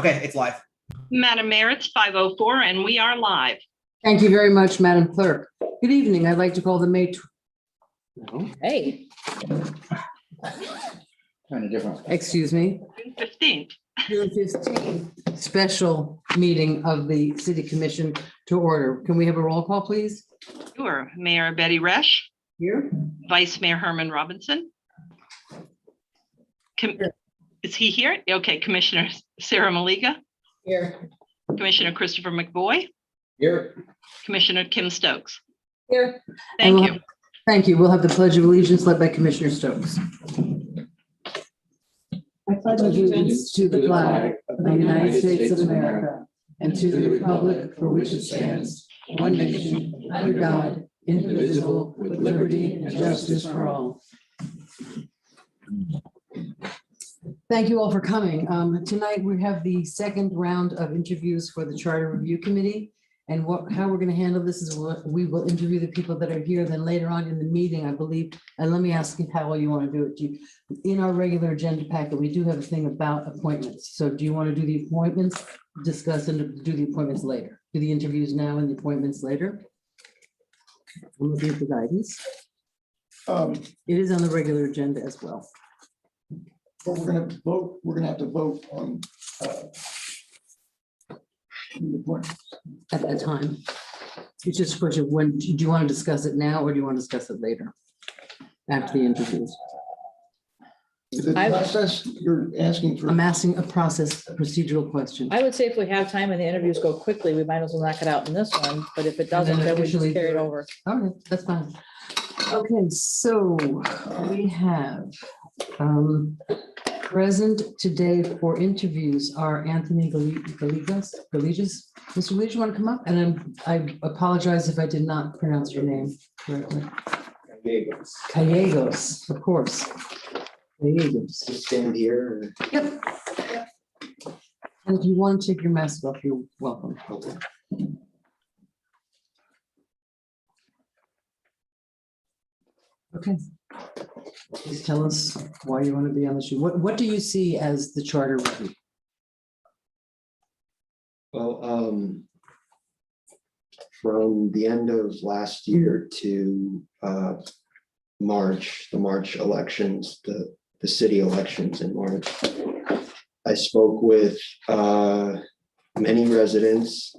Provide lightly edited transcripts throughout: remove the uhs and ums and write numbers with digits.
Okay, it's live. Madam Mayor, it's 5:04 and we are live. Thank you very much, Madam Clerk. Good evening. I'd like to call the Hey. Kind of different. excuse me, June 15th. June 15th special meeting of the City Commission to order. Can we have a roll call, please? Sure. Mayor Betty Resch, Here. Vice Mayor Herman Robinson. Is he here? Okay, Commissioner Sarah Maliga, Here. Commissioner Christopher McBoy, Here. Commissioner Kim Stokes. Here. Thank you. Thank you. We'll have the Pledge of Allegiance led by Commissioner Stokes. I pledge allegiance to the flag of the United States of America and to the republic for which it stands, one nation, under God, indivisible, with liberty and justice for all. Thank you all for coming. Tonight we have the second round of interviews for the Charter Review Committee. And how we're going to handle this is we will interview the people that are here. Then later on in the meeting, I believe, and let me ask you how you want to do it. In our regular agenda packet, we do have a thing about appointments. So do you want to do the appointments, discuss and do the appointments later? Do the interviews now and the appointments later? I'm looking at the guidance. It is on the regular agenda as well. But we're gonna vote, we're gonna have to vote on the appointments. At that time. It's just a question of when, do you want to discuss it now or do you want to discuss it later? After the interviews? The process you're asking for. I'm asking a procedural question. I would say if we have time and the interviews go quickly, we might as well knock it out in this one, but if it doesn't, then we just carry it over. Okay, that's fine. Okay, so we have present today for interviews are Anthony Galigas. Mr. Lee, you want to come up? And I apologize if I did not pronounce your name correctly. Gallegos, of course. Gallegos. Stand here. Yep. And if you want to take your mask off, you're welcome. Okay. Please tell us why you want to be on the show. What do you see as the charter review? Well, from the end of last year to March, the March elections, the city elections in March, I spoke with many residents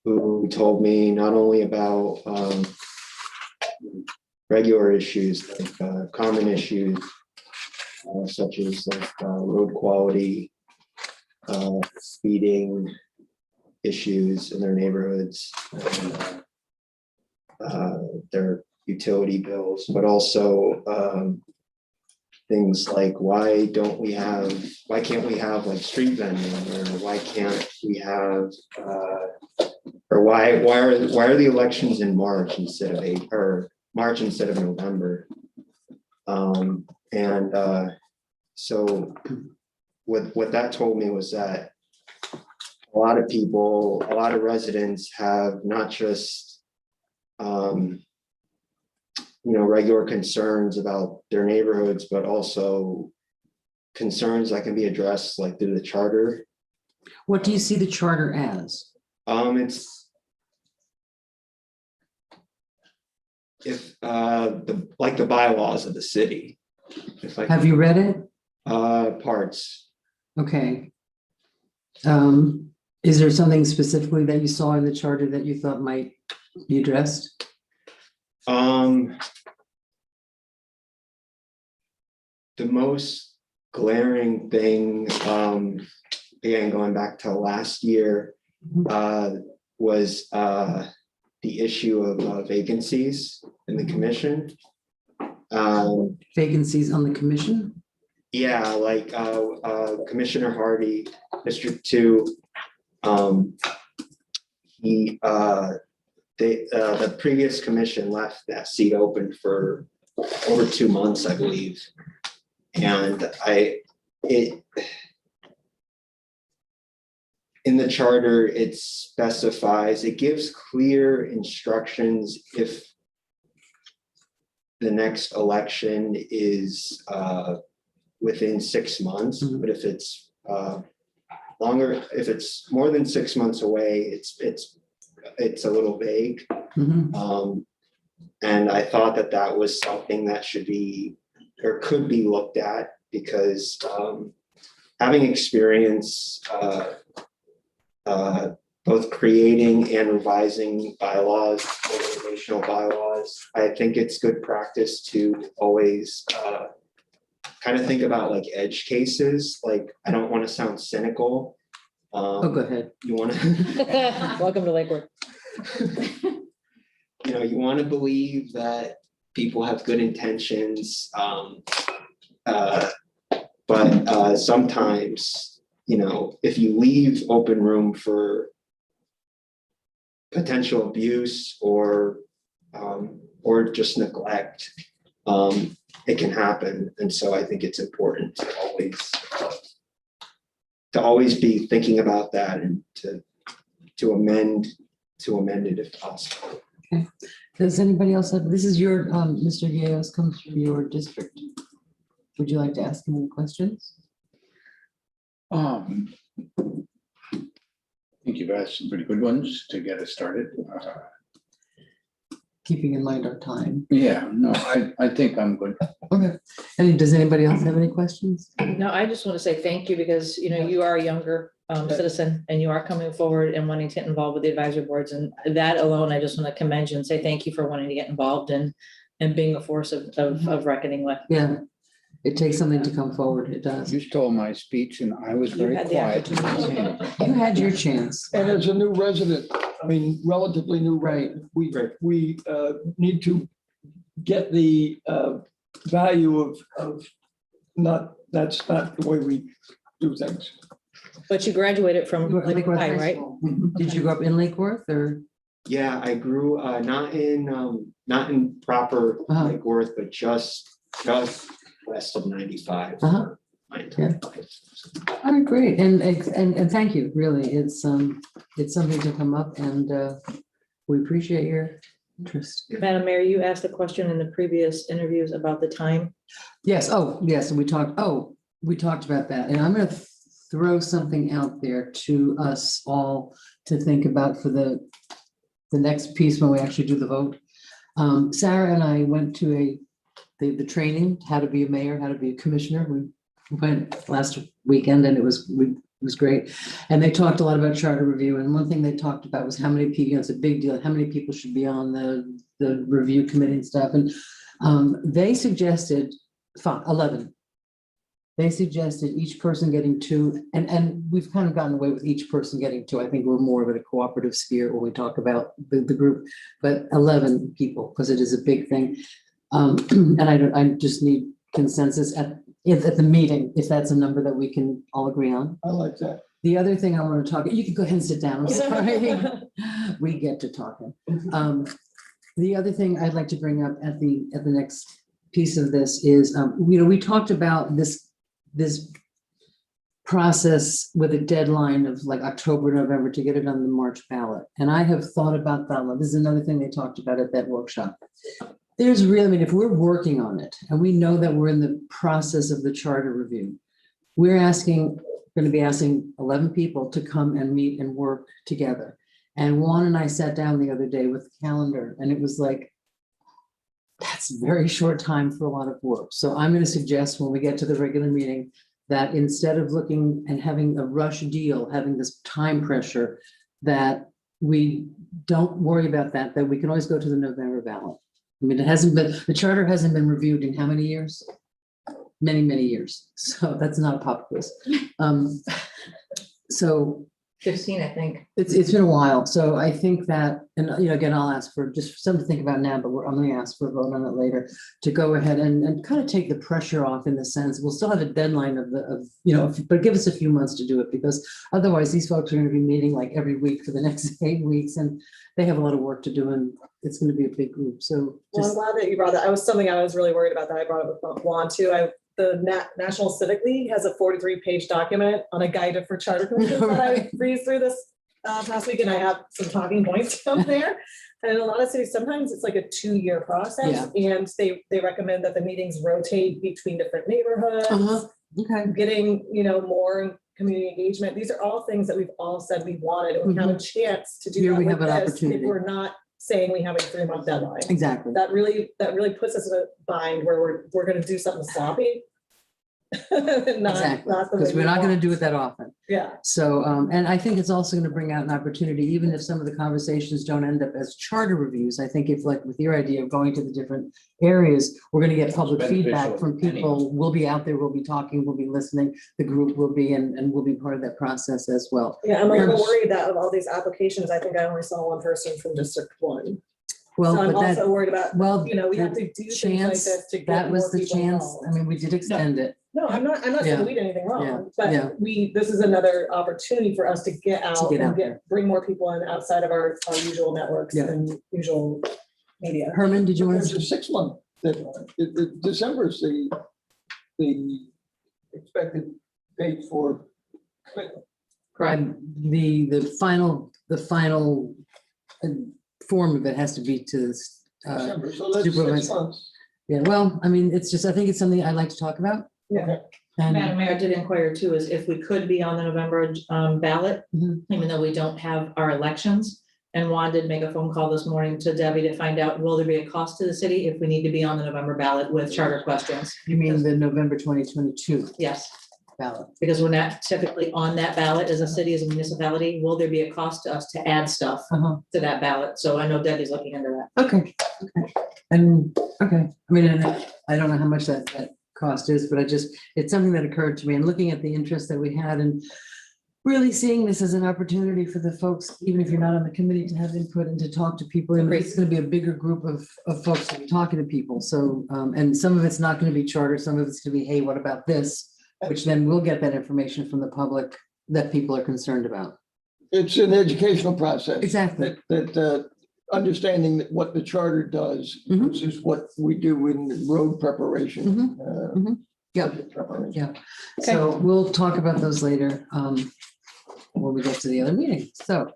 who told me not only about regular issues, like common issues, such as like road quality, speeding issues in their neighborhoods, and, their utility bills, but also things like why can't we have like street vending, or why can't we have or why are the elections in March instead of March instead of November. So what that told me was that a lot of residents have not just regular concerns about their neighborhoods, but also concerns that can be addressed like through the charter. What do you see the charter as? It's the bylaws of the city. Have you read it? Parts. Okay. Is there something specifically that you saw in the charter that you thought might be addressed? The most glaring thing, again, going back to last year, was the issue of vacancies in the commission. Vacancies on the commission? Yeah, like Commissioner Hardy, District 2, the previous commission left that seat open for over 2 months, I believe. And in the charter, it specifies, it gives clear instructions if the next election is within 6 months, but if it's longer, if it's more than 6 months away, it's a little vague. Mhm. And I thought that that was something that should be, or could be looked at, because having experience both creating and revising bylaws, organizational bylaws, I think it's good practice to always kind of think about like edge cases. Like, I don't want to sound cynical. Oh, go ahead. You want to, Welcome to Lakewood. you know, you want to believe that people have good intentions. But sometimes, you know, if you leave open room for potential abuse or just neglect, it can happen. And so I think it's important to always be thinking about that, and to amend it if possible. Okay. Does anybody else have, this is your, Mr. Gallegos comes from your district. Would you like to ask him any questions? I think you've asked some pretty good ones to get us started. Keeping in mind our time. Yeah, no, I think I'm good. Okay. And does anybody else have any questions? No, I just want to say thank you because, you know, you are a younger citizen and you are coming forward and wanting to get involved with the advisory boards. And that alone, I just want to commend you and say thank you for wanting to get involved and being a force of reckoning with. Yeah, it takes something to come forward. It does. You stole my speech and I was You very had the quiet. opportunity. You had your chance. And as a new resident, I mean, relatively new, Right. we need to get the value of that's not the way we do things. But you graduated from You were at Lake Lakeworth High, High right? School. Did you grow up in Lake Worth or? Yeah, I grew not in proper Uh-huh. Lake Worth, but just west of 95. Uh-huh. My entire life. All right, great. And thank you, really. It's something to come up, and we appreciate your interest. Madam Mayor, you asked a question in the previous interviews about the time. Yes, oh, yes, we talked about that, and I'm gonna throw something out there to us all to think about for the next piece when we actually do the vote. Sarah and I went to the training, how to be a mayor, how to be a commissioner. We went last weekend and it was great. And they talked a lot about charter review. And one thing they talked about was how many people, it's a big deal, how many people should be on the review committee and stuff. And they suggested 11. They suggested each person getting 2, and we've kind of gotten away with each person getting 2. I think we're more of a cooperative sphere when we talk about the group, but 11 people, because it is a big thing. And I just need consensus at the meeting, if that's a number that we can all agree on. I like that. The other thing I want to talk, you can go ahead and sit down, I'm sorry. We get to talking. The other thing I'd like to bring up at the next piece of this is, we talked about this process with a deadline of like October, November to get it on the March ballot. And I have thought about that. This is another thing they talked about at that workshop. There's really, I mean, if we're working on it and we know that we're in the process of the charter review, we're going to be asking 11 people to come and meet and work together. And Juan and I sat down the other day with the calendar and it was like, that's a very short time for a lot of work. So I'm going to suggest when we get to the regular meeting that instead of looking and having a rush deal, having this time pressure, that we don't worry about that we can always go to the November ballot. I mean, the charter hasn't been reviewed in how many years? Many, many years. So that's not a pop quiz. So 15, I think. it's been a while. So I think that, and again, I'll ask for just something to think about now, but I'm going to ask for a vote on it later to go ahead and kind of take the pressure off in the sense, we'll still have a deadline but give us a few months to do it, because otherwise these folks are going to be meeting like every week for the next 8 weeks and they have a lot of work to do and it's going to be a big group. So Well, I'm glad that you brought that. I was really worried about that. I brought it with Juan too. The National Civic League has a 43-page document on a guide for charter commissions that I breezed through this past week, and I have some talking points up there. And in a lot of cities, sometimes it's like a 2-year process, and they recommend that the meetings rotate between different neighborhoods. Okay. Getting more community engagement. These are all things that we've all said we wanted, and we have a chance to do Here that we with have an this. If opportunity. we're not saying we have a 3-month deadline. Exactly. That really puts us in a bind where we're gonna do something sloppy. Exactly, because we're not going to do it that often. Yeah, So, and I think it's also going to bring out an opportunity, even if some of the conversations don't end up as charter reviews. I think if, like with your idea of going to the different areas, we're going to get public feedback beneficial from people. We'll be out there, we'll be talking, we'll be listening. The group will be, and we'll be part of that process as well. yeah, I'm a little worried that of all these applications, I think I only saw one person from District 1. Well, So I'm but also that, worried about, well, we have the to do things like chance, this to get that was more the people chance. involved. I mean, we did extend it. No, I'm not Yeah. saying we did anything Yeah. wrong, Yeah. but this is another opportunity for us to get out get and out there. bring more people in outside of our usual networks Yeah. and usual media. Herman, did you want There's to? a 6-month deadline. December is the expected date for. The final form of it has to be to, December, so that's 6 supervisor. months. yeah, well, I mean, it's just, I think it's something I'd like to talk about. Yeah. And Madam Mayor, I did inquire too, is if we could be on the November ballot, Mhm. even though we don't have our elections. And Juan did make a phone call this morning to Debbie to find out, will there be a cost to the city if we need to be on the November ballot with charter questions? you mean the November 2022 Yes, ballot? because we're not typically on that ballot as a city, as a municipality. Will there be a cost to us to add stuff Uh-huh. to that ballot? So I know Debbie's looking into that. Okay, and, okay, I mean, and I don't know how much that cost is, but it's something that occurred to me, and looking at the interest that we had, and really seeing this as an opportunity for the folks, even if you're not on the committee, to have input and to talk to people. And Agreed. it's gonna be a bigger group of folks to be talking to people, so, and some of it's not gonna be charter, some of it's gonna be, hey, what about this? Which then we'll get that information from the public that people are concerned about. It's an educational process. Exactly. That understanding that what the charter does Mhm. versus what we do in road preparation. Yeah. budget preparation. Yeah, so we'll talk about those later, when we get to the other meeting, so.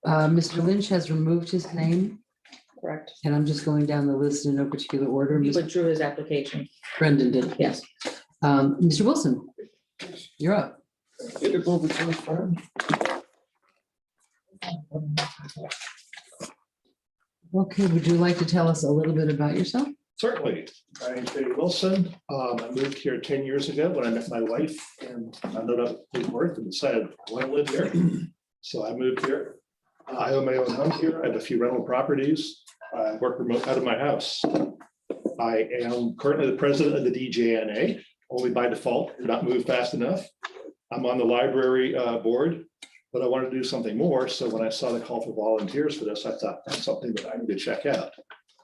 Mr. Lynch has removed his name, Correct. and I'm just going down the list in no particular order. He Mr. withdrew his application. Brendan did. Yes. Mr. Wilson, you're up. Get it over to us, Fran. Okay, would you like to tell us a little bit about yourself? Certainly. My name's Dave Wilson. I moved here 10 years ago when I met my wife and I found out I was worth and decided I want to live here. So I moved here. I own my own home here. I have a few rental properties. I work remote out of my house. I am currently the president of the DJNA, only by default, did not move fast enough. I'm on the library board, but I wanted to do something more. So when I saw the call for volunteers for this, I thought that's something that I need to check out.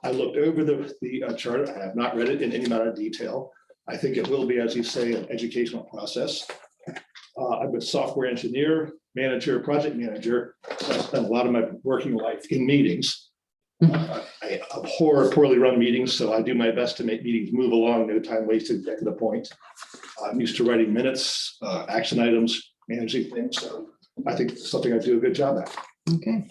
I looked over the charter. I have not read it in any amount of detail. I think it will be, as you say, an educational process. I'm a software engineer, manager, project manager. So I spent a lot of my working life in meetings. I abhor poorly run meetings, so I do my best to make meetings move along, no time wasted, get to the point. I'm used to writing minutes, action items, managing things, so I think it's something I do a good job at. Okay.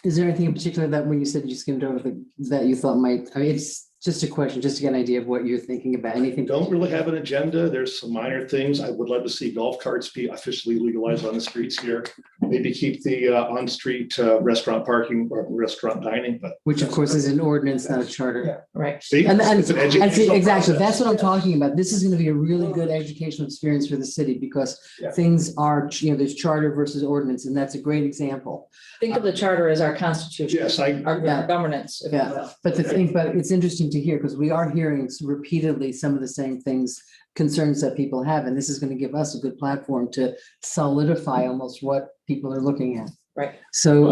Is there anything in particular that when you said you skimmed over that you thought might, I mean, it's just a question, just to get an idea of what you're thinking about, anything? Don't really have an agenda. There's some minor things. I would love to see golf carts be officially legalized on the streets here. Maybe keep the on-street restaurant parking or restaurant dining, but. Which of course is an ordinance, not a charter. Right. See, And it's an educational exactly, that's process. what I'm talking about. This is going to be a really good educational experience for the city because Yeah. things are, there's charter versus ordinance, and that's a great example. Think of the charter as our constitution, Yes, I, our Yeah. governance. if you Yeah, will. but but it's interesting to hear because we are hearing repeatedly some of the same things, concerns that people have, and this is going to give us a good platform to solidify almost what people are looking at. Right. So,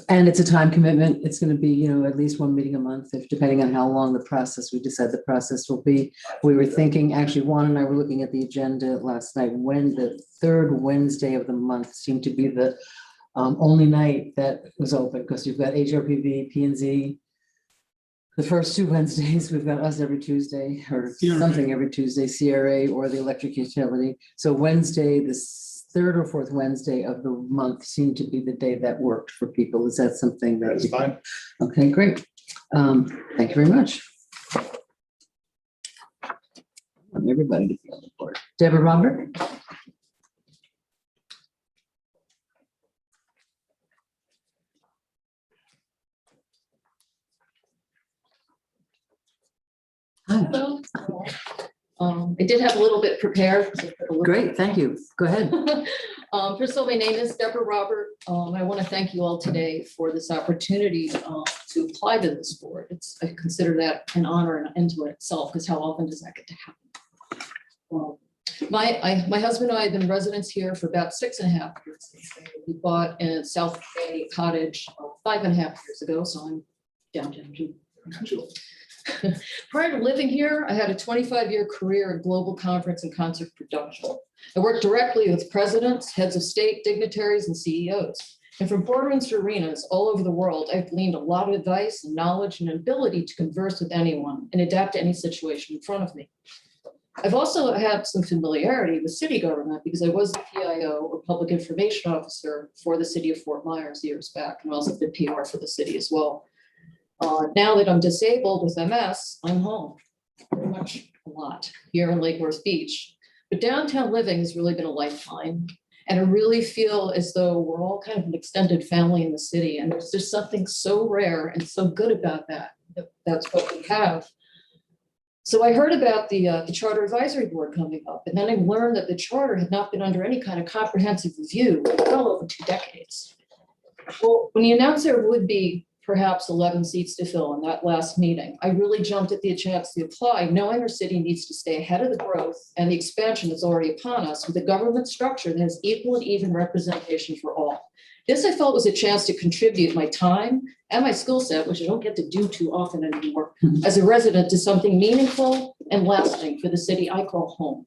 and it's a time commitment. It's going to be, at least one meeting a month, if depending on how long the process, we decide the process will be. We were thinking, actually, Juan and I were looking at the agenda last night, when the third Wednesday of the month seemed to be the only night that was open, because you've got HRPV, P&Z. The first 2 Wednesdays, we've got us every Tuesday, or something every Tuesday, CRA or the electric utility. So Wednesday, the third or fourth Wednesday of the month seemed to be the day that worked for people. Is that something that? that's fine. Okay, great. Thank you very much. Want everybody to be on the board. Deborah Robert. Hi. Hello. I did have a little bit prepared. So put a little- Great, thank you. Go ahead. First of all, my name is Deborah Robert. I want to thank you all today for this opportunity to apply to this board. I consider that an honor and into itself, because how often does that get to happen? My husband and I have been residents here for about 6.5 years. We bought in South Bay Cottage 5.5 years ago, so I'm downtown. Prior to living here, I had a 25-year career in global conference and concert production. I worked directly with presidents, heads of state, dignitaries, and CEOs. And from boardrooms to arenas all over the world, I've gleaned a lot of advice and knowledge and ability to converse with anyone and adapt to any situation in front of me. I've also had some familiarity with city government because I was the PIO, or Public Information Officer, for the city of Fort Myers years back, and also did PR for the city as well. Now that I'm disabled with MS, I'm home pretty much a lot here in Lake Worth Beach. But downtown living has really been a lifeline. And I really feel as though we're all kind of an extended family in the city. And there's just something so rare and so good about that. That's what we have. So I heard about the Charter Advisory Board coming up. And then I learned that the charter had not been under any kind of comprehensive review in well over 2 decades. Well, when you announced there would be perhaps 11 seats to fill in that last meeting, I really jumped at the chance to apply, knowing our city needs to stay ahead of the growth and the expansion that's already upon us with a government structure that has equal and even representation for all. This I felt was a chance to contribute my time and my skill set, which I don't get to do too often anymore, as a resident, to something meaningful and lasting for the city I call home.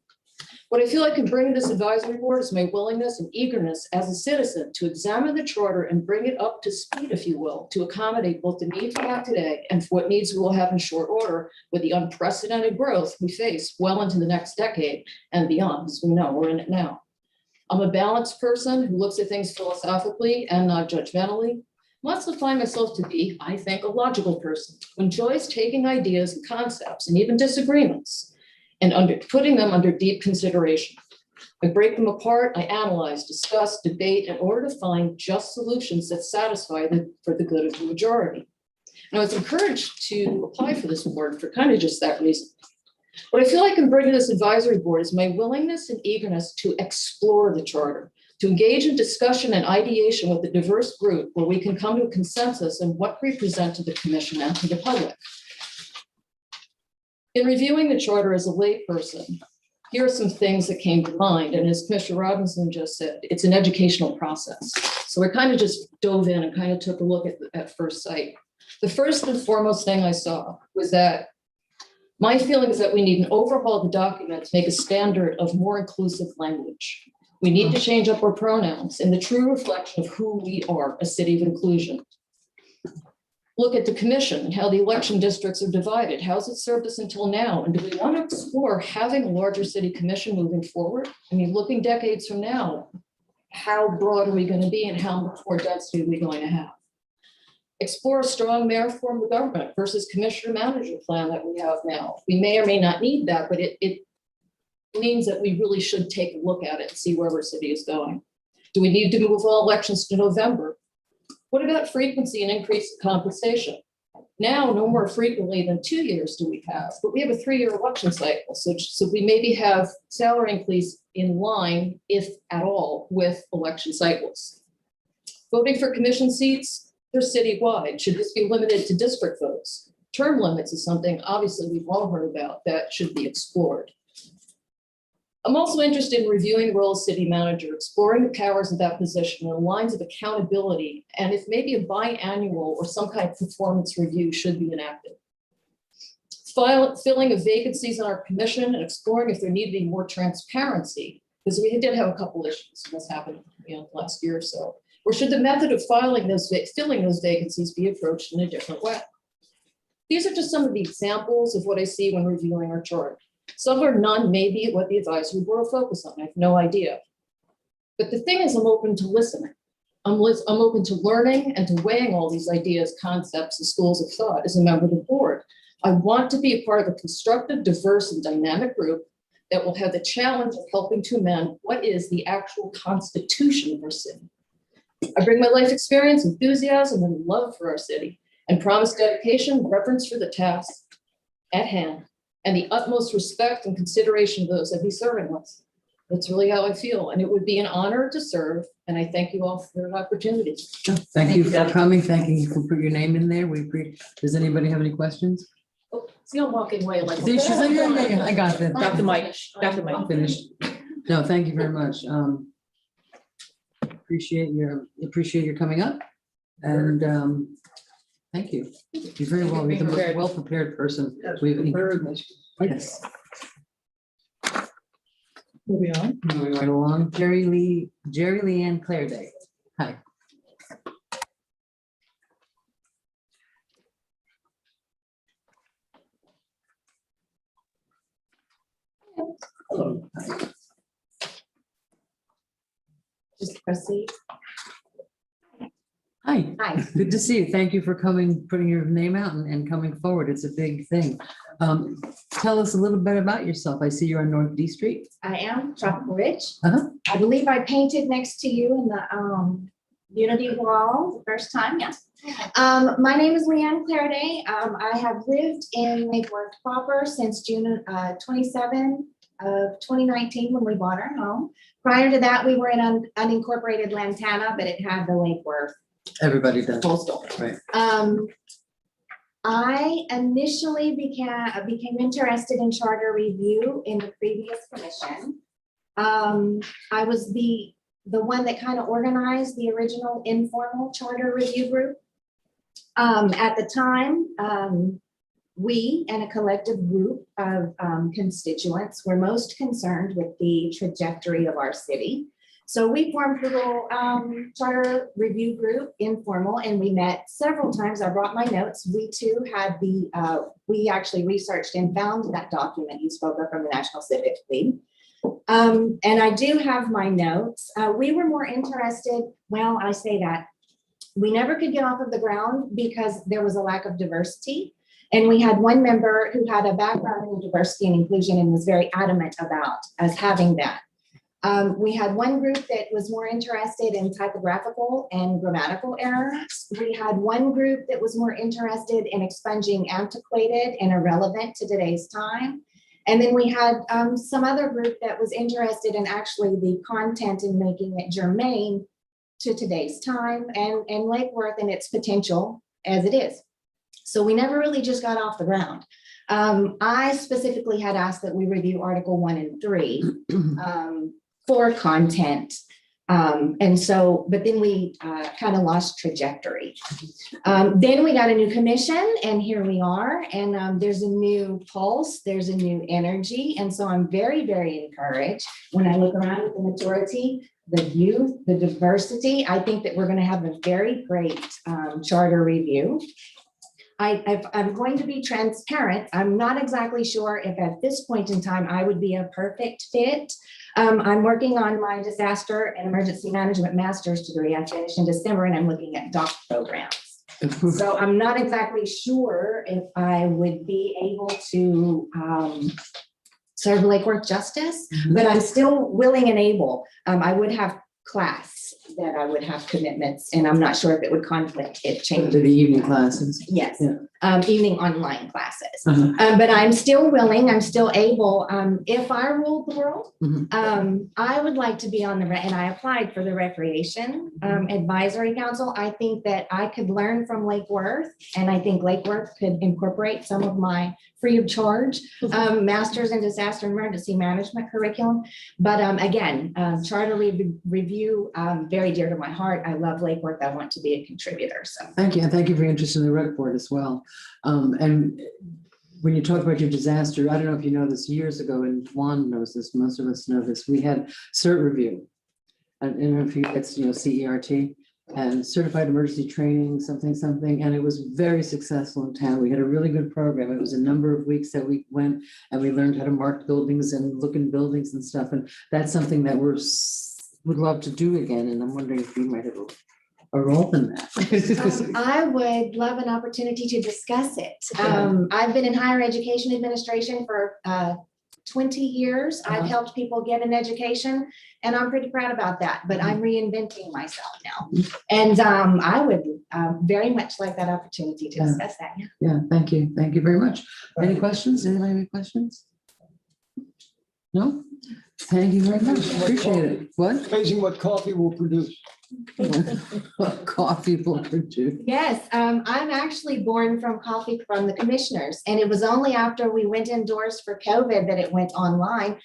What I feel I can bring to this advisory board is my willingness and eagerness as a citizen to examine the charter and bring it up to speed, if you will, to accommodate both the needs we have today and for what needs we will have in short order with the unprecedented growth we face well into the next decade and beyond, as we know we're in it now. I'm a balanced person who looks at things philosophically and not judgmentally. I also find myself to be, I think, a logical person who enjoys taking ideas and concepts and even disagreements and putting them under deep consideration. I break them apart, I analyze, discuss, debate in order to find just solutions that satisfy for the good of the majority. And I was encouraged to apply for this board for kind of just that reason. What I feel I can bring to this advisory board is my willingness and eagerness to explore the charter, to engage in discussion and ideation with a diverse group where we can come to a consensus on what we present to the commission and to the public. In reviewing the charter as a layperson, here are some things that came to mind. And as Commissioner Robinson just said, it's an educational process. So I kind of just dove in and kind of took a look at first sight. The first and foremost thing I saw was that my feeling is that we need an overhaul of the document to make a standard of more inclusive language. We need to change up our pronouns in the true reflection of who we are, a city of inclusion. Look at the commission and how the election districts are divided. How's it served us until now? And do we want to explore having a larger city commission moving forward? I mean, looking decades from now, how broad are we going to be and how much more density are we going to have? Explore a strong mayor form of government versus commissioner manager plan that we have now. We may or may not need that, but it means that we really should take a look at it and see where our city is going. Do we need to move all elections to November? What about frequency and increased compensation? Now, no more frequently than 2 years do we have, but we have a 3-year election cycle. So we maybe have salary increase in line, if at all, with election cycles. Voting for commission seats, they're citywide. Should this be limited to district votes? Term limits is something obviously we've all heard about that should be explored. I'm also interested in reviewing the role of city manager, exploring the powers of that position and lines of accountability, and if maybe a biannual or some kind of performance review should be enacted. Filling of vacancies on our commission and exploring if there need to be more transparency, because we did have a couple issues that's happened last year or so. Or should the method of filling filling those vacancies be approached in a different way? These are just some of the examples of what I see when reviewing our chart. Some or none may be what the advisory board will focus on. I have no idea. But the thing is, I'm open to listening. I'm open to learning and to weighing all these ideas, concepts, and schools of thought as a member of the board. I want to be a part of a constructive, diverse, and dynamic group that will have the challenge of helping to amend what is the actual constitution of our city. I bring my life experience, enthusiasm, and love for our city, and promise dedication, reverence for the task at hand, and the utmost respect and consideration of those that be serving us. That's really how I feel, and it would be an honor to serve, and I thank you all for the opportunity. Thank you for Deb. coming. Thank you for putting your name in there. Does anybody have any questions? Oh, see, I'm walking away like. See, she's like, yeah, I got that. Dr. Mike, Dr. Mike. I'm finished. No, thank you very much. Appreciate your coming up, and thank you. You're very well, you're the most well-prepared person. Yes. Moving on. Moving right along, Jerry Leanne Claire Day. Hi. Hello. Just proceed. Hi. Hi, Good to see you. Thank you for coming, putting your name out and coming forward. It's a big thing. Tell us a little bit about yourself. I see you're on North D Street. I am Tropical Ridge. Uh-huh. I believe I painted next to you in the Unity Wall the first time, yes. My name is Leanne Clairday. I have lived in Lake Worth proper since June 27 of 2019 when we bought our home. Prior to that, we were in unincorporated Lantana, but it had the Lake Worth Everybody does. postal. Right. I initially became interested in charter review in the previous commission. I was the one that kind of organized the original informal charter review group. At the time, we and a collective group of constituents were most concerned with the trajectory of our city. So we formed a little charter review group, informal, and we met several times. I brought my notes. We too had we actually researched and found that document you spoke of from the National Civic League. And I do have my notes. We were more interested, well, I say that, we never could get off of the ground because there was a lack of diversity. And we had one member who had a background in diversity and inclusion and was very adamant about us having that. We had one group that was more interested in typographical and grammatical errors. We had one group that was more interested in expunging antiquated and irrelevant to today's time. And then we had some other group that was interested in actually the content and making it germane to today's time and Lake Worth and its potential as it is. So we never really just got off the ground. I specifically had asked that we review Article 1 and 3 for content. And so, but then we kind of lost trajectory. Then we got a new commission and here we are. And there's a new pulse, there's a new energy. And so I'm very, very encouraged when I look around at the maturity, the youth, the diversity. I think that we're going to have a very great charter review. I'm going to be transparent. I'm not exactly sure if at this point in time I would be a perfect fit. I'm working on my disaster and emergency management master's degree. I finished in December and I'm looking at doc programs. So I'm not exactly sure if I would be able to serve Lake Worth justice, but I'm still willing and able. I would have class that I would have commitments and I'm not sure if it would conflict if To changes. the evening classes. Yes, Yeah. evening online classes. Uh-huh. But I'm still willing, I'm still able. If I ruled the world, Mhm. I would like to be on and I applied for the Recreation Advisory Council. I think that I could learn from Lake Worth and I think Lake Worth could incorporate some of my free of charge Masters in Disaster and Emergency Management curriculum. But again, charter review, very dear to my heart. I love Lake Worth. I want to be a contributor. So Thank you. And thank you for your interest in the rec board as well. And when you talk about your disaster, I don't know if you know this, years ago, and Juan knows this, most of us know this, we had CERT review. And if you, it's, CERT and certified emergency training, something, and it was very successful in town. We had a really good program. It was a number of weeks that we went and we learned how to mark buildings and look in buildings and stuff. And that's something that would love to do again. And I'm wondering if you might have a role in that. I would love an opportunity to discuss it. I've been in higher education administration for 20 years. I've Uh-huh. helped people get an education, and I'm pretty proud about that, but I'm reinventing myself now. And I would very much like that opportunity to Yeah. discuss that. Yeah. Yeah, thank you. Thank you very much. Any questions? Anybody have any questions? No? Thank you very much. Appreciate it. What? Amazing what coffee will produce. What coffee will produce? Yes, I'm actually born from coffee from the commissioners, and it was only after we went indoors for COVID that it went online.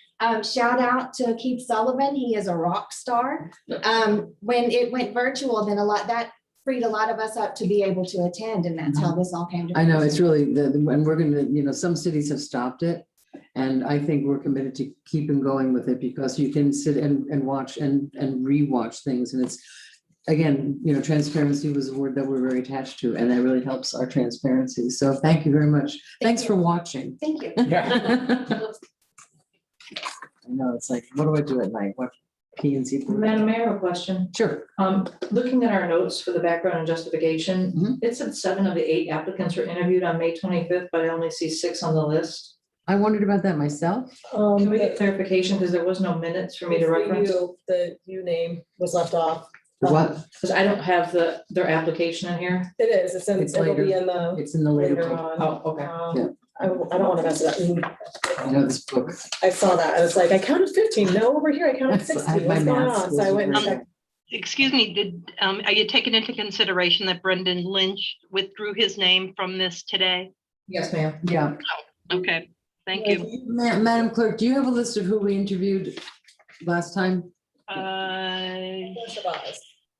Shout out to Keith Sullivan. He is a rock star. When it went virtual, then that freed a lot of us up to be able to attend, and that's how this all came to. I know, it's really, and we're gonna, some cities have stopped it. And I think we're committed to keeping going with it because you can sit and watch and rewatch things. And it's, again, transparency was a word that we're very attached to, and that really helps our transparency. So thank you very much. Thanks for watching. Thank you. I know, it's like, what do I do at night? What P and Z? Madam Mayor, I have a question. Sure. Looking at our notes for the background and justification, Mhm. it said 7 of the 8 applicants were interviewed on May 25th, but I only see 6 on the list. I wondered about that myself. Can we get clarification, because there was no minutes for me to reference? The U name was left off. What? Because I don't have their application in here. It is, It's it'll be later. in the. It's in the later Later book. on. Oh, okay. Yeah. I don't want to mess it up. I know this book. I saw that. I was like, I counted 15. No, over here, I counted That's- I 16. had my What's going math on? So I went and skills checked. Excuse me, are you taking into consideration that Brendan Lynch withdrew his name from this today? Yes, ma'am. Yeah. Okay, thank you. Madam Clerk, do you have a list of who we interviewed last time? Shabazz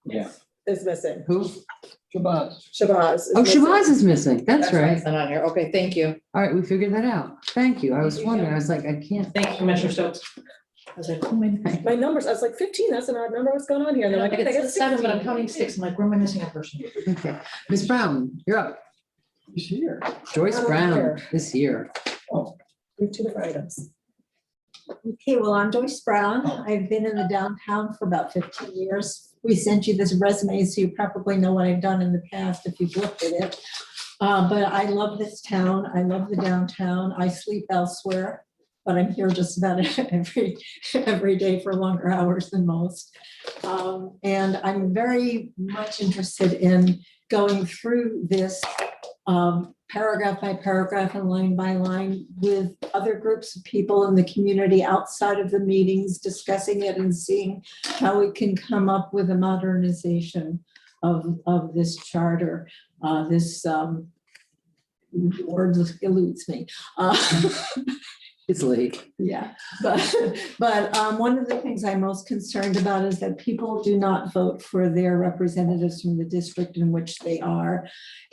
Yeah. is missing. Who? Shabazz. Shabazz. is Oh, missing. Shabazz is missing. That's right. It's not on here. Okay, thank you. All right, we figured that out. Thank you. I was wondering, I was like, I can't. Thank you, Commissioner Stokes. I was like, oh my. My numbers, I was like 15, that's an odd number. What's going on here? And they're like, I got It's 7, but I'm 16. counting 6. I'm like, where am I missing a person? Okay. Ms. Brown, you're up. He's here. Joyce Oh, Brown here. is here. We have 2 different items. Okay, well, I'm Joyce Brown. I've been in the downtown for about 15 years. We sent you this resume, so you probably know what I've done in the past if you've looked at it. But I love this town. I love the downtown. I sleep elsewhere, but I'm here just about every day for longer hours than most. And I'm very much interested in going through this paragraph by paragraph and line by line with other groups of people in the community outside of the meetings, discussing it and seeing how we can come up with a modernization of this charter. This word eludes me. It's late. Yeah, but one of the things I'm most concerned about is that people do not vote for their representatives from the district in which they are.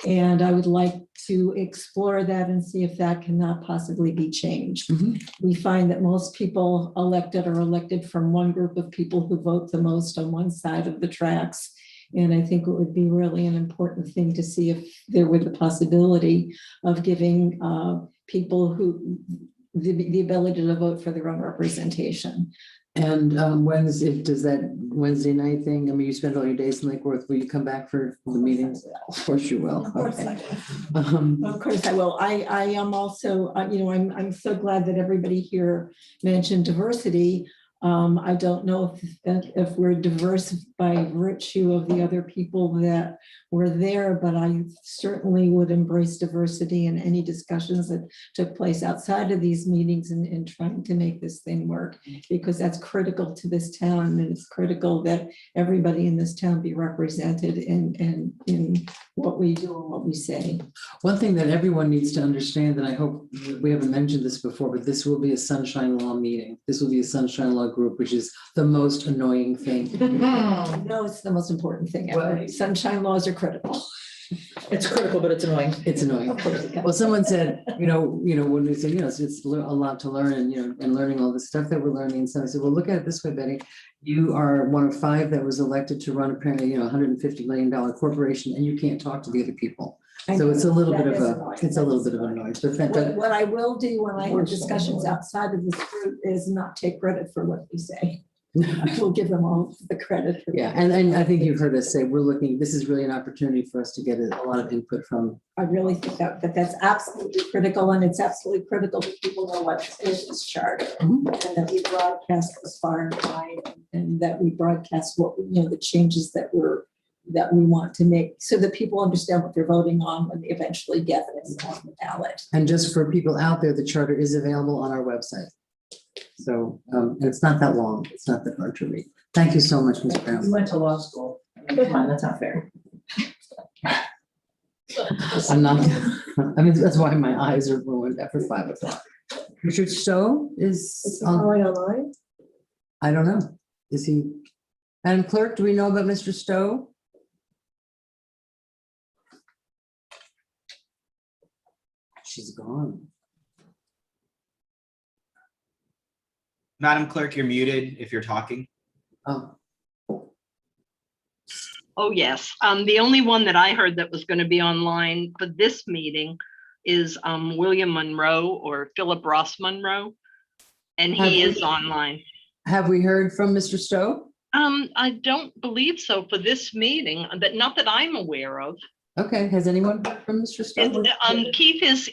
And I would like to explore that and see if that cannot possibly be changed. Mhm. We find that most people elected are elected from one group of people who vote the most on one side of the tracks. And I think it would be really an important thing to see if there were the possibility of giving people who the ability to vote for their own representation. And does that Wednesday night thing, I mean, you spend all your days in Lake Worth, will you come back for the meetings? Of course you will. Of course I Okay. will. Of course I will. I am also, I'm so glad that everybody here mentioned diversity. I don't know if we're diverse by virtue of the other people that were there, but I certainly would embrace diversity in any discussions that took place outside of these meetings and trying to make this thing work, because that's critical to this town, and it's critical that everybody in this town be represented in what we do and what we say. One thing that everyone needs to understand, and I hope we haven't mentioned this before, but this will be a sunshine law meeting. This will be a sunshine law group, which is the most annoying thing. No, it's the most important thing ever. Well- Sunshine laws are critical. It's critical, but it's annoying. It's annoying. Of course it can. Well, someone said, when we say, it's a lot to learn and, and learning all the stuff that we're learning. And so I said, well, look at it this way, Betty. You are one of 5 that was elected to run apparently, $150 million corporation, and you can't talk to the other people. So it's a little bit of a noise. But What I will do when I have discussions outside of this group is not take credit for what we say. We'll give them all the credit. for Yeah, that. and I think you've heard us say, we're looking, this is really an opportunity for us to get a lot of input from. I really think that's absolutely critical, and it's absolutely critical that people know what is this charter. Mhm. And that we broadcast this far and wide, and that we broadcast what, the changes that we want to make, so that people understand what they're voting on when they eventually get this on the ballot. And just for people out there, the charter is available on our website. So, and it's not that long. It's not that hard to read. Thank you so much, Ms. You Brown. went to law school. Come on, that's not fair. I'm not, I mean, that's why my eyes are ruined after 5 o'clock. Richard Stowe Is is, he calling online? I don't know. Is he, Madam Clerk, do we know about Mr. Stowe? She's gone. Madam Clerk, you're muted if you're talking. Oh, Oh, yes. The only one that I heard that was going to be online for this meeting is William Monroe or Philip Ross Monroe. And he is online. have we heard from Mr. Stowe? I don't believe so for this meeting, but not that I'm aware of. Okay, has anyone heard from Mr. Stowe? Keith, is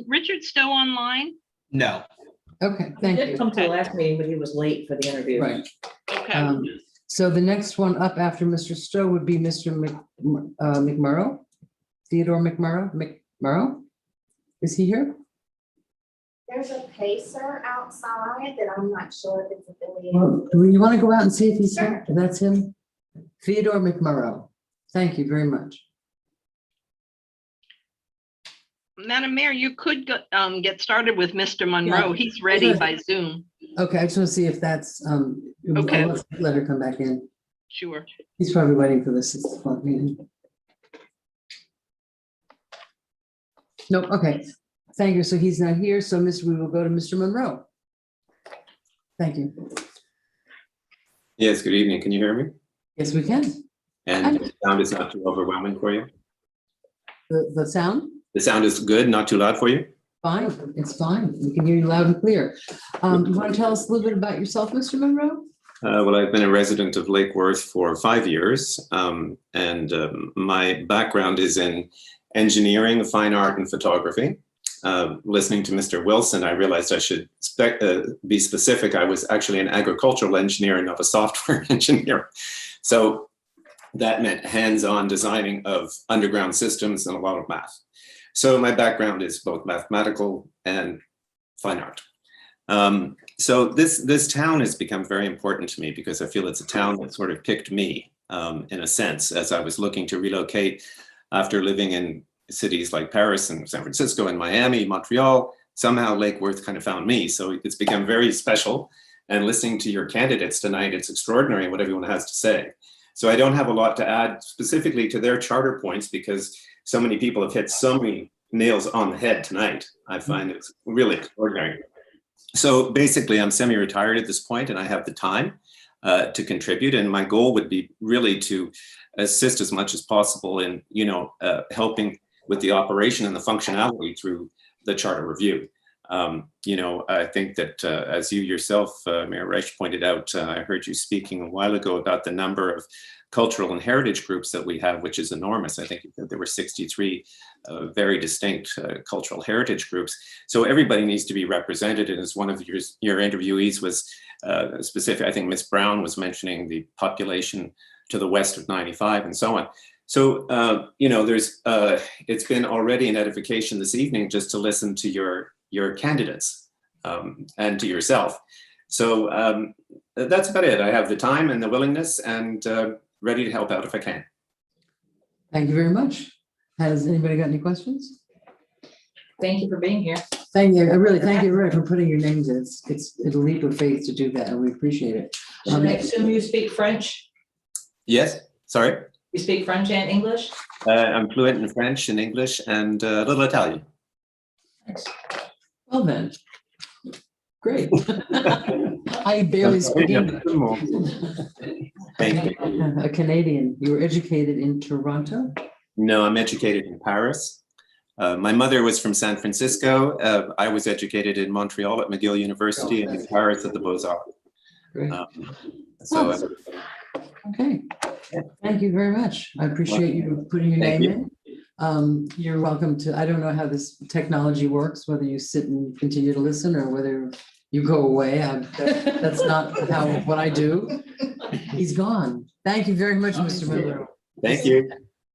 Richard Stowe online? No. Okay, He thank did you. come to the last meeting, but he was late for the interview. Right. Okay. So the next one up after Mr. Stowe would be Mr. McMurrow, Theodore McMurrow. Is he here? There's a pacer outside that I'm not sure if it's affiliated. Well, do you want to go out and see if he's Sure. here? That's him. Theodore McMurrow. Thank you very much. Madam Mayor, you could get started with Mr. Monroe. He's ready by Zoom. Okay, I just want to see if that's, Okay. let's let her come back in. Sure. He's probably waiting for the 6 o'clock meeting. Nope, okay. Thank you. So he's not here. So we will go to Mr. Monroe. Thank you. Yes, good evening. Can you hear me? Yes, we can. And the sound is not too overwhelming for you? The sound? The sound is good, not too loud for you? Fine, it's fine. We can hear you loud and clear. You want to tell us a little bit about yourself, Mr. Monroe? Well, I've been a resident of Lake Worth for 5 years, and my background is in engineering, fine art, and photography. Listening to Mr. Wilson, I realized I should be specific. I was actually an agricultural engineer and not a software engineer. So that meant hands-on designing of underground systems and a lot of math. So my background is both mathematical and fine art. So this town has become very important to me because I feel it's a town that sort of picked me in a sense as I was looking to relocate after living in cities like Paris and San Francisco and Miami, Montreal. Somehow Lake Worth kind of found me. So it's become very special. And listening to your candidates tonight, it's extraordinary what everyone has to say. So I don't have a lot to add specifically to their charter points because so many people have hit so many nails on the head tonight. I find it's really extraordinary. So basically, I'm semi-retired at this point, and I have the time to contribute. And my goal would be really to assist as much as possible in, helping with the operation and the functionality through the charter review. I think that as you yourself, Mayor Reich, pointed out, I heard you speaking a while ago about the number of cultural and heritage groups that we have, which is enormous. I think there were 63 very distinct cultural heritage groups. So everybody needs to be represented. And as one of your interviewees was specific, I think Ms. Brown was mentioning the population to the west of 95 and so on. So, it's been already an edification this evening just to listen to your candidates and to yourself. So that's about it. I have the time and the willingness and ready to help out if I can. Thank you very much. Has anybody got any questions? Thank you for being here. Thank you. I really thank you for putting your names in. It's a leap of faith to do that, and we appreciate it. Should I assume you speak French? Yes, sorry. You speak French and English? I'm fluent in French and English and a little Italian. Well then, great. I barely speak English. Thank you. A Canadian. You were educated in Toronto? No, I'm educated in Paris. My mother was from San Francisco. I was educated in Montreal at McGill University and in Paris at the Beaux-Arts. Great. So Okay, thank you very much. I appreciate you putting your Thank name in. You're welcome to, I don't know how this technology works, whether you sit and continue to listen or whether you go away. That's not what I do. He's gone. Thank you very much, Mr. Monroe. thank you.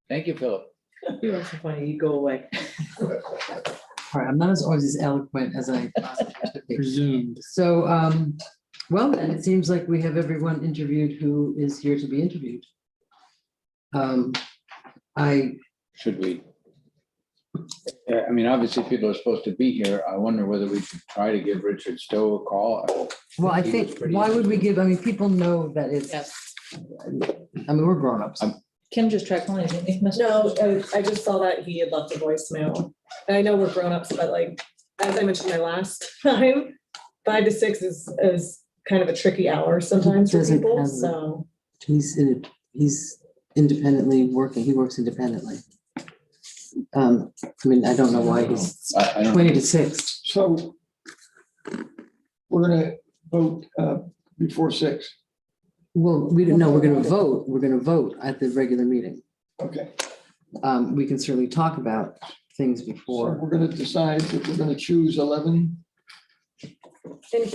Thank you, Philip. You are so funny, you go away. All right, I'm not always as eloquent as I presumed. So, well, then it seems like we have everyone interviewed who is here to be interviewed. Should we? Yeah, I mean, obviously, people are supposed to be here. I wonder whether we should try to give Richard Stowe a call. Well, I He was think, pretty why would we give, I mean, people know that it's, Yes. I mean, we're grown-ups. Kim just tried calling, didn't you? Miss? No, I just saw that he had left a voicemail. And I know we're grown-ups, but like, as I mentioned my last time, 5 to 6 is kind of a tricky hour sometimes for Doesn't people, have- so. He's independently working, he works independently. I mean, I don't know why he's I don't. 20 to 6. So we're gonna vote before 6. Well, we don't know, we're gonna vote at the regular meeting. Okay, We can certainly talk about things so before. we're gonna decide if we're gonna choose 11.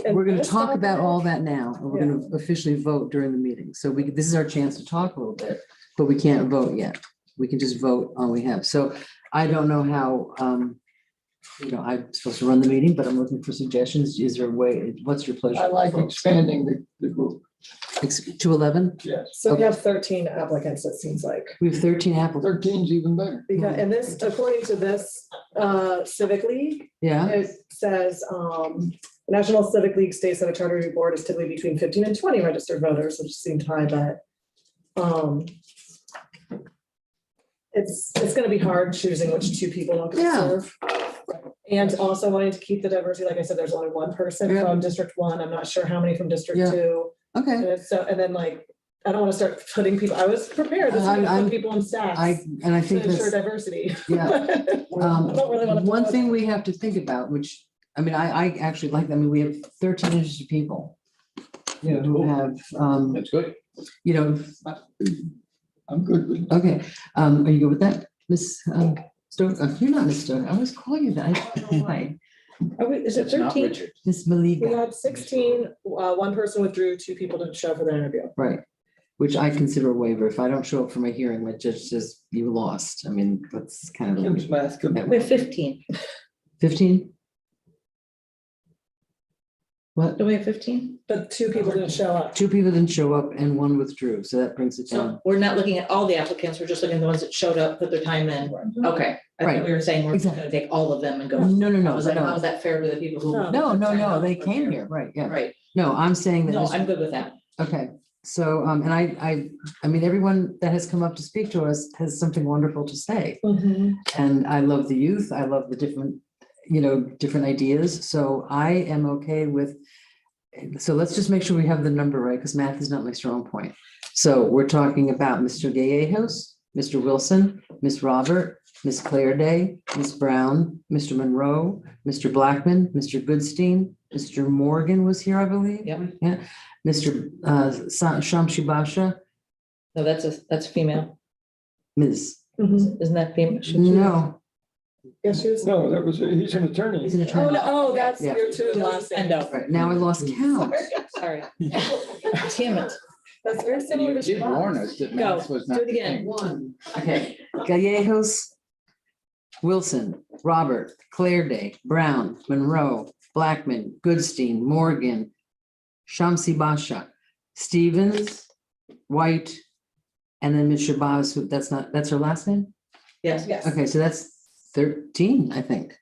And We're gonna this talk about document- all that now, and we're gonna officially vote during the meeting. So this is our chance to talk a little bit, but we can't vote yet. We can just vote on what we have. So I don't know how, I'm supposed to run the meeting, but I'm looking for suggestions. Is there a way, what's your pleasure? I like expanding the group, To 11? yes. So we have 13 applicants, it seems like. We have 13 applicants. 13's even better. Because, and this, according to this Civic League, Yeah, it says, National Civic League states that a charter review board is typically between 15 and 20 registered voters, which seemed high, but it's gonna be hard choosing which 2 people want to Yeah. serve. And also wanting to keep the diversity, like I said, there's only 1 person Yeah. from District 1. I'm not sure how many from District Yeah. 2. okay. And so, and then like, I don't want to start putting people, I was prepared, this is gonna I'm- put people on staff I to think ensure that's, diversity. yeah. I don't really wanna put One those- thing we have to think about, which, I mean, I actually like, I mean, we have 13 interested people. You know, who have, That's good. you know, I'm good with. okay, are you good with that, Miss Stone? You're not Miss Stone, I always call you that, I don't know why. Is it It's not 13? Richard. Miss We Maliga, had 16, 1 person withdrew, 2 people didn't show for the interview. right, which I consider a waiver. If I don't show up for my hearing, my judge says you lost. I mean, that's kind of Kim's math. We have 15. 15? What? Do we have 15? But 2 people didn't show up. 2 people didn't show up and 1 withdrew, so that brings it down. So we're not looking at all the applicants, we're just looking at the ones that showed up, put their time in. Okay, I Right. thought we were saying we're just Exactly. gonna take all of them and go. No, no, I no, was like, how no, is that fair to the people who? no, they came here, right, yeah. Right, No, I'm saying that. no, Mr. I'm good with that. Okay, so, and I mean, everyone that has come up to speak to us has something wonderful to say. And I love the youth, I love the different, different ideas, so I am okay with, so let's just make sure we have the number right, because math is not my strong point. So we're talking about Mr. Gallegos, Mr. Wilson, Miss Robert, Miss Claire Day, Miss Brown, Mr. Monroe, Mr. Blackman, Mr. Goodstein, Mr. Morgan was here, I believe. Yep. Yeah, Mr. Shamshi Basha, No, that's female, Ms. isn't that female? No, Yes, she was. No, he's an attorney. he's an Oh, attorney. no, oh, that's Yeah. your 2 last name. Endo. Right, now I lost count. Sorry. Damn it. That's very similar You to. did warn us that Go, math was do not. it the again. thing. 1. Okay, Gallegos, Wilson, Robert, Claire Day, Brown, Monroe, Blackman, Goodstein, Morgan, Shamsi Basha, Stevens, White, and then Ms. Shabazz, who, that's her last name? Yes, Yes. Okay, so that's 13, I think,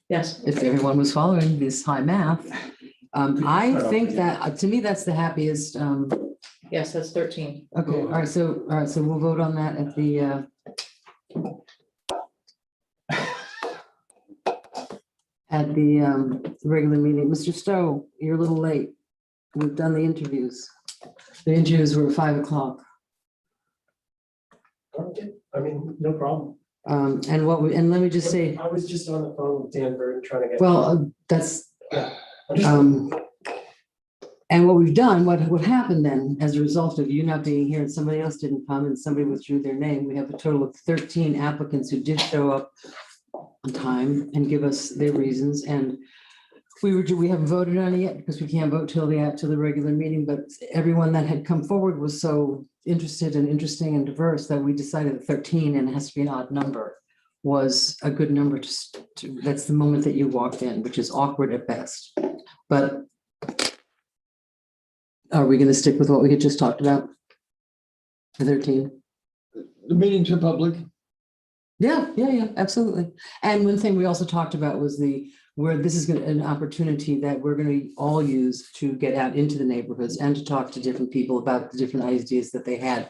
yes. if everyone was following this high math. I think that, to me, that's the happiest, Yes, that's 13. okay, all right, so we'll vote on that at the, regular meeting. Mr. Stowe, you're a little late. We've done the interviews. The interviews were at 5 o'clock. Okay, I mean, no problem. And let me just say, I was just on the phone with Danbury trying to get. well, that's, Yeah. um, And what we've done, what happened then, as a result of you not being here and somebody else didn't come and somebody withdrew their name, we have a total of 13 applicants who did show up on time and give us their reasons. And we haven't voted on it yet because we can't vote till the regular meeting, but everyone that had come forward was so interested and interesting and diverse that we decided that 13, and it has to be an odd number, was a good number that's the moment that you walked in, which is awkward at best. But are we going to stick with what we had just talked about? The 13? The meetings are public. Yeah, absolutely. And one thing we also talked about was where this is an opportunity that we're going to all use to get out into the neighborhoods and to talk to different people about the different ideas that they had,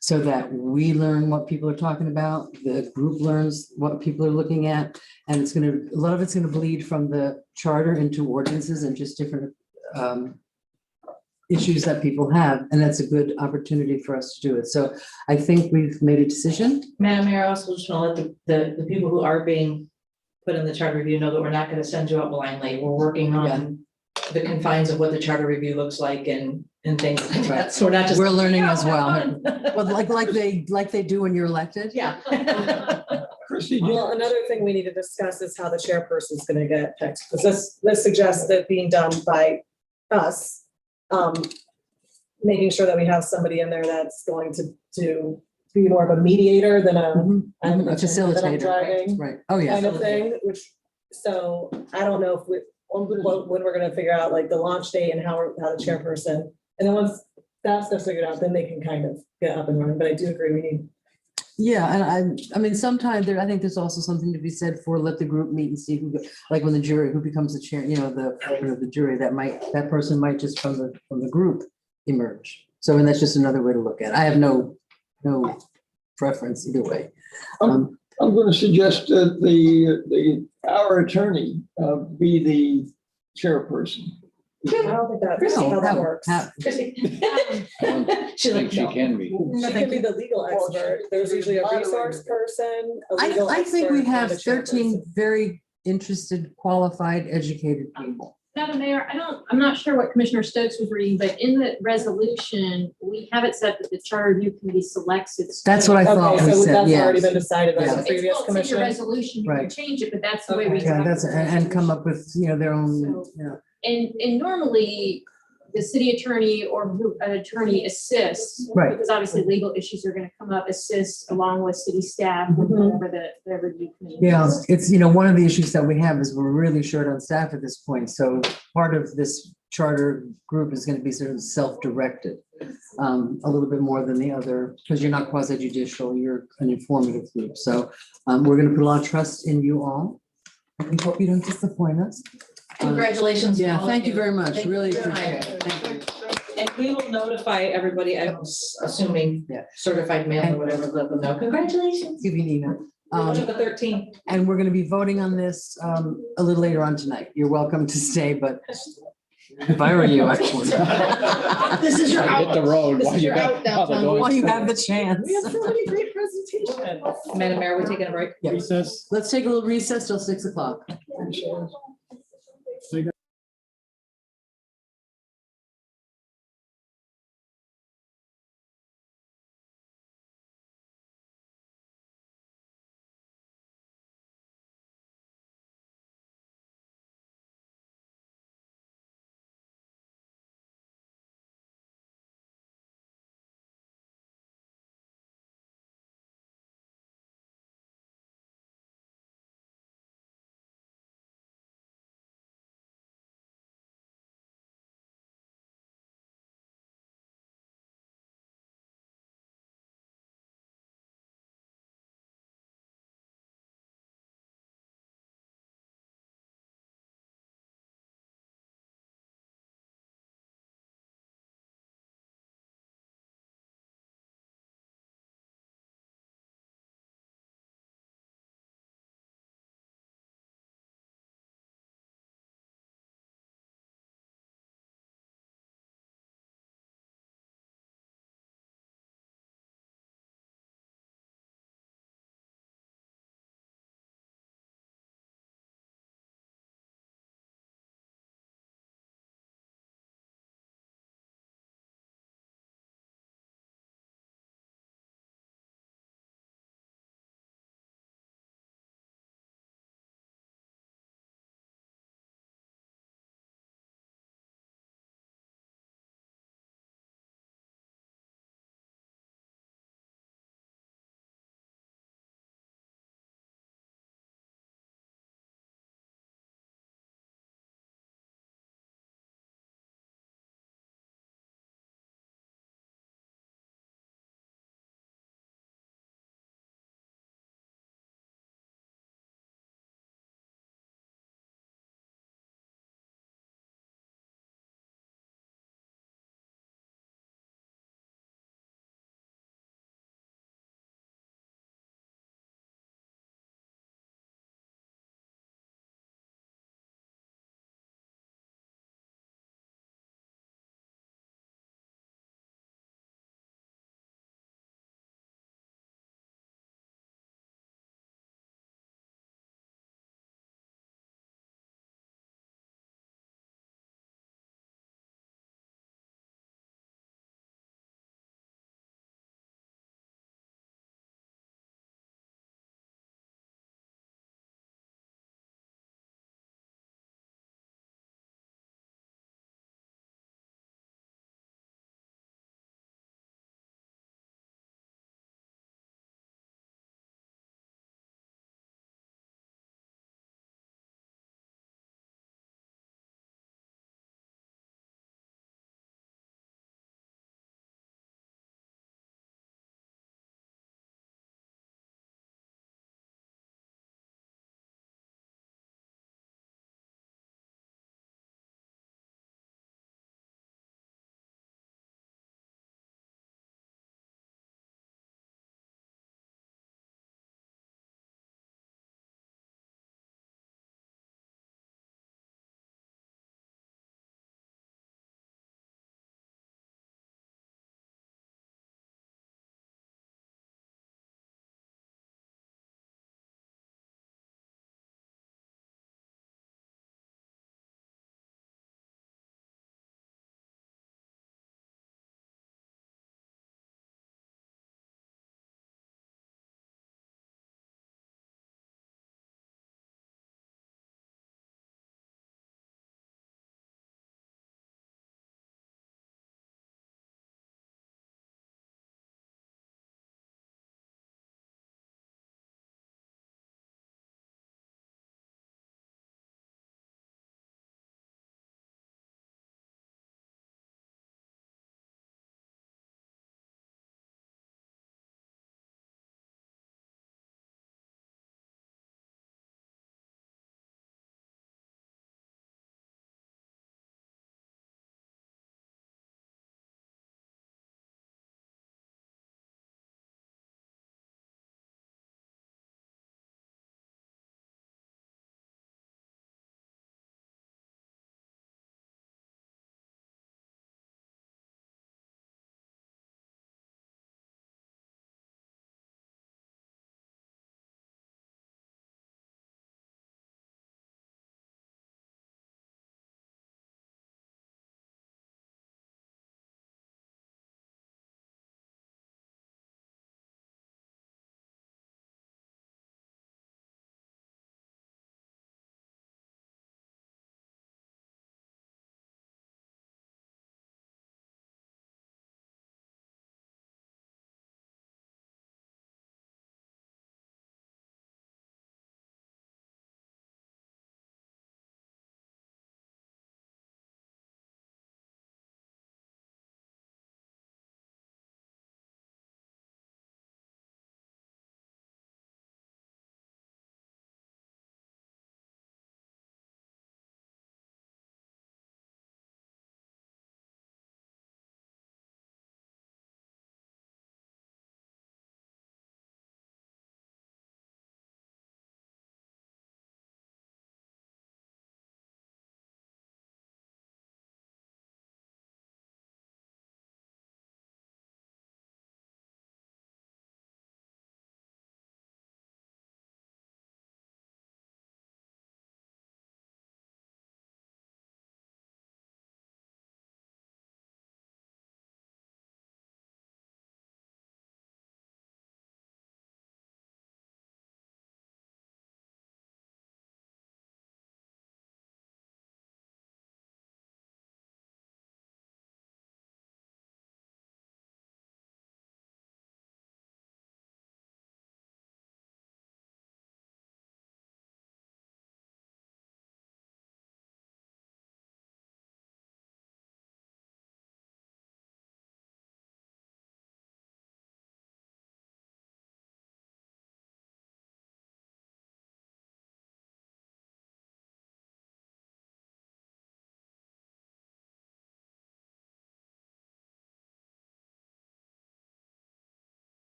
so that we learn what people are talking about, the group learns what people are looking at, and a lot of it's going to bleed from the charter into ordinances and just different issues that people have, and that's a good opportunity for us to do it. So I think we've made a decision. Madam Mayor, I also just want to let the people who are being put in the charter review know that we're not going to send you out blindly. We're working on the confines of what the charter review looks like and things like that. So we're not just. We're learning as well. Well, like they do when you're elected. Yeah. Christie, Well, another thing we need to discuss is how the chairperson is going to get picked, because this suggests that being done by us, making sure that we have somebody in there that's going to be more of a mediator than a A facilitator, driving right? Oh, yeah. kind of thing, so I don't know if when we're gonna figure out like the launch date and how the chairperson, and then once that's figured out, then they can kind of get up and running, but I do agree we need. Yeah, and I mean, sometimes I think there's also something to be said for let the group meet and see like when the jury, who becomes the chair, the jury, that person might just from the group emerge. So, and that's just another way to look at it. I have no preference either way. I'm going to suggest that our attorney be the chairperson. I don't think that's how that works. I don't think she can be. She can be the legal expert. There's usually a resource person, a legal I think we expert, have and a 13 chairperson. very interested, qualified, educated people. Madam Mayor, I'm not sure what Commissioner Stokes was reading, but in the resolution, we have it set that the charter review committee selects its. That's what I thought Okay, we so said, that's already yes. been decided by Yeah. the previous It's in your commission. resolution, you can Right. change it, but that's the way we. Okay. Yeah, draft the and come resolution. up with, their own, And normally, the city attorney or who an attorney assists. Right. Because obviously legal issues are gonna come up, assists along with city staff, Mhm. whenever the review committee. Yeah, meets. it's, one of the issues that we have is we're really short on staff at this point. So part of this charter group is going to be sort of self-directed, a little bit more than the other, because you're not quasi-judicial, you're an informative group. So we're going to put a lot of trust in you all. We hope you don't disappoint us. Congratulations. to Yeah, all of thank you very much. Thank you Really for your appreciate time. it. Thank you. And we will notify everybody, I'm assuming Yeah. certified mail or whatever, let them know. Congratulations. Give you an email. One of the 13. And we're going to be voting on this a little later on tonight. You're welcome to stay, but if I were you, actually. This is your Hit the road This while is you your got. out downtown. While you have the chance. We have so many great presentations. Madam Mayor, we're taking a break. Yeah. Recess. Let's take a little recess till 6 o'clock.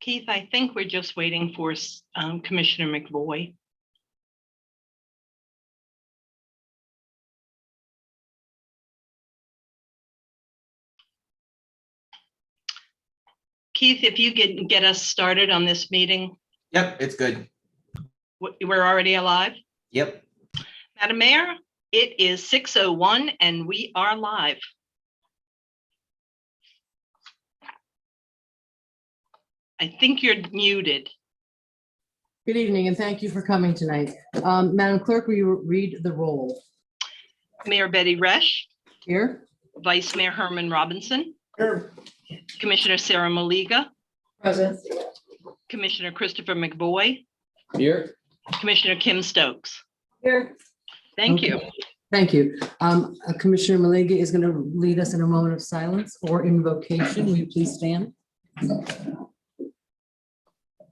Keith, I think we're just waiting for Commissioner McVoy. Keith, if you get us started on this meeting, Yep, it's good. we're already alive. Yep. Madam Mayor, it is 6:01 and we are live. I think you're muted. Good evening and thank you for coming tonight. Madam Clerk, will you read the roll? Mayor Betty Resch, Here? Vice Mayor Herman Robinson, Here. Commissioner Sarah Maliga, Present. Commissioner Christopher McVoy, Here, Commissioner Kim Stokes. Here. Thank you. Okay. Thank you. Commissioner Maliga is going to lead us in a moment of silence or invocation. Will you please stand?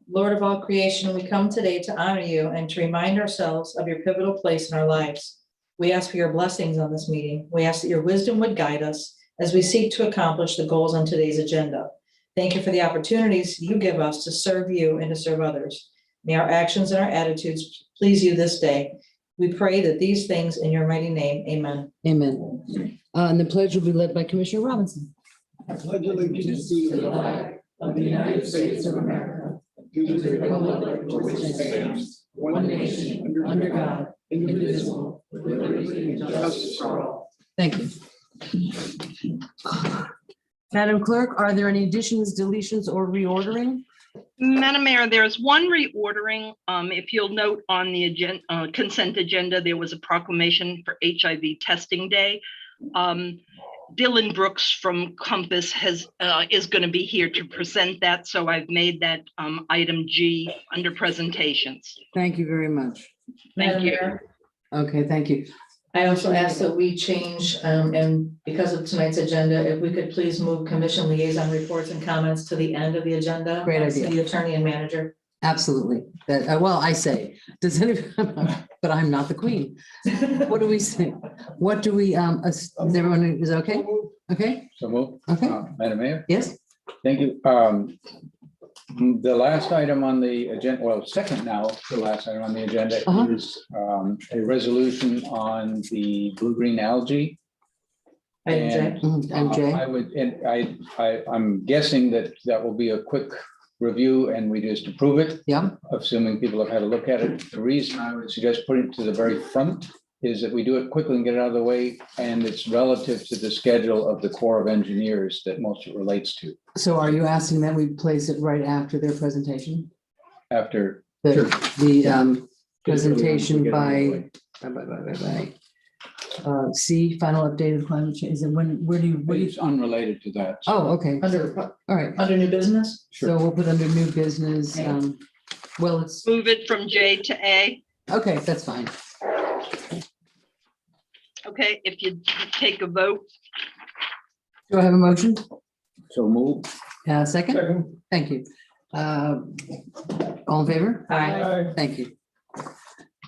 Lord of all creation, we come today to honor you and to remind ourselves of your pivotal place in our lives. We ask for your blessings on this meeting. We ask that your wisdom would guide us as we seek to accomplish the goals on today's agenda. Thank you for the opportunities you give us to serve you and to serve others. May our actions and our attitudes please you this day. We pray that these things in your mighty name, amen. Amen. And the pledge will be led by Commissioner Robinson. I pledge allegiance to the flag of the United States of America, to the republic for which it stands, one nation, under God, indivisible, with liberty and justice for all. Thank you. Madam Clerk, are there any additions, deletions, or reordering? Madam Mayor, there's one reordering. If you'll note on the agenda, consent agenda, there was a proclamation for HIV testing day. Dylan Brooks from Compass is going to be here to present that, so I've made that item G under presentations. Thank you very much. Thank Madam you. Mayor, Okay, thank you. I also ask that we change, and because of tonight's agenda, if we could please move commission liaison reports and comments to the end of the agenda. Great idea. City attorney and manager. Absolutely. That, well, I say, does anyone, but I'm not the queen. What do we say? What do we, is everyone is okay? Okay, so move. okay, Madam Mayor, yes, thank you. The last item on the agenda, well, second now, the last item on the agenda is a resolution on the blue-green algae. Item J. And MJ. I would, and I'm guessing that that will be a quick review and we just approve it, yeah, assuming people have had a look at it. The reason I would suggest putting it to the very front is that we do it quickly and get it out of the way, and it's relative to the schedule of the Corps of Engineers that most it relates to. so are you asking that we place it right after their presentation? After The presentation Get it out of the by way. C, final update of climate change, is it when, where do you, It's unrelated to that. oh, okay, Under, all right, under new business. so we'll put under new business, well, it's, Move it from J to A. okay, that's fine. Okay, if you take a vote. Do I have a motion? So move. Second, Second. thank you. All in favor? Aye. Thank you.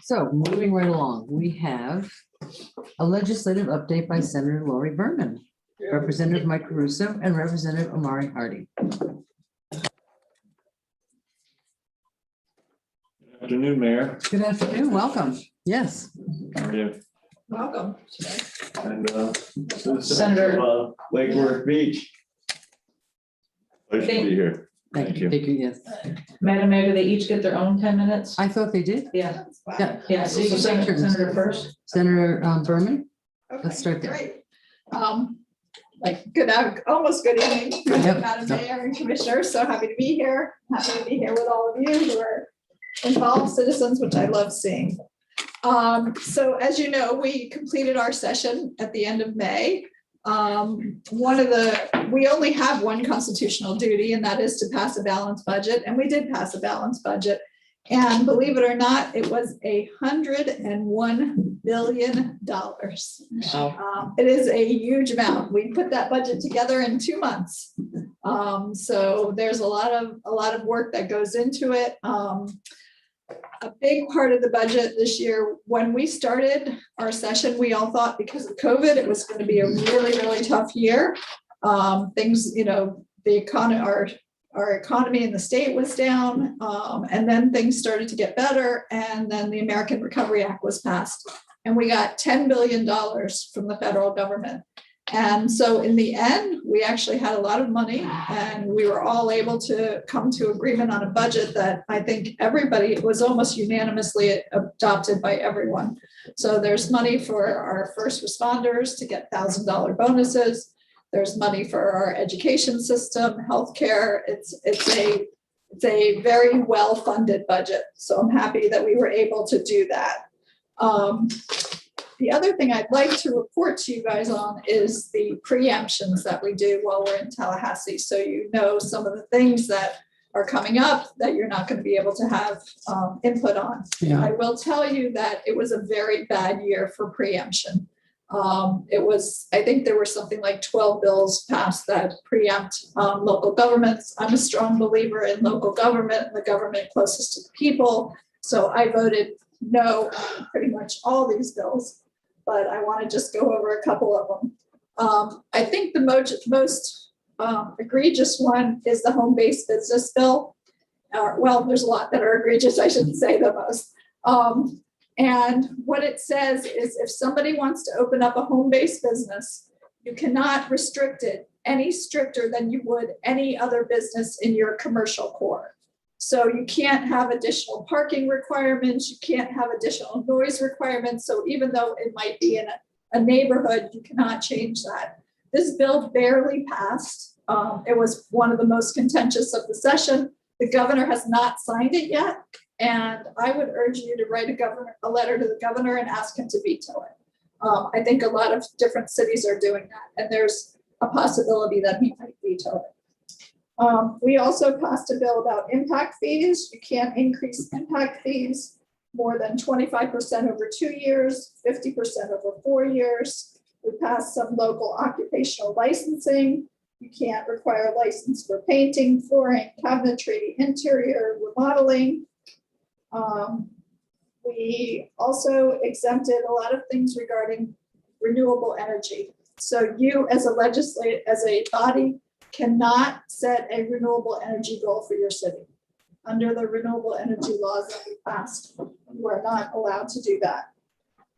So moving right along, we have a legislative update by Senator Lori Berman, Representative Mike Caruso, and Representative Omari Hardy. Afternoon, Mayor. Good afternoon, welcome. Yes. How are you? Welcome. And Senator. Lake Worth Beach. Pleasure to be here. Thank you. Yes. Madam Mayor, do they each get their own 10 minutes? I thought they did. Yeah. Yeah. Yeah, so you can Senator first. Senator Berman, let's start there. Great. Almost good evening, Yep. Madam Mayor and Commissioners. So happy to be here. Happy to be here with all of you who are involved citizens, which I love seeing. So as you know, we completed our session at the end of May. We only have one constitutional duty, and that is to pass a balanced budget. And we did pass a balanced budget. And believe it or not, it was $101 billion. It is a huge amount. We put that budget together in 2 months. So there's a lot of work that goes into it. A big part of the budget this year, when we started our session, we all thought because of COVID, it was going to be a really, really tough year. Things, the economy, our economy in the state was down, and then things started to get better, and then the American Recovery Act was passed. And we got $10 billion from the federal government. And so in the end, we actually had a lot of money, and we were all able to come to agreement on a budget that I think everybody was almost unanimously adopted by everyone. So there's money for our first responders to get $1,000 bonuses. There's money for our education system, healthcare. It's a very well-funded budget. So I'm happy that we were able to do that. The other thing I'd like to report to you guys on is the preemptions that we do while we're in Tallahassee. So you know some of the things that are coming up that you're not going to be able to have input on. Yeah. I will tell you that it was a very bad year for preemption. I think there were something like 12 bills passed that preempt local governments. I'm a strong believer in local government and the government closest to the people. So I voted no on pretty much all these bills, but I want to just go over a couple of them. I think the most egregious one is the home-based business bill. Well, there's a lot that are egregious, I shouldn't say the most. And what it says is if somebody wants to open up a home-based business, you cannot restrict it any stricter than you would any other business in your commercial core. So you can't have additional parking requirements, you can't have additional noise requirements. So even though it might be in a neighborhood, you cannot change that. This bill barely passed. It was one of the most contentious of the session. The governor has not signed it yet. And I would urge you to write a letter to the governor and ask him to veto it. I think a lot of different cities are doing that, and there's a possibility that he might veto it. We also passed a bill about impact fees. You can't increase impact fees more than 25% over 2 years, 50% over 4 years. We passed some local occupational licensing. You can't require a license for painting, flooring, cabinetry, interior remodeling. We also exempted a lot of things regarding renewable energy. So you as a body cannot set a renewable energy goal for your city. Under the renewable energy laws that we passed, you are not allowed to do that.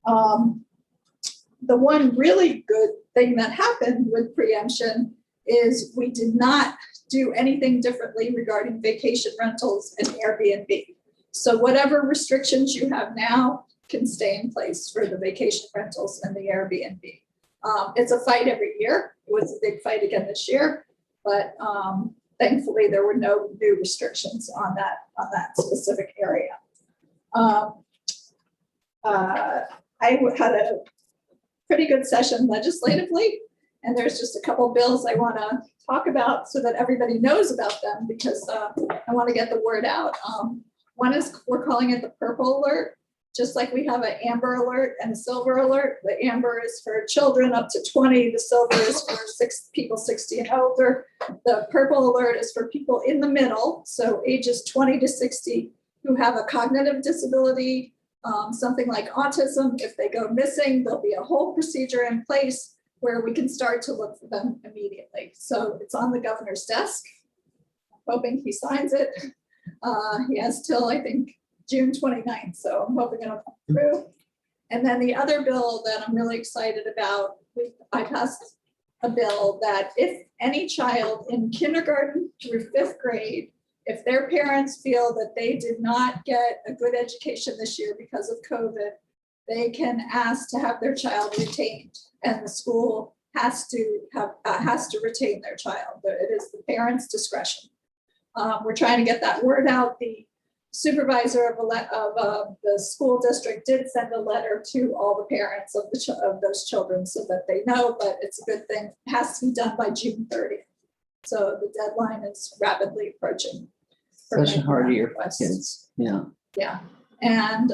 The one really good thing that happened with preemption is we did not do anything differently regarding vacation rentals and Airbnb. So whatever restrictions you have now can stay in place for the vacation rentals and the Airbnb. It's a fight every year. It was a big fight again this year, but thankfully there were no new restrictions on that specific area. I had a pretty good session legislatively, and there's just a couple bills I want to talk about so that everybody knows about them, because I want to get the word out. One is, we're calling it the purple alert. Just like we have an amber alert and a silver alert. The amber is for children up to 20. The silver is for people 60 and older. The purple alert is for people in the middle, so ages 20 to 60, who have a cognitive disability, something like autism. If they go missing, there'll be a whole procedure in place where we can start to look for them immediately. So it's on the governor's desk. I'm hoping he signs it. He has till, I think, June 29th, so I'm hoping it'll come through. And then the other bill that I'm really excited about, I passed a bill that if any child in kindergarten through 5th grade, if their parents feel that they did not get a good education this year because of COVID, they can ask to have their child retained, and the school has to retain their child. It is the parents' discretion. We're trying to get that word out. The supervisor of the school district did send a letter to all the parents of those children so that they know, but it's a good thing. It has to be done by June 30th. So the deadline is rapidly approaching. Such a hard year for kids. Yeah. Yeah. And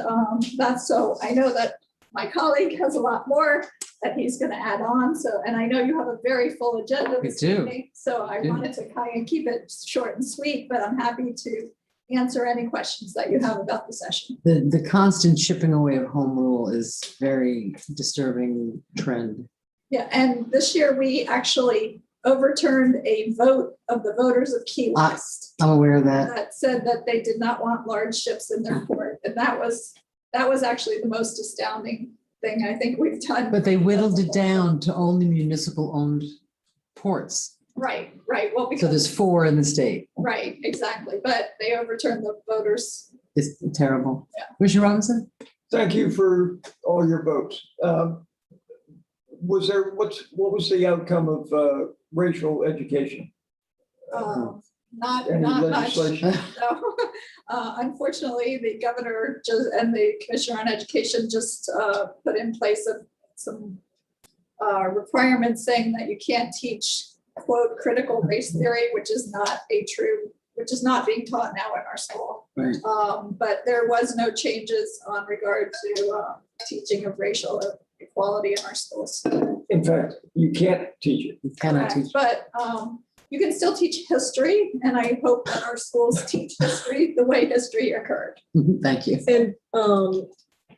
that's, so I know that my colleague has a lot more that he's going to add on. So, and I know you have a very full agenda this evening, so I wanted to kind of keep it short and sweet, but I'm happy to answer any questions that you have about the session. The constant chipping away of home rule is very disturbing trend. Yeah, and this year we actually overturned a vote of the voters of Key West I'm aware of that. that said that they did not want large ships in their port. And that was actually the most astounding thing I think we've done. But they whittled it down to only municipal-owned ports. Right. Well, So because, there's 4 in the state. right, exactly. But they overturned the voters. It's terrible. Yeah. Commissioner Robinson? Thank you for all your votes. What was the outcome of racial education? Not Any much. legislation? No. Unfortunately, the governor and the commissioner on education just put in place some requirements saying that you can't teach, quote, critical race theory, which is not being taught now in our school. Right. But there was no changes on regard to teaching of racial equality in our schools. In fact, you can't teach it. You cannot teach. But you can still teach history, and I hope that our schools teach history the way history occurred. Thank you. And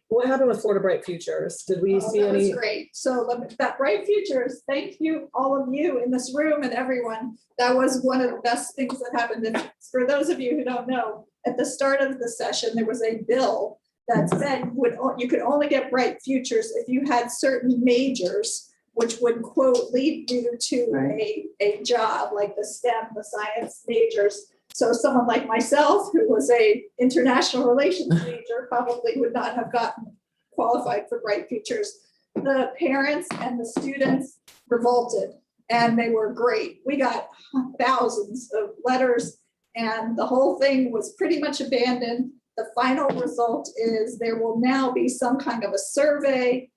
what happened with Florida Bright Futures? Did we see That was any? great. So that Bright Futures, thank you, all of you in this room and everyone. That was one of the best things that happened. And for those of you who don't know, at the start of the session, there was a bill that said you could only get Bright Futures if you had certain majors, which would, quote, lead you to a job like the STEM, the science majors. So someone like myself, who was a international relations major, probably would not have gotten qualified for Bright Futures. The parents and the students revolted, and they were great. We got thousands of letters, and the whole thing was pretty much abandoned. The final result is there will now be some kind of a survey,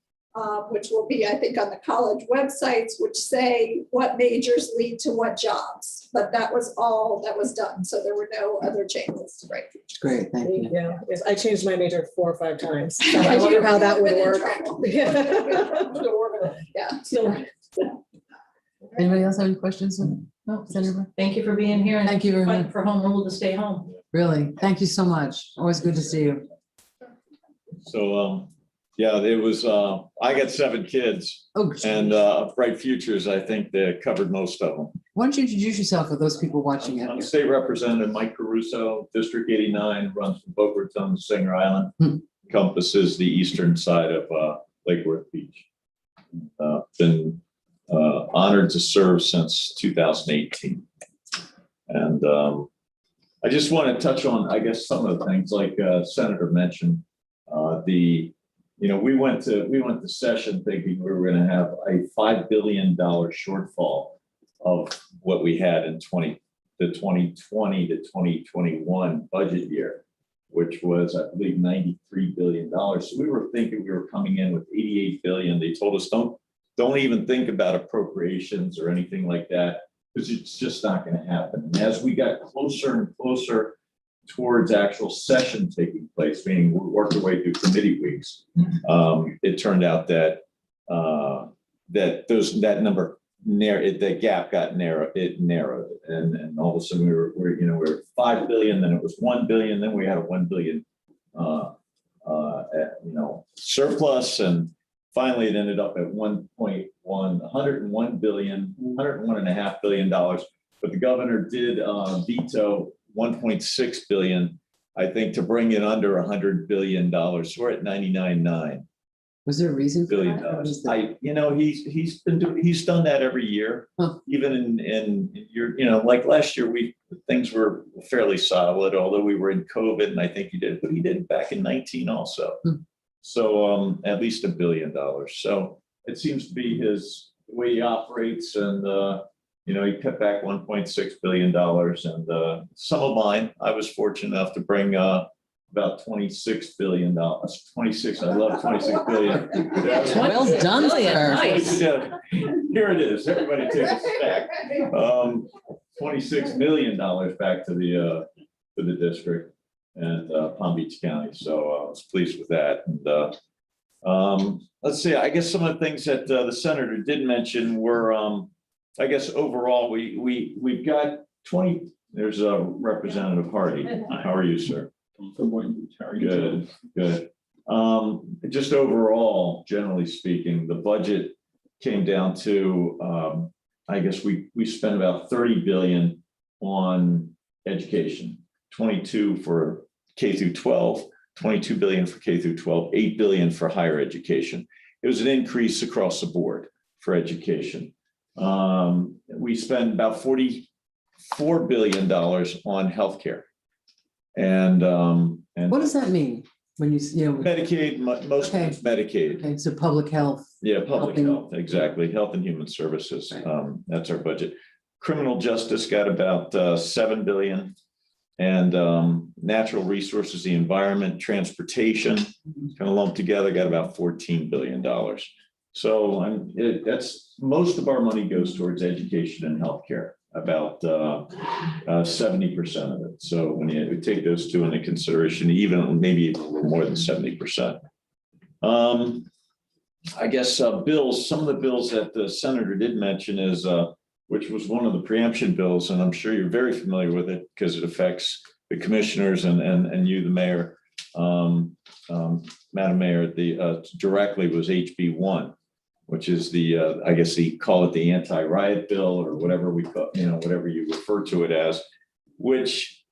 which will be, I think, on the college websites, which say what majors lead to what jobs. But that was all that was done. So there were no other changes to Bright Futures. Great, thank you. Yeah, yes, I changed my major 4 or 5 times. So I wonder how that would work. Yeah. Anybody else have any questions? No, Senator? Thank you for being here. And Thank you very fighting much. for home rule to stay home. Really, thank you so much. Always good to see you. So, yeah, it was, I got 7 kids Oh, and Bright Futures, I think they covered most of them. why don't you introduce yourself for those people watching out I'm here? State Representative Mike Caruso, District 89, runs from Boca Raton to Singer Island, encompasses the eastern side of Lake Worth Beach. Been honored to serve since 2018. And I just want to touch on, I guess, some of the things like Senator mentioned. We went to session thinking we were going to have a $5 billion shortfall of what we had in the 2020 to 2021 budget year, which was, I believe, $93 billion. So we were thinking we were coming in with 88 billion. They told us don't even think about appropriations or anything like that, because it's just not going to happen. And as we got closer and closer towards actual session taking place, meaning we worked our way through committee weeks, it turned out that that number the gap got narrowed. It narrowed, and all of a sudden we were 5 billion, then it was 1 billion, then we had a 1 billion surplus, and finally it ended up at 101 billion, $101.5 billion. But the governor did veto 1.6 billion, I think, to bring it under $100 billion. So we're at 99.9 Was there a reason for billion that? Or dollars. was that- He's done that every year. Huh. Even in your, like last year, things were fairly solid, although we were in COVID, and I think he did it back in 19 also. So at least $1 billion. So it seems to be the way he operates, and he cut back $1.6 billion, and some of mine, I was fortunate enough to bring about $26 billion. 26, I love 26 billion. Well done, sir. Nice. Yeah, here it is. Everybody take a stack. $26 million back to the district and Palm Beach County. So I was pleased with that. And let's see, I guess some of the things that the senator did mention were, I guess overall, we've got 20. There's Representative Hardy. How are you, sir? Good, good. Just overall, generally speaking, the budget came down to I guess we spend about 30 billion on education, 22 for K through 12, 22 billion for K through 12, 8 billion for higher education. It was an increase across the board for education. We spend about $44 billion on healthcare. And What does that mean when you know? Medicaid, most of Okay. it's Medicaid. Okay, so public health. Yeah, public Helping. health, exactly. Health and Human Services. Right. That's our budget. Criminal justice got about 7 billion. And natural resources, the environment, transportation, kind of lumped together, got about $14 billion. So that's most of our money goes towards education and healthcare, about 70% of it. So when you take those two into consideration, maybe even a little more than 70%. I guess bills, some of the bills that the senator did mention is, which was one of the preemption bills, and I'm sure you're very familiar with it because it affects the commissioners and you, the mayor, Madam Mayor, directly was HB 1, which is the, I guess they call it the anti-riot bill or whatever we call, whatever you refer to it as, which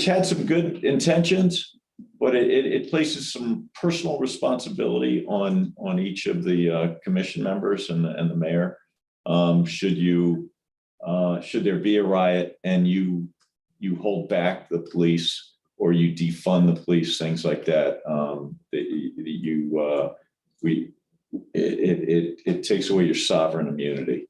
had some good intentions, but it places some personal responsibility on each of the commission members and the mayor. Should there be a riot and you hold back the police or you defund the police, things like that, it takes away your sovereign immunity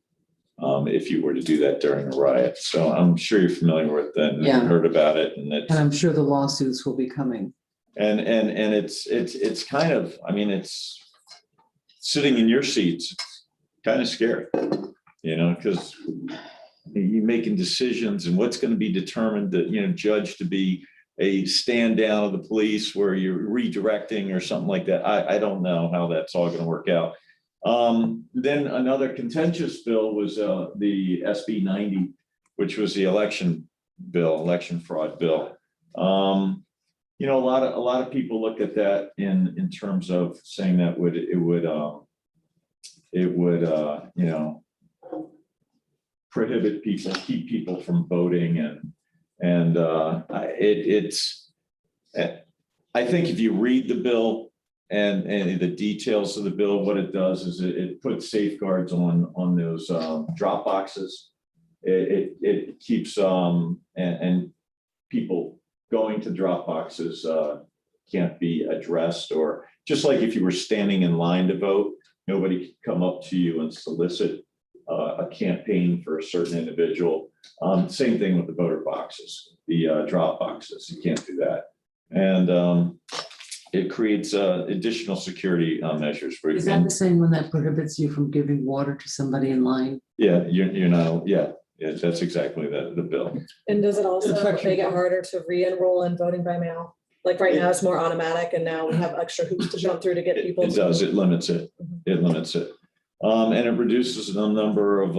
if you were to do that during a riot. So I'm sure you're familiar with that and Yeah. heard about it, and And I'm sure the lawsuits will be coming. and it's kind of, I mean, it's sitting in your seats, kind of scary, because you're making decisions and what's going to be determined that, judged to be a stand down of the police where you're redirecting or something like that. I don't know how that's all going to work out. Then another contentious bill was the SB 90, which was the election fraud bill. A lot of people look at that in terms of saying that it would prohibit people, keep people from voting, and I think if you read the bill and the details of the bill, what it does is it puts safeguards on those drop boxes. It keeps and people going to drop boxes can't be addressed, or just like if you were standing in line to vote, nobody could come up to you and solicit a campaign for a certain individual. Same thing with the voter boxes, the drop boxes. You can't do that. And it creates additional security measures. Is that the same one that prohibits you from giving water to somebody in line? Yeah, you're not, yeah, that's exactly the bill. And does it also make it harder to re-enroll in voting by mail? Like right now, it's more automatic, and now we have extra hoops to jump through to get people. It does, it limits it. It limits it. And it reduces the number of,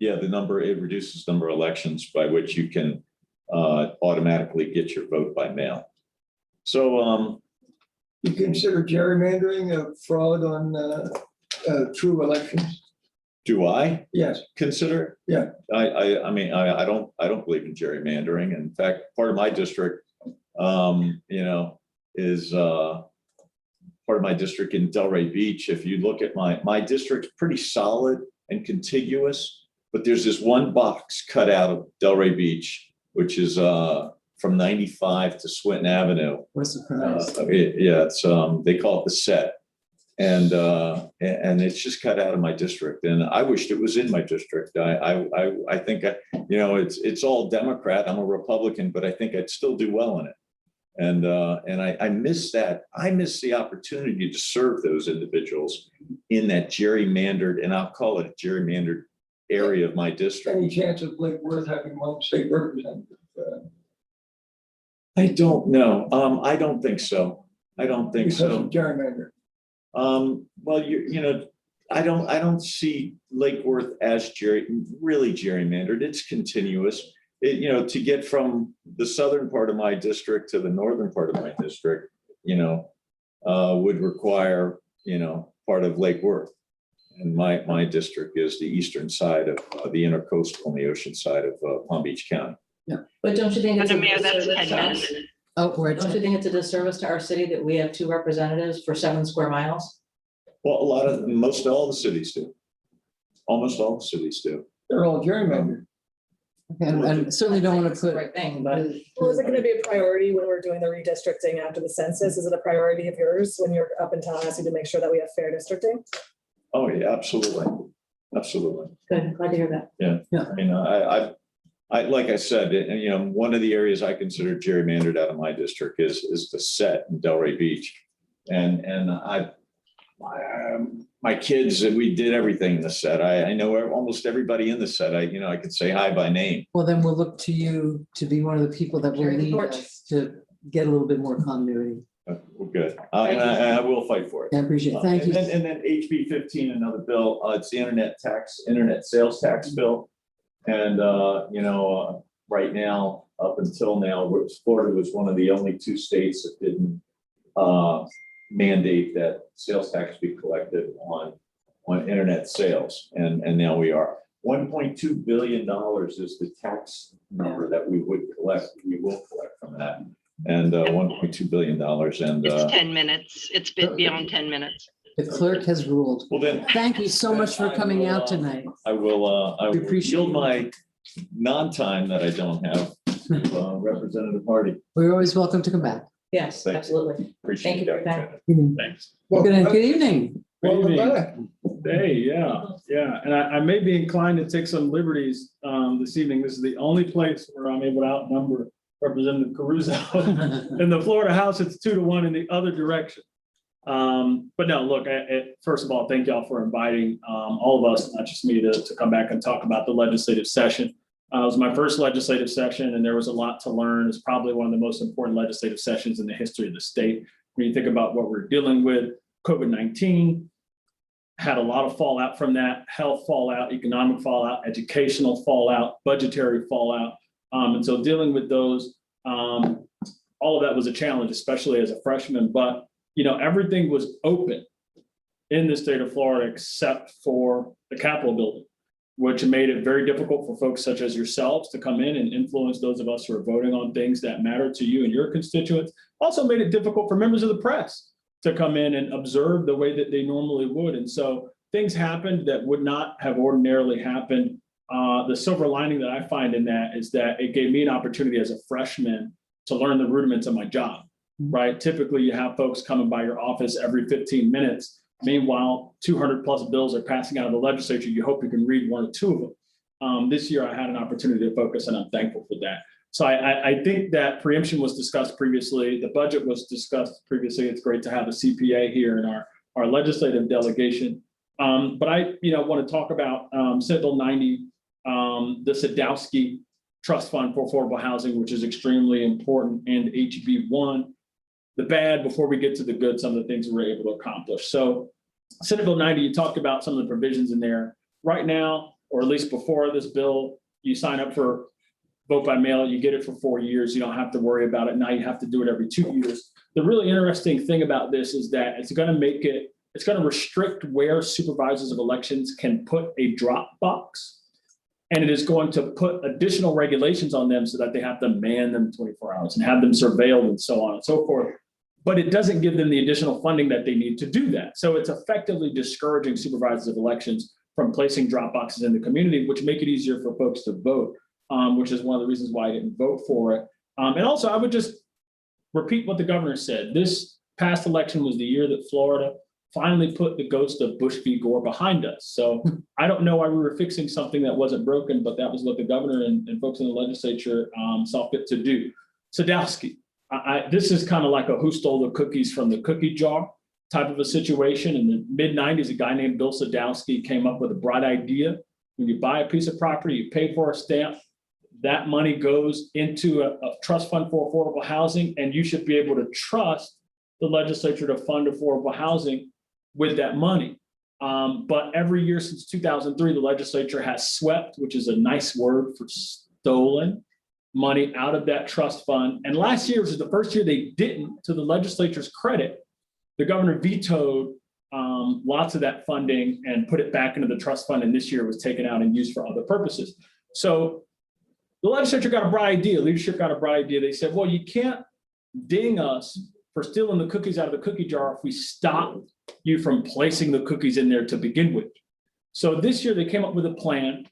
it reduces the number of elections by which you can automatically get your vote by mail. So You consider gerrymandering a fraud on true elections? do I Yes. consider? Yeah. I mean, I don't believe in gerrymandering. In fact, part of my district, is part of my district in Delray Beach. If you look at my district's pretty solid and contiguous, but there's this one box cut out of Delray Beach, which is from 95 to Swinton Avenue. What's the price? It's they call it the set, and it's just cut out of my district, and I wished it was in my district. I think it's all Democrat. I'm a Republican, but I think I'd still do well in it. And I miss that. I miss the opportunity to serve those individuals in that gerrymandered, and I'll call it a gerrymandered area of my district. Any chance of Lake Worth having one state representative? I don't know. I don't think so. I don't think Because so. of gerrymander. Well, I don't see Lake Worth as really gerrymandered. It's continuous. To get from the southern part of my district to the northern part of my district, would require, part of Lake Worth. And my district is the eastern side of the intercoastal on the ocean side of Palm Beach County. But don't you think it's a Madam Mayor, that's disservice 10 to us? minutes. Oh, we're at Don't you think it's a disservice to our city that we have 2 representatives for 7 square miles? Well, most all the cities do. Almost all the cities do. They're all gerrymandered. and certainly don't want to It's the put. right thing, but Well, is it gonna be a priority when we're doing the redistricting after the census? Is it a priority of yours when you're up in Tallahassee to make sure that we have fair districting? Oh, yeah, absolutely. Absolutely. good, glad to hear that. I mean, I, like I said, and you know, one of the areas I consider gerrymandered out of my district is the set in Delray Beach. And my kids, we did everything in the set. I know almost everybody in the set. I could say hi by name. Well, then we'll look to you to be one of the people that will Carry the lead torch. us to get a little bit more continuity. We're good. And I will fight for it. I appreciate it. Thank you. And then HB 15, another bill, it's the internet sales tax bill. And, right now, up until now, Florida was one of the only 2 states that didn't mandate that sales tax be collected on internet sales. And now we are. $1.2 billion is the tax number that we will collect from that. And $1.2 billion and. It's 10 minutes. It's been beyond 10 minutes. The clerk has ruled. Well, then. Thank you so much for coming out I tonight. will We appreciate yield it. my non-time that I don't have to Representative Hardy. We're always welcome to come back. Yes, Thank you. absolutely. Appreciate Thank you for your time. Thanks. Good evening. Welcome back. Hey, yeah. And I may be inclined to take some liberties this evening. This is the only place where I'm able to outnumber Representative Caruso. In the Florida House, it's 2-1 in the other direction. But no, look, first of all, thank y'all for inviting all of us, not just me, to come back and talk about the legislative session. It was my first legislative session and there was a lot to learn. It's probably one of the most important legislative sessions in the history of the state. When you think about what we're dealing with, COVID-19 had a lot of fallout from that, health fallout, economic fallout, educational fallout, budgetary fallout. And so dealing with those, all of that was a challenge, especially as a freshman, but everything was open in the state of Florida except for the Capitol building, which made it very difficult for folks such as yourselves to come in and influence those of us who are voting on things that matter to you and your constituents. Also made it difficult for members of the press to come in and observe the way that they normally would. And so things happened that would not have ordinarily happened. The silver lining that I find in that is that it gave me an opportunity as a freshman to learn the rudiments of my job, right? Typically you have folks coming by your office every 15 minutes. Meanwhile, 200 plus bills are passing out of the legislature. You hope you can read 1 or 2 of them. This year I had an opportunity to focus and I'm thankful for that. So I think that preemption was discussed previously. The budget was discussed previously. It's great to have a CPA here in our legislative delegation. But I want to talk about Senate Bill 90, the Sadowski Trust Fund for Affordable Housing, which is extremely important, and HB 1. The bad before we get to the good, some of the things we're able to accomplish. So Senate Bill 90, you talked about some of the provisions in there. Right now, or at least before this bill, you sign up for vote by mail, you get it for 4 years. You don't have to worry about it. Now you have to do it every 2 years. The really interesting thing about this is that it's going to restrict where supervisors of elections can put a drop box. And it is going to put additional regulations on them so that they have to man them 24 hours and have them surveilled and so on and so forth. But it doesn't give them the additional funding that they need to do that. So it's effectively discouraging supervisors of elections from placing drop boxes in the community, which make it easier for folks to vote, which is one of the reasons why I didn't vote for it. And also, I would just repeat what the governor said. This past election was the year that Florida finally put the ghost of Bush v. Gore behind us. So I don't know why we were fixing something that wasn't broken, but that was what the governor and folks in the legislature saw fit to do. Sadowski, this is kind of like a who stole the cookies from the cookie jar type of a situation. In the mid-90s, a guy named Bill Sadowski came up with a bright idea. When you buy a piece of property, you pay for a stamp, that money goes into a trust fund for affordable housing, and you should be able to trust the legislature to fund affordable housing with that money. But every year since 2003, the legislature has swept, which is a nice word for stolen, money out of that trust fund. And last year was the first year they didn't. To the legislature's credit, the governor vetoed lots of that funding and put it back into the trust fund, and this year was taken out and used for other purposes. So the legislature got a bright idea, leadership got a bright idea. They said, well, you can't ding us for stealing the cookies out of the cookie jar if we stop you from placing the cookies in there to begin with. So this year they came up with a plan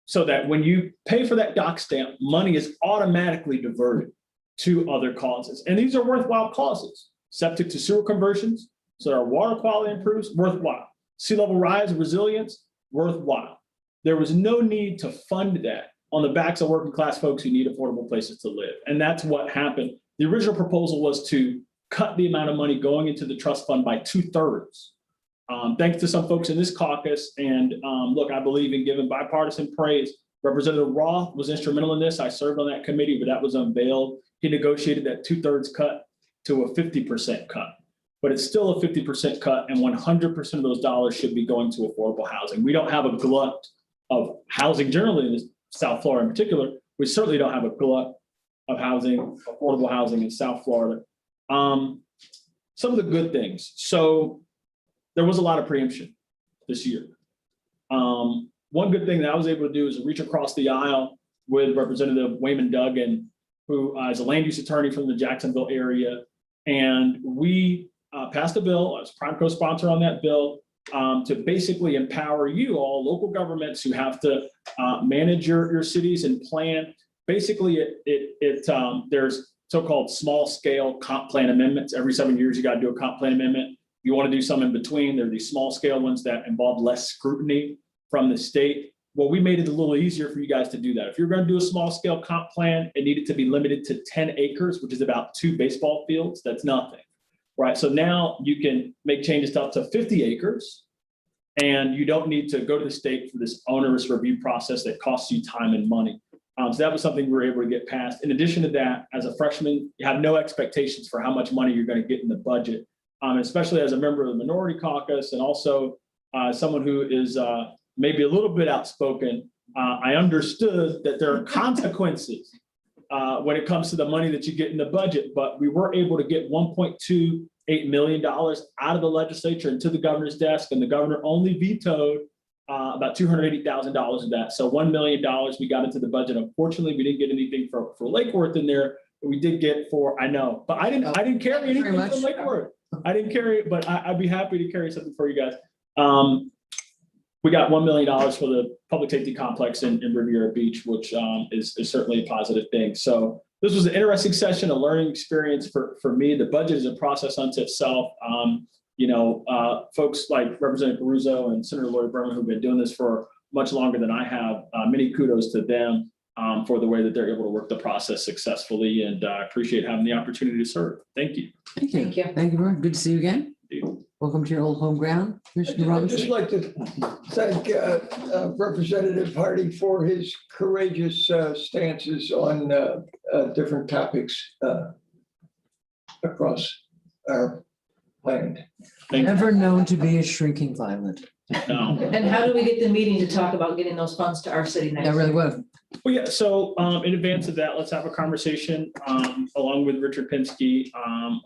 so that when you pay for that doc stamp, money is automatically diverted to other causes. And these are worthwhile causes. Septic to sewer conversions, so our water quality improves, worthwhile. Sea level rise, resilience, worthwhile. There was no need to fund that on the backs of working class folks who need affordable places to live. And that's what happened. The original proposal was to cut the amount of money going into the trust fund by 2/3. Thanks to some folks in this caucus. And look, I believe in giving bipartisan praise. Representative Roth was instrumental in this. I served on that committee, but that was unveiled. He negotiated that 2/3 cut to a 50% cut, but it's still a 50% cut, and 100% of those dollars should be going to affordable housing. We don't have a glut of housing generally in South Florida in particular. We certainly don't have a glut of housing, affordable housing in South Florida. Some of the good things. So there was a lot of preemption this year. One good thing that I was able to do is reach across the aisle with Representative Wayman Duggan, who is a land use attorney from the Jacksonville area. And we passed a bill, I was prime co-sponsor on that bill, to basically empower you all, local governments who have to manage your cities and plan. Basically, there's so-called small scale comp plan amendments. Every 7 years, you got to do a comp plan amendment. You want to do some in between. There are these small scale ones that involve less scrutiny from the state. Well, we made it a little easier for you guys to do that. If you're going to do a small scale comp plan, it needed to be limited to 10 acres, which is about 2 baseball fields. That's nothing, right? So now you can make changes to up to 50 acres, and you don't need to go to the state for this onerous review process that costs you time and money. So that was something we were able to get passed. In addition to that, as a freshman, you have no expectations for how much money you're going to get in the budget, especially as a member of the minority caucus and also someone who is maybe a little bit outspoken. I understood that there are consequences when it comes to the money that you get in the budget, but we were able to get $1.28 million out of the legislature and to the governor's desk, and the governor only vetoed about $280,000 of that. So $1 million we got into the budget. Unfortunately, we didn't get anything for Lake Worth in there, but we did get for, I know, but I didn't carry anything from Lake Worth. I didn't carry it, but I'd be happy to carry something for you guys. We got $1 million for the public safety complex in Riviera Beach, which is certainly a positive thing. So this was an interesting session, a learning experience for me. The budget is a process unto itself. Folks like Representative Caruso and Senator Lori Berman, who've been doing this for much longer than I have, many kudos to them for the way that they're able to work the process successfully, and appreciate having the opportunity to serve. Thank you. Thank you. Thank you, Brian. Good to see you again. Welcome to your old home ground, Commissioner I'd Robinson. just like to thank Representative Hardy for his courageous stances on different topics across our land. Never known to be a shrinking violet. No. And how do we get the meeting to talk about getting those funds to our city next? That really was. Well, yeah, so in advance of that, let's have a conversation along with Richard Pinsky,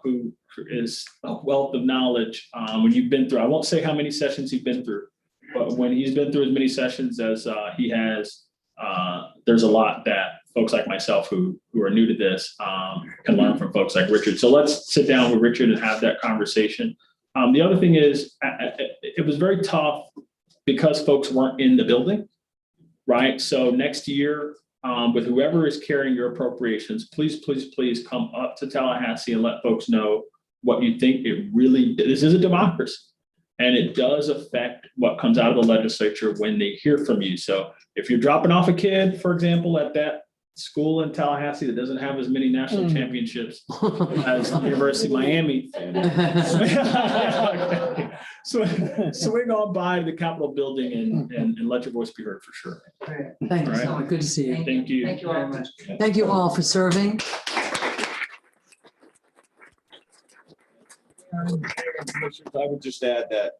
who is a wealth of knowledge. When you've been through, I won't say how many sessions he's been through, but when he's been through as many sessions as he has, there's a lot that folks like myself who are new to this can learn from folks like Richard. So let's sit down with Richard and have that conversation. The other thing is, it was very tough because folks weren't in the building, right? So next year, with whoever is carrying your appropriations, please come up to Tallahassee and let folks know what you think. This is a democracy, and it does affect what comes out of the legislature when they hear from you. So if you're dropping off a kid, for example, at that school in Tallahassee that doesn't have as many national championships as University of Miami, swing on by the Capitol building and let your voice be heard for sure. Thank you All so right. much. Good to see you. Thank you. Thank you very much. Thank you all for serving. I would just add that,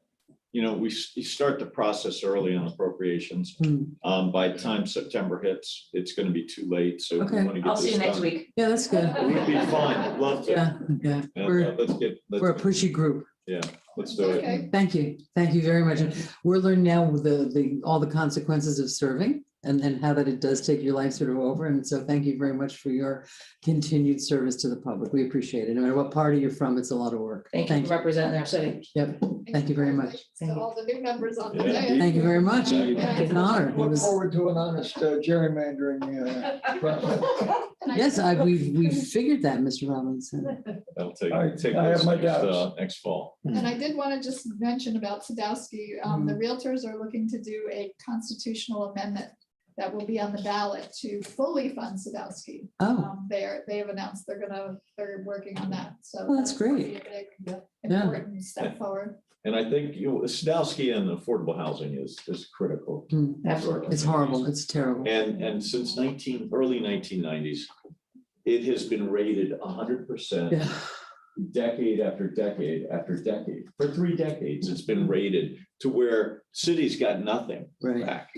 we start the process early on appropriations. By the time September hits, it's going to be too late. So if we Okay. want to get I'll see this you next done, week. Yeah, that's good. we'd be fine. Love to. Yeah. Yeah, We're let's get. a pushy group. Yeah, let's do it. Okay. Thank you. Thank you very much. And we're learning now all the consequences of serving and how that it does take your life sort of over. And so thank you very much for your continued service to the public. We appreciate it. No matter what party you're from, it's a lot of work. Thank you for representing our city. Yep. Thank you very much. To all the new members on the Yeah. day. Thank you very much. Thank you. It's an honor. It Look was, forward to an honest gerrymandering. yes, we've figured that, Mr. Robinson. That'll take I have place my next, doubts. next fall. And I did want to just mention about Sadowski, the Realtors are looking to do a constitutional amendment that will be on the ballot to fully fund Sadowski. Oh. They have announced they're working on that, so. Well, that's will great. be a big, Yeah. important step forward. And I think, Sadowski and affordable housing is critical. Absolutely. It's horrible. It's terrible. And since early 1990s, it has been rated 100%. Yeah. Decade after decade after decade. For 3 decades, it's been rated to where cities got nothing Right. back.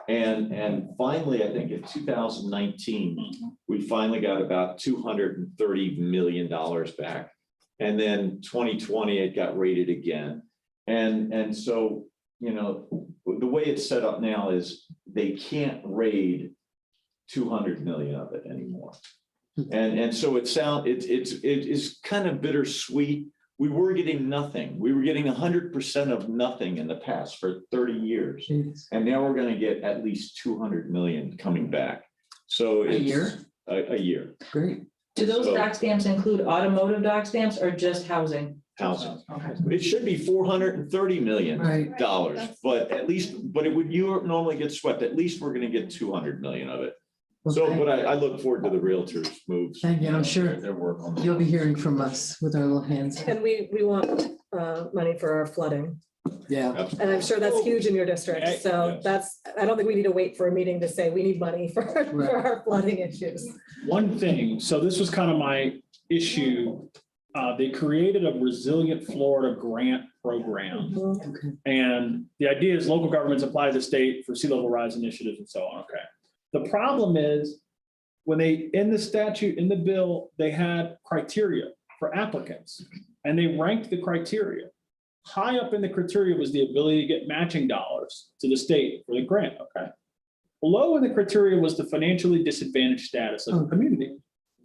And finally, I think in 2019, we finally got about $230 million back. And then 2020, it got rated again. And so, the way it's set up now is they can't raid 200 million of it anymore. And so it is kind of bittersweet. We were getting nothing. We were getting 100% of nothing in the past for 30 years. Jeez. And now we're going to get at least 200 million coming back. So A year? A year. Great. Do those So- dock stamps include automotive dock stamps or just housing? Housing. Okay. It should be $430 million, Right. but it would, you normally get swept. At least we're going to get 200 million of it. Well, So, thank- but I look forward to the realtors moves. Thank you. I'm sure Their work on. you'll be hearing from us with our little hands. And we want money for our flooding. Yeah. And I'm sure that's huge in your district. So I don't think we need to wait for a meeting to say we need money for our flooding issues. One thing, so this was kind of my issue. They created a Resilient Florida grant program. Okay. And the idea is local governments apply to the state for sea level rise initiatives and so on. Okay. The problem is when in the statute, in the bill, they had criteria for applicants and they ranked the criteria. High up in the criteria was the ability to get matching dollars to the state for the grant. Okay. Below in the criteria was the financially disadvantaged status of the community.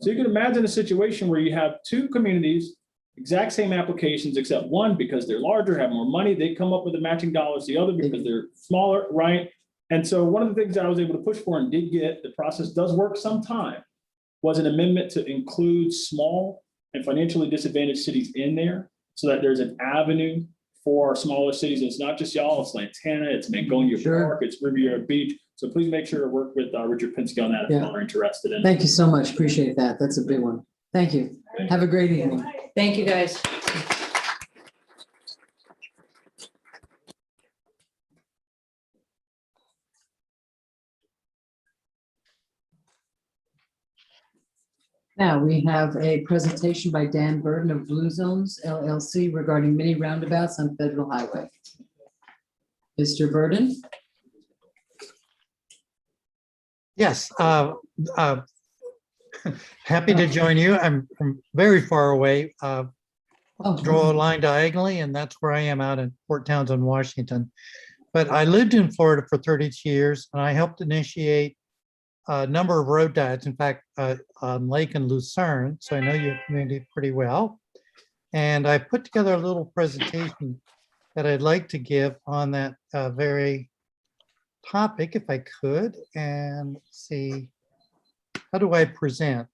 So you can imagine a situation where you have 2 communities, exact same applications, except one, because they're larger, have more money, they come up with the matching dollars, the other because they're smaller, right? And so one of the things that I was able to push for and did get, the process does work sometime, was an amendment to include small and financially disadvantaged cities in there so that there's an avenue for smaller cities. It's not just y'all, it's Lantana, it's Mangonia Park, it's Riviera Beach. So please make sure to work with Richard Pinsky on that if y'all are interested in it. Thank you so much. Appreciate that. That's a big one. Thank you. Have a great evening. Thank you, guys. Now, we have a presentation by Dan Burton of Blue Zones LLC regarding mini roundabouts on Federal Highway. Mr. Burton? Yes, happy to join you. I'm from very far away. Draw a line diagonally, and that's where I am out in Port Townsend, Washington. But I lived in Florida for 32 years, and I helped initiate a number of road diets. In fact, on Lake and Lucerne, so I know your community pretty well. And I put together a little presentation that I'd like to give on that very topic, if I could. And let's see, how do I present?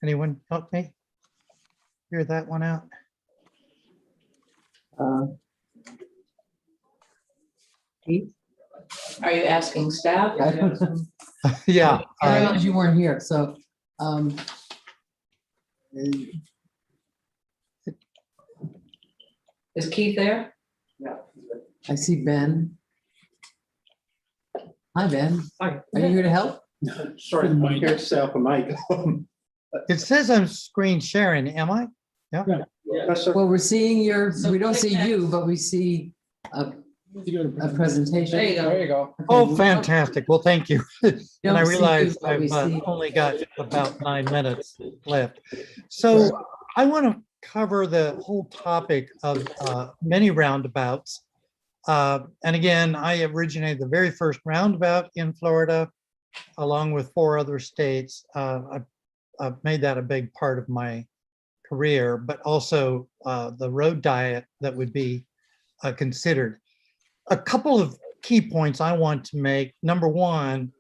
Anyone help me figure that one out? Are you asking staff? Yeah. I realized you weren't here, so. Is Keith there? I see Ben. Hi, Ben. Hi. Are you here to help? Sorry, I'm here to set up a mic. It says I'm screen sharing, am I? Yeah. Well, we're seeing we don't see you, but we see a presentation. There you go. There you go. Oh, fantastic. Well, thank you. And I Don't see realize you, but we I've see- only got about 9 minutes left. So I want to cover the whole topic of many roundabouts. And again, I originated the very first roundabout in Florida, along with 4 other states. I've made that a big part of my career, but also the road diet that would be considered. A couple of key points I want to make. Number one,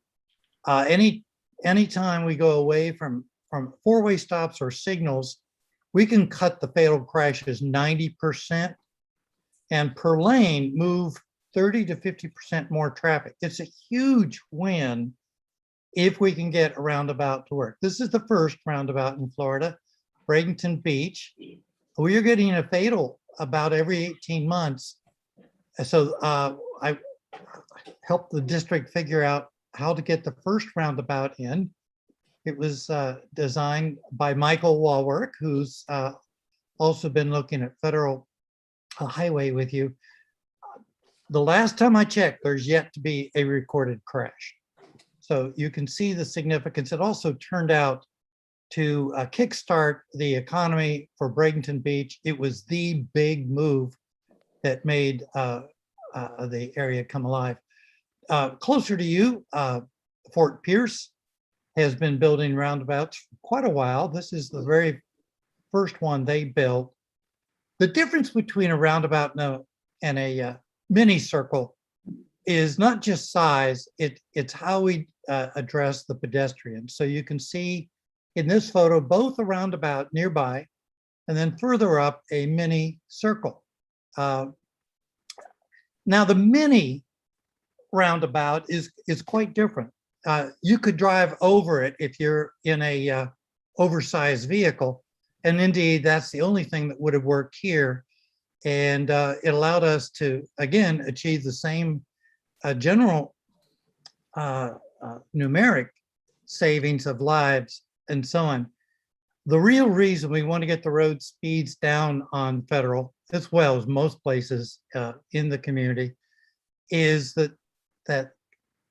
anytime we go away from 4-way stops or signals, we can cut the fatal crashes 90%, and per lane move 30 to 50% more traffic. It's a huge win if we can get a roundabout to work. This is the first roundabout in Florida, Bradenton Beach. We are getting a fatal about every 18 months. So I helped the district figure out how to get the first roundabout in. It was designed by Michael Walwork, who's also been looking at federal highway with you. The last time I checked, there's yet to be a recorded crash. So you can see the significance. It also turned out to kickstart the economy for Bradenton Beach. It was the big move that made the area come alive. Closer to you, Fort Pierce has been building roundabouts for quite a while. This is the very first one they built. The difference between a roundabout and a mini circle is not just size, it's how we address the pedestrian. So you can see in this photo, both a roundabout nearby, and then further up, a mini circle. Now the mini roundabout is quite different. You could drive over it if you're in a oversized vehicle. And indeed, that's the only thing that would have worked here. And it allowed us to, again, achieve the same general numeric savings of lives and so on. The real reason we want to get the road speeds down on Federal, as well as most places in the community, is that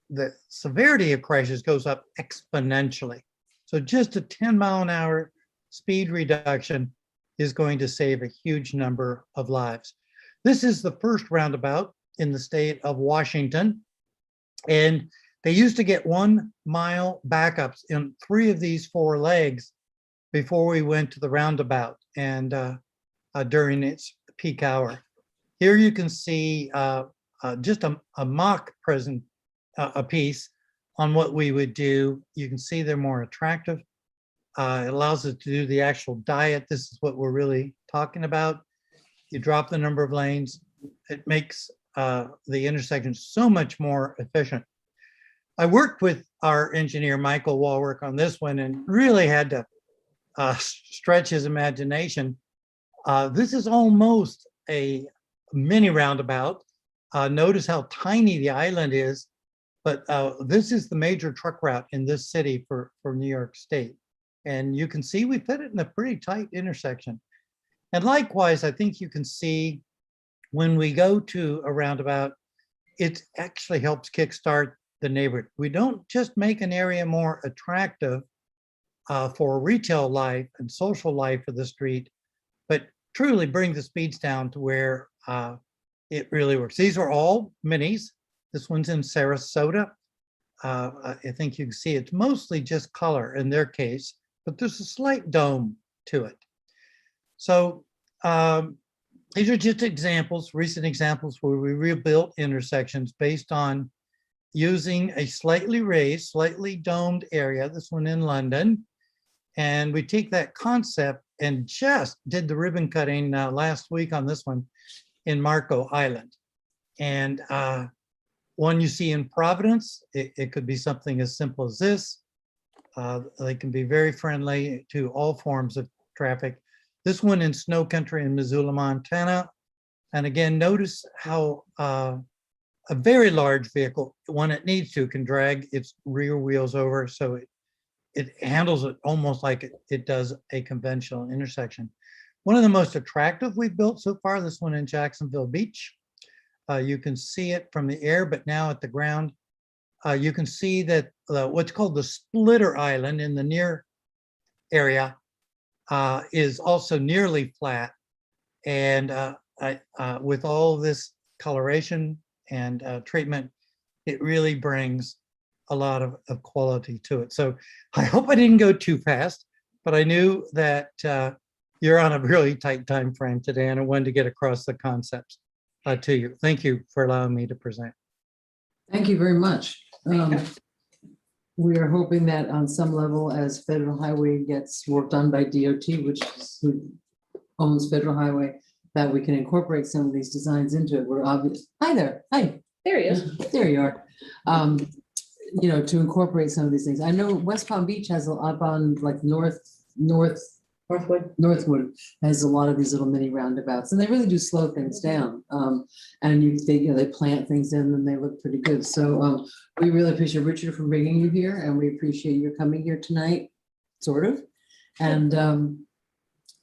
the severity of crashes goes up exponentially. So just a 10-mile-an-hour speed reduction is going to save a huge number of lives. This is the first roundabout in the state of Washington. And they used to get 1 mile backups in 3 of these 4 legs before we went to the roundabout and during its peak hour. Here you can see just a mock present a piece on what we would do. You can see they're more attractive. It allows us to do the actual diet. This is what we're really talking about. You drop the number of lanes. It makes the intersection so much more efficient. I worked with our engineer, Michael Walwork, on this one and really had to stretch his imagination. This is almost a mini roundabout. Notice how tiny the island is, but this is the major truck route in this city for New York State. And you can see we fit it in a pretty tight intersection. And likewise, I think you can see when we go to a roundabout, it actually helps kickstart the neighborhood. We don't just make an area more attractive for retail life and social life of the street, but truly bring the speeds down to where it really works. These are all minis. This one's in Sarasota. I think you can see it's mostly just color in their case, but there's a slight dome to it. So these are just examples, recent examples where we rebuilt intersections based on using a slightly raised, slightly domed area, this one in London. And we take that concept and just did the ribbon cutting last week on this one in Marco Island. And one you see in Providence, it could be something as simple as this. They can be very friendly to all forms of traffic. This one in Snow Country in Missoula, Montana. And again, notice how a very large vehicle, when it needs to, can drag its rear wheels over. So it handles it almost like it does a conventional intersection. One of the most attractive we've built so far, this one in Jacksonville Beach. You can see it from the air, but now at the ground. You can see that what's called the splitter island in the near area is also nearly flat. And with all this coloration and treatment, it really brings a lot of quality to it. So I hope I didn't go too fast, but I knew that you're on a really tight time frame today, and I wanted to get across the concepts to you. Thank you for allowing me to present. Thank you very much. We are hoping that on some level, as Federal Highway gets worked on by DOT, which is who owns Federal Highway, that we can incorporate some of these designs into it. We're obvious. Hi there. Hi. There he is. There you are. You know, to incorporate some of these things. I know West Palm Beach has up on like Northwood has a lot of these little mini roundabouts, and they really do slow things down. And they plant things in, and they look pretty good. So we really appreciate Richard for bringing you here, and we appreciate your coming here tonight, sort of.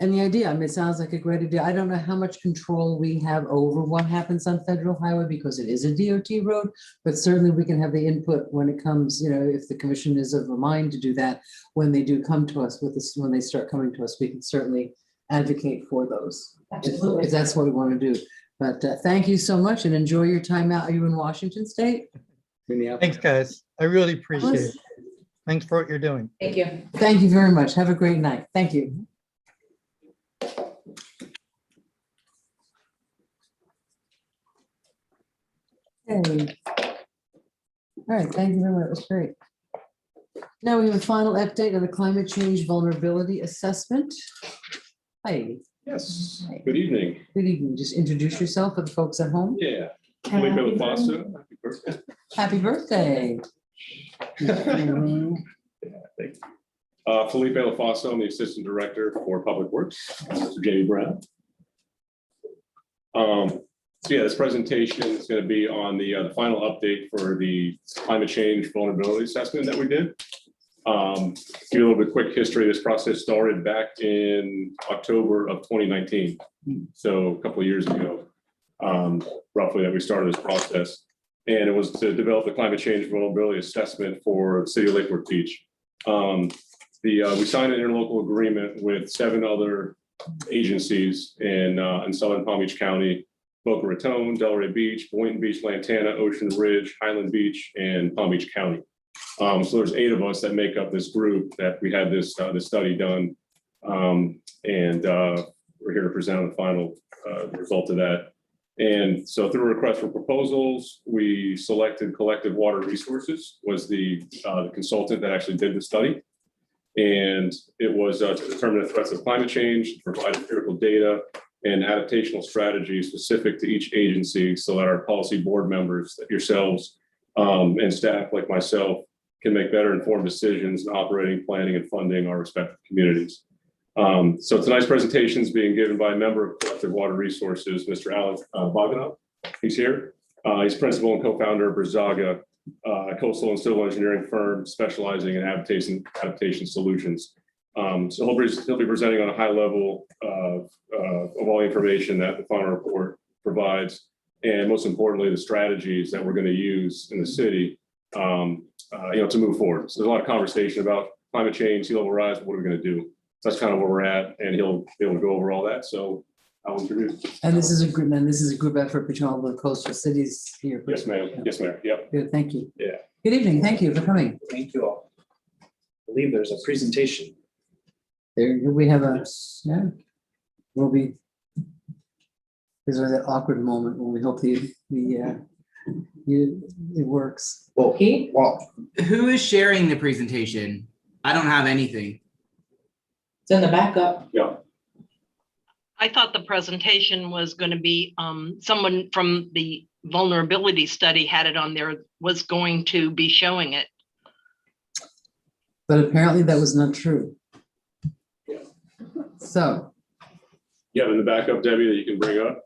And the idea, I mean, it sounds like a great idea. I don't know how much control we have over what happens on Federal Highway because it is a DOT road, but certainly we can have the input when it comes, you know, if the commission is of a mind to do that, when they do come to us with this, when they start coming to us, we can certainly advocate for those. Absolutely. If that's what we want to do. But thank you so much and enjoy your time out. Are you in Washington State? Thanks, guys. I really appreciate it. Thanks for what you're doing. Thank you. Thank you very much. Have a great night. Thank you. Okay. All right, thank you very much. That was great. Now we have a final update on the climate change vulnerability assessment. Hi. Yes, good evening. Good evening. Just introduce yourself for the folks at home. Yeah, Felipe LaFossa, happy birthday. Happy birthday. Thank you. Felipe LaFossa, I'm the Assistant Director for Public Works, Mr. Jamie Brown. So yeah, this presentation is going to be on the final update for the climate change vulnerability assessment that we did. Give you a little bit quick history. This process started back in October of 2019. So a couple of years ago, roughly, that we started this process. And it was to develop the climate change vulnerability assessment for the city of Lake Worth Beach. We signed an interlocal agreement with 7 other agencies in Southern Palm Beach County: Boca Raton, Delray Beach, Boynton Beach, Lantana, Ocean Ridge, Highland Beach, and Palm Beach County. So there's 8 of us that make up this group that we had this study done. And we're here to present the final result of that. And so through a request for proposals, we selected Collective Water Resources was the consultant that actually did the study. And it was to determine the threats of climate change, to provide empirical data and adaptational strategies specific to each agency so that our policy board members, yourselves, and staff like myself can make better informed decisions in operating, planning, and funding our respective communities. So tonight's presentation is being given by a member of Collective Water Resources, Mr. Alex Bogdanov. He's here. He's principal and co-founder of Brazaga, a coastal and civil engineering firm specializing in adaptation solutions. So he'll be presenting on a high level of all the information that the final report provides, and most importantly, the strategies that we're going to use in the city, to move forward. So there's a lot of conversation about climate change, sea level rise. What are we going to do? So that's kind of where we're at, and he'll be able to go over all that. So I'll introduce. And this is a group effort between all the coastal cities here. Yes, ma'am. Yes, ma'am. Yep. Good. Thank you. Yeah. Good evening. Thank you for coming. Thank you all. I believe there's a presentation. There we have a, yeah, we'll be, this is that awkward moment when we hope it works. Well, who is sharing the presentation? I don't have anything. It's in the backup. Yeah. I thought the presentation was going to be someone from the vulnerability study had it on there, was going to be showing it. But apparently that was not true. So. You have in the backup, Debbie, that you can bring up?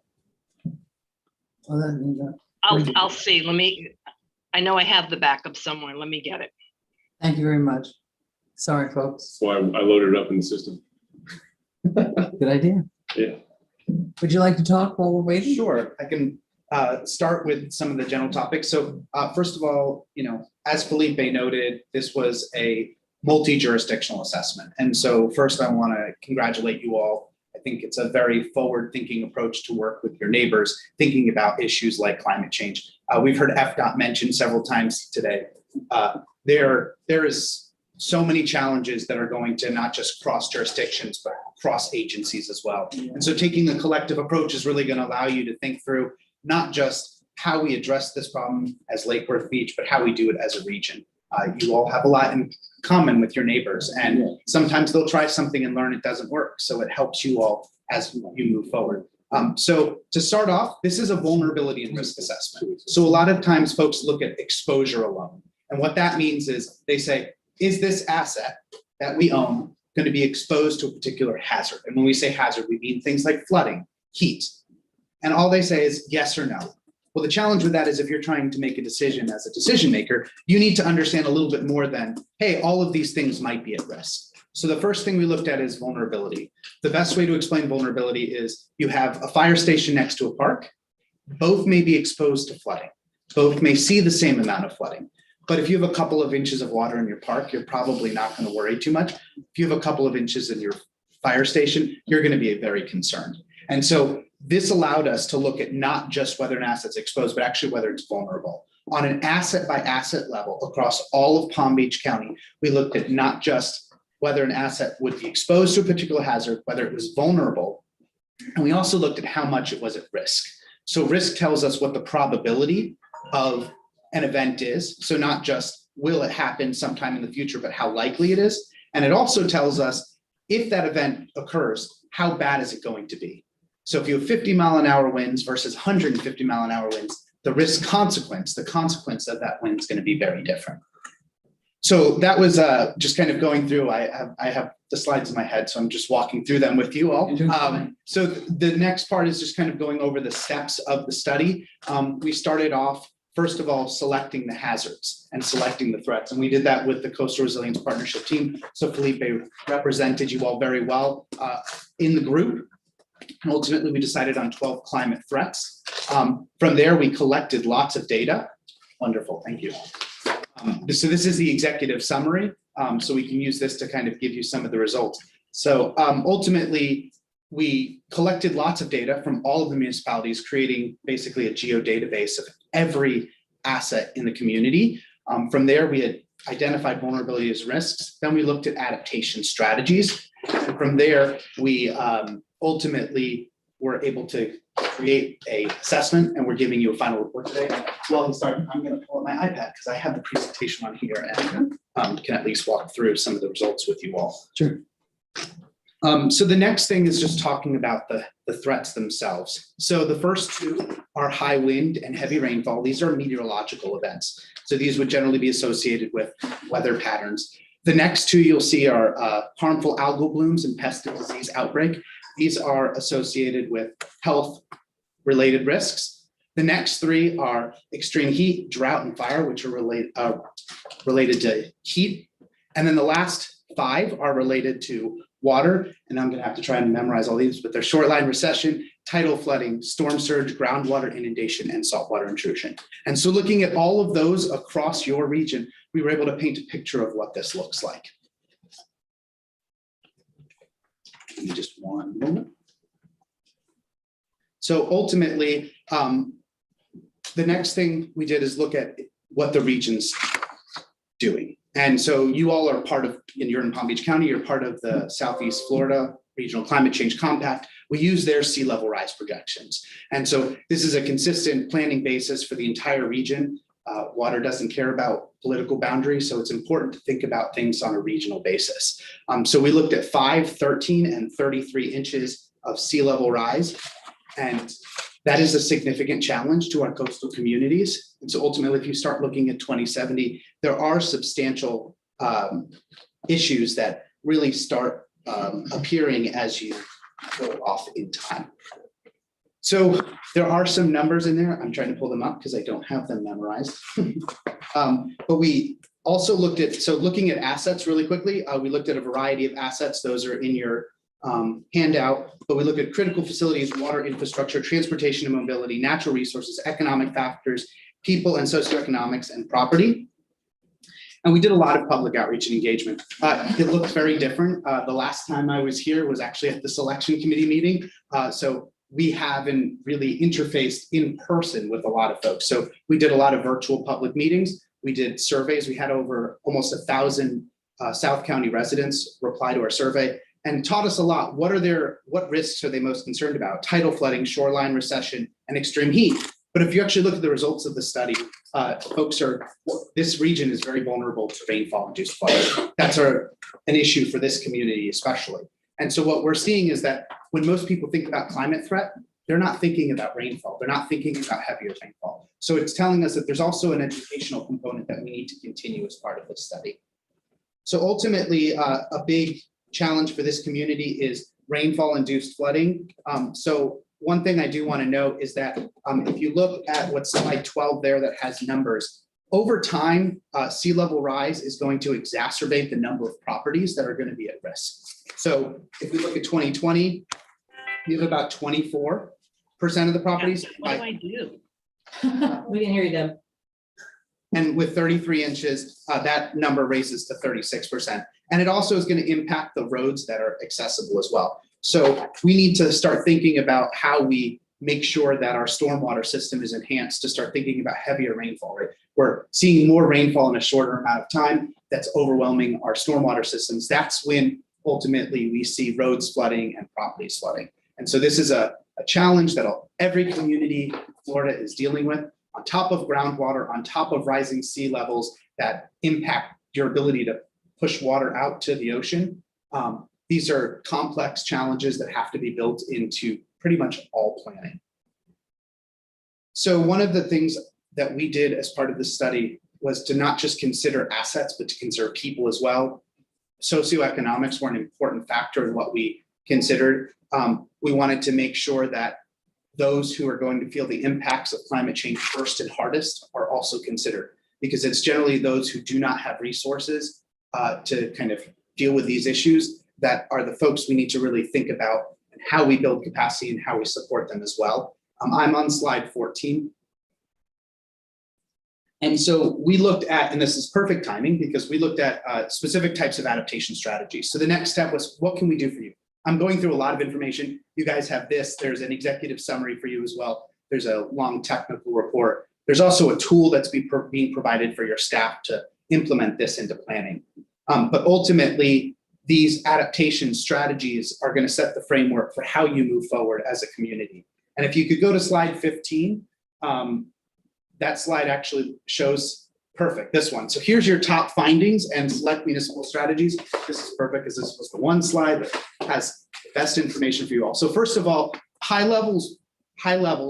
I'll see. I know I have the backup somewhere. Let me get it. Thank you very much. Sorry, folks. So I loaded it up in the system. Good idea. Yeah. Would you like to talk while we're waiting? Sure, I can start with some of the general topics. So first of all, as Felipe noted, this was a multi-jurisdictional assessment. And so first I want to congratulate you all. I think it's a very forward-thinking approach to work with your neighbors, thinking about issues like climate change. We've heard FDOT mentioned several times today. There is so many challenges that are going to not just cross jurisdictions, but cross agencies as well. And so taking a collective approach is really going to allow you to think through not just how we address this problem as Lake Worth Beach, but how we do it as a region. You all have a lot in common with your neighbors, and sometimes they'll try something and learn it doesn't work. So it helps you all as you move forward. So to start off, this is a vulnerability and risk assessment. So a lot of times folks look at exposure alone. And what that means is they say, is this asset that we own going to be exposed to a particular hazard? And when we say hazard, we mean things like flooding, heat. And all they say is yes or no. Well, the challenge with that is if you're trying to make a decision as a decision maker, you need to understand a little bit more than, hey, all of these things might be at risk. So the first thing we looked at is vulnerability. The best way to explain vulnerability is you have a fire station next to a park. Both may be exposed to flooding. Both may see the same amount of flooding. But if you have a couple of inches of water in your park, you're probably not going to worry too much. If you have a couple of inches in your fire station, you're going to be very concerned. And so this allowed us to look at not just whether an asset's exposed, but actually whether it's vulnerable. On an asset by asset level across all of Palm Beach County, we looked at not just whether an asset would be exposed to a particular hazard, whether it was vulnerable, and we also looked at how much it was at risk. So risk tells us what the probability of an event is. So not just will it happen sometime in the future, but how likely it is. And it also tells us if that event occurs, how bad is it going to be? So if you have 50-mile-an-hour winds versus 150-mile-an-hour winds, the risk consequence, the consequence of that wind is going to be very different. So that was just kind of going through. I have the slides in my head, so I'm just walking through them with you all. So the next part is just kind of going over the steps of the study. We started off, first of all, selecting the hazards and selecting the threats. And we did that with the Coastal Resilience Partnership team. So Felipe represented you all very well in the group. And ultimately, we decided on 12 climate threats. From there, we collected lots of data. Wonderful, thank you. So this is the executive summary. So we can use this to kind of give you some of the results. So ultimately, we collected lots of data from all of the municipalities, creating basically a geodatabase of every asset in the community. From there, we had identified vulnerability as risks. Then we looked at adaptation strategies. And from there, we ultimately were able to create a assessment, and we're giving you a final report today. While we start, I'm going to pull up my iPad because I have the presentation on here and can at least walk through some of the results with you all. Sure. So the next thing is just talking about the threats themselves. So the first two are high wind and heavy rainfall. These are meteorological events. So these would generally be associated with weather patterns. The next two you'll see are harmful algal blooms and pest and disease outbreak. These are associated with health-related risks. The next three are extreme heat, drought, and fire, which are related to heat. And then the last five are related to water. And I'm going to have to try and memorize all these, but they're short-line recession, tidal flooding, storm surge, groundwater inundation, and saltwater intrusion. And so looking at all of those across your region, we were able to paint a picture of what this looks like. Give me just one moment. So ultimately, the next thing we did is look at what the region's doing. And so you all are part of, and you're in Palm Beach County, you're part of the Southeast Florida Regional Climate Change Compact. We use their sea level rise projections. And so this is a consistent planning basis for the entire region. Water doesn't care about political boundaries, so it's important to think about things on a regional basis. So we looked at 5, 13, and 33 inches of sea level rise, and that is a significant challenge to our coastal communities. And so ultimately, if you start looking at 2070, there are substantial issues that really start appearing as you go off in time. So there are some numbers in there. I'm trying to pull them up because I don't have them memorized. But we also looked at, so looking at assets really quickly, we looked at a variety of assets. Those are in your handout, but we look at critical facilities, water infrastructure, transportation and mobility, natural resources, economic factors, people and socioeconomics, and property. And we did a lot of public outreach and engagement. It looks very different. The last time I was here was actually at the selection committee meeting. So we haven't really interfaced in person with a lot of folks. So we did a lot of virtual public meetings. We did surveys. We had over almost 1,000 South County residents reply to our survey and taught us a lot. What risks are they most concerned about? Tidal flooding, shoreline recession, and extreme heat. But if you actually look at the results of the study, this region is very vulnerable to rainfall-induced flooding. That's an issue for this community especially. And so what we're seeing is that when most people think about climate threat, they're not thinking about rainfall. They're not thinking about heavier rainfall. So it's telling us that there's also an educational component that we need to continue as part of this study. So ultimately, a big challenge for this community is rainfall-induced flooding. So one thing I do want to note is that if you look at what's slide 12 there that has numbers, over time, sea level rise is going to exacerbate the number of properties that are going to be at risk. So if we look at 2020, we have about 24% of the properties. What do I do? We can hear you, Deb. And with 33 inches, that number raises to 36%. And it also is going to impact the roads that are accessible as well. So we need to start thinking about how we make sure that our stormwater system is enhanced to start thinking about heavier rainfall, right? We're seeing more rainfall in a shorter amount of time that's overwhelming our stormwater systems. That's when ultimately we see roads flooding and properties flooding. And so this is a challenge that every community in Florida is dealing with, on top of groundwater, on top of rising sea levels that impact your ability to push water out to the ocean. These are complex challenges that have to be built into pretty much all planning. So one of the things that we did as part of the study was to not just consider assets, but to consider people as well. Socioeconomics were an important factor in what we considered. We wanted to make sure that those who are going to feel the impacts of climate change first and hardest are also considered, because it's generally those who do not have resources to kind of deal with these issues that are the folks we need to really think about and how we build capacity and how we support them as well. I'm on slide 14. And so we looked at, and this is perfect timing because we looked at specific types of adaptation strategies. So the next step was, what can we do for you? I'm going through a lot of information. You guys have this. There's an executive summary for you as well. There's a long technical report. There's also a tool that's being provided for your staff to implement this into planning. But ultimately, these adaptation strategies are going to set the framework for how you move forward as a community. And if you could go to slide 15, that slide actually shows perfect, this one. So here's your top findings and select municipal strategies. This is perfect because this was the one slide that has the best information for you all. So first of all, high levels,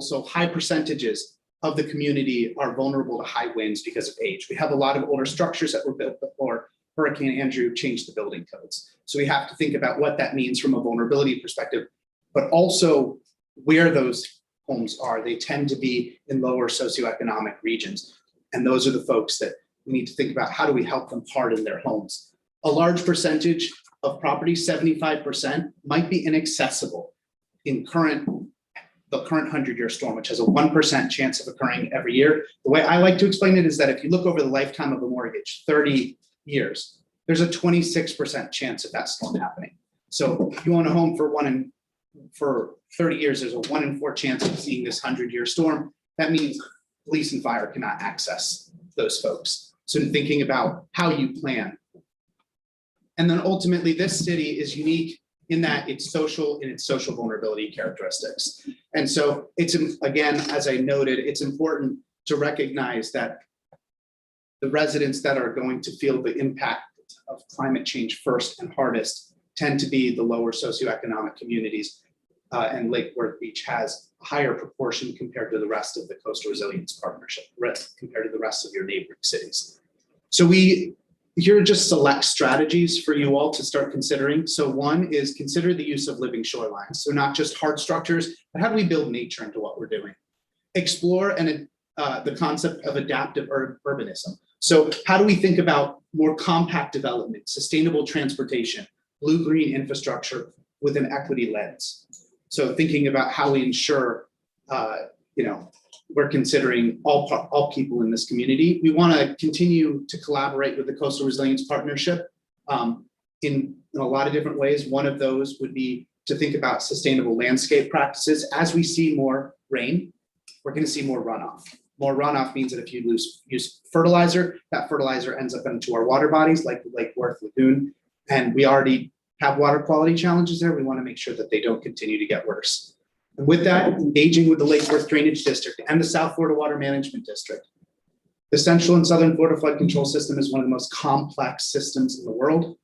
so high percentages of the community are vulnerable to high winds because of age. We have a lot of older structures that were built before Hurricane Andrew changed the building codes. So we have to think about what that means from a vulnerability perspective, but also where those homes are. They tend to be in lower socioeconomic regions. And those are the folks that we need to think about, how do we help them harden their homes? A large percentage of property, 75%, might be inaccessible in the current 100-year storm, which has a 1% chance of occurring every year. The way I like to explain it is that if you look over the lifetime of a mortgage, 30 years, there's a 26% chance of that storm happening. So if you own a home for 30 years, there's a 1 in 4 chance of seeing this 100-year storm. That means police and fire cannot access those folks. So in thinking about how you plan. And then ultimately, this city is unique in that it's social in its social vulnerability characteristics. And so it's, again, as I noted, it's important to recognize that the residents that are going to feel the impact of climate change first and hardest tend to be the lower socioeconomic communities. And Lake Worth Beach has a higher proportion compared to the rest of the Coastal Resilience Partnership, compared to the rest of your neighboring cities. So here are just select strategies for you all to start considering. So one is consider the use of living shorelines. So not just hard structures, but how do we build nature into what we're doing? Explore the concept of adaptive urbanism. So how do we think about more compact development, sustainable transportation, blue-green infrastructure with an equity lens? So thinking about how we ensure, we're considering all people in this community. We want to continue to collaborate with the Coastal Resilience Partnership in a lot of different ways. One of those would be to think about sustainable landscape practices. As we see more rain, we're going to see more runoff. More runoff means that if you use fertilizer, that fertilizer ends up into our water bodies like Lake Worth Lagoon. And we already have water quality challenges there. We want to make sure that they don't continue to get worse. And with that, engaging with the Lake Worth Drainage District and the South Florida Water Management District. The Central and Southern Florida Flood Control System is one of the most complex systems in the world.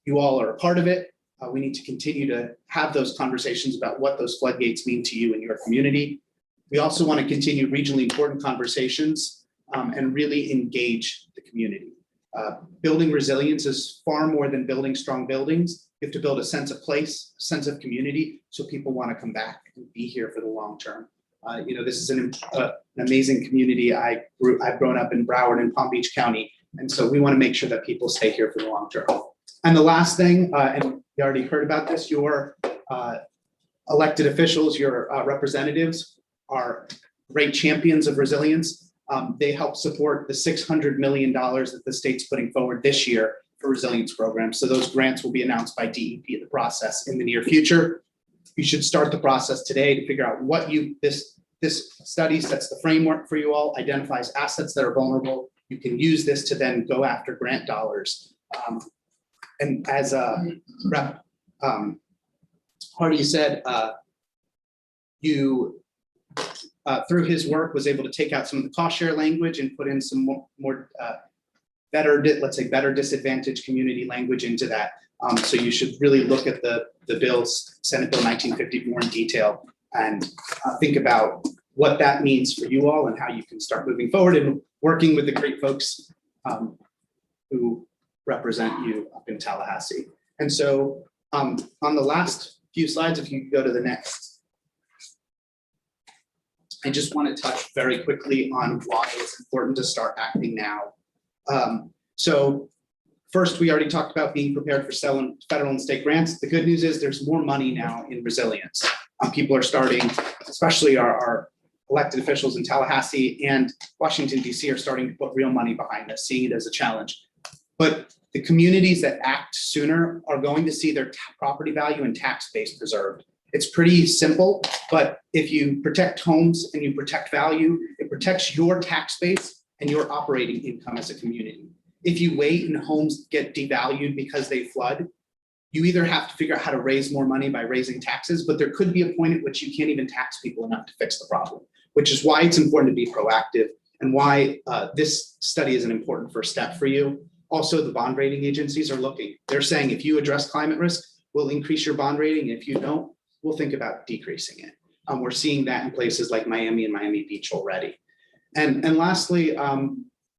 You all are a part of it. We need to continue to have those conversations about what those floodgates mean to you and your community. We also want to continue regionally important conversations and really engage the community. Building resilience is far more than building strong buildings. You have to build a sense of place, a sense of community, so people want to come back and be here for the long term. This is an amazing community. I've grown up in Broward and Palm Beach County, and so we want to make sure that people stay here for the long term. And the last thing, and you already heard about this, your elected officials, your representatives are great champions of resilience. They help support the $600 million that the state's putting forward this year for resilience programs. So those grants will be announced by DEP in the process in the near future. You should start the process today to figure out what this study sets the framework for you all, identifies assets that are vulnerable. You can use this to then go after grant dollars. And as Rep. Hardy said, through his work was able to take out some of the cost share language and put in some more better disadvantaged community language into that. So you should really look at the bills, Senate Bill 1954 in detail, and think about what that means for you all and how you can start moving forward and working with the great folks who represent you up in Tallahassee. And so on the last few slides, if you could go to the next. I just want to touch very quickly on why it's important to start acting now. So first, we already talked about being prepared for federal and state grants. The good news is there's more money now in resilience. People are starting, especially our elected officials in Tallahassee and Washington, D.C. are starting to put real money behind this, seeing it as a challenge. But the communities that act sooner are going to see their property value and tax base preserved. It's pretty simple, but if you protect homes and you protect value, it protects your tax base and your operating income as a community. If you wait and homes get devalued because they flood, you either have to figure out how to raise more money by raising taxes, but there could be a point at which you can't even tax people enough to fix the problem, which is why it's important to be proactive and why this study is an important first step for you. Also, the bond rating agencies are looking. They're saying if you address climate risk, we'll increase your bond rating. If you don't, we'll think about decreasing it. We're seeing that in places like Miami and Miami Beach already. And lastly,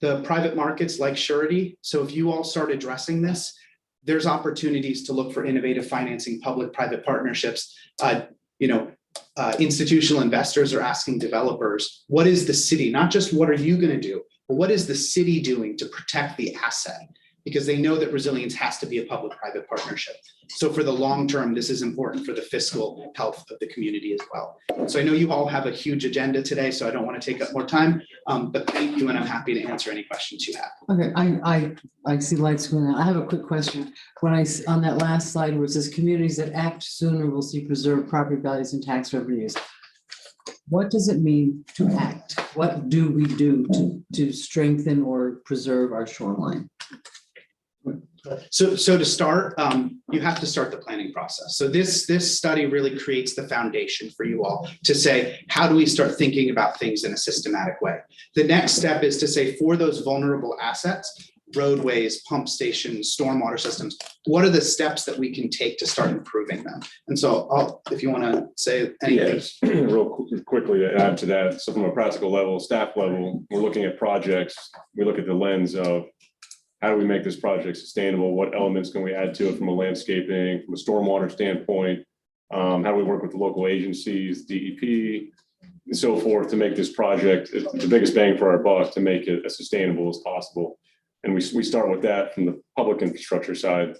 the private markets like surety. So if you all start addressing this, there's opportunities to look for innovative financing, public-private partnerships. Institutional investors are asking developers, what is the city, not just what are you going to do, but what is the city doing to protect the asset? Because they know that resilience has to be a public-private partnership. So for the long term, this is important for the fiscal health of the community as well. So I know you all have a huge agenda today, so I don't want to take up more time, but thank you, and I'm happy to answer any questions you have. Okay, I see lights going on. I have a quick question. When on that last slide where it says communities that act sooner will see preserved property values and tax revenues. What does it mean to act? What do we do to strengthen or preserve our shoreline? So to start, you have to start the planning process. So this study really creates the foundation for you all to say, how do we start thinking about things in a systematic way? The next step is to say, for those vulnerable assets, roadways, pump stations, stormwater systems, what are the steps that we can take to start improving them? And so if you want to say anything. Yes, real quickly to add to that. So from a practical level, staff level, we're looking at projects. We look at the lens of how do we make this project sustainable? What elements can we add to it from a landscaping, from a stormwater standpoint? How do we work with the local agencies, DEP, and so forth to make this project the biggest bang for our buck to make it as sustainable as possible? And we start with that from the public infrastructure side,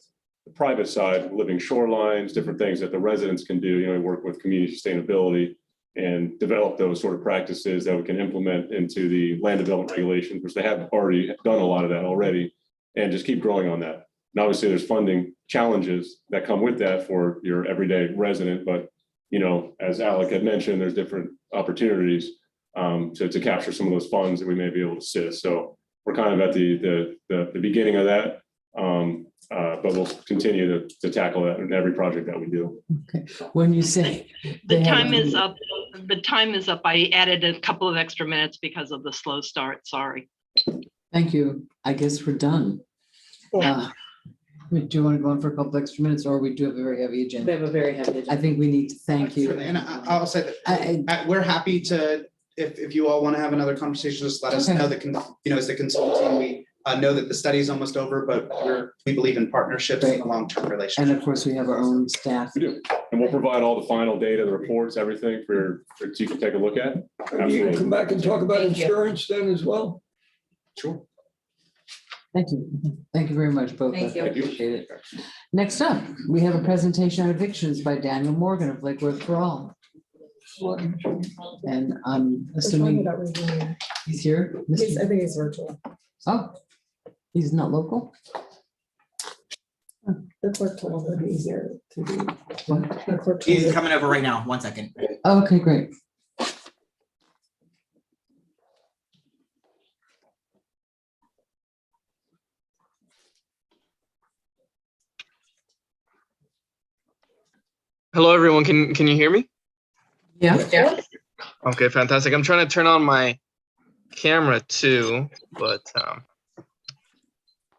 the private side, living shorelines, different things that the residents can do. We work with community sustainability and develop those sort of practices that we can implement into the land development regulations, which they have already done a lot of that already, and just keep growing on that. And obviously there's funding challenges that come with that for your everyday resident, but as Alec had mentioned, there's different opportunities to capture some of those funds that we may be able to assist. So we're kind of at the beginning of that, but we'll continue to tackle that in every project that we do. Okay, when you say. The time is up. The time is up. I added a couple of extra minutes because of the slow start. Sorry. Thank you. I guess we're done. Do you want to go on for a couple extra minutes, or we do have a very heavy We agenda? have a very heavy agenda. I think we need to thank you. And I'll say that we're happy to, if you all want to have another conversation, just let us know that, as the consulting, we know that the study is almost over, but we believe in partnerships and a long-term relationship. And of course, we have our own staff. We do. And we'll provide all the final data, the reports, everything for you to take a look at. Maybe you can come back and talk about insurance then as well. Sure. Thank you. Thank you very much, both. Thank you. I appreciate it. Next up, we have a presentation on evictions by Daniel Morgan of Lake Worth for All. And I'm assuming he's here. I think he's virtual. Oh, he's not local? The clerk told him that he's here to be. The clerk told He's him- coming over right now. 1 second. Oh, okay, great. Hello, everyone. Can you hear me? Yeah. Okay, fantastic. I'm trying to turn on my camera too, but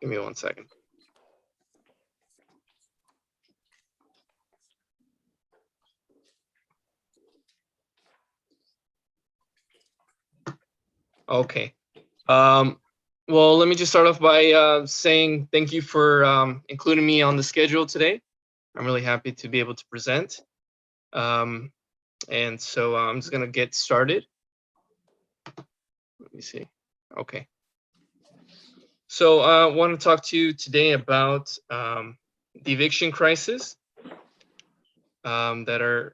give me 1 second. Okay. Well, let me just start off by saying thank you for including me on the schedule today. I'm really happy to be able to present. And so I'm just gonna get started. Let me see. Okay. So I want to talk to you today about the eviction crisis that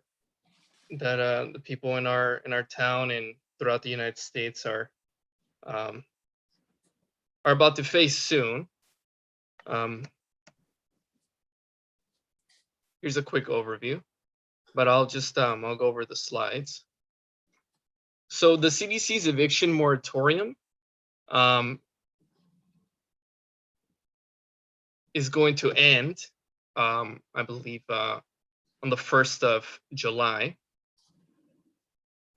the people in our town and throughout the United States are about to face soon. Here's a quick overview, but I'll just I'll go over the slides. So the CDC's eviction moratorium is going to end, I believe, on the 1st of July.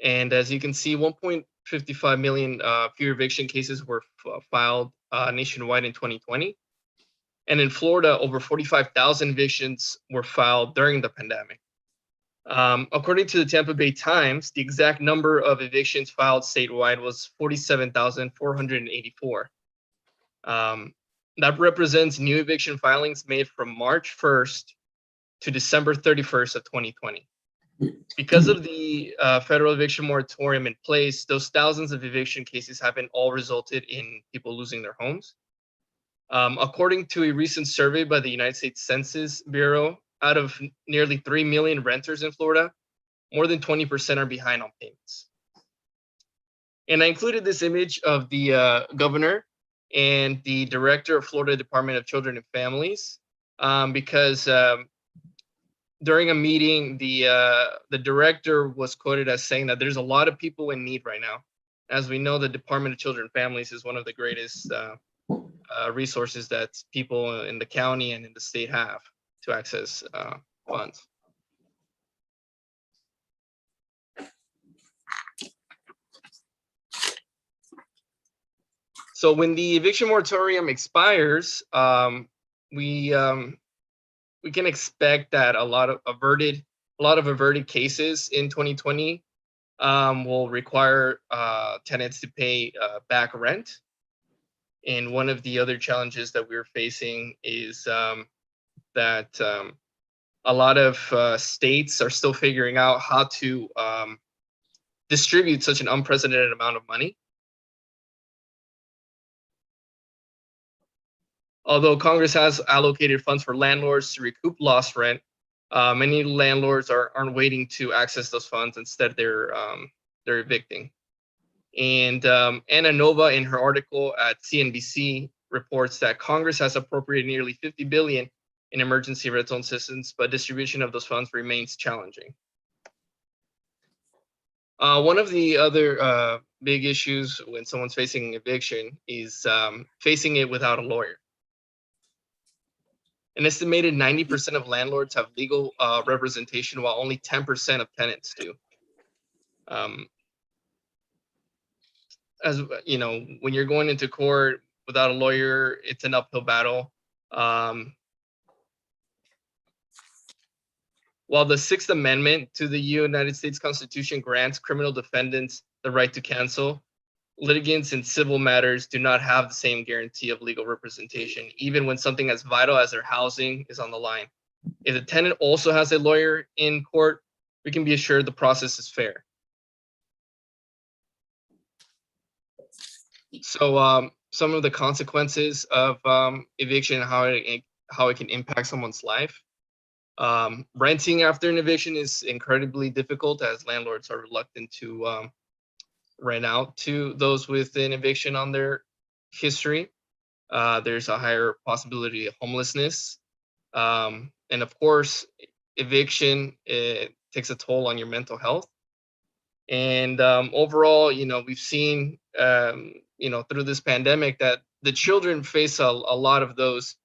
And as you can see, 1.55 million fewer eviction cases were filed nationwide in 2020. And in Florida, over 45,000 evictions were filed during the pandemic. According to the Tampa Bay Times, the exact number of evictions filed statewide was 47,484. That represents new eviction filings made from March 1st to December 31st of 2020. Because of the federal eviction moratorium in place, those thousands of eviction cases haven't all resulted in people losing their homes. According to a recent survey by the United States Census Bureau, out of nearly 3 million renters in Florida, more than 20% are behind on payments. And I included this image of the governor and the director of Florida Department of Children and Families because during a meeting, the director was quoted as saying that there's a lot of people in need right now. As we know, the Department of Children and Families is one of the greatest resources that people in the county and in the state have to access funds. So when the eviction moratorium expires, we can expect that a lot of averted cases in 2020 will require tenants to pay back rent. And one of the other challenges that we're facing is that a lot of states are still figuring out how to distribute such an unprecedented amount of money. Although Congress has allocated funds for landlords to recoup lost rent, Many landlords aren't waiting to access those funds. Instead, they're evicting. And Anna Nova, in her article at CNBC, reports that Congress has appropriated nearly $50 billion in emergency rental assistance, but distribution of those funds remains challenging. One of the other big issues when someone's facing eviction is facing it without a lawyer. An estimated 90% of landlords have legal representation, while only 10% of tenants do. As you know, when you're going into court without a lawyer, it's an uphill battle. While the Sixth Amendment to the United States Constitution grants criminal defendants the right to cancel, litigants in civil matters do not have the same guarantee of legal representation, even when something as vital as their housing is on the line. If the tenant also has a lawyer in court, we can be assured the process is fair. So some of the consequences of eviction and how it can impact someone's life. Renting after an eviction is incredibly difficult, as landlords are reluctant to rent out to those with an eviction on their history. There's a higher possibility of homelessness. And of course, eviction takes a toll on your mental health. And overall, we've seen, through this pandemic that the children face a lot of those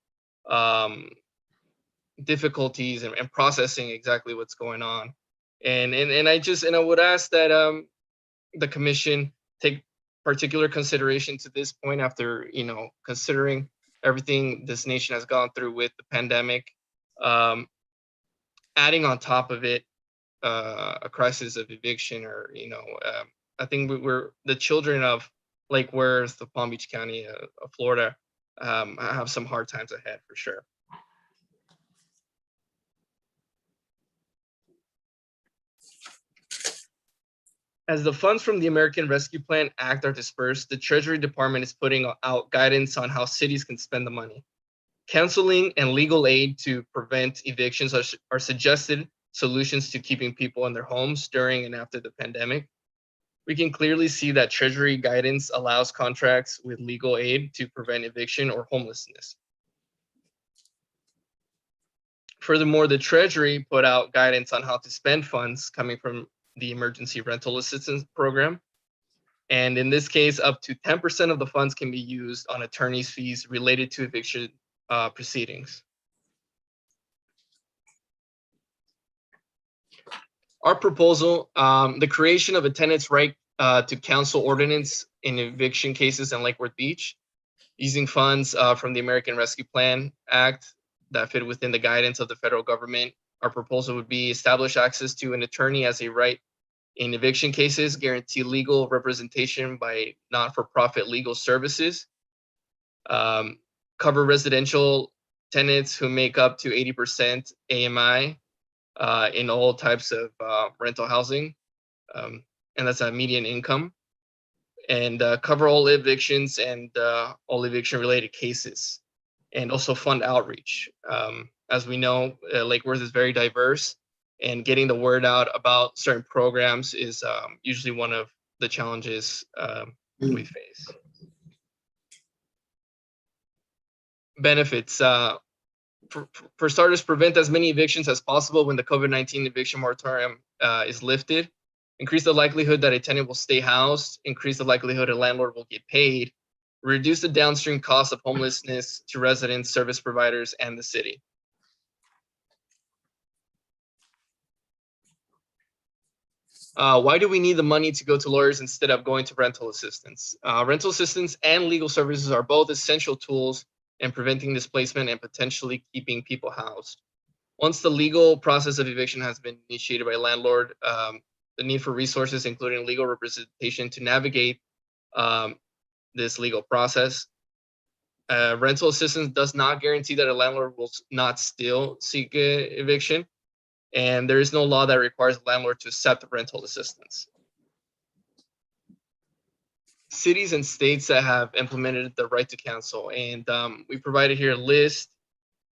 difficulties and processing exactly what's going on. And I would ask that the commission take particular consideration to this point after, considering everything this nation has gone through with the pandemic, adding on top of it a crisis of eviction, or I think we're the children of Lake Worth, of Palm Beach County, of Florida, have some hard times ahead for sure. As the funds from the American Rescue Plan Act are dispersed, the Treasury Department is putting out guidance on how cities can spend the money. Counseling and legal aid to prevent evictions are suggested solutions to keeping people in their homes during and after the pandemic. We can clearly see that Treasury guidance allows contracts with legal aid to prevent eviction or homelessness. Furthermore, the Treasury put out guidance on how to spend funds coming from the Emergency Rental Assistance Program. And in this case, up to 10% of the funds can be used on attorney's fees related to eviction proceedings. Our proposal, the creation of a tenant's right to counsel ordinance in eviction cases in Lake Worth Beach, using funds from the American Rescue Plan Act that fit within the guidance of the federal government. Our proposal would be establish access to an attorney as a right in eviction cases, guarantee legal representation by not-for-profit legal services, cover residential tenants who make up to 80% AMI in all types of rental housing, and that's a median income, and cover all evictions and all eviction-related cases, and also fund outreach. As we know, Lake Worth is very diverse, and getting the word out about certain programs is usually one of the challenges we face. Benefits. For starters, prevent as many evictions as possible when the COVID-19 eviction moratorium is lifted. Increase the likelihood that a tenant will stay housed. Increase the likelihood a landlord will get paid. Reduce the downstream cost of homelessness to residents, service providers, and the city. Why do we need the money to go to lawyers instead of going to rental assistance? Rental assistance and legal services are both essential tools in preventing displacement and potentially keeping people housed. Once the legal process of eviction has been initiated by a landlord, the need for resources, including legal representation to navigate this legal process. Rental assistance does not guarantee that a landlord will not still seek eviction, and there is no law that requires a landlord to accept rental assistance. Cities and states that have implemented the right to counsel, and we provided here a list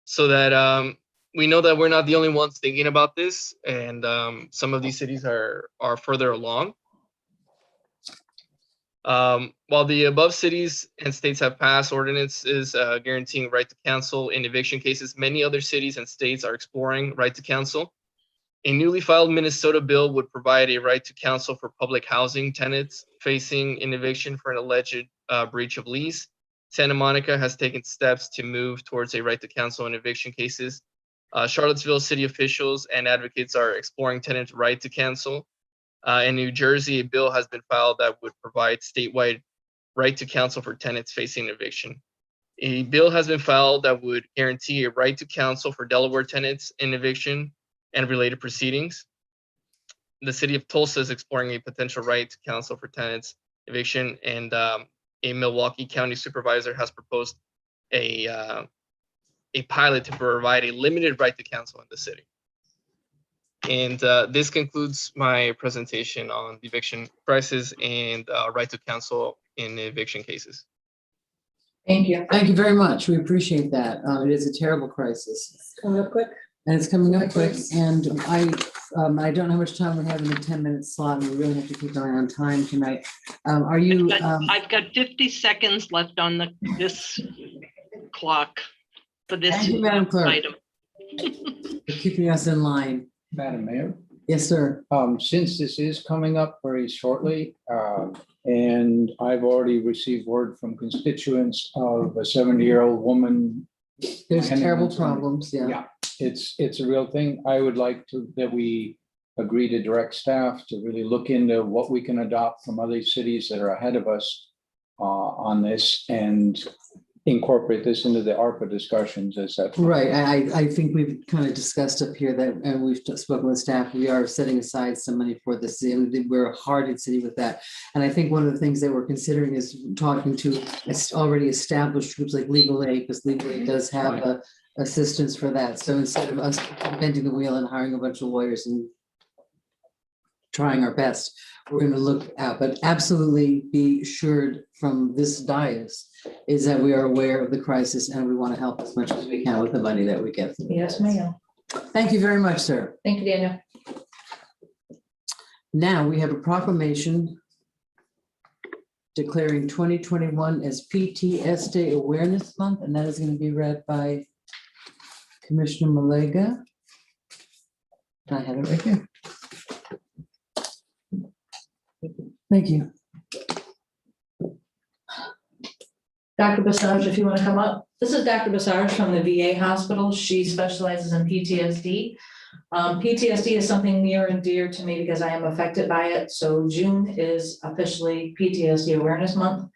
so that we know that we're not the only ones thinking about this, and some of these cities are further along. While the above cities and states have passed ordinances guaranteeing right to counsel in eviction cases, many other cities and states are exploring right to counsel. A newly filed Minnesota bill would provide a right to counsel for public housing tenants facing an eviction for an alleged breach of lease. Santa Monica has taken steps to move towards a right to counsel in eviction cases. Charlottesville city officials and advocates are exploring tenants' right to counsel. In New Jersey, a bill has been filed that would provide statewide right to counsel for tenants facing eviction. A bill has been filed that would guarantee a right to counsel for Delaware tenants in eviction and related proceedings. The city of Tulsa is exploring a potential right to counsel for tenants eviction, and a Milwaukee County supervisor has proposed a pilot to provide a limited right to counsel in the city. And this concludes my presentation on the eviction crisis and right to counsel in eviction cases. Thank you. Thank you very much. We appreciate that. It is a terrible crisis. Coming up quick. And it's coming up quick, and I don't know how much time we have in the 10-minute slot, and we really have to keep going on time tonight. Are you? I've got 50 seconds left on this clock for this Thank you, Madam Clerk, item. for keeping us in line. Madam Mayor? Yes, sir. Since this is coming up very shortly, and I've already received word from constituents of a 70-year-old woman. There's and terrible problems, yeah. Yeah, it's a real thing. I would like that we agree to direct staff to really look into what we can adopt from other cities that are ahead of us on this, and incorporate this into the ARPA discussions as that. Right, I think we've kind of discussed up here that, and we've spoken with staff, we are setting aside some money for this, and we're a hard-hit city with that. And I think one of the things that we're considering is talking to already established groups like Legal Aid, because Legal Aid does have assistance for that. So instead of us inventing the wheel and hiring a bunch of lawyers and trying our best, we're going to look out, but absolutely be assured from this dais is that we are aware of the crisis and we want to help as much as we can with the money that we get. Yes, ma'am. Thank you very much, sir. Thank you, Daniel. Now we have a proclamation declaring 2021 as PTSD Awareness Month, and that is going to be read by Commissioner Malega. I have it right here. Thank you. Dr. Basage, if you want to come up. This is Dr. Basage from the VA hospital. She specializes in PTSD. PTSD is something near and dear to me because I am affected by it. So June is officially PTSD Awareness Month.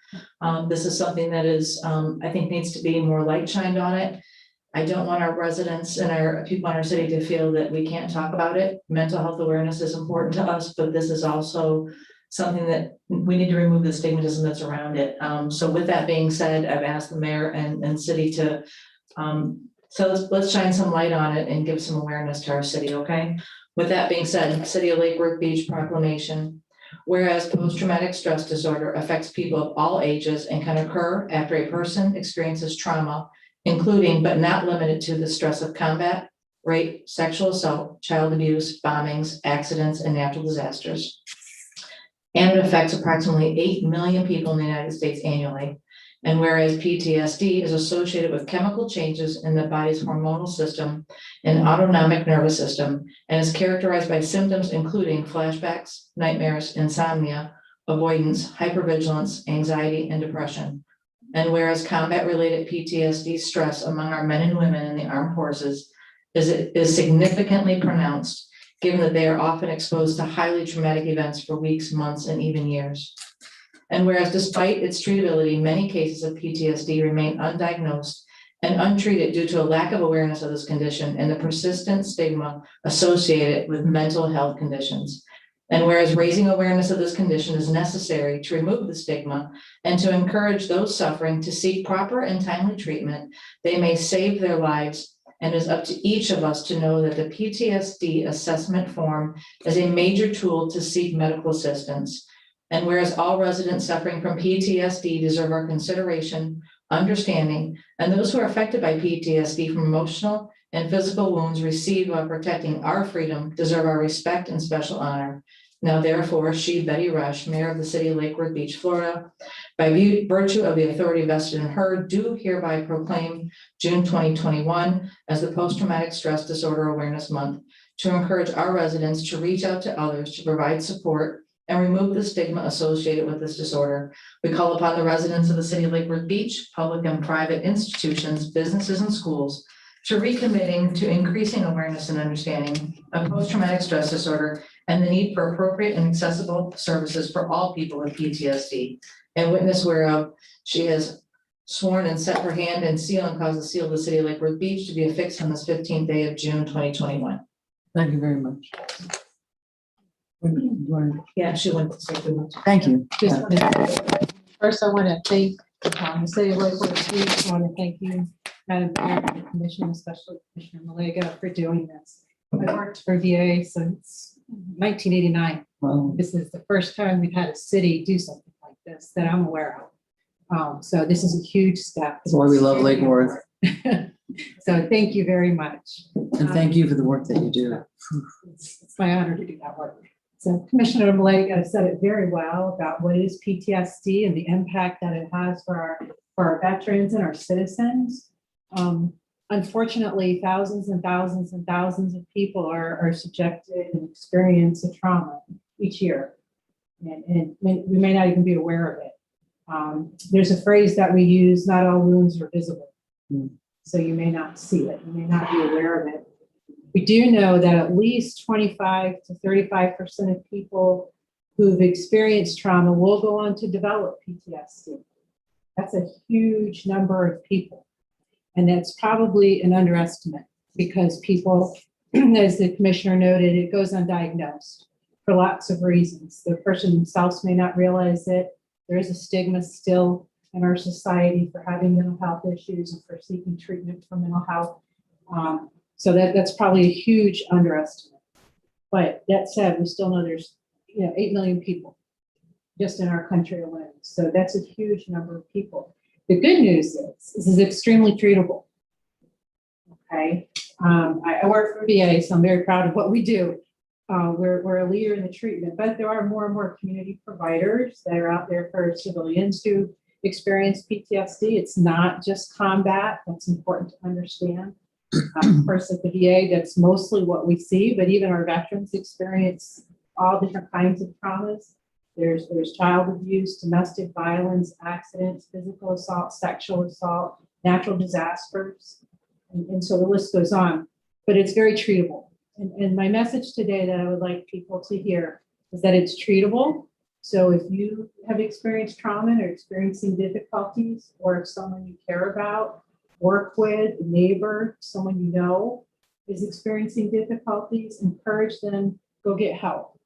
This is something that is, I think, needs to be more light shined on it. I don't want our residents and our people in our city to feel that we can't talk about it. Mental health awareness is important to us, but this is also something that we need to remove the stigmatism that's around it. So with that being said, I've asked the mayor and city to, so let's shine some light on it and give some awareness to our city, okay? With that being said, City of Lake Worth Beach proclamation. Whereas post-traumatic stress disorder affects people of all ages and can occur after a person experiences trauma, including but not limited to the stress of combat, rape, sexual assault, child abuse, bombings, accidents, and natural disasters. And it affects approximately 8 million people in the United States annually. And whereas PTSD is associated with chemical changes in the body's hormonal system and autonomic nervous system, and is characterized by symptoms including flashbacks, nightmares, insomnia, avoidance, hypervigilance, anxiety, and depression. And whereas combat-related PTSD stress among our men and women in the armed forces is significantly pronounced, given that they are often exposed to highly traumatic events for weeks, months, and even years. And whereas despite its treatability, many cases of PTSD remain undiagnosed and untreated due to a lack of awareness of this condition and the persistent stigma associated with mental health conditions. And whereas raising awareness of this condition is necessary to remove the stigma and to encourage those suffering to seek proper and timely treatment, they may save their lives. And it is up to each of us to know that the PTSD assessment form is a major tool to seek medical assistance. And whereas all residents suffering from PTSD deserve our consideration, understanding, and those who are affected by PTSD from emotional and physical wounds received while protecting our freedom deserve our respect and special honor. Now therefore, she, Betty Rush, Mayor of the City of Lake Worth Beach, Florida, by virtue of the authority vested in her, do hereby proclaim June 2021 as the Post-Traumatic Stress Disorder Awareness Month to encourage our residents to reach out to others to provide support and remove the stigma associated with this disorder. We call upon the residents of the City of Lake Worth Beach, public and private institutions, businesses, and schools to recommitting to increasing awareness and understanding of post-traumatic stress disorder and the need for appropriate and accessible services for all people with PTSD. And witness whereof she has sworn and set her hand and seal and caused the seal of the City of Lake Worth Beach to be affixed on this 15th day of June 2021. Thank you very much. Yeah, she went to say good much. Thank you. Just First, I want to thank the City of Lake Worth Beach. I want to thank you, Madam Mayor, and the Commission, especially Commissioner Malega, for doing this. I worked for VA since 1989. Wow. This is the first time we've had a city do something like this that I'm aware of. So this is a huge step. That's why we love Lake Worth. So thank you very much. And thank you for the work that you do. It's my honor to do that work. So Commissioner Malega said it very well about what is PTSD and the impact that it has for our veterans and our citizens. Unfortunately, thousands and thousands and thousands of people are subjected and experience a trauma each year. And we may not even be aware of it. There's a phrase that we use, not all wounds are visible. So you may not see it, you may not be aware of it. We do know that at least 25 to 35% of people who've experienced trauma will go on to develop PTSD. That's a huge number of people. And that's probably an underestimate because people, as the commissioner noted, it goes undiagnosed for lots of reasons. The person themselves may not realize it. There is a stigma still in our society for having mental health issues and for seeking treatment for mental health. So that's probably a huge underestimate. But that said, we still know there's 8 million people just in our country alone. So that's a huge number of people. The good news is this is extremely treatable. Okay, I work for VA, so I'm very proud of what we do. We're a leader in the treatment, but there are more and more community providers that are out there for civilians who experience PTSD. It's not just combat. That's important to understand. Of course, at the VA, that's mostly what we see, but even our veterans experience all different kinds of traumas. There's child abuse, domestic violence, accidents, physical assault, sexual assault, natural disasters, and so the list goes on. But it's very treatable. And my message today that I would like people to hear is that it's treatable. So if you have experienced trauma or experiencing difficulties, or if someone you care about, work with, a neighbor, someone you know is experiencing difficulties, encourage them, go get help.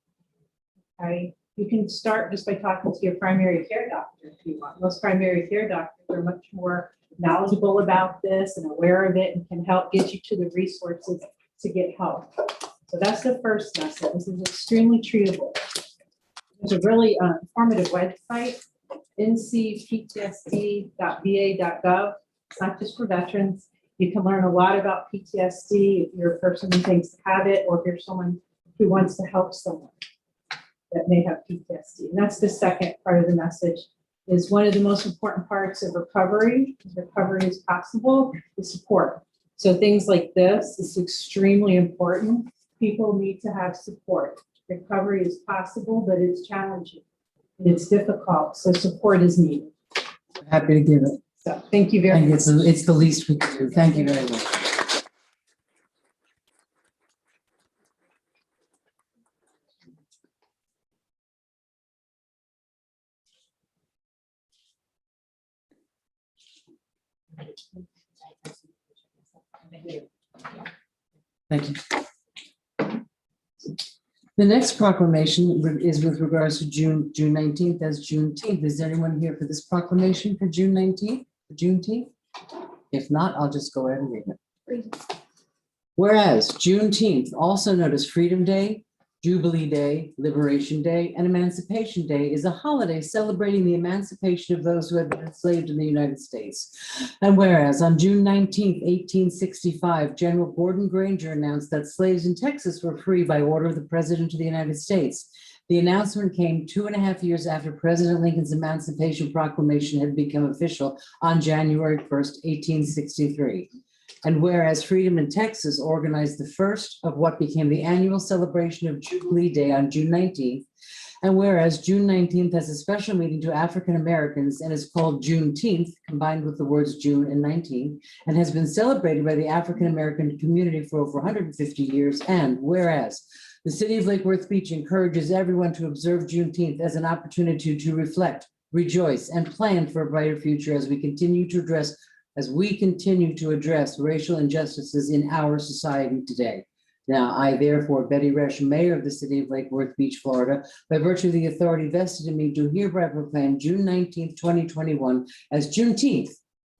Okay. You can start just by talking to your primary care doctor if you want. Most primary care doctors are much more knowledgeable about this and aware of it and can help get you to the resources to get help. So that's the first message. This is extremely treatable. There's a really informative website, ncptsd.va.gov. It's not just for veterans. You can learn a lot about PTSD if you're a person who thinks to have it, or if you're someone who wants to help someone that may have PTSD. And that's the second part of the message, is one of the most important parts of recovery, because recovery is possible, is support. So things like this is extremely important. People need to have support. Recovery is possible, but it's challenging and it's difficult. So support is needed. Happy to give it. So thank you very much. It's the least we can do. Thank you very much. Thank you. The next proclamation is with regards to June 19th as Juneteenth. Is there anyone here for this proclamation for June 19th, for Juneteenth? If not, I'll just go ahead and read it. Whereas Juneteenth, also known as Freedom Day, Jubilee Day, Liberation Day, and Emancipation Day is a holiday celebrating the emancipation of those who had been enslaved in the United States. And whereas on June 19th, 1865, General Gordon Granger announced that slaves in Texas were free by order of the President of the United States. The announcement came 2.5 years after President Lincoln's Emancipation Proclamation had become official on January 1st, 1863. And whereas Freedom in Texas organized the first of what became the annual celebration of Jubilee Day on June 19th, and whereas June 19th has a special meaning to African Americans and is called Juneteenth, combined with the words June and 19, and has been celebrated by the African American community for over 150 years, and whereas the city of Lake Worth Beach encourages everyone to observe Juneteenth as an opportunity to reflect, rejoice, and plan for a brighter future as we continue to address racial injustices in our society today. Now, I therefore, Betty Resch, Mayor of the City of Lake Worth Beach, Florida, by virtue of the authority vested in me, do hereby proclaim June 19th, 2021 as Juneteenth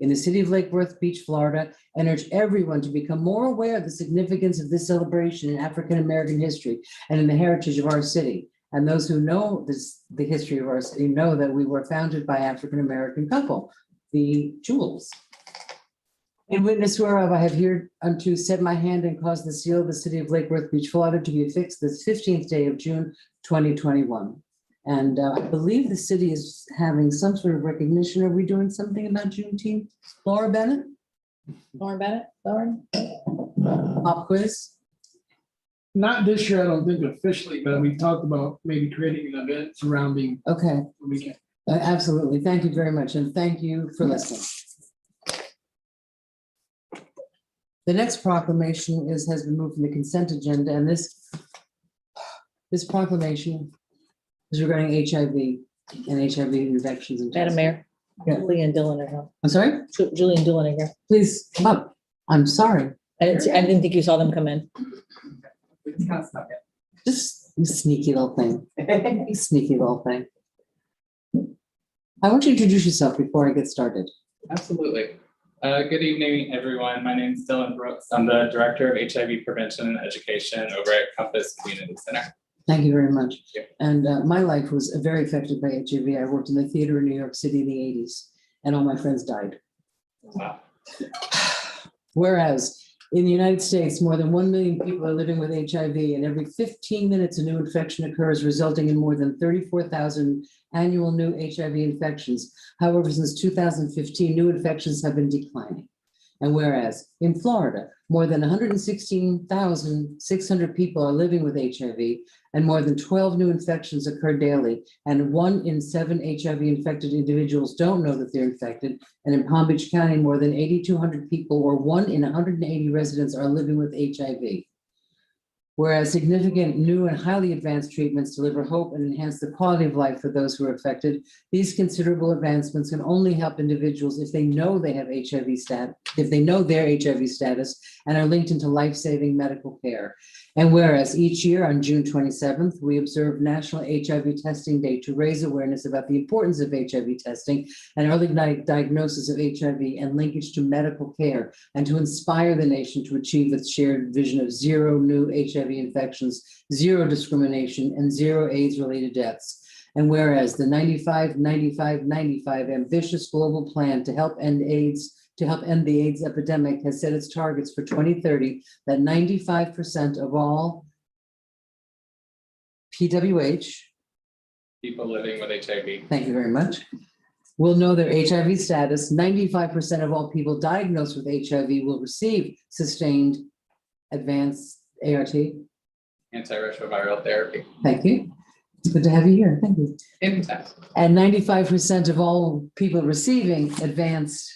in the City of Lake Worth Beach, Florida, and urge everyone to become more aware of the significance of this celebration in African American history and in the heritage of our city. And those who know the history of our city know that we were founded by African American couple, the Jewels. In witness whereof, I have hereunto set my hand and caused the seal of the City of Lake Worth Beach, Florida to be affixed this 15th day of June, 2021. And I believe the city is having some sort of recognition. Are we doing something about Juneteenth? Laura Bennett? Lauren Bennett, Lauren? Pop quiz? Not this year, I don't think officially, but we talked about maybe creating an event surrounding Okay, the weekend. absolutely. Thank you very much. And thank you for listening. The next proclamation has been moved from the consent agenda, and this proclamation is regarding HIV and HIV infections. And Madam Mayor, Yeah. Julie and Dylan are here. I'm sorry? Julie and Dylan are here. Please come up. I'm sorry. I didn't think you saw them come in. Just you sneaky little thing. You sneaky little thing. I want you to introduce yourself before I get started. Absolutely. Good evening, everyone. My name is Dylan Brooks. I'm the Director of HIV Prevention and Education over at Compass Community Center. Thank you very much. Thank And my life was very affected by HIV. I worked in the theater in New York City in the 80s, and all my friends died. Wow. Whereas in the United States, more than 1 million people are living with HIV, and every 15 minutes a new infection occurs, resulting in more than 34,000 annual new HIV infections. However, since 2015, new infections have been declining. And whereas in Florida, more than 116,600 people are living with HIV, and more than 12 new infections occur daily, and 1 in 7 HIV infected individuals don't know that they're infected. And in Palm Beach County, more than 8,200 people, or 1 in 180 residents, are living with HIV. Whereas significant new and highly advanced treatments deliver hope and enhance the quality of life for those who are affected, these considerable advancements can only help individuals if they know they have HIV status, if they know their HIV status and are linked into life-saving medical care. And whereas each year on June 27th, we observe National HIV Testing Day to raise awareness about the importance of HIV testing and early diagnosis of HIV and linkage to medical care, and to inspire the nation to achieve its shared vision of 0 new HIV infections, 0 discrimination, and 0 AIDS-related deaths. And whereas the 95-95-95 ambitious global plan to help end the AIDS epidemic has set its targets for 2030 that 95% of all PWH, People living with HIV. thank you very much, will know their HIV status. 95% of all people diagnosed with HIV will receive sustained advanced ART. Antiretroviral therapy. Thank you. It's good to have you here. Thank you. Cmte. And 95% of all people receiving advanced,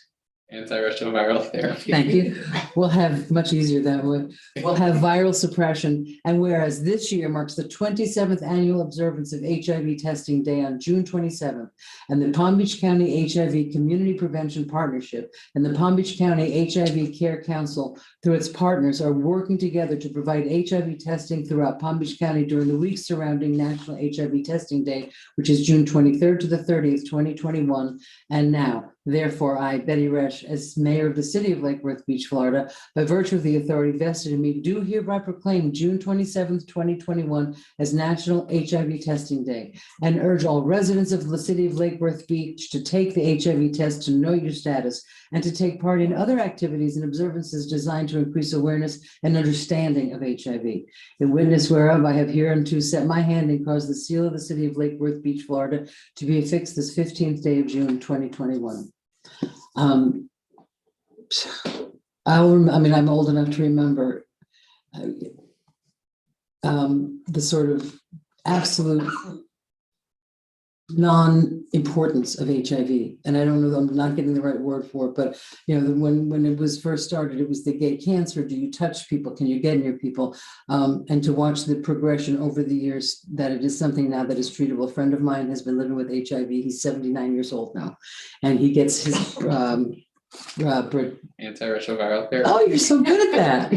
Antiretroviral therapy. thank you, will have, much easier that way, will have viral suppression. And whereas this year marks the 27th annual observance of HIV Testing Day on June 27th, and the Palm Beach County HIV Community Prevention Partnership and the Palm Beach County HIV Care Council, through its partners, are working together to provide HIV testing throughout Palm Beach County during the week surrounding National HIV Testing Day, which is June 23rd to the 30th, 2021. And now, therefore, I, Betty Resch, Walsh, as mayor of the city of Lake Worth Beach, Florida, by virtue of the authority vested in me, do hereby proclaim June 27th, 2021 as National HIV Testing Day, and urge all residents of the city of Lake Worth Beach to take the HIV test to know your status and to take part in other activities and observances designed to increase awareness and understanding of HIV. In witness whereof I have hereunto set my hand and caused the seal of the city of Lake Worth Beach, Florida, to be affixed this 15th day of June, 2021. I'm old enough to remember the sort of absolute non-importance of HIV. And I don't know, I'm not getting the right word for it, but when it was first started, it was the gay cancer. Do you touch people? Can you get near people? And to watch the progression over the years, that it is something now that is treatable. A friend of mine has been living with HIV. He's 79 years old now, and he gets his Antiretroviral therapy. oh, you're so good at that.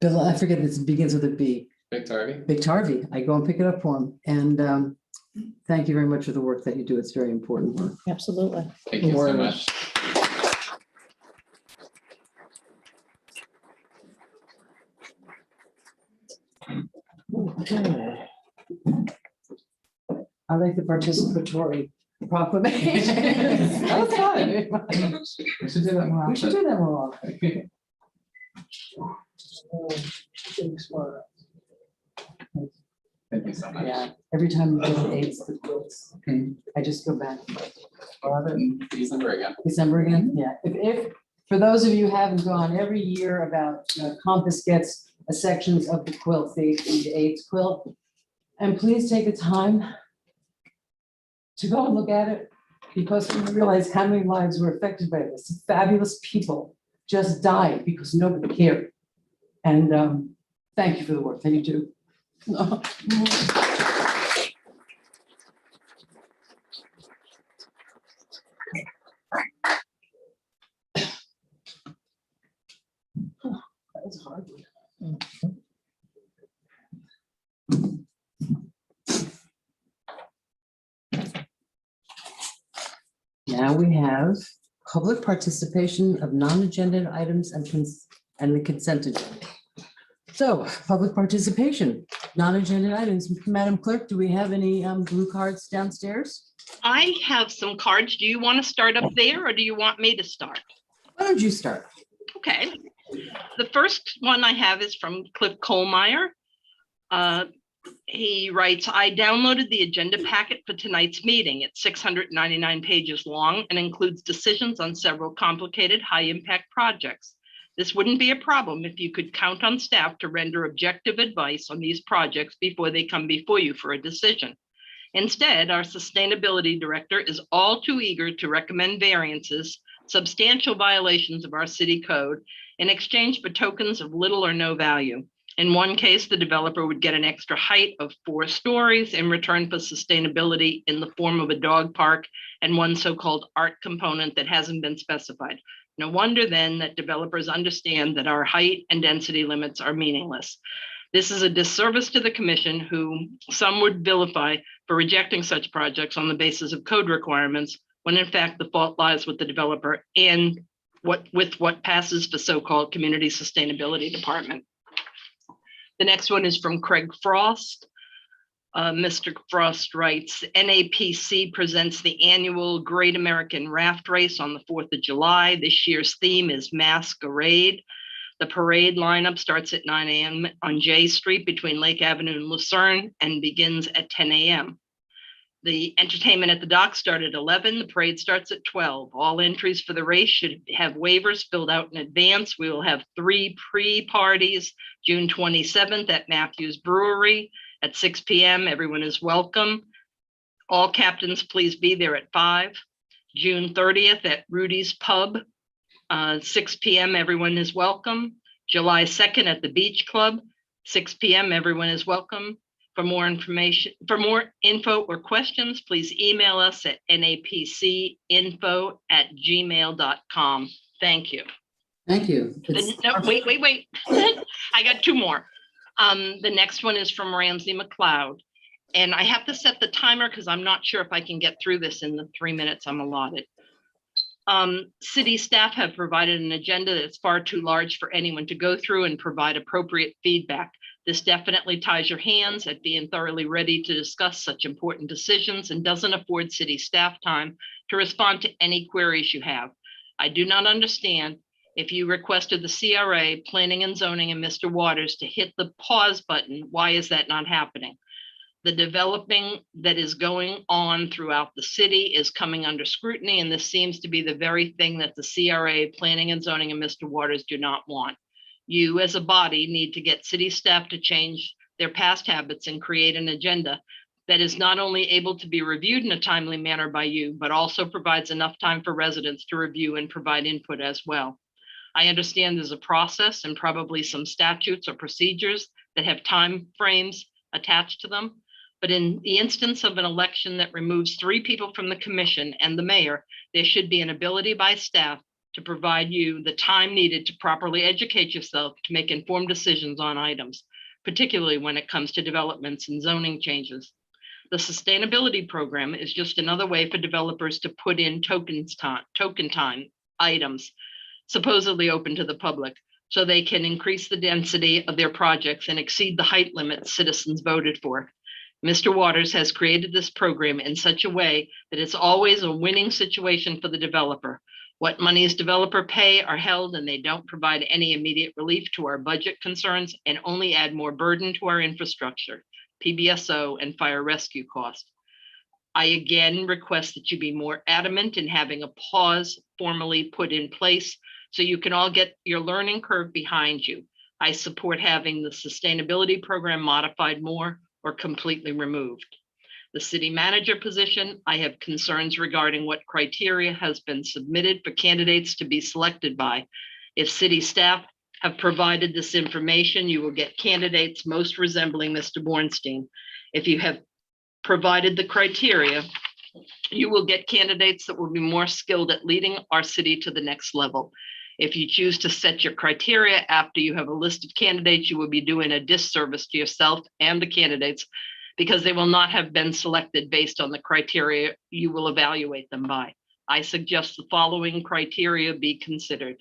Bill, I forget, it begins with a B. Victorvi. Victorvi. I go and pick it up for him. And thank you very much for the work that you do. It's very important work. Absolutely. Thank you so much. Okay. I like the participatory proclamation. That was fun. We should do that more often. We should do that more often. Thank you so much. Yeah, every time you go to AIDS, the quilts, I just go back. We'll have it in December again. December again, yeah. If for those of you who haven't gone, every year about Compass gets a sections of the quilt, the AIDS quilt. And please take the time to go and look at it, because we realize how many lives were affected by this. Fabulous people just died because nobody cared. And thank you for the work that you do. That was a hard one. Now we have public participation of non-agenda items and the consent agenda. So, public participation, non-agenda items. Madam Clerk, do we have any blue cards downstairs? I have some cards. Do you want to start up there or do you want me to start? Why don't you start? Okay. The first one I have is from Cliff Kohlmeyer. He writes, I downloaded the agenda packet for tonight's meeting. It's 699 pages long and includes decisions on several complicated high-impact projects. This wouldn't be a problem if you could count on staff to render objective advice on these projects before they come before you for a decision. Instead, our sustainability director is all too eager to recommend variances, substantial violations of our city code, in exchange for tokens of little or no value. In one case, the developer would get an extra height of 4 stories in return for sustainability in the form of a dog park and one so-called art component that hasn't been specified. No wonder then that developers understand that our height and density limits are meaningless. This is a disservice to the commission, who some would vilify for rejecting such projects on the basis of code requirements, when in fact the fault lies with the developer and with what passes for so-called community sustainability department. The next one is from Craig Frost. Mr. Frost writes, NAPC presents the annual Great American Raft Race on the 4th of July. This year's theme is Masquerade. The parade lineup starts at 9 a.m. on J Street between Lake Avenue and Lucerne and begins at 10 a.m. The entertainment at the dock starts at 11. The parade starts at 12. All entries for the race should have waivers filled out in advance. We will have 3 pre-parties, June 27th at Matthews Brewery at 6 p.m. Everyone is welcome. All captains, please be there at 5. June 30th at Rudy's Pub, 6 p.m. Everyone is welcome. July 2nd at the Beach Club, 6 p.m. Everyone is welcome. For more information, for more info or questions, please email us at napcinfo@gmail.com. Thank you. Thank you. No, wait. I got 2 more. The next one is from Ramsey McLeod. And I have to set the timer because I'm not sure if I can get through this in the 3 minutes I'm allotted. City staff have provided an agenda that's far too large for anyone to go through and provide appropriate feedback. This definitely ties your hands at being thoroughly ready to discuss such important decisions and doesn't afford city staff time to respond to any queries you have. I do not understand if you requested the CRA, Planning and Zoning, and Mr. Waters to hit the pause button, why is that not happening? The developing that is going on throughout the city is coming under scrutiny, and this seems to be the very thing that the CRA, Planning and Zoning, and Mr. Waters do not want. You as a body need to get city staff to change their past habits and create an agenda that is not only able to be reviewed in a timely manner by you, but also provides enough time for residents to review and provide input as well. I understand there's a process and probably some statutes or procedures that have time frames attached to them. But in the instance of an election that removes 3 people from the commission and the mayor, there should be an ability by staff to provide you the time needed to properly educate yourself to make informed decisions on items, particularly when it comes to developments and zoning changes. The sustainability program is just another way for developers to put in token time items, supposedly open to the public, so they can increase the density of their projects and exceed the height limits citizens voted for. Mr. Waters has created this program in such a way that it's always a winning situation for the developer. What monies developer pay are held and they don't provide any immediate relief to our budget concerns and only add more burden to our infrastructure, PBSO, and fire rescue costs. I again request that you be more adamant in having a pause formally put in place so you can all get your learning curve behind you. I support having the sustainability program modified more or completely removed. The city manager position, I have concerns regarding what criteria has been submitted for candidates to be selected by. If city staff have provided this information, you will get candidates most resembling Mr. Bornstein. If you have provided the criteria, you will get candidates that will be more skilled at leading our city to the next level. If you choose to set your criteria after you have a list of candidates, you will be doing a disservice to yourself and the candidates because they will not have been selected based on the criteria you will evaluate them by. I suggest the following criteria be considered.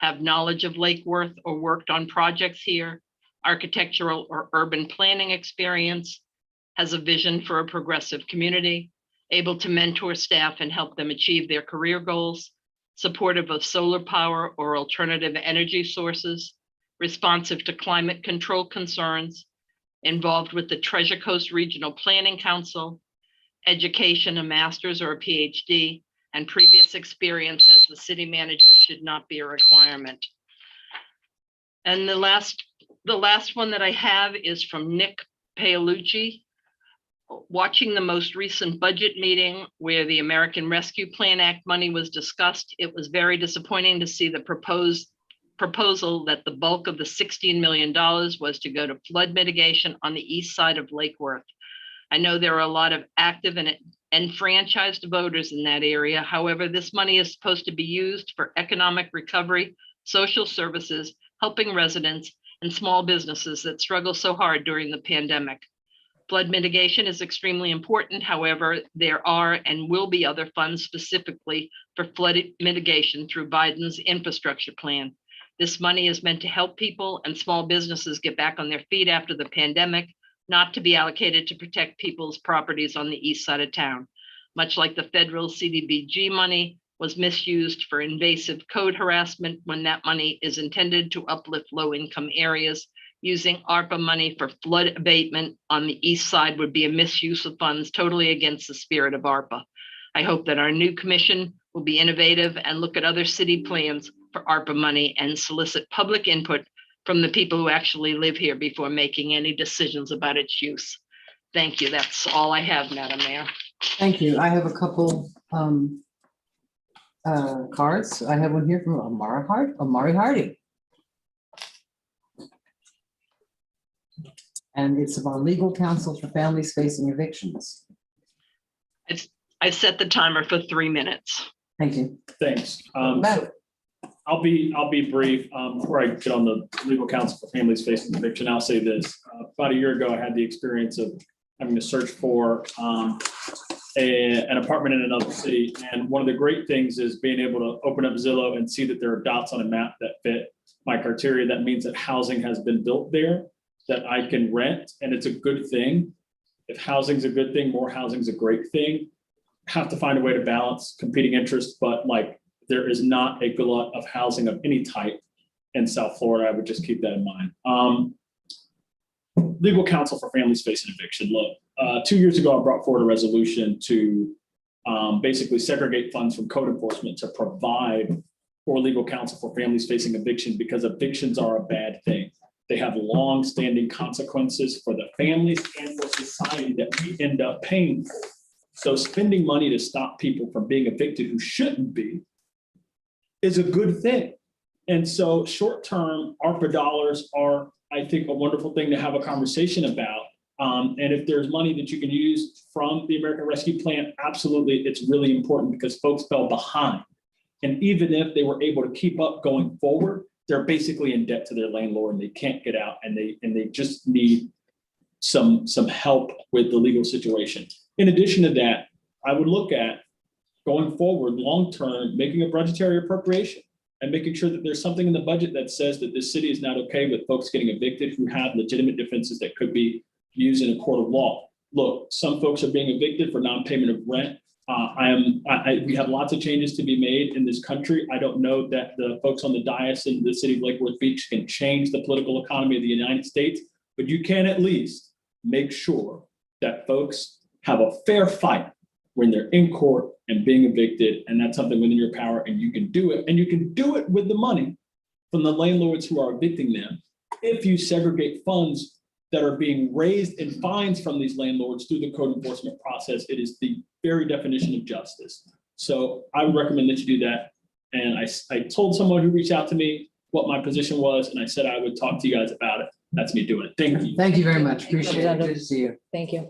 Have knowledge of Lake Worth or worked on projects here, architectural or urban planning experience, has a vision for a progressive community, able to mentor staff and help them achieve their career goals, supportive of solar power or alternative energy sources, responsive to climate control concerns, involved with the Treasure Coast Regional Planning Council, education, a master's or a PhD, and previous experience as the city manager should not be a requirement. And the last one that I have is from Nick Paolucci. Watching the most recent budget meeting where the American Rescue Plan Act money was discussed, it was very disappointing to see the proposal that the bulk of the $16 million was to go to flood mitigation on the east side of Lake Worth. I know there are a lot of active and enfranchised voters in that area. However, this money is supposed to be used for economic recovery, social services, helping residents and small businesses that struggle so hard during the pandemic. Flood mitigation is extremely important. However, there are and will be other funds specifically for flood mitigation through Biden's infrastructure plan. This money is meant to help people and small businesses get back on their feet after the pandemic, not to be allocated to protect people's properties on the east side of town. Much like the federal CDBG money was misused for invasive code harassment when that money is intended to uplift low-income areas, using ARPA money for flood abatement on the east side would be a misuse of funds totally against the spirit of ARPA. I hope that our new commission will be innovative and look at other city plans for ARPA money and solicit public input from the people who actually live here before making any decisions about its use. Thank you. That's all I have, Madam Mayor. Thank you. I have a couple cards. I have one here from Amari Hardy. And it's about legal counsel for families facing evictions. I set the timer for 3 minutes. Thank you. Thanks. I'll be brief. Before I get on the legal counsel for families facing eviction, I'll say this. About a year ago, I had the experience of having to search for an apartment in another city. And one of the great things is being able to open up Zillow and see that there are dots on a map that fit my criteria. That means that housing has been built there that I can rent, and it's a good thing. If housing's a good thing, more housing's a great thing. Have to find a way to balance competing interests, but like there is not a glut of housing of any type in South Florida. I would just keep that in mind. Legal counsel for families facing eviction. Look, 2 years ago, I brought forward a resolution to basically segregate funds from code enforcement to provide for legal counsel for families facing eviction, because evictions are a bad thing. They have long-standing consequences for the families and for society that we end up paying for. So spending money to stop people from being evicted who shouldn't be is a good thing. And so short-term ARPA dollars are, I think, a wonderful thing to have a conversation about. And if there's money that you can use from the American Rescue Plan, absolutely, it's really important because folks fell behind. And even if they were able to keep up going forward, they're basically in debt to their landlord and they can't get out, and they just need some help with the legal situation. In addition to that, I would look at going forward, long-term, making a budgetary appropriation and making sure that there's something in the budget that says that this city is not okay with folks getting evicted who have legitimate defenses that could be used in a court of law. Look, some folks are being evicted for non-payment of rent. We have lots of changes to be made in this country. I don't know that the folks on the dais in the city of Lake Worth Beach can change the political economy of the United States, but you can at least make sure that folks have a fair fight when they're in court and being evicted, and that's something within your power, and you can do it. And you can do it with the money from the landlords who are evicting them if you segregate funds that are being raised in fines from these landlords through the code enforcement process. It is the very definition of justice. So I would recommend that you do that. And I told someone who reached out to me what my position was, and I said I would talk to you guys about it. That's me doing it. Thank you. Thank you very much. Appreciate it. Good to see you. Thank you.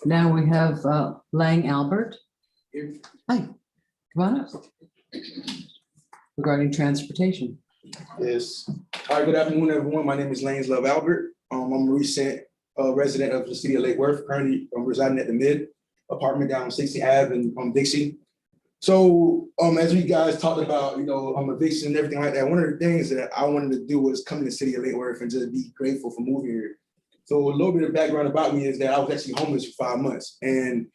Now we have Lang Albert. Hi, come on up. Regarding transportation. Yes. Hi, good afternoon, everyone. My name is Lanes Love Albert. I'm a recent resident of the city of Lake Worth. Currently, I'm residing at the Mid apartment down on 60th Ave in Dixie. So as we guys talked about, eviction and everything like that, one of the things that I wanted to do was come to the city of Lake Worth and just be grateful for moving here. So a little bit of background about me is that I was actually homeless for 5 months. And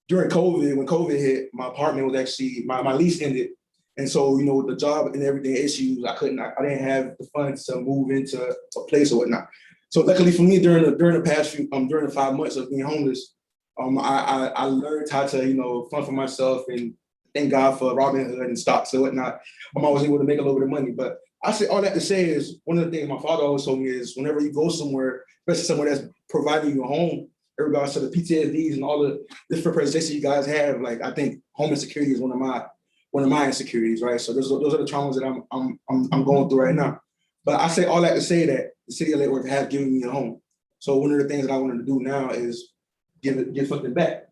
during COVID, when COVID hit, my apartment was actually, my lease ended. And so, the job and everything issues, I didn't have the funds to move into a place or whatnot. So luckily for me, during the 5 months of being homeless, I learned how to, fund for myself, and thank God for Robinhood and stocks and whatnot. I was able to make a little bit of money. But I say all that to say is, one of the things my father always told me is, whenever you go somewhere, especially somewhere that's providing you a home, in regards to the PTSDs and all the different presentations you guys have, like, I think home insecurity is one of my insecurities, right? So those are the traumas that I'm going through right now. But I say all that to say that the city of Lake Worth has given me a home. So one of the things that I wanted to do now is give something back.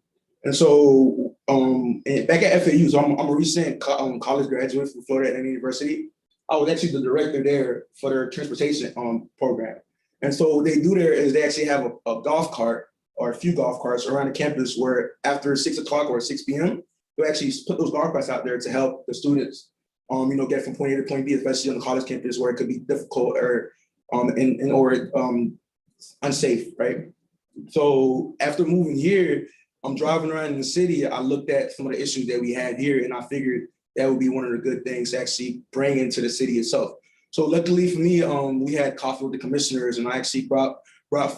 And so and back at FAU, so I'm a recent college graduate from Florida A&M University. I was actually the director there for their transportation program. And so what they do there is they actually have a golf cart or a few golf carts around the campus where after 6 o'clock or 6 p.m., they'll actually put those golf carts out there to help the students, get from point A to point B, especially on the college campus where it could be difficult or unsafe, right? So after moving here, I'm driving around in the city. I looked at some of the issues that we had here, and I figured that would be one of the good things to actually bring into the city itself. So luckily for me, we had coffee with the commissioners, and I actually brought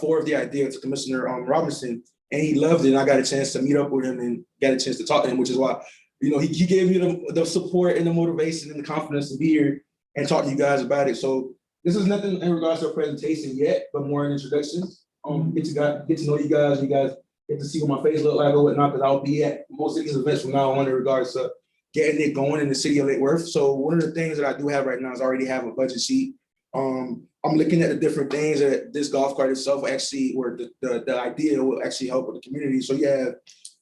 forth the idea to Commissioner Robinson, and he loved it. And I got a chance to meet up with him and got a chance to talk to him, which is why, he gave me the support and the motivation and the confidence to be here and talk to you guys about it. So this is nothing in regards to a presentation yet, but more an introduction. Get to know you guys. You guys get to see what my face look like or whatnot, because I'll be at most of these events from now on in regards to getting it going in the city of Lake Worth. So one of the things that I do have right now is I already have a budget sheet. I'm looking at the different things that this golf cart itself actually, or the idea will actually help with the community. So you have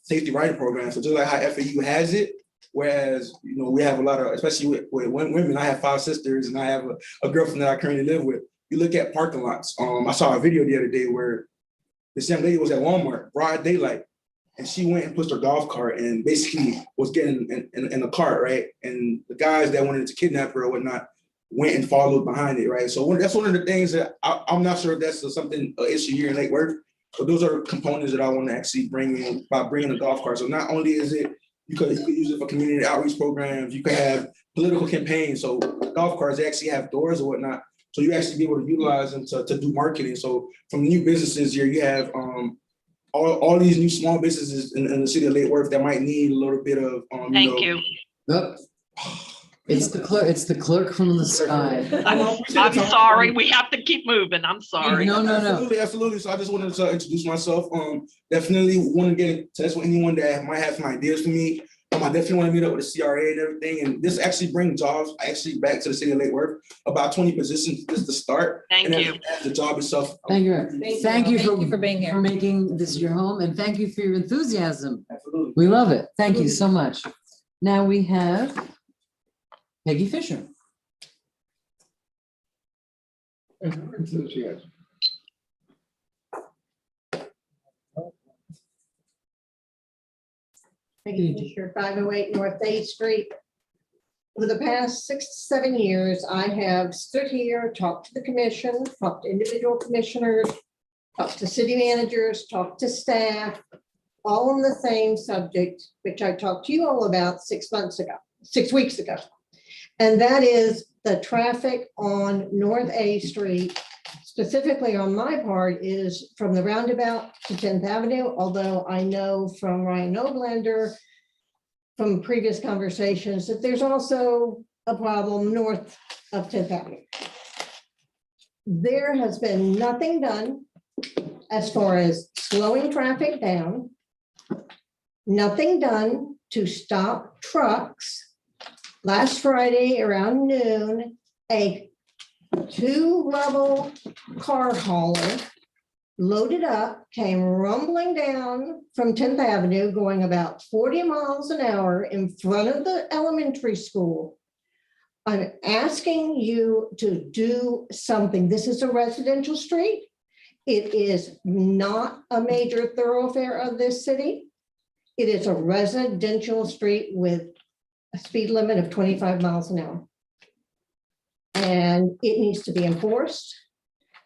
safety riding programs. So just like how FAU has it, whereas, we have a lot of, especially with women, I have 5 sisters and I have a girlfriend that I currently live with. You look at parking lots. I saw a video the other day where this young lady was at Walmart, broad daylight, and she went and pushed her golf cart and basically was getting in a cart, right? And the guys that wanted to kidnap her or whatnot went and followed behind it, right? So that's one of the things that I'm not sure if that's an issue here in Lake Worth. So those are components that I want to actually bring in by bringing a golf cart. So not only is it, you could use it for community outreach programs, you could have political campaigns. So golf carts actually have doors or whatnot. So you actually be able to utilize them to do marketing. So from new businesses here, you have all these new small businesses in the city of Lake Worth that might need a little bit of, Thank you. Nope. It's the clerk from the sky. I'm sorry, we have to keep moving. I'm sorry. No. Absolutely. So I just wanted to introduce myself. Definitely want to get in touch with anyone that might have some ideas for me. I definitely want to meet up with the CRA and everything. And this actually brings jobs back to the city of Lake Worth. About 20 positions just to start. Thank you. The job itself. Thank you. Thank you for being here. For making this your home, and thank you for your enthusiasm. Absolutely. We love it. Thank you so much. Now we have Peggy Fisher. Enthusiasm. Fisher, 508 North 8th Street. For the past 6 to 7 years, I have stood here, talked to the commission, talked to individual commissioners, talked to city managers, talked to staff, all on the same subject, which I talked to you all about 6 weeks ago. And that is the traffic on North A Street, specifically on my part, is from the roundabout to 10th Avenue, although I know from Ryan Oblender from previous conversations that there's also a problem north of 10th Avenue. There has been nothing done as far as slowing traffic down, nothing done to stop trucks. Last Friday around noon, a 2-level car hauler loaded up, came rumbling down from 10th Avenue, going about 40 miles an hour in front of the elementary school. I'm asking you to do something. This is a residential street. It is not a major thoroughfare of this city. It is a residential street with a speed limit of 25 miles an hour. And it needs to be enforced.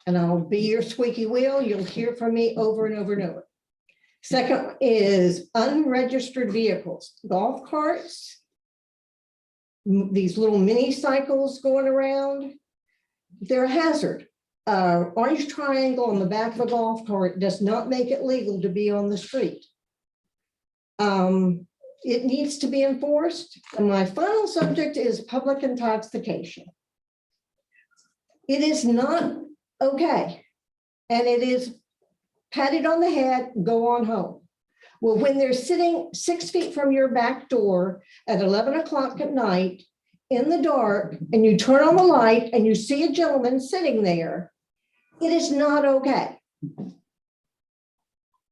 And I'll be your squeaky wheel. You'll hear from me over and over and over. Second is unregistered vehicles, golf carts, these little mini cycles going around. They're a hazard. Orange triangle on the back of a golf cart does not make it legal to be on the street. It needs to be enforced. And my final subject is public intoxication. It is not okay. And it is patted on the head, go on home. Well, when they're sitting 6 feet from your back door at 11 o'clock at night in the dark, and you turn on the light and you see a gentleman sitting there, it is not okay.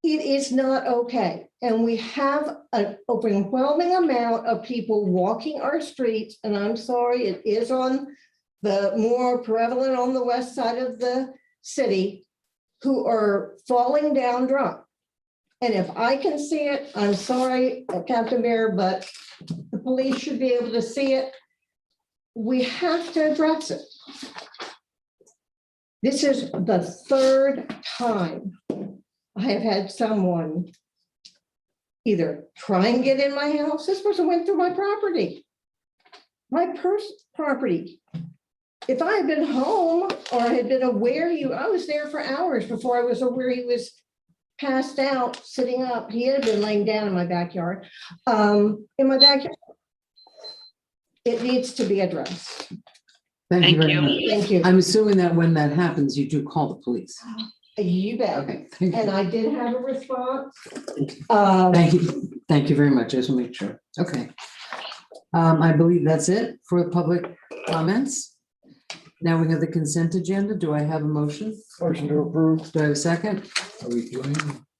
It is not okay. And we have an overwhelming amount of people walking our streets, and I'm sorry, it is on the more prevalent on the west side of the city, who are falling down drunk. And if I can see it, I'm sorry, Captain Mayor, but the police should be able to see it. We have to address it. This is the third time I have had someone either try and get in my house. This person went through my property, my property. If I had been home or had been aware I was there for hours before I was aware he was passed out, sitting up. He had been laying down in my backyard. It needs to be addressed. Thank you very much. Thank you. I'm assuming that when that happens, you do call the police. You bet. Okay. And I did have a response. Thank you. Thank you very much. I just want to make sure. Okay. I believe that's it for public comments. Now we have the consent agenda. Do I have a motion? Motion to approve. Do I have a second? Are we doing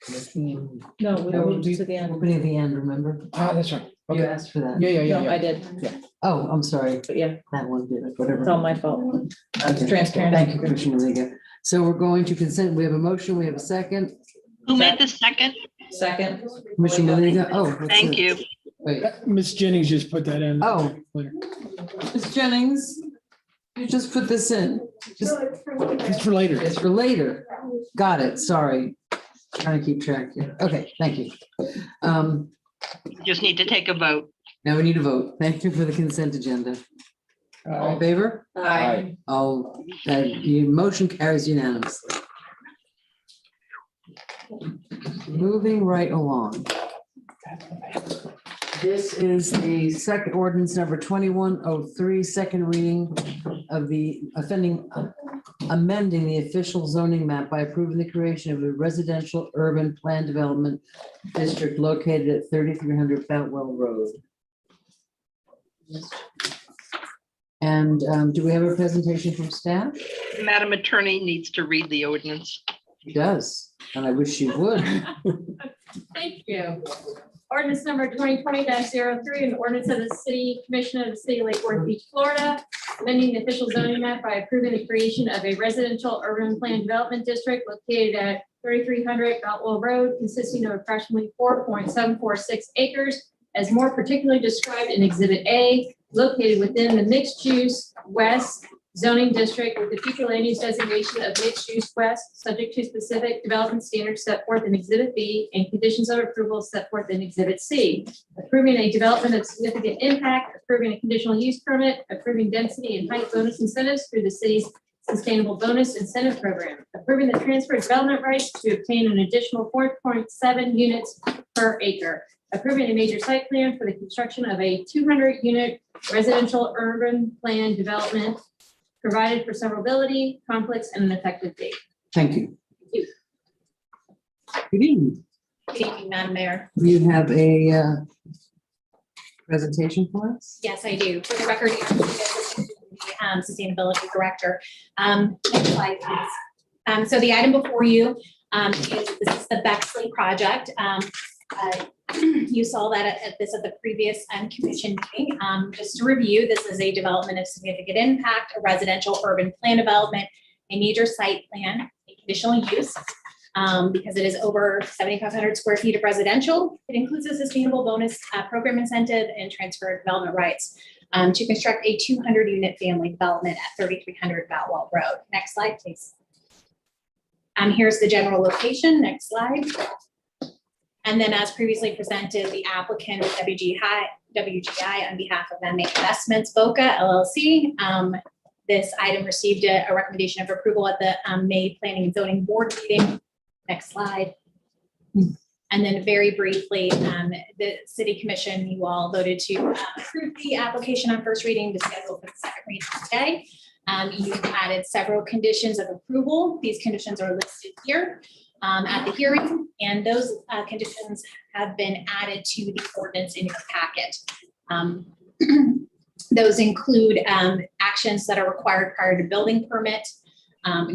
commission? No, we moved to the end. Opening at the end, remember? Ah, that's right. You Okay. asked for that. No, I did. Oh, I'm sorry. But yeah, That one did it, whatever. it's all my fault. Okay. It's transparent. Thank you, Commissioner Liga. So we're going to consent. We have a motion. We have a second. Who made the second? Second. Commissioner Benega, oh. what's Thank it? you. Wait, Ms. Jennings just put that in. oh, Ms. Jennings, you just put this in. Just, It's for later. it's for later. Got it, sorry. Trying to keep track here. Okay, thank you. Just need to take a vote. Now we need a vote. Thank you for the consent agenda. All in favor? Aye. All, the motion carries unanimously. Moving right along. This is the second ordinance number 2103, second reading of the amending the official zoning map by approving the creation of a residential urban plan development district located at 3300 Boutwell Road. And do we have a presentation from staff? Madam Attorney needs to read the ordinance. She does, and I wish she would. Thank you. Ordinance number 2020-03, an ordinance of the City Commission of the City of Lake Worth Beach, Florida, amending the official zoning map by approving the creation of a residential urban plan development district located at 3300 Boutwell Road, consisting of approximately 4.746 acres, as more particularly described in Exhibit A, located within the mixed-use west zoning district with the future land use designation of mixed-use west, subject to specific development standards set forth in Exhibit B and conditions of approval set forth in Exhibit C. Approving a development of significant impact, approving a conditional use permit, approving density and height bonus incentives through the city's sustainable bonus incentive program, approving the transfer of development rights to obtain an additional 4.7 units per acre, approving a major site plan for the construction of a 200-unit residential urban plan development, provided for severability, conflicts, and an effective date. Thank you. Good evening. Good evening, Madam Mayor. You have a presentation for us? Yes, I do. For the record, Sustainability Director. Next slide, please. So the item before you is this is the Bexley project. You saw that at the previous commission meeting. Just to review, this is a development of significant impact, a residential urban plan development, a major site plan, a conditional use. Because it is over 7,500 square feet of residential. It includes a sustainable bonus program incentive and transfer of development rights to construct a 200-unit family development at 3300 Boutwell Road. Next slide, please. Here's the general location. Next slide. And then as previously presented, the applicant WGI on behalf of MA Investments Boca LLC. This item received a recommendation of approval at the May Planning and Zoning Board meeting. Next slide. And then very briefly, the City Commission, you all voted to approve the application on first reading to schedule for the second reading today. You've added several conditions of approval. These conditions are listed here at the hearing, and those conditions have been added to the ordinance in your packet. Those include actions that are required prior to building permit.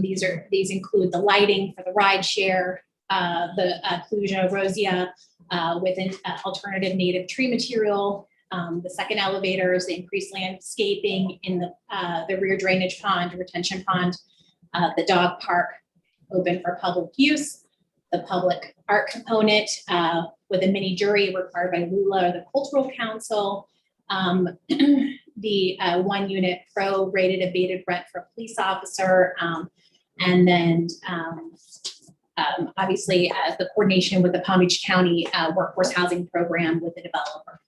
These include the lighting for the ride share, the inclusion of rosea with an alternative native tree material, the second elevators, the increased landscaping in the rear drainage pond, retention pond, the dog park open for public use, the public art component with a mini jury required by LULA or the Cultural Council, the 1 unit pro-rated abated rent for a police officer, and then obviously the coordination with the Palm Beach County workforce housing program with the developer.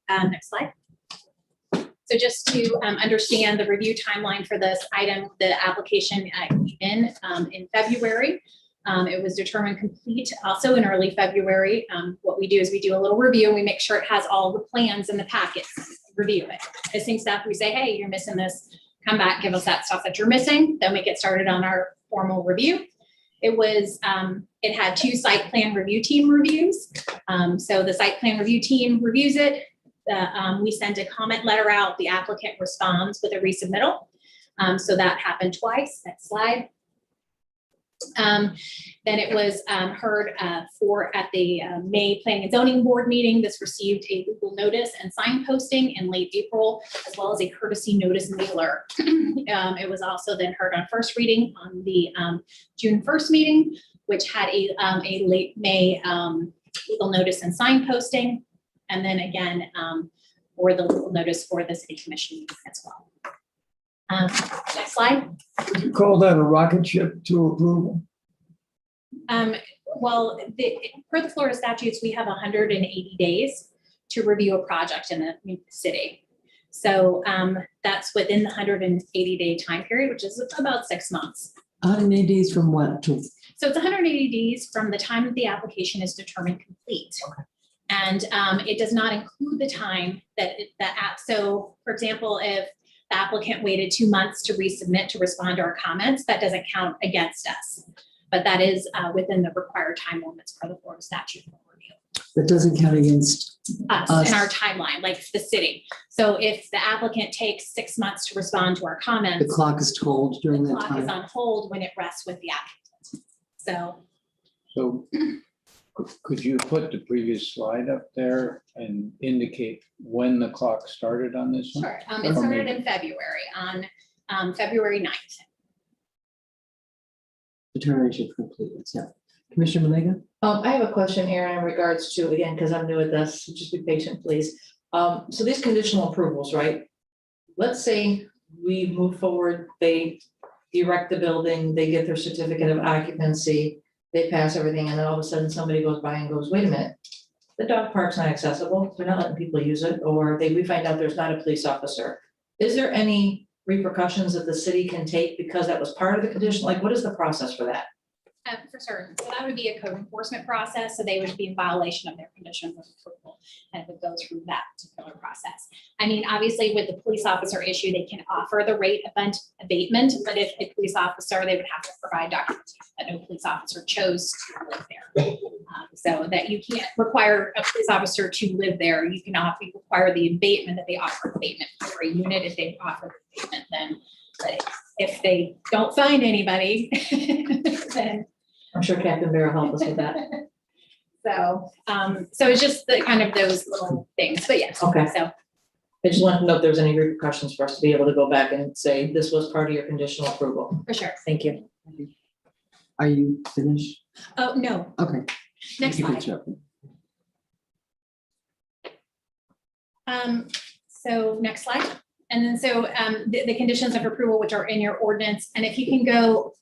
Next slide. So just to understand the review timeline for this item, the application came in February. It was determined complete also in early February. What we do is we do a little review and we make sure it has all the plans in the packets. Review it. Missing stuff, we say, hey, you're missing this. Come back, give us that stuff that you're missing. Then we get started on our formal review. It was, it had 2 site plan review team reviews. So the site plan review team reviews it. We send a comment letter out. The applicant responds with a resubmittal. So that happened twice. Next slide. Then it was heard at the May Planning and Zoning Board meeting. This received a legal notice and signposting in late April, as well as a courtesy notice mailer. It was also then heard on first reading on the June 1st meeting. which had a late May legal notice and sign posting. And then again, for the legal notice for the city commission meeting as well. Next slide. Would you call that a rocket ship to approval? Well, per the Florida statutes, we have 180 days to review a project in the city. So that's within the 180-day time period, which is about 6 months. 180 days from what to? So it's 180 days from the time that the application is determined complete. Okay. And it does not include the time that so for example, if the applicant waited 2 months to resubmit to respond to our comments, that doesn't count against us. But that is within the required time limits for the Florida statute for review. That doesn't count against us in our timeline, like the city. So if the applicant takes 6 months to respond to our comments, the clock is told during the that clock is time. on hold when it rests with the applicant. So could you put the previous slide up there and indicate when the clock started on this one? sure, it started in February on February 9th. Determination of completeness, yeah. Commissioner Malega? I have a question, Aaron, in regards to, again, because I'm new at this, so just be patient, please. So these conditional approvals, right? Let's say we move forward, they erect the building, they get their certificate of occupancy, they pass everything, and then all of a sudden somebody goes by and goes, wait a minute, the dog park's not accessible, they're not letting people use it, or we find out there's not a police officer. Is there any repercussions that the city can take because that was part of the condition? Like, what is the process for that? For certain. So that would be a code enforcement process. So they would be in violation of their conditions of approval and it would go through that particular process. I mean, obviously with the police officer issue, they can offer the rate abatement, but if a police officer, they would have to provide documentation that no police officer chose to live there. So that you can't require a police officer to live there. You can require the abatement that they offer abatement for a unit. If they offer the abatement, then but if they don't find anybody, then I'm sure Captain Bear will help us with that. So it's just the kind of those little things, but yes. Okay. So I just wanted to know if there's any repercussions for us to be able to go back and say, this was part of your conditional approval. for sure. Thank you. Are you finished? Oh, no. Okay. Next You can slide. interrupt. So next slide. And then so the conditions of approval, which are in your ordinance, and if you can go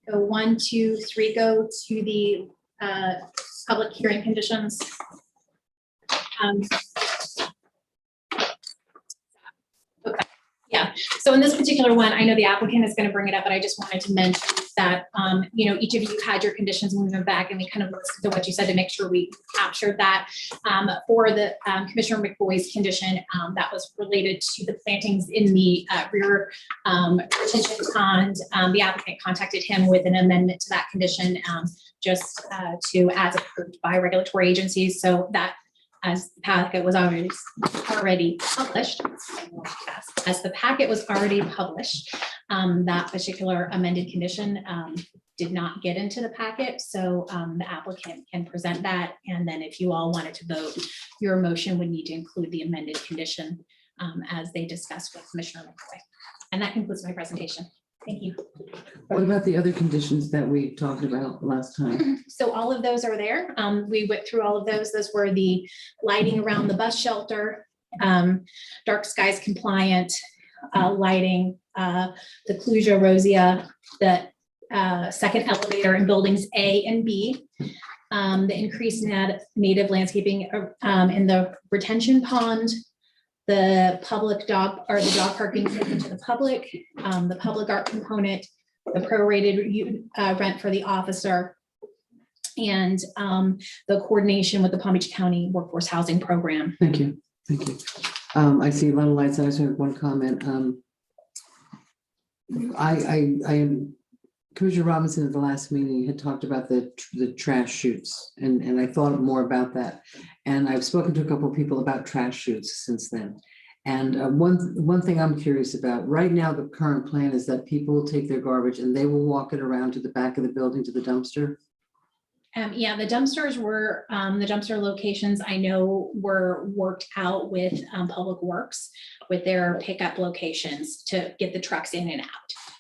1, 2, 3, go to the public hearing conditions. Okay. Yeah, so in this particular one, I know the applicant is going to bring it up, but I just wanted to mention that, each of you had your conditions when we went back and we kind of listened to what you said to make sure we captured that. For the Commissioner McBoy's condition, that was related to the plantings in the rear retention pond. The applicant contacted him with an amendment to that condition, just to as approved by regulatory agencies. So that as the packet was already published, as the packet was already published, that particular amended condition did not get into the packet. So the applicant can present that. And then if you all wanted to vote, your motion would need to include the amended condition as they discussed with Commissioner McCoy. And that concludes my presentation. Thank you. What about the other conditions that we talked about last time? So all of those are there. We went through all of those. Those were the lighting around the bus shelter, dark skies compliant lighting, the Clusia Rosia, the second elevator in buildings A and B, the increased native landscaping in the retention pond, the public dog or the dog parking open to the public art component, the prorated rent for the officer, and the coordination with the Palm Beach County Workforce Housing Program. Thank you. Thank you. I see a lot of lights. I just have one comment. I am Commissioner Robinson at the last meeting had talked about the trash chutes, and I thought more about that. And I've spoken to a couple of people about trash chutes since then. And one thing I'm curious about, right now, the current plan is that people will take their garbage and they will walk it around to the back of the building to the dumpster. Yeah, the dumpsters were, the dumpster locations I know were worked out with Public Works with their pickup locations to get the trucks in and out.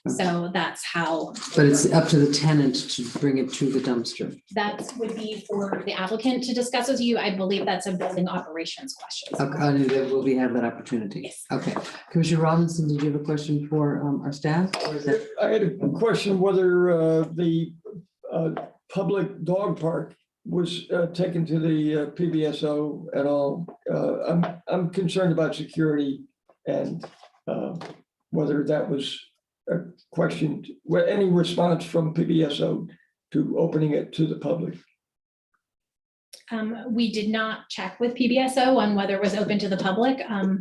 So that's how. But it's up to the tenant to bring it to the dumpster. That would be for the applicant to discuss with you. I believe that's a building operations question. Okay, I knew that we have that opportunity. Yes. Okay. Commissioner Robinson, did you have a question for our staff? Or is that? I had a question whether the public dog park was taken to the PBSO at all. I'm concerned about security and whether that was a question, any response from PBSO to opening it to the public. We did not check with PBSO on whether it was open to the public. I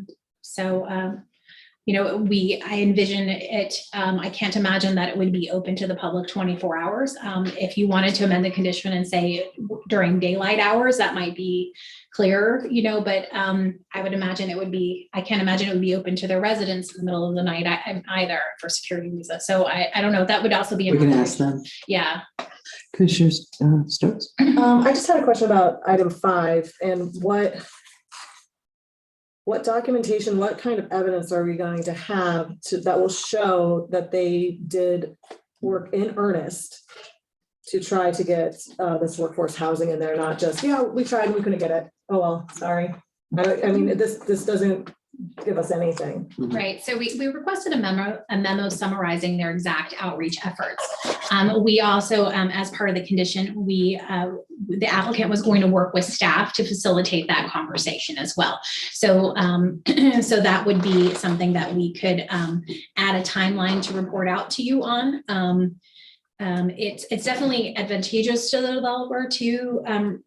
envision it, I can't imagine that it would be open to the public 24 hours. If you wanted to amend the condition and say during daylight hours, that might be clearer, but I would imagine it would be, I can't imagine it would be open to their residents in the middle of the night either for security reasons. So I don't know, that would also be. We can ask them. Yeah. Commissioner Stokes? I just had a question about item 5 and what documentation, what kind of evidence are we going to have that will show that they did work in earnest to try to get this workforce housing in there, not just, yeah, we tried, we couldn't get it. Oh, well, sorry. I mean, this doesn't give us anything. Right. So we requested a memo summarizing their exact outreach efforts. We also, as part of the condition, the applicant was going to work with staff to facilitate that conversation as well. So, so that would be something that we could add a timeline to report out to you on. It's definitely advantageous to the developer to,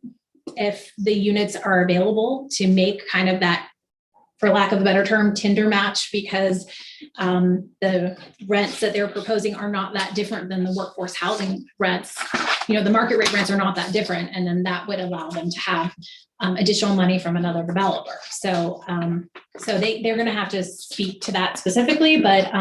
if the units are available, to make kind of that, for lack of a better term, Tinder match, because the rents that they're proposing are not that different than the workforce housing rents. The market rate rents are not that different, and then that would allow them to have additional money from another developer. So they're going to have to speak to that specifically, but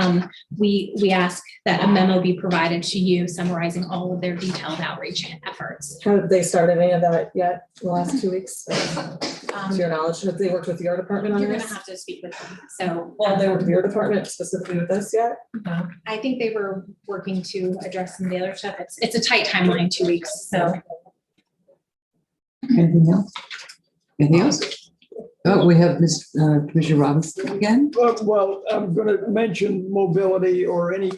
we ask that a memo be provided to you summarizing all of their detailed outreach efforts. Have they started any of that yet in the last 2 weeks? To your knowledge, have they worked with your department on You're going this? to have to speak with them. So, Well, they worked with your department specifically with this yet? no, I think they were working to address some of the other stuff. It's a tight timeline, 2 weeks. So. Anything else? Anything else? Oh, we have Commissioner Robinson again. Well, I'm going to mention mobility or any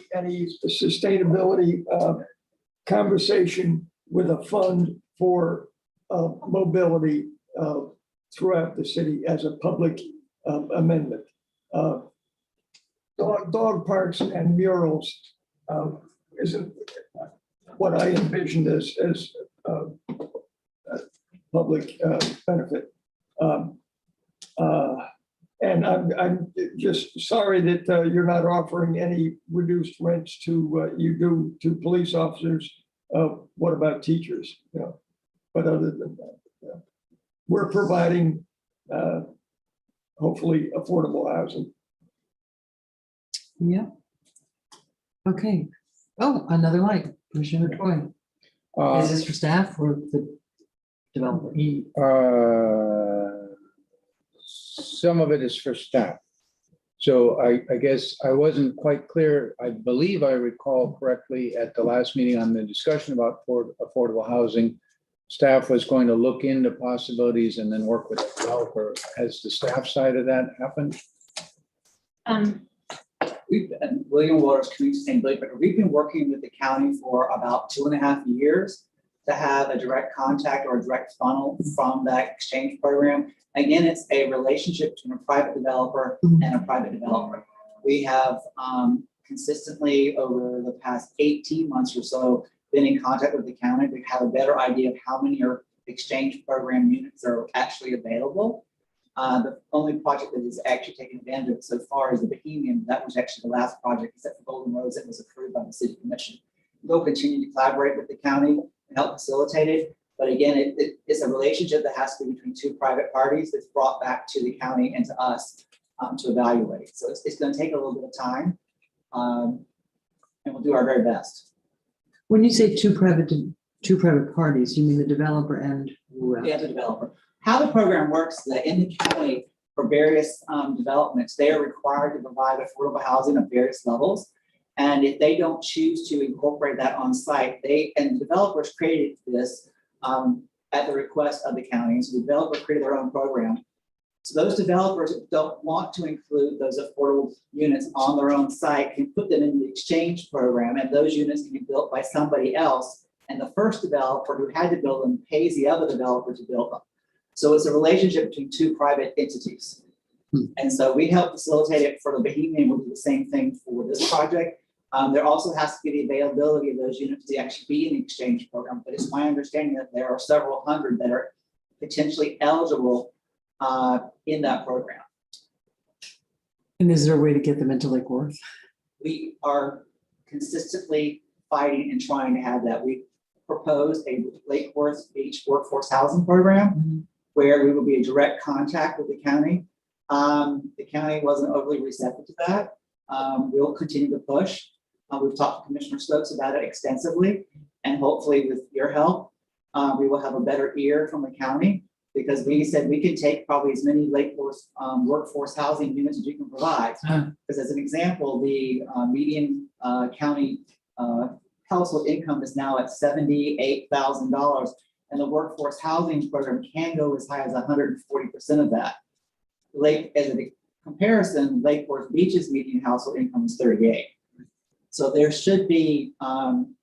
sustainability conversation with a fund for mobility throughout the city as a public amendment. Dog parks and murals isn't what I envisioned as public benefit. And I'm just sorry that you're not offering any reduced rents to you do to police officers. What about teachers? But other than that, we're providing hopefully affordable housing. Yeah. Okay. Oh, another light, Commissioner Troy. Is this for staff or the developer? Some of it is for staff. So I guess I wasn't quite clear. I believe I recall correctly at the last meeting on the discussion about affordable housing, staff was going to look into possibilities and then work with the developer. Has the staff side of that happened? We've been, William Waters Community Sustainability, but we've been working with the county for about 2.5 years to have a direct contact or a direct funnel from that exchange program. Again, it's a relationship between a private developer and a private developer. We have consistently over the past 18 months or so been in contact with the county to have a better idea of how many exchange program units are actually available. The only project that is actually taken advantage of so far is the Bohemian. That was actually the last project, except for Golden Rose, that was approved by the City Commission. We'll continue to collaborate with the county and help facilitate it. But again, it's a relationship that has to be between two private parties that's brought back to the county and to us to evaluate. So it's going to take a little bit of time, and we'll do our very best. When you say two private parties, you mean the developer and who else? Yeah, the developer. How the program works is that in the county for various developments, they are required to provide affordable housing of various levels. And if they don't choose to incorporate that on site, and the developers created this at the request of the county. So the developer created their own program. So those developers that don't want to include those affordable units on their own site can put them in the exchange program, and those units can be built by somebody else. And the first developer who had to build them pays the other developer to build them. So it's a relationship between two private entities. And so we help facilitate it for the Bohemian. We'll do the same thing for this project. There also has to be the availability of those units to actually be in the exchange program. But it's my understanding that there are several hundred that are potentially eligible in that program. And is there a way to get them into Lake Worth? We are consistently fighting and trying to have that. We proposed a Lake Worth Beach workforce housing program where we will be in direct contact with the county. The county wasn't overly receptive to that. We'll continue to push. We've talked to Commissioner Stokes about it extensively, and hopefully with your help, we will have a better ear from the county, because we said we can take probably as many Lake Worth workforce housing units as you can provide. Because as an example, the median county household income is now at $78,000, and the workforce housing program can go as high as 140% of that. As a comparison, Lake Worth Beach's median household income is 38. So there should be,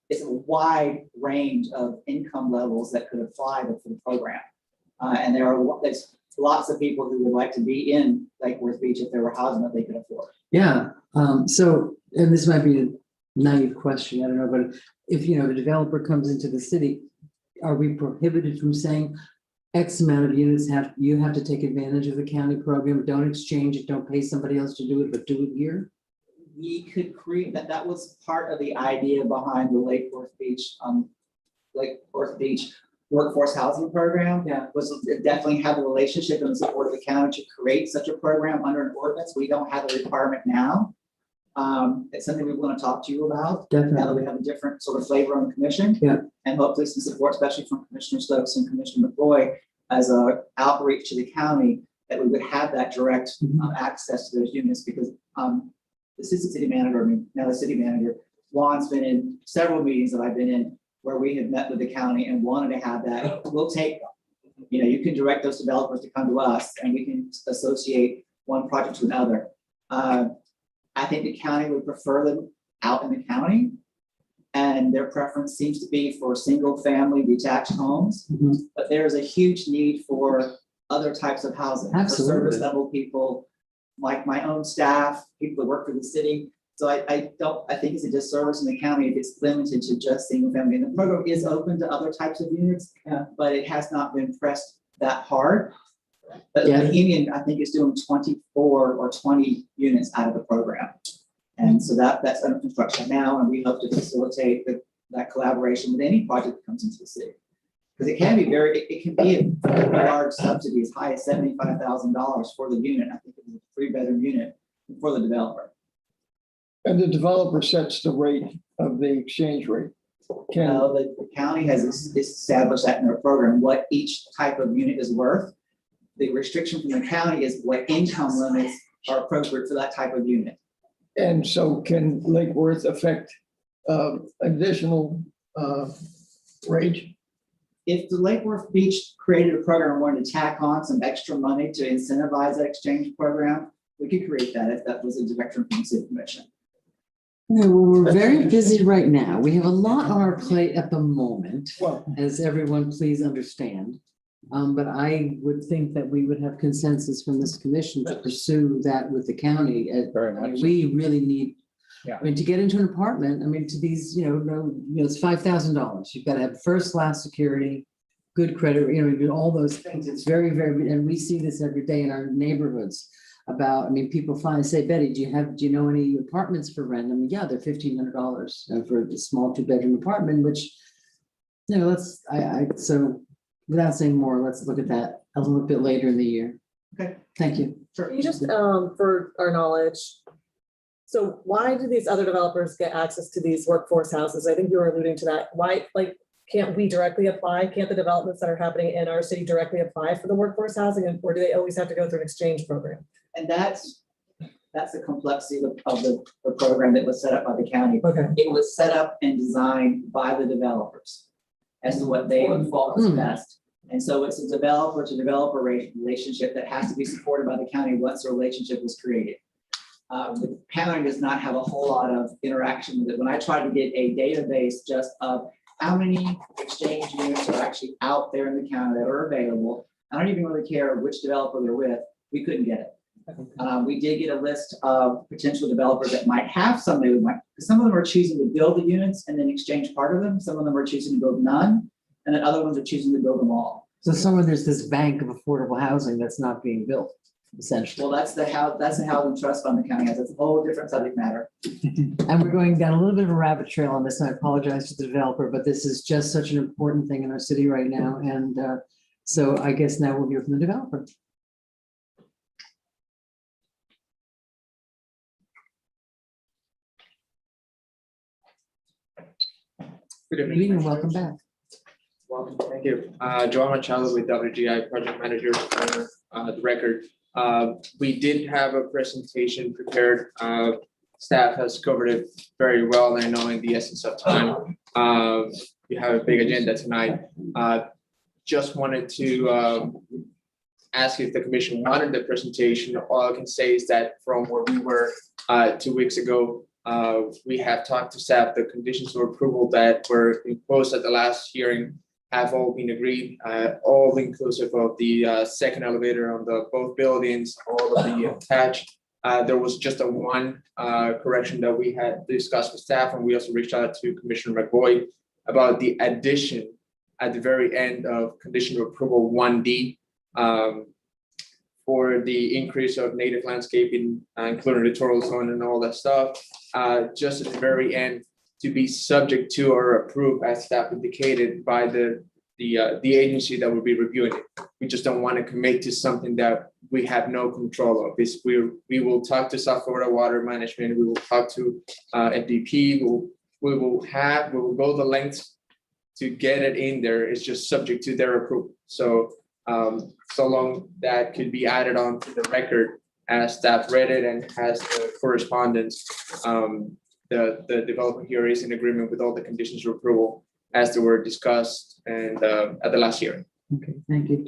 it's a wide range of income levels that could apply to the program. And there's lots of people who would like to be in Lake Worth Beach if there were housing that they could afford. Yeah, so, and this might be a naive question, I don't know, but if, the developer comes into the city, are we prohibited from saying X amount of units you have to take advantage of the county program, don't exchange it, don't pay somebody else to do it, but do it here? We could create that. That was part of the idea behind the Lake Worth Beach workforce housing program. Yeah, was definitely have a relationship and support of the county to create such a program under an ordinance. We don't have a requirement now. It's something we want to talk to you about. Definitely. Now that we have a different sort of flavor on the commission. Yeah. And hopefully some support, especially from Commissioner Stokes and Commissioner McCoy, as a outreach to the county, that we would have that direct access to those units, because the assistant city manager, now the city manager, Juan's been in several meetings that I've been in where we have met with the county and wanted to have that. We'll take, you can direct those developers to come to us and we can associate one project to another. I think the county would prefer them out in the county, and their preference seems to be for single family detached homes. But there's a huge need for other types of housing. Absolutely. For service level people, like my own staff, people that work for the city. So I think it's a disservice in the county if it's limited to just single family. And the program is open to other types of units, but it has not been pressed that hard. But the Bohemian, I think, is doing 24 or 20 units out of the program. And so that's under construction now, and we hope to facilitate that collaboration with any project that comes into the city. Because it can be a large subsidy, as high as $75,000 for the unit. I think it was a 3-bedroom unit for the developer. And the developer sets the rate of the exchange rate. No, the county has established that in their program, what each type of unit is worth. The restriction from the county is what income limits are appropriate for that type of unit. And so can Lake Worth affect additional rate? If the Lake Worth Beach created a program and wanted to tack on some extra money to incentivize that exchange program, we could create that if that was a direction from the city commission. Yeah, well, we're very busy right now. We have a lot on our plate at the moment, as everyone please understand. But I would think that we would have consensus from this commission to pursue that with the county. Very much. We really need, Yeah. I mean, to get into an apartment, I mean, to these, it's $5,000. You've got to have first class security, good credit, do all those things. It's very, very, and we see this every day in our neighborhoods. People finally say, Betty, do you know any apartments for rent? Yeah, they're $1,500 for a small 2-bedroom apartment, which, so without saying more, let's look at that a little bit later in the year. Okay. Thank you. Sure. You just, for our knowledge, so why do these other developers get access to these workforce houses? I think you were alluding to that. Why, can't we directly apply? Can't the developments that are happening in our city directly apply for the workforce housing, or do they always have to go through an exchange program? And that's That's the complexity of the program that was set up by the county. Okay. It was set up and designed by the developers as to what they thought was best. And so it's a developer to developer relationship that has to be supported by the county once the relationship was created. The county does not have a whole lot of interaction with it. When I tried to get a database just of how many exchange units are actually out there in the county that are available, I don't even really care which developer they're with, we couldn't get it. We did get a list of potential developers that might have some, some of them are choosing to build the units and then exchange part of them. Some of them are choosing to build none, and then other ones are choosing to build them all. So somewhere there's this bank of affordable housing that's not being built, essentially. Well, that's the housing trust fund the county has. It's a whole different subject matter. And we're going down a little bit of a rabbit trail on this, and I apologize to the developer, but this is just such an important thing in our city right now. And so I guess now we'll hear from the developer. Good Good evening, welcome back. Welcome, thank you. Joel Machado with WGI Project Manager for the record. We did have a presentation prepared. Staff has covered it very well, and I know in the essence of time, you have a big agenda tonight. Just wanted to ask if the commission wanted the presentation. All I can say is that from where we were 2 weeks ago, we have talked to staff. The conditions of approval that were imposed at the last hearing have all been agreed, all inclusive of the second elevator on both buildings, all of the attached. There was just a one correction that we had discussed with staff, and we also reached out to Commissioner McBoyd about the addition at the very end of condition of approval 1D. For the increase of native landscaping, including littoral zone and all that stuff, just at the very end, to be subject to or approved as staff indicated by the agency that will be reviewing it. We just don't want to commit to something that we have no control of. We will talk to South Florida Water Management. We will talk to FDP. We will go the lengths to get it in there. It's just subject to their approval. So long that could be added on to the record as staff read it and has the correspondence. The developer here is in agreement with all the conditions of approval as they were discussed and at the last hearing. Okay, thank you.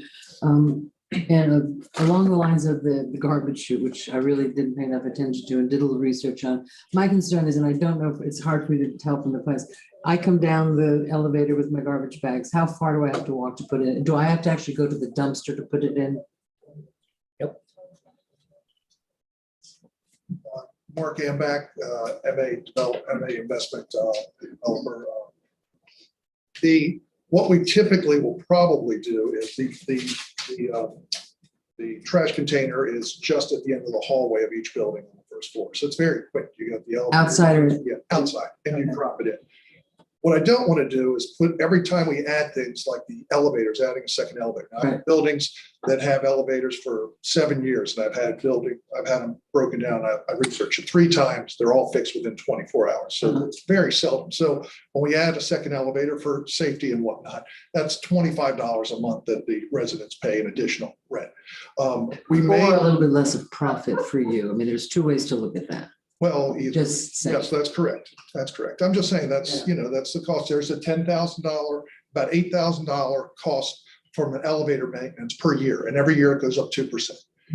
And along the lines of the garbage chute, which I really didn't pay enough attention to and did a little research on, my concern is, and I don't know if it's hard for me to tell from the place, I come down the elevator with my garbage bags. How far do I have to walk to put it in? Do I have to actually go to the dumpster to put it in? Mark Amback, MA investment developer. What we typically will probably do is the trash container is just at the end of the hallway of each building on the first floor. So it's very quick. You got the elevator. Outside or? Yeah, outside, and you drop it in. What I don't want to do is put, every time we add things like the elevators, adding a second elevator. Now, I have buildings that have elevators for 7 years, and I've had them broken down. I researched it 3 times. They're all fixed within 24 hours. So it's very seldom. So when we add a second elevator for safety and whatnot, that's $25 a month that the residents pay in additional rent. We may Or a little bit less of profit for you. I mean, there's 2 ways to look at that. Well, Just saying. yes, that's correct. That's correct. I'm just saying that's, that's the cost. There's a $10,000, about $8,000 cost from an elevator maintenance per year. And every year it goes up 2%.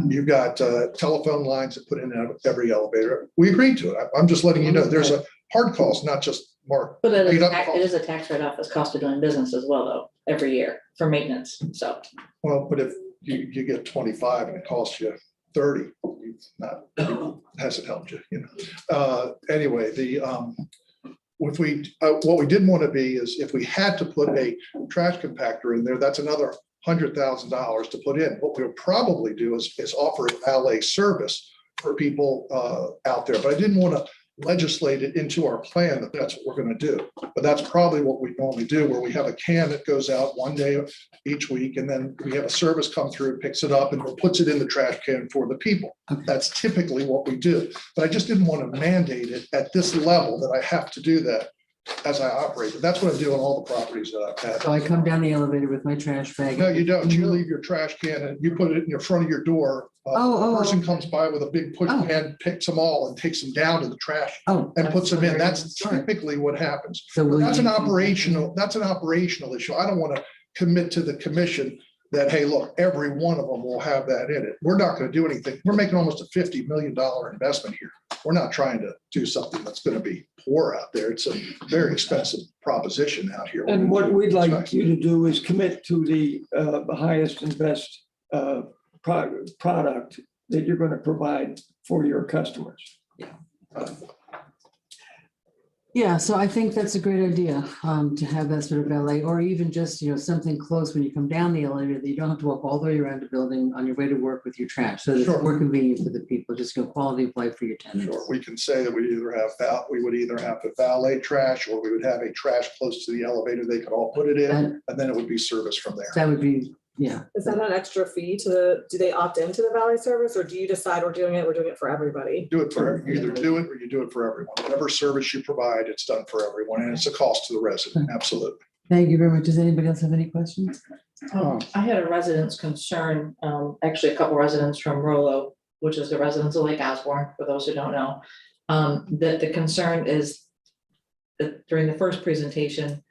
You've got telephone lines that put in and out of every elevator. We agreed to it. I'm just letting you know, there's a hard cost, not just Mark. But it is a tax write-off as cost of doing business as well, though, every year for maintenance, so. Well, but if you get 25 and it costs you 30, hasn't helped you, Anyway, what we didn't want to be is if we had to put a trash compactor in there, that's another $100,000 to put in. What we'll probably do is offer a valet service for people out there, but I didn't want to legislate it into our plan that that's what we're going to do. But that's probably what we normally do, where we have a can that goes out 1 day each week, and then we have a service come through, picks it up, and puts it in the trash can for the people. That's typically what we do. But I just didn't want to mandate it at this level that I have to do that as I operate. That's what I do on all the properties that I've had. So I come down the elevator with my trash bag. No, you don't. You leave your trash can and you put it in your front of your door. A person comes by with a big push can, picks them all and takes them down to the trash and puts them in. That's typically what happens. So That's an operational issue. I don't want to commit to the commission that, hey, look, every one of them will have that in it. We're not going to do anything. We're making almost a $50 million investment here. We're not trying to do something that's going to be poor out there. It's a very expensive proposition out here. And what we'd like you to do is commit to the highest and best product that you're going to provide for your customers. Yeah, so I think that's a great idea, to have that sort of valet, or even just, something close when you come down the elevator that you don't have to walk all the way around the building on your way to work with your trash. So it's more convenient for the people, just quality of life for your tenants. Sure, we can say that we would either have the valet trash or we would have a trash close to the elevator. They could all put it in and then it would be serviced from there. That would be, yeah. Is that an extra fee do they opt into the valet service, or do you decide we're doing it for everybody? Do it for, you either do it or you do it for everyone. Whatever service you provide, it's done for everyone, and it's a cost to the resident, absolutely. Thank you very much. Does anybody else have any questions? I had a resident's concern, actually a couple residents from Rolo, which is the residents of Lake Osborne, for those who don't know. That the concern is that during the first presentation,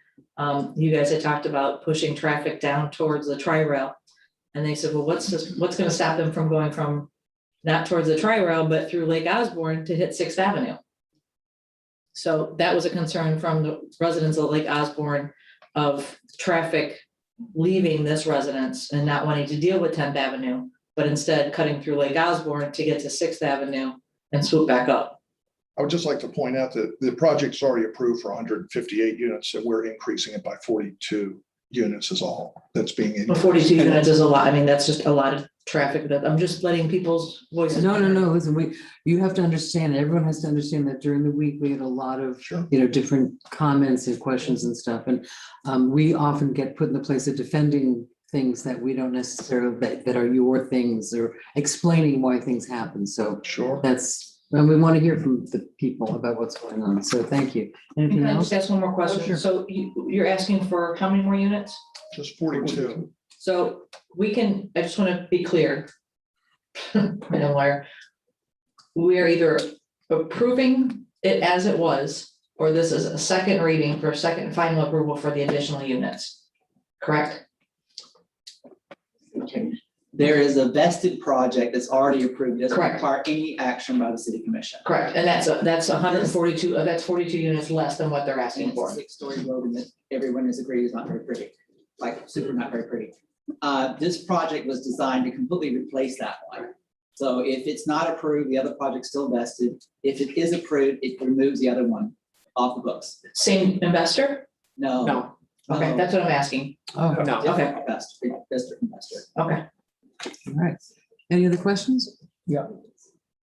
you guys had talked about pushing traffic down towards the tri-rail. And they said, well, what's going to stop them from going from not towards the tri-rail, but through Lake Osborne to hit 6th Avenue? So that was a concern from the residents of Lake Osborne of traffic leaving this residence and not wanting to deal with 10th Avenue, but instead cutting through Lake Osborne to get to 6th Avenue and swoop back up. I would just like to point out that the project's already approved for 158 units, and we're increasing it by 42 units is all that's being increased. 42 units is a lot. I mean, that's just a lot of traffic that I'm just letting people's voices. No, listen, you have to understand, everyone has to understand that during the week, we had a lot of, different comments and questions and stuff. And we often get put in the place of defending things that we don't necessarily, that are your things, or explaining why things happen. So and we want to hear from the people about what's going on. So thank you. Anything Can I else? just ask one more question? Sure. So you're asking for how many more units? Just 42. So I just want to be clear. I'm a lawyer. We are either approving it as it was, or this is a second reading for a second and final approval for the additional units. Correct? There is a vested project that's already approved. It doesn't Correct. require any action by the city commission. Correct. And that's 142, that's 42 units less than what they're asking for. 6-story building that everyone has agreed is not very pretty, like super not very pretty. This project was designed to completely replace that one. So if it's not approved, the other project's still vested. If it is approved, it removes the other one off the books. Same investor? No. No. Okay, that's what I'm asking. Oh, No, okay. Investor. Okay. All right. Any other questions? Yeah.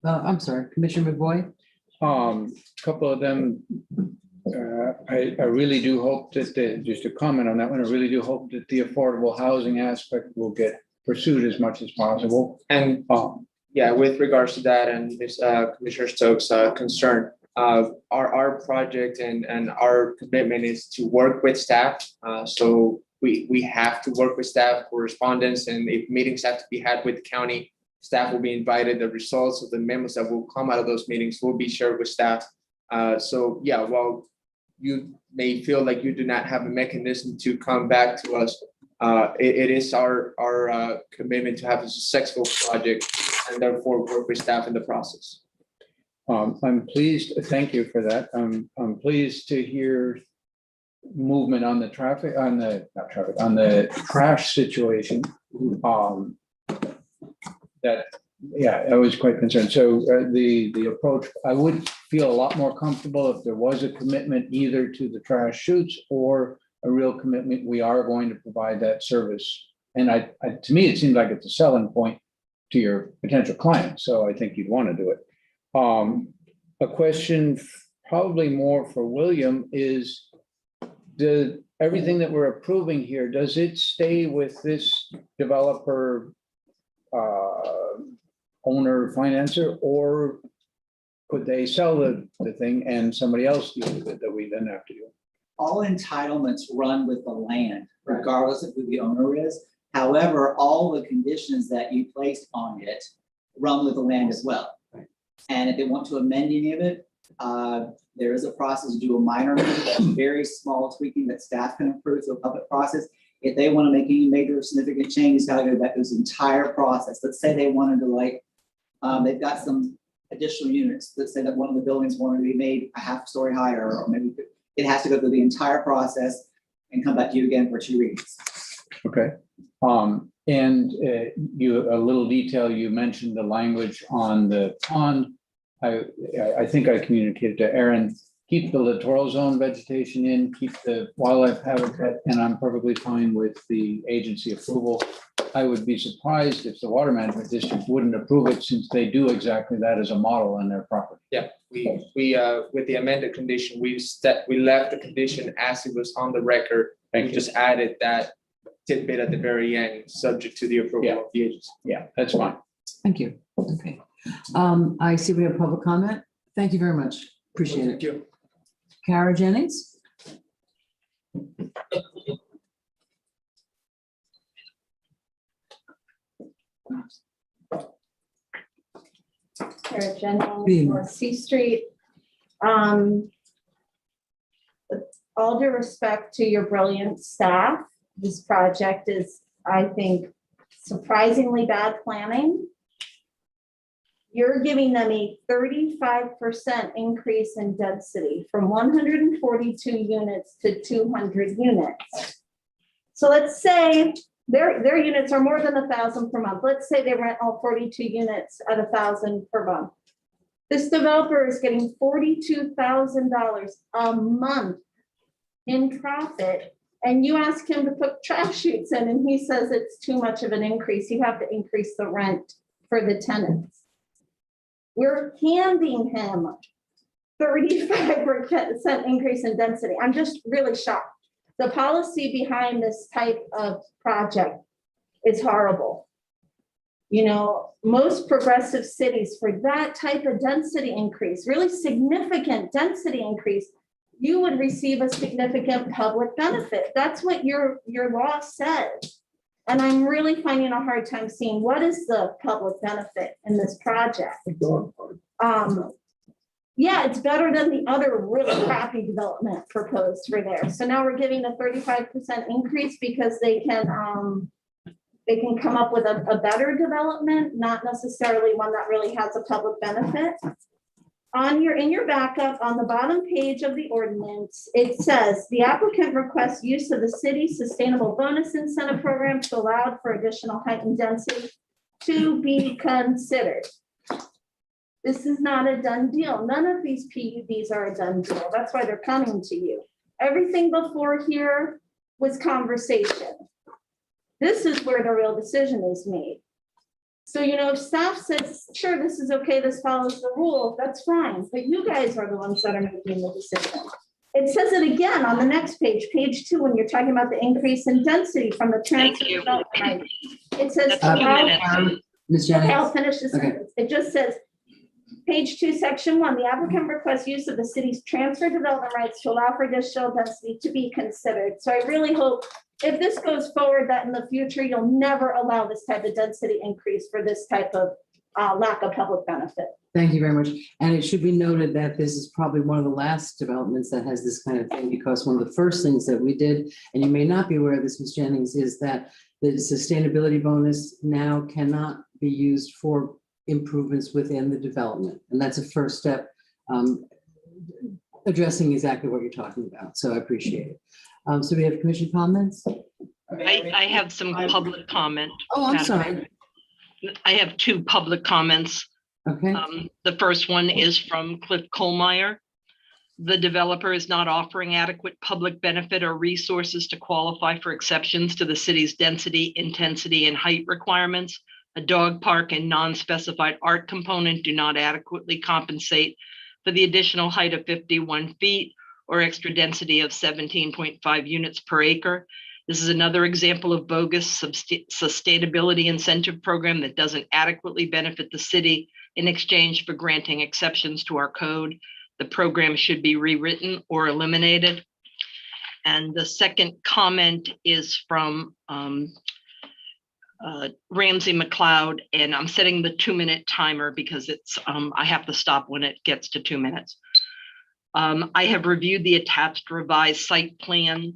I'm sorry, Commissioner McBoy? Couple of them. I really do hope that, just to comment on that one, I really do hope that the affordable housing aspect will get pursued as much as possible. And yeah, with regards to that and Commissioner Stokes' concern, our project and our commitment is to work with staff. So we have to work with staff, correspondence, and if meetings have to be had with the county, staff will be invited. The results of the memos that will come out of those meetings will be shared with staff. So yeah, while you may feel like you do not have a mechanism to come back to us, it is our commitment to have a successful project and therefore work with staff in the process. I'm pleased, thank you for that. I'm pleased to hear movement on the trash situation. I was quite concerned. So the approach, I would feel a lot more comfortable if there was a commitment either to the trash chutes or a real commitment, we are going to provide that service. And to me, it seems like it's a selling point to your potential client. So I think you'd want to do it. A question probably more for William is, everything that we're approving here, does it stay with this developer, owner, financer, or could they sell the thing and somebody else deal with it that we then have to do? all entitlements run with the land, regardless of who the owner is. However, all the conditions that you placed on it run with the land as well. And if they want to amend any of it, there is a process to do a minor amendment, that's very small tweaking that staff can approve through a public process. If they want to make any major significant changes, got to go back to this entire process. Let's say they wanted to they've got some additional units. Let's say that one of the buildings wanted to be made a half story higher, or maybe it has to go through the entire process and come back to you again for 2 readings. Okay. A little detail, you mentioned the language on the pond. I think I communicated to Aaron, keep the littoral zone vegetation in, keep the wildlife habitat, and I'm perfectly fine with the agency approval. I would be surprised if the water management district wouldn't approve it, since they do exactly that as a model on their property. Yeah, we with the amended condition, we left the condition as it was on the record. Thank We you. just added that tidbit at the very end, subject to the approval of the agency. Yeah, that's fine. Thank you. Okay. I see we have public comment. Thank you very much. Appreciate it. Thank you. Kara Jennings? Sarah Jennings, Being- North C Street. With all due respect to your brilliant staff, this project is, I think, surprisingly bad planning. You're giving them a 35% increase in density from 142 units to 200 units. So let's say their units are more than 1,000 per month. Let's say they rent all 42 units at 1,000 per month. This developer is getting $42,000 a month in profit. And you ask him to put trash chutes in and he says it's too much of an increase. You have to increase the rent for the tenants. We're handing him 35% increase in density. I'm just really shocked. The policy behind this type of project is horrible. You know, most progressive cities, for that type of density increase, really significant density increase, you would receive a significant public benefit. That's what your law says. And I'm really finding a hard time seeing what is the public benefit in this project. Yeah, it's better than the other really crappy development proposed for there. So now we're giving a 35% increase because they can come up with a better development, not necessarily one that really has a public benefit. In your backup, on the bottom page of the ordinance, it says the applicant requests use of the city's sustainable bonus incentive program to allow for additional height and density to be considered. This is not a done deal. None of these PUDs are a done deal. That's why they're coming to you. Everything before here was conversation. This is where the real decision is made. So, you know, if staff says, sure, this is okay, this follows the rule, that's fine. But you guys are the ones that are making the decision. It says it again on the next page, page 2, when you're talking about the increase in density from the transfer development right. It says, Ms. Jennings? okay, I'll finish this Okay. sentence. It just says, page 2, section 1, the applicant requests use of the city's transfer development rights to allow for additional density to be considered. So I really hope if this goes forward, that in the future, you'll never allow this type of density increase for this type of lack of public benefit. Thank you very much. And it should be noted that this is probably one of the last developments that has this kind of thing, because one of the first things that we did, and you may not be aware of this, Ms. Jennings, is that the sustainability bonus now cannot be used for improvements within the development. And that's a first step addressing exactly what you're talking about. So I appreciate it. So we have commission comments? I have some public comment. Oh, I'm Madam sorry. Mayor. I have 2 public comments. Okay. The first one is from Cliff Kohlmeyer. The developer is not offering adequate public benefit or resources to qualify for exceptions to the city's density, intensity, and height requirements. A dog park and non-specified art component do not adequately compensate for the additional height of 51 feet or extra density of 17.5 units per acre. This is another example of bogus sustainability incentive program that doesn't adequately benefit the city in exchange for granting exceptions to our code. The program should be rewritten or eliminated. And the second comment is from Ramsey McLeod, and I'm setting the 2-minute timer because it's I have to stop when it gets to 2 minutes. I have reviewed the attached revised site plan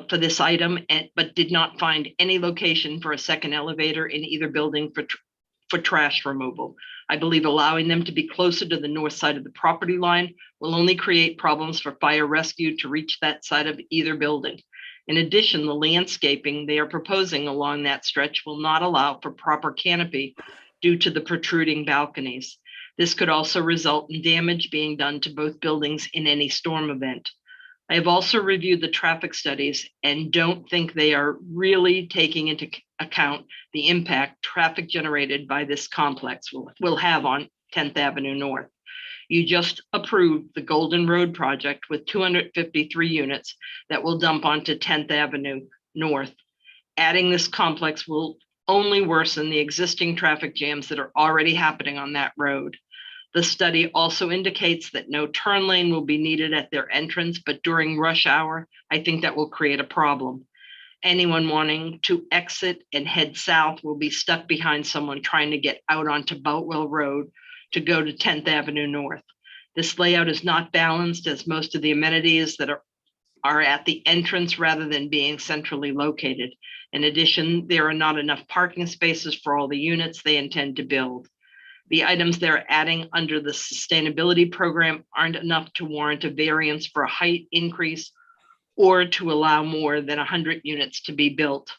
for this item, but did not find any location for a second elevator in either building for trash removal. I believe allowing them to be closer to the north side of the property line will only create problems for fire rescue to reach that side of either building. In addition, the landscaping they are proposing along that stretch will not allow for proper canopy due to the protruding balconies. This could also result in damage being done to both buildings in any storm event. I have also reviewed the traffic studies and don't think they are really taking into account the impact traffic generated by this complex will have on 10th Avenue North. You just approved the Golden Road project with 253 units that will dump onto 10th Avenue North. Adding this complex will only worsen the existing traffic jams that are already happening on that road. The study also indicates that no turn lane will be needed at their entrance, but during rush hour, I think that will create a problem. Anyone wanting to exit and head south will be stuck behind someone trying to get out onto Boutwell Road to go to 10th Avenue North. This layout is not balanced, as most of the amenities that are at the entrance rather than being centrally located. In addition, there are not enough parking spaces for all the units they intend to build. The items they're adding under the sustainability program aren't enough to warrant a variance for a height increase or to allow more than 100 units to be built.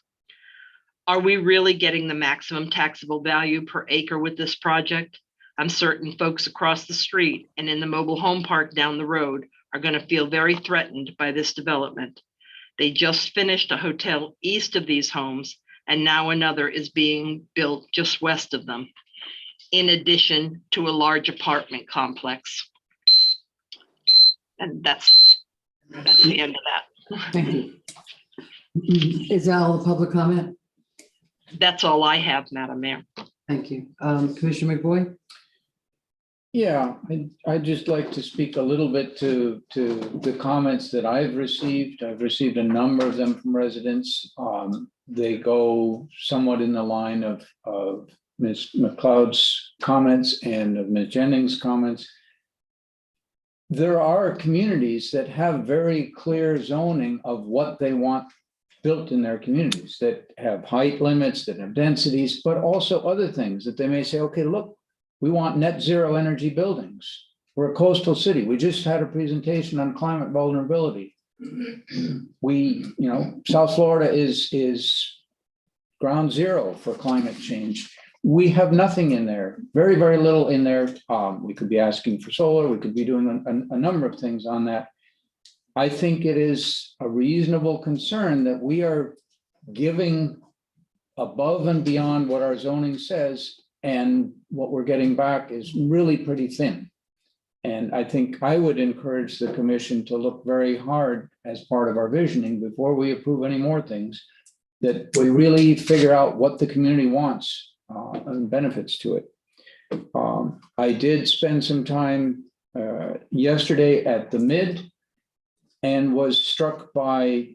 Are we really getting the maximum taxable value per acre with this project? I'm certain folks across the street and in the mobile home park down the road are going to feel very threatened by this development. They just finished a hotel east of these homes, and now another is being built just west of them, in addition to a large apartment complex. And that's the end of that. Thank you. Is that all the public comment? That's all I have, Madam Mayor. Thank you. Commissioner McBoy? Yeah, I'd just like to speak a little bit to the comments that I've received. I've received a number of them from residents. They go somewhat in the line of Ms. McLeod's comments and of Ms. Jennings' comments. There are communities that have very clear zoning of what they want built in their communities, that have height limits, that have densities, but also other things that they may say, okay, look, we want net zero energy buildings. We're a coastal city. We just had a presentation on climate vulnerability. South Florida is ground zero for climate change. We have nothing in there, very, very little in there. We could be asking for solar. We could be doing a number of things on that. I think it is a reasonable concern that we are giving above and beyond what our zoning says, and what we're getting back is really pretty thin. And I think I would encourage the commission to look very hard as part of our visioning before we approve any more things, that we really figure out what the community wants and benefits to it. I did spend some time yesterday at the Mid and was struck by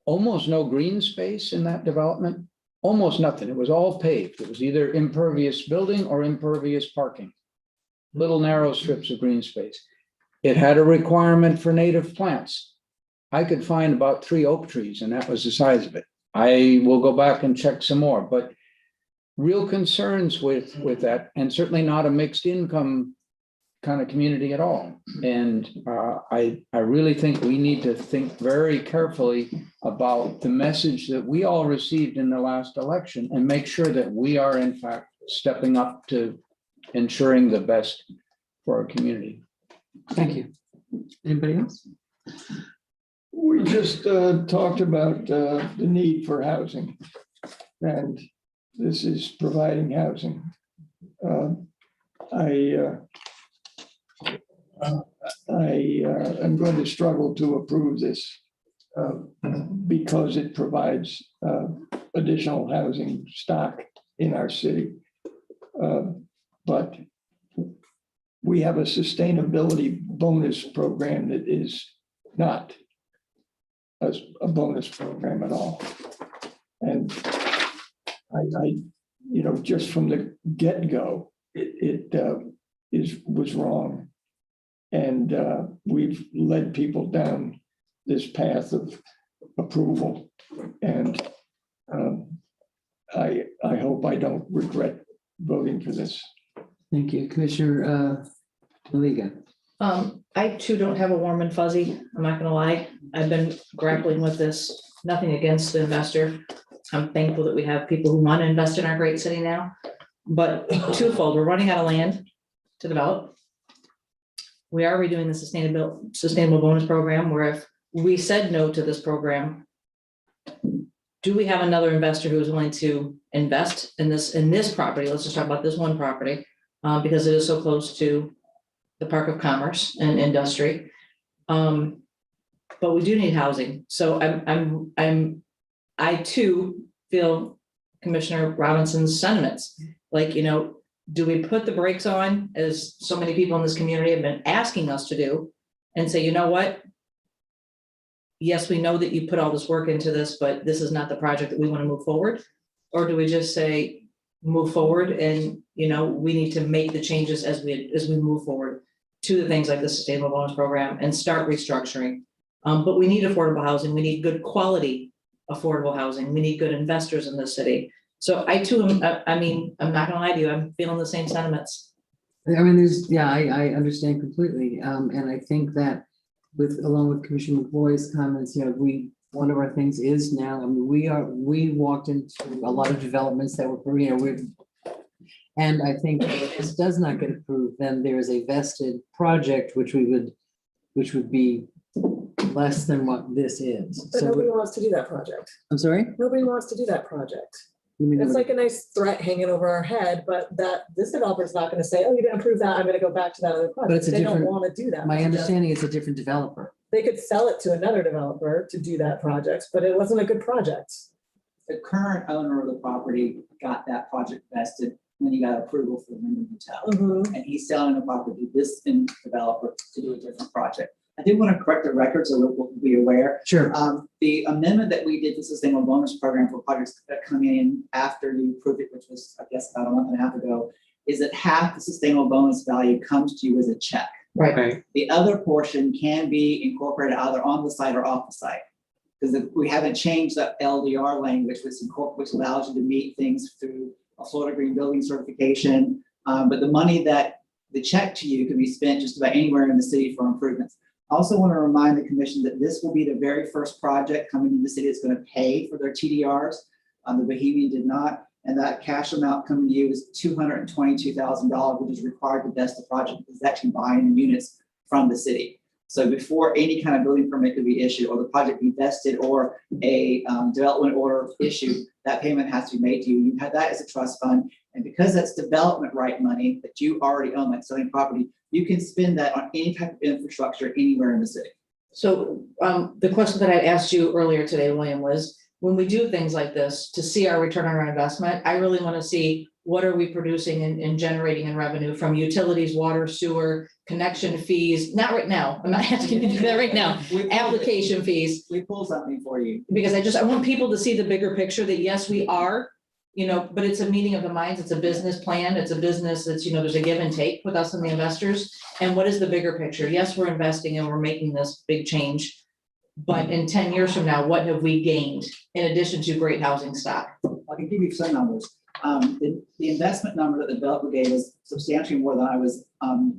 almost no green space in that development. Almost nothing. It was all paved. It was either impervious building or impervious parking. Little narrow strips of green space. It had a requirement for native plants. I could find about 3 oak trees, and that was the size of it. I will go back and check some more, but real concerns with that, and certainly not a mixed income kind of community at all. And I really think we need to think very carefully about the message that we all received in the last election and make sure that we are in fact stepping up to ensuring the best for our community. Thank you. Anybody else? We just talked about the need for housing, and this is providing housing. I am going to struggle to approve this because it provides additional housing stock in our city. But we have a sustainability bonus program that is not a bonus program at all. And just from the get-go, it was wrong. And we've led people down this path of approval. And I hope I don't regret voting for this. Thank you, Commissioner Maliga. I too don't have a warm and fuzzy, I'm not gonna lie. I've been grappling with this, nothing against the investor. I'm thankful that we have people who want to invest in our great city now. But twofold, we're running out of land to develop. We are redoing the sustainable bonus program, where if we said no to this program, do we have another investor who is willing to invest in this property? Let's just talk about this one property, because it is so close to the Park of Commerce and industry. But we do need housing. So I too feel Commissioner Robinson's sentiments. Like, do we put the brakes on, as so many people in this community have been asking us to do, and say, you know what? Yes, we know that you put all this work into this, but this is not the project that we want to move forward. Or do we just say, move forward and, we need to make the changes as we move forward to the things like the sustainable bonus program and start restructuring. But we need affordable housing. We need good quality affordable housing. We need good investors in this city. So I too, I'm not gonna lie to you, I'm feeling the same sentiments. I understand completely. And I think that along with Commissioner McVoy's comments, one of our things is now, we walked into a lot of developments that were, and I think if this does not get approved, then there is a vested project, which would be less than what this is. But So nobody wants to do that project. I'm sorry? Nobody wants to do that project. You mean It's nobody- like a nice threat hanging over our head, but this developer's not gonna say, oh, you didn't approve that, I'm gonna go back to that other But it's project. a They don't different, wanna do that. my project. understanding is a different developer. They could sell it to another developer to do that project, but it wasn't a good project. The current owner of the property got that project vested when he got approval for the Wyndham Hotel. And he's selling the property to this developer to do a different project. I did want to correct the record so we'll be aware. Sure. The amendment that we did to the sustainable bonus program for projects that come in after you approved it, which was, I guess, about a month and a half ago, is that half the sustainable bonus value comes to you as a check. Right. The other portion can be incorporated either on the site or off the site. Because we haven't changed that LDR language, which allows you to meet things through a Florida Green Building certification. But the money the check to you can be spent just about anywhere in the city for improvements. I also want to remind the commission that this will be the very first project coming to the city that's going to pay for their TDRs. The Bohemian did not. And that cash amount coming to you is $222,000, which is required to vest the project, because it's actually buying the units from the city. So before any kind of building permit could be issued, or the project be vested, or a development order issued, that payment has to be made to you. You have that as a trust fund. And because that's development right money that you already own, like selling property, you can spend that on any type of infrastructure anywhere in the city. So the question that I asked you earlier today, William, was when we do things like this to see our return on our investment, I really want to see what are we producing and generating in revenue from utilities, water, sewer, connection fees. Not right now. I'm not asking you to do that right now. Application fees. We pull something for you. Because I want people to see the bigger picture that yes, we are, but it's a meeting of the minds. It's a business plan. It's a business that's, there's a give and take with us and the investors. And what is the bigger picture? Yes, we're investing and we're making this big change. But in 10 years from now, what have we gained in addition to great housing stock? I can give you some numbers. The investment number that the developer gave is substantially more than I was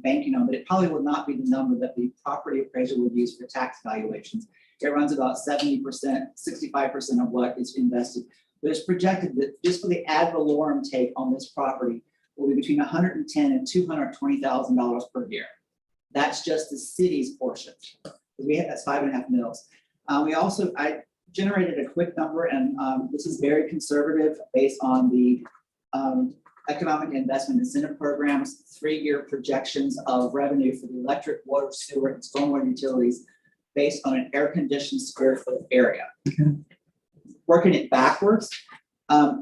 banking on, but it probably will not be the number that the property appraiser would use for tax valuations. It runs about 70%, 65% of what is invested. But it's projected that just for the ad valorem take on this property will be between $110,000 and $220,000 per year. That's just the city's portion. That's 5.5 mils. I generated a quick number, and this is very conservative based on the economic investment incentive programs, 3-year projections of revenue for the electric, water, sewer, and stormwater utilities based on an air-conditioned square foot area. Okay. Working it backwards,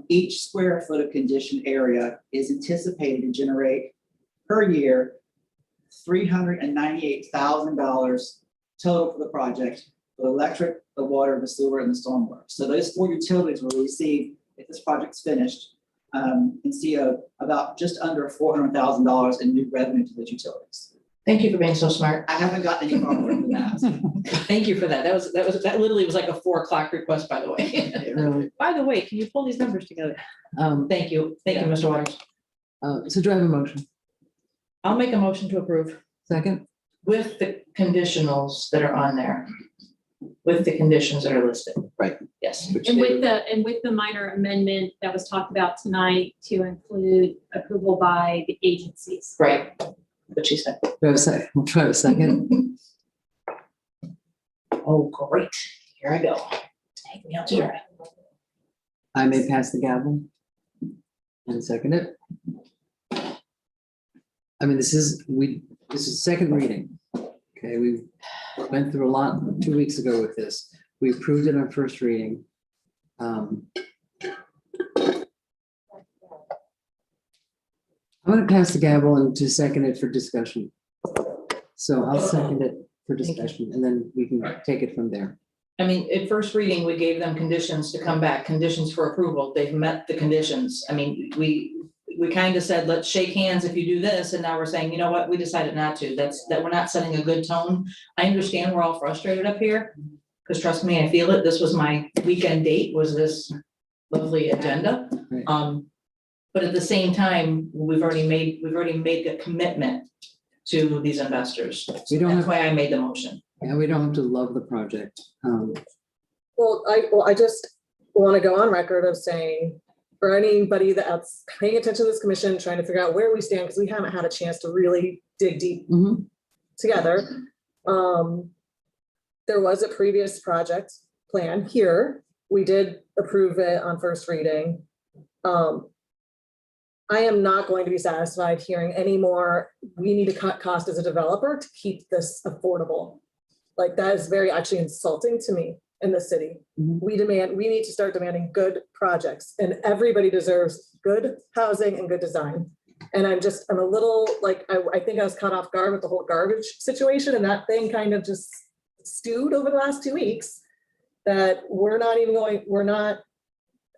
each square foot of conditioned area is anticipated to generate per year $398,000 total for the project, the electric, the water, the sewer, and the stormwater. So those 4 utilities will receive, if this project's finished, and see about just under $400,000 in new revenue to those utilities. Thank you for being so smart. I haven't gotten any farther than that. Thank you for that. That literally was like a 4 o'clock request, by the way. Really. By the way, can you pull these numbers together? Thank you. Thank you, Mr. Waters. So do I have a motion? I'll make a motion to approve Second? with the conditionals that are on there. With the conditions that are listed. Right. Yes. And with the minor amendment that was talked about tonight to include approval by the agencies. Right. What she said. Do I have a second? We'll try a second. Oh, great. Here I go. Take me out here. I may pass the gavel and second it. I mean, this is second reading. Okay, we went through a lot 2 weeks ago with this. We approved it on first reading. I'm going to pass the gavel and to second it for discussion. So I'll second it for discussion and then we can take it from there. I mean, at first reading, we gave them conditions to come back, conditions for approval. They've met the conditions. I mean, we kind of said, let's shake hands if you do this. And now we're saying, you know what, we decided not to. That we're not setting a good tone. I understand we're all frustrated up here. Because trust me, I feel it. This was my weekend date, was this lovely agenda. Right. But at the same time, we've already made a commitment to these investors. That's why I made the motion. Yeah, we don't have to love the project. Well, I just want to go on record of saying, for anybody that's paying attention to this commission, trying to figure out where we stand, because we haven't had a chance to really dig deep together. There was a previous project plan here. We did approve it on first reading. I am not going to be satisfied hearing any more. We need to cut cost as a developer to keep this affordable. Like, that is very actually insulting to me in the city. We need to start demanding good projects, and everybody deserves good housing and good design. And I'm a little like, I think I was caught off guard with the whole garbage situation, and that thing kind of just stewed over the last 2 weeks, that we're not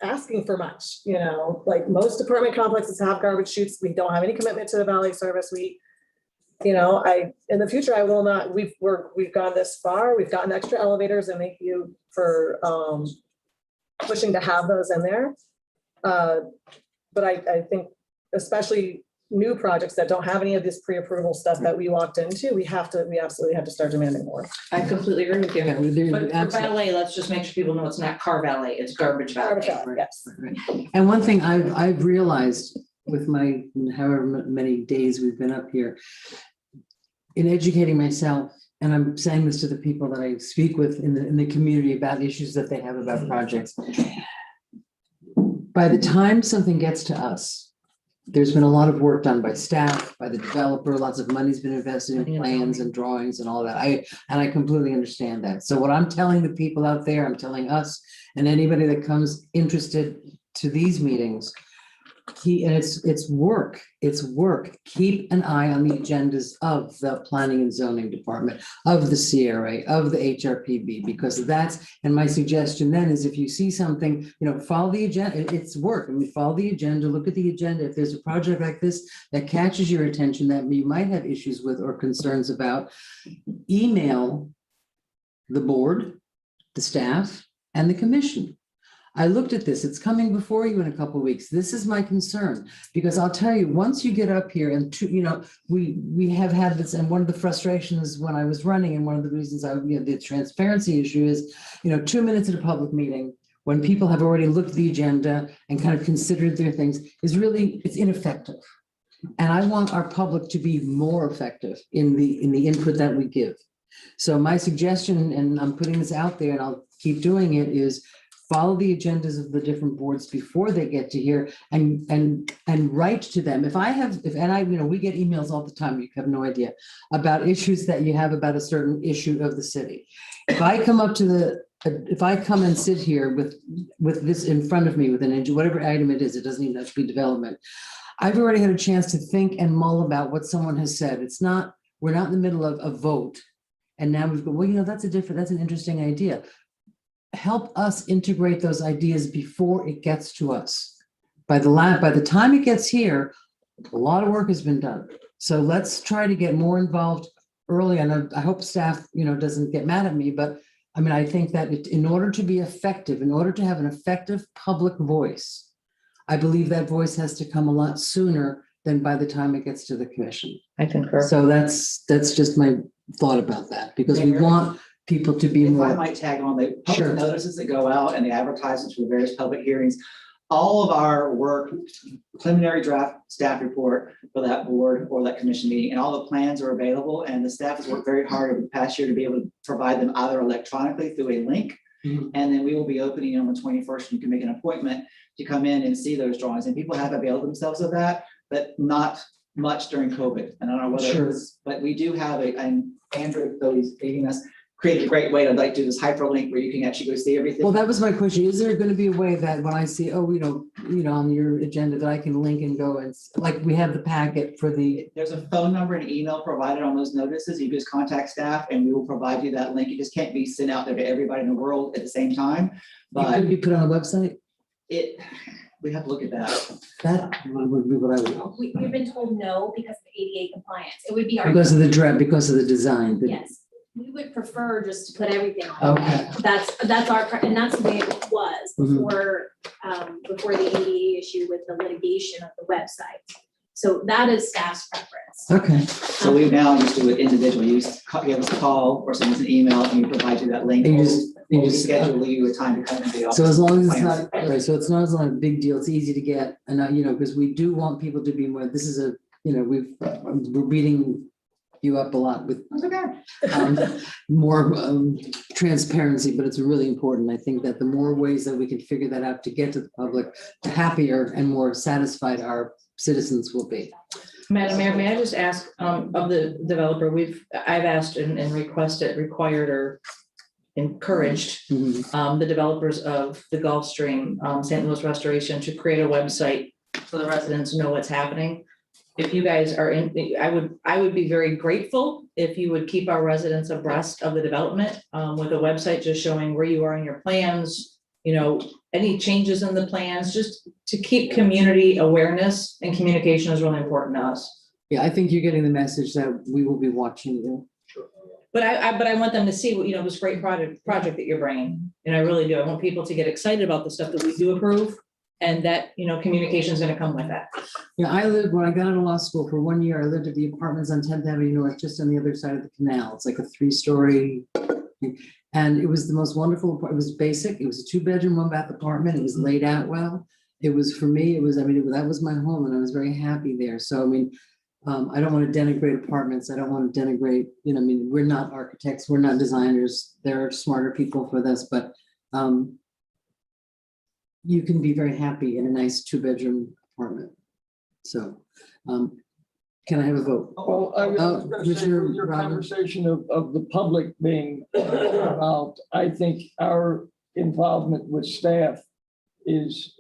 asking for much, you know, like most apartment complexes have garbage chutes. We don't have any commitment to the valet service. In the future, I will not, we've gone this far, we've gotten extra elevators, and thank you for pushing to have those in there. But I think especially new projects that don't have any of this pre-approval stuff that we walked into, we absolutely have to start demanding more. I completely agree with you. But for valet, let's just make sure people know it's not car valet, it's garbage valet. Yes. And one thing I've realized with my however many days we've been up here, in educating myself, and I'm saying this to the people that I speak with in the community about issues that they have about projects. By the time something gets to us, there's been a lot of work done by staff, by the developer, lots of money's been invested in plans and drawings and all that. I completely understand that. So what I'm telling the people out there, I'm telling us and anybody that comes interested to these meetings, it's work. Keep an eye on the agendas of the planning and zoning department, of the CRA, of the HRPB, because and my suggestion then is, if you see something, follow the agenda. It's work. I mean, follow the agenda, look at the agenda. If there's a project like this that catches your attention that you might have issues with or concerns about, email the board, the staff, and the commission. I looked at this, it's coming before you in a couple of weeks. This is my concern, because I'll tell you, once you get up here and we have had this, and one of the frustrations when I was running, and one of the reasons the transparency issue is, 2 minutes at a public meeting, when people have already looked at the agenda and kind of considered their things, it's ineffective. And I want our public to be more effective in the input that we give. So my suggestion, and I'm putting this out there and I'll keep doing it, is follow the agendas of the different boards before they get to here, and write to them. We get emails all the time, you have no idea, about issues that you have about a certain issue of the city. If I come and sit here with this in front of me with whatever item it is, it doesn't even have to be development. I've already had a chance to think and mull about what someone has said. We're not in the middle of a vote. And now we've got, well, that's that's an interesting idea. Help us integrate those ideas before it gets to us. By the time it gets here, a lot of work has been done. So let's try to get more involved early. And I hope staff, doesn't get mad at me, but I mean, I think that in order to be effective, in order to have an effective public voice, I believe that voice has to come a lot sooner than by the time it gets to the commission. I concur. So that's just my thought about that, because we want people to be If more. I might tag on the Sure. public notices that go out and the advertisements for the various public hearings. All of our work, preliminary draft staff report for that board or that commission meeting, and all the plans are available, and the staff has worked very hard over the past year to be able to provide them either electronically through a link. Mhm. And then we will be opening on the 21st. You can make an appointment to come in and see those drawings, and people have availed themselves of that, but not much during COVID. And I don't know whether Sure. it was, but we do have and Andrew, though he's leading us, created a great way to do this hyperlink where you can actually go see everything. Well, that was my question. Is there going to be a way that when I see, on your agenda, that I can link and go and, like, we have the packet for the. There's a phone number and email provided on those notices. You just contact staff and we will provide you that link. It just can't be sent out there to everybody in the world at the same time. It But could be put on a website? we have to look at that. That would be what I would. We've been told no because of ADA compliance. It would be our. Because of because of the design. Yes, we would prefer just to put everything on. Okay. That's our, and that's the way it was Mhm. before the ADA issue with the litigation of the website. So that is staff's preference. Okay. So we now just do it individually. You give us a call or send us an email and we provide you that link. You Or we just- schedule you a time to come into the office. So as long as it's Plans. not, right, so it's not a big deal, it's easy to get, and because we do want people to be more, this is we're beating you up a lot with more transparency, but it's really important. I think that the more ways that we can figure that out to get to the public, the happier and more satisfied our citizens will be. Madam Mayor, may I just ask, of the developer, I've asked and required or encouraged the developers of the Gulf Stream, St. Louis Restoration, to create a website so the residents know what's happening. If you guys are I would be very grateful if you would keep our residents abreast of the development with a website just showing where you are in your plans, any changes in the plans, just to keep community awareness and communication is really important to us. Yeah, I think you're getting the message that we will be watching you. But I want them to see, this great project that you're bringing. And I really do. I want people to get excited about the stuff that we do approve and that, communication is going to come with that. Yeah, when I got out of law school for 1 year, I lived at the apartments on 10th Avenue North, just on the other side of the canal. It's like a 3-story. And it was the most wonderful, it was basic. It was a 2-bedroom, 1-bath apartment. It was laid out well. It was, for me, that was my home and I was very happy there. So, I don't want to denigrate apartments. I don't want to denigrate, we're not architects, we're not designers. There are smarter people for this, but you can be very happy in a nice 2-bedroom apartment. So, can I have a vote? Well, I was gonna say, Commissioner your Robert? conversation of the public being involved, I think our involvement with staff is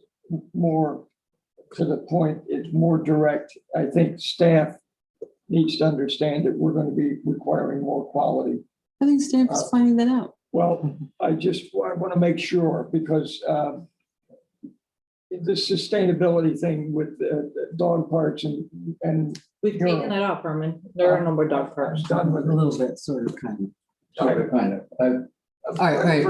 more to the point, it's more direct. I think staff needs to understand that we're going to be requiring more quality. I think staff is finding that out. Well, I want to make sure because the sustainability thing with dog parks and. We've taken that off, Herman. There are a number of dog parks. Done with A little bit, sort of, kind of. Sort of, kind of. All right.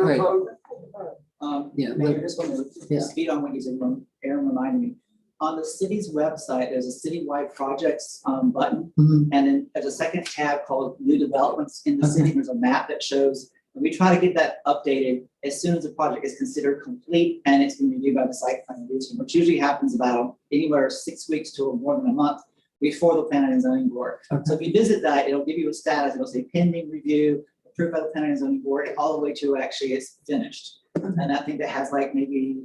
Yeah, Mayor, I just want to yeah. speed on what you said, Aaron reminded me. On the city's website, there's a citywide projects button. Mhm. And then there's a second tab called new developments in the Okay. city. There's a map that shows, and we try to get that updated as soon as the project is considered complete and it's been reviewed by the site plan review team, which usually happens about anywhere 6 weeks to more than a month before the planning and zoning board. Okay. So if you visit that, it'll give you a status. It'll say pending review, approved by the planning and zoning board, all the way to actually it's finished. And I think that has like maybe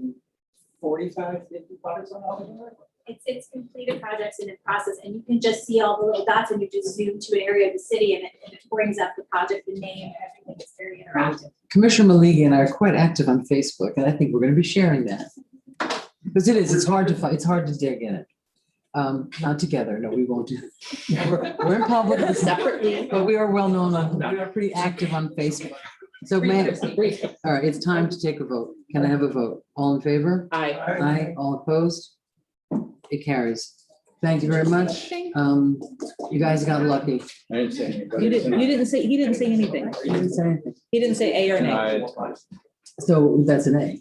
45, 50 projects on it. It's completed projects in the process, and you can just see all the little dots and you just zoom to an area of the city and it brings up the project, the name, everything. It's very interactive. Commissioner Maligi and I are quite active on Facebook, and I think we're going to be sharing that. Because it's hard to find, it's hard to dig in it. Not together, no, we won't do. We're in public Separately. but we are well known on, we are pretty active on Facebook. So all right, it's time to take a vote. Can I have a vote? All in favor? Aye. Aye, all opposed? It carries. Thank you very much. You guys got lucky. I didn't say anybody. You didn't say, he didn't say anything. You didn't say anything. He didn't say A or nay. So that's an A.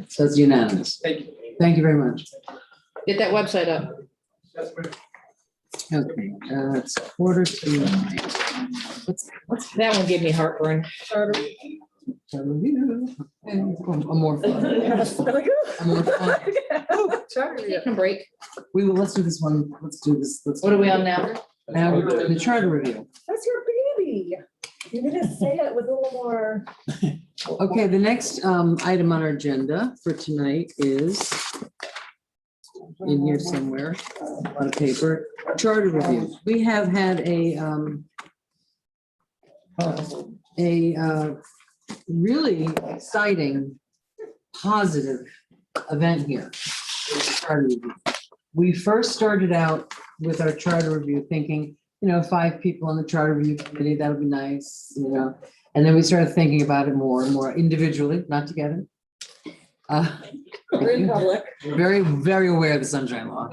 So it's unanimous. Thank you. Thank you very much. Get that website up. Okay, it's 8:45. What's That one gave me heartburn. a more fun? A more fun. Take a break. We will, let's do this one. Let's do this. Let's. What are we on now? Now we're doing the charter review. That's your baby. You need to say it with a little more. Okay, the next item on our agenda for tonight is in here somewhere on a paper, charter review. We have had a really exciting, positive event here. with the charter review. We first started out with our charter review thinking, 5 people on the charter review committee, that'll be nice, And then we started thinking about it more and more individually, not together. We're in public. We're very, very aware of the Sunshine Law.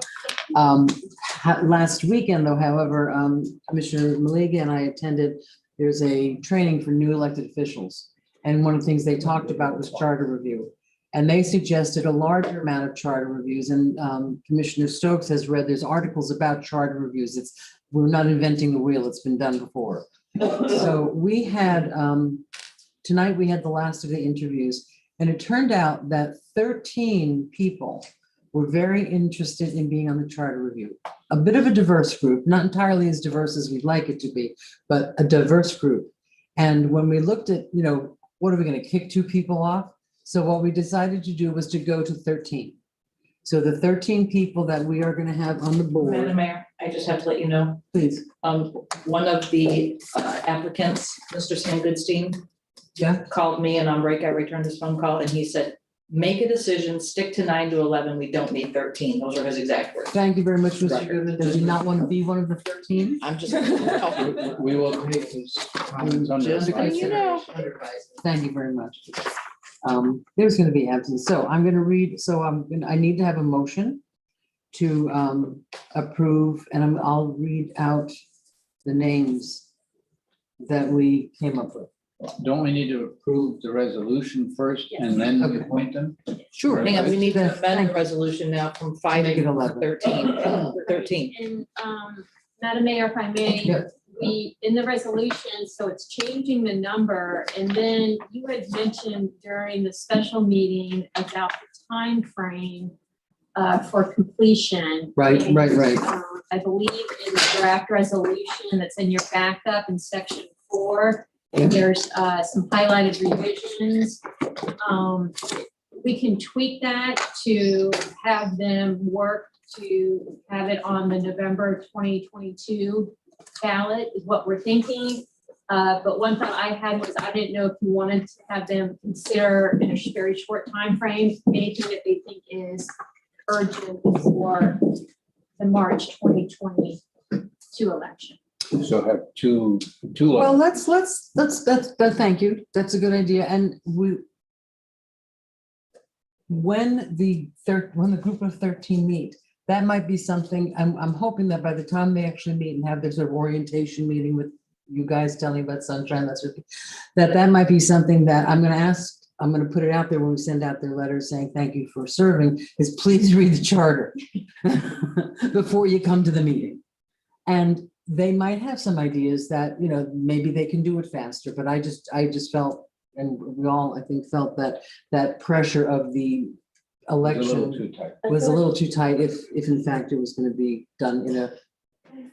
Last weekend, though, however, Commissioner Maliga and I attended, there's a training for new elected officials. And one of the things they talked about was charter review. And they suggested a larger amount of charter reviews. And Commissioner Stokes has read, there's articles about charter reviews. We're not inventing the wheel, it's been done before. So we had, tonight we had the last of the interviews. And it turned out that 13 people were very interested in being on the charter review. A bit of a diverse group, not entirely as diverse as we'd like it to be, but a diverse group. And when we looked at, what are we going to kick 2 people off? So what we decided to do was to go to 13. So the 13 people that we are going to have on the board. Madam Mayor, I just have to let you know. Please. One of the applicants, Mr. Sam Goodstein, called me and on break, I returned his phone call and he said, make a decision, stick to 9 to 11. We don't need 13. Those are his exact words. Thank you very much, Mr. Goodman. Does he not want to be one of the 13? I'm just. We will take his comments under advisement. Thank you very much. There's going to be absence. So I'm going to read, I need to have a motion to approve, and I'll read out the names that we came up with. Don't we need to approve the resolution first and then appoint them? Sure. Hang on, we need to amend the resolution now from 5 Make it to 11. 13. And Madam Mayor, if I may, Yes. we, in the resolution, so it's changing the number. And then you had mentioned during the special meeting about the time frame for completion. Right. And, I believe in the draft resolution that's in your backup in section 4, there's some highlighted revisions. We can tweak that to have them work to have it on the November 2022 ballot is what we're thinking. But one thought I had was I didn't know if you wanted to have them consider in a very short time frame anything that they think is urgent for the March 2022 election. So have two. Well, let's thank you. That's a good idea. And when the group of 13 meet, that might be something, I'm hoping that by the time they actually meet and have their sort of orientation meeting with you guys telling about sunshine, that might be something that I'm going to put it out there when we send out their letters saying thank you for serving, is please read the charter before you come to the meeting. And they might have some ideas that, maybe they can do it faster, but I just felt, and we all, I think, felt that pressure of the election was a little too tight if in fact it was going to be done in a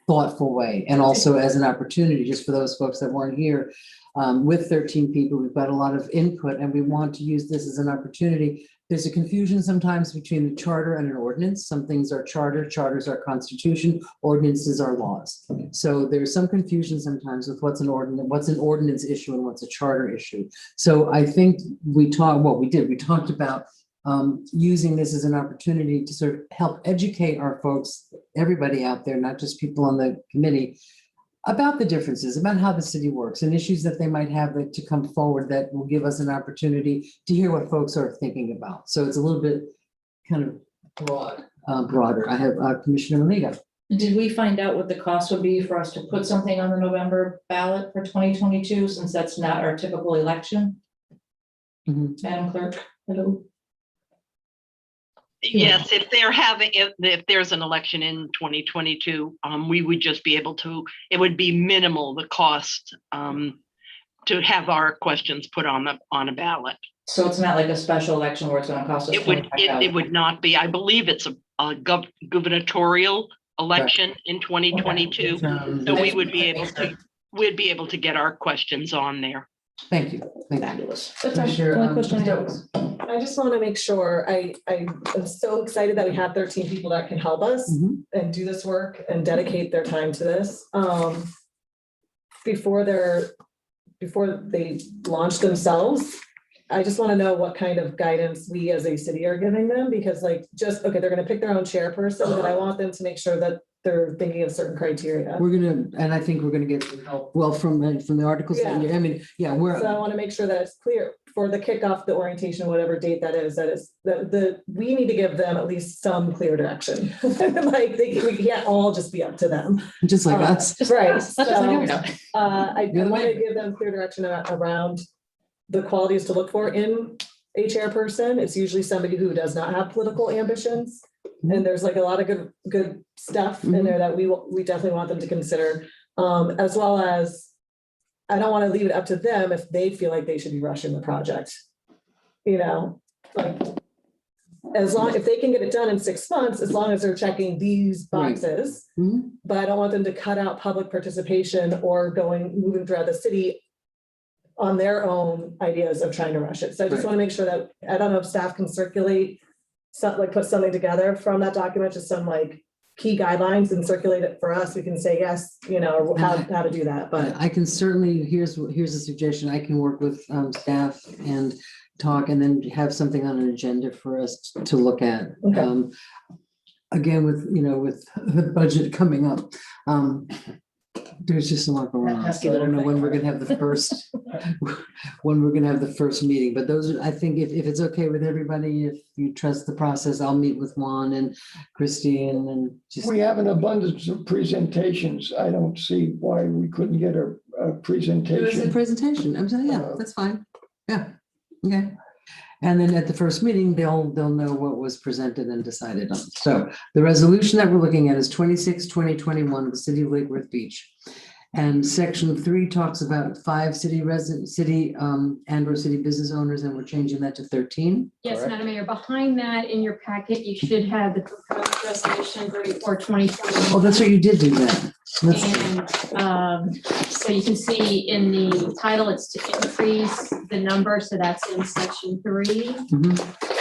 thoughtful way. And also as an opportunity, just for those folks that weren't here, with 13 people, we've got a lot of input and we want to use this as an opportunity. There's a confusion sometimes between the charter and an ordinance. Some things are charter, charters are constitution, ordinances are laws. So there's some confusion sometimes with what's an ordinance issue and what's a charter issue. So I think we talked about using this as an opportunity to sort of help educate our folks, everybody out there, not just people on the committee, about the differences, about how the city works and issues that they might have to come forward that will give us an opportunity to hear what folks are thinking about. So it's a little bit kind of broader. I have Commissioner Maliga. Did we find out what the cost would be for us to put something on the November ballot for 2022, since that's not our typical election? Madam Clerk? Hello? Yes, if there's an election in 2022, we would just be able to, it would be minimal, the cost to have our questions put on a ballot. So it's not like a special election where it's gonna cost us It would $25,000. not be. I believe it's a gubernatorial election in 2022. So we would be able to get our questions on there. Thank you. Fabulous. I just want to make sure, I am so excited that we have 13 people that can help us and do this work and dedicate their time to this. Before they launch themselves, I just want to know what kind of guidance we as a city are giving them, because like, okay, they're going to pick their own chairperson, but I want them to make sure that they're thinking of certain criteria. We're gonna, and I think we're gonna get some help, well, from the articles that you, I mean, yeah, So I want to make sure that it's clear for the kickoff, the orientation, whatever date that is, we need to give them at least some clear direction. Like we can't all just be up to them. Just like us. Right. Just like everybody. I want to give them clear direction around the qualities to look for in a chairperson. It's usually somebody who does not have political ambitions. And there's like a lot of good stuff in there that we definitely want them to consider, as well as I don't want to leave it up to them if they feel like they should be rushing the project. You know, like if they can get it done in 6 months, as long as they're checking these boxes, but I don't want them to cut out public participation or moving throughout the city on their own ideas of trying to rush it. So I just want to make sure that, I don't know if staff can circulate put something together from that document, just some like key guidelines and circulate it for us. We can say yes, you know, how to do that. But I can certainly, here's a suggestion. I can work with staff and talk and then have something on an agenda for us to look at. Okay. Again, with the budget coming up. There's just a lot going on. So I don't know when we're gonna have the first, meeting, but I think if it's okay with everybody, if you trust the process, I'll meet with Juan and Christy and just. We have an abundance of presentations. I don't see why we couldn't get a presentation. There is a presentation. I'm saying, yeah, that's fine. Yeah, okay. And then at the first meeting, they'll know what was presented and decided on. So the resolution that we're looking at is 26/2021, the city of Lake Worth Beach. And section 3 talks about 5 city and or city business owners, and we're changing that to 13. Yes, correct? Madam Mayor, behind that in your packet, you should have the proposed resolution 34/2021. Oh, that's right, you did do that. And so you can see in the title, it's to increase the number, so that's in section 3.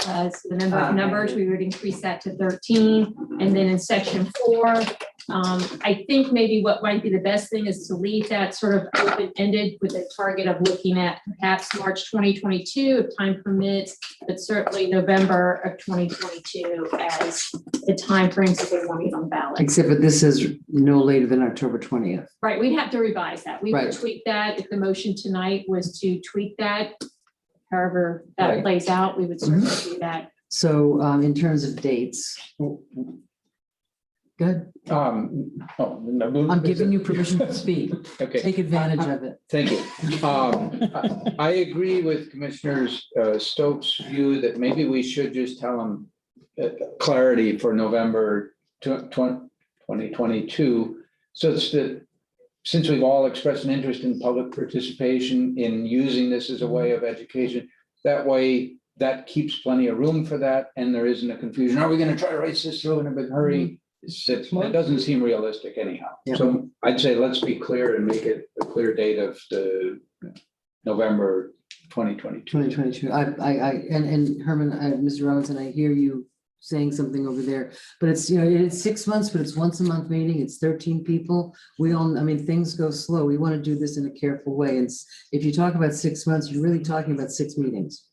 So the number of numbers, we would increase that to 13. And then in section 4, I think maybe what might be the best thing is to leave that sort of open-ended with a target of looking at perhaps March 2022 if time permits, but certainly November of 2022 as the timeframes that we want it on ballot. Except that this is no later than October 20th. Right, we'd have to revise that. We would Right. tweak that. If the motion tonight was to tweak that, however that Right. plays out, we would certainly do that. So in terms of dates. Good. I'm giving you permission to speak. Okay. Take advantage of it. Thank you. I agree with Commissioner Stokes' view that maybe we should just tell them clarity for November 2022. So it's that since we've all expressed an interest in public participation in using this as a way of education, that way that keeps plenty of room for that and there isn't a confusion. Are we going to try to race this through in a big hurry? It doesn't seem realistic anyhow. Yeah. So I'd say let's be clear and make it a clear date of the November 2022. 2022. And Herman, Mr. Robinson, I hear you saying something over there, but it's, it's 6 months, but it's once a month meeting. It's 13 people. Things go slow. We want to do this in a careful way. And if you talk about 6 months, you're really talking about 6 meetings.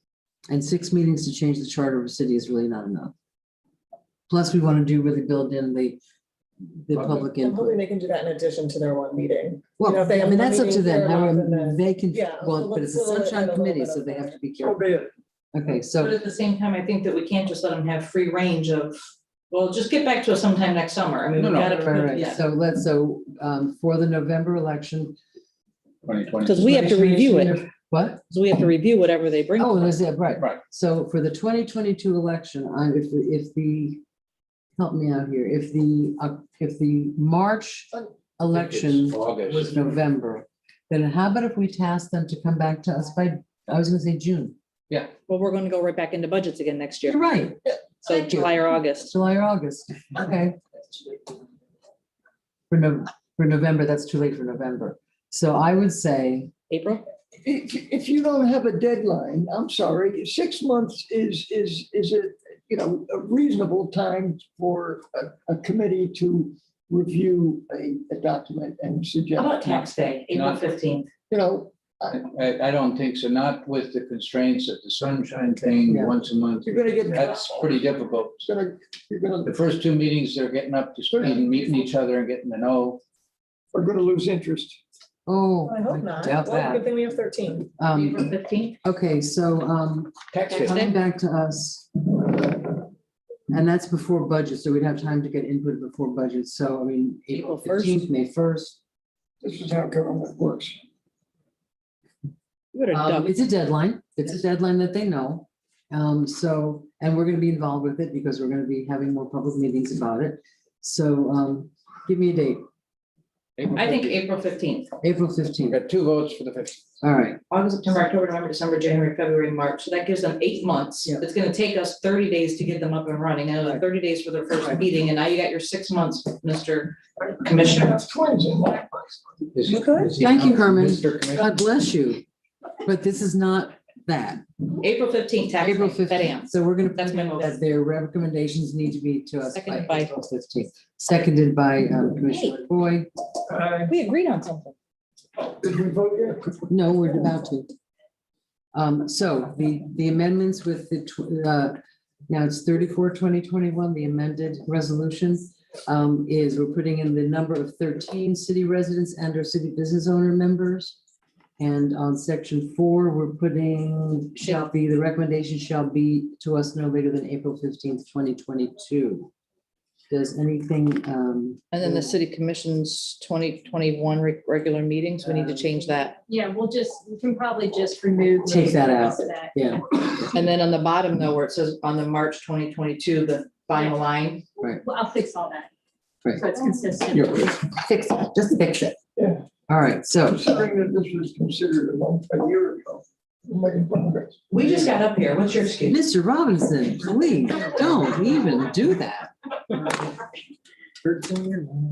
And 6 meetings to change the charter of a city is really not enough. Plus, we want to do really build in the public I'm hoping input. they can do that in addition to their one meeting. Well, if they I have mean, one that's up to meeting them. here, How and then- they can, Yeah, well, but it's a we'll let sunshine it a little committee, bit so of they a- have to be So careful. be it. Okay, But so, at the same time, I think that we can't just let them have free range of, well, just get back to us sometime next summer. I mean, we No, no. gotta, all right, yeah. so for the November election. 2020. Because we have to review it. What? So we have to review whatever they bring. Oh, to that's us. it, right. Right. So for the 2022 election, if the, help me out here, if the March election August. was November, then how about if we task them to come back to us by, I was gonna say June. Yeah. Well, we're gonna go right back into budgets again next year. You're right, So Thank you. July or August. July or August, okay. For November, that's too late for November. So I would say, April? If you don't have a deadline, I'm sorry, 6 months is a reasonable time for a committee to review a document and suggest. How about tax day, April Not- 15th? You know, I don't think so, not with the constraints of the sunshine thing Yeah. once a month. you're gonna get. That's pretty difficult. You're gonna, The first 2 meetings, they're getting up to speed and meeting each other and getting to know. we're gonna lose interest. oh, I hope not. doubt Well, good that. thing we have 13. April 15th? Okay, so, Tax Tax day. coming back to us. And that's before budget, so we'd have time to get input before budget, so I mean, April April 1st. 15th, May 1st. This is how government works. You better duck. It's a deadline, that they know. So, and we're gonna be involved with it because we're gonna be having more public meetings about it. So, give me a date, I think April 15th. April We 15th, got 2 votes for the 15th. all right, August, September, October, November, December, January, February, March. So that gives them 8 months. Yeah. It's gonna take us 30 days to get them up and running, and another 30 days for their first meeting, and now you got your 6 months, Mr. Commissioner. That's twins in my Is You he- could? is he Thank you, Carmen. Mr. Commissioner? God bless you. But this is not that, April 15th, tax April day, 15th, that ends. so we're gonna, That's my that motion. their recommendations need to be to us by Seconded by- April 15th. Seconded by Commissioner Boyd. We agreed on something. Did we vote yet? No, we're about to. So the amendments with now it's 34/2021, the amended resolution is we're putting in the number of 13 city residents and or city business owner members. And on section 4, we're putting the recommendation shall be to us no later than April 15th, 2022. Does anything? And then the city commission's 2021 regular meetings, we need to change that. Yeah, we can probably just remove. Take that the out. rest of that. Yeah, And then on the bottom though, where it says on the March 2022, the final line, right, Well, I'll fix all that. right. So it's consistent. Fix it, just fix it. Yeah. All right, so. Considering that this was considered a year ago, we're making progress. we just got up here. What's your excuse? Mr. Robinson, please don't even do that. And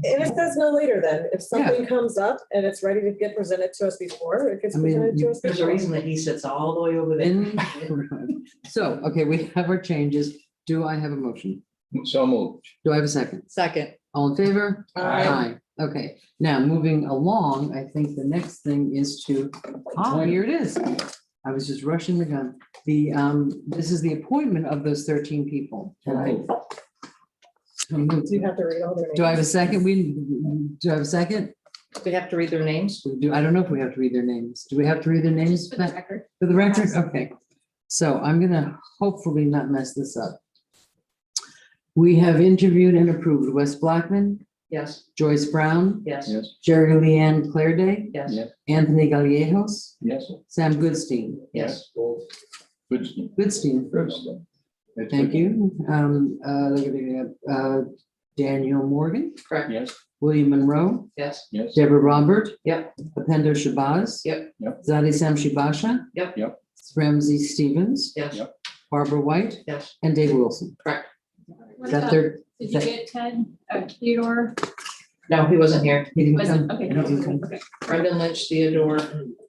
it says no later then. If something comes up and it's ready to get presented to us before, it gets I mean, presented to us. There's a before. reason that he sits all the way over there. So, okay, we have our changes. Do I have a motion? So moved. Do I have a second? Second. All in favor? Aye. Okay, now moving along, I think the next thing is to, here it is. I was just rushing the gun. This is the appointment of those 13 people. And I. Do you have to read all their names? Do I have a second? Do I have a second? We have to read their names. I don't know if we have to read their names. Do we have to read their names? For the record. For the record? Okay. So I'm gonna hopefully not mess this up. We have interviewed and approved Wes Blackman, Yes, Joyce Brown, yes, Yes, Jerry Leanne Clairday, yes, yes, Anthony Gallegos, yes. Sam Goodstein. yes. Good. Goodstein, That's thank good. you. Daniel Morgan, Correct. Yes, William Monroe, Yes, yes. Deborah Robert, yep, Apendo Shabazz. Yep. Yep. Zadi Sam Shibasha, yep, Ramsey Stevens, yes, Yep. Barbara White, yes. and Dave Wilson. Correct. What Is that about- their? Did you get Ted, Theodore? No, he wasn't here. He didn't Wasn't, come. okay. He didn't come. Okay. Brendan Lynch, Theodore.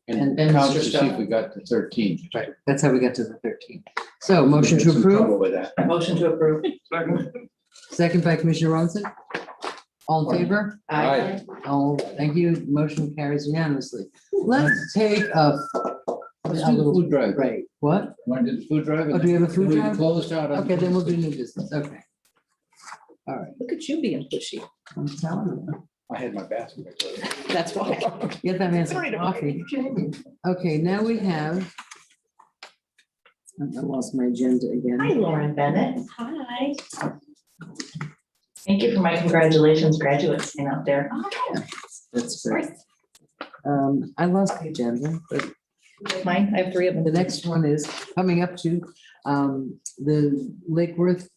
And And count Mr. to see Stone. if we got to 13. Right, that's how we got to the 13. So motion to Get some approve, trouble with that. Motion to approve. second by Commissioner Robinson. All in favor? Aye. All, thank you. Motion carries unanimously. Let's take a Let's a do the little- food drive. Right, what? Want to do the food drive? Oh, do we have a food We drive? Closed out. on- Okay, then we'll do new business, okay. All right, Look at you being pushy. I'm telling you. I had my bathroom. That's why. Get that man some Sorry to coffee. Okay, now we have. I lost my agenda again. Hi, Lauren Bennett. Hi. Thank you for my congratulations, graduates and out there. That's great. I lost the agenda, but Mine, I have 3 of them. the next one is coming up to the Lake Worth.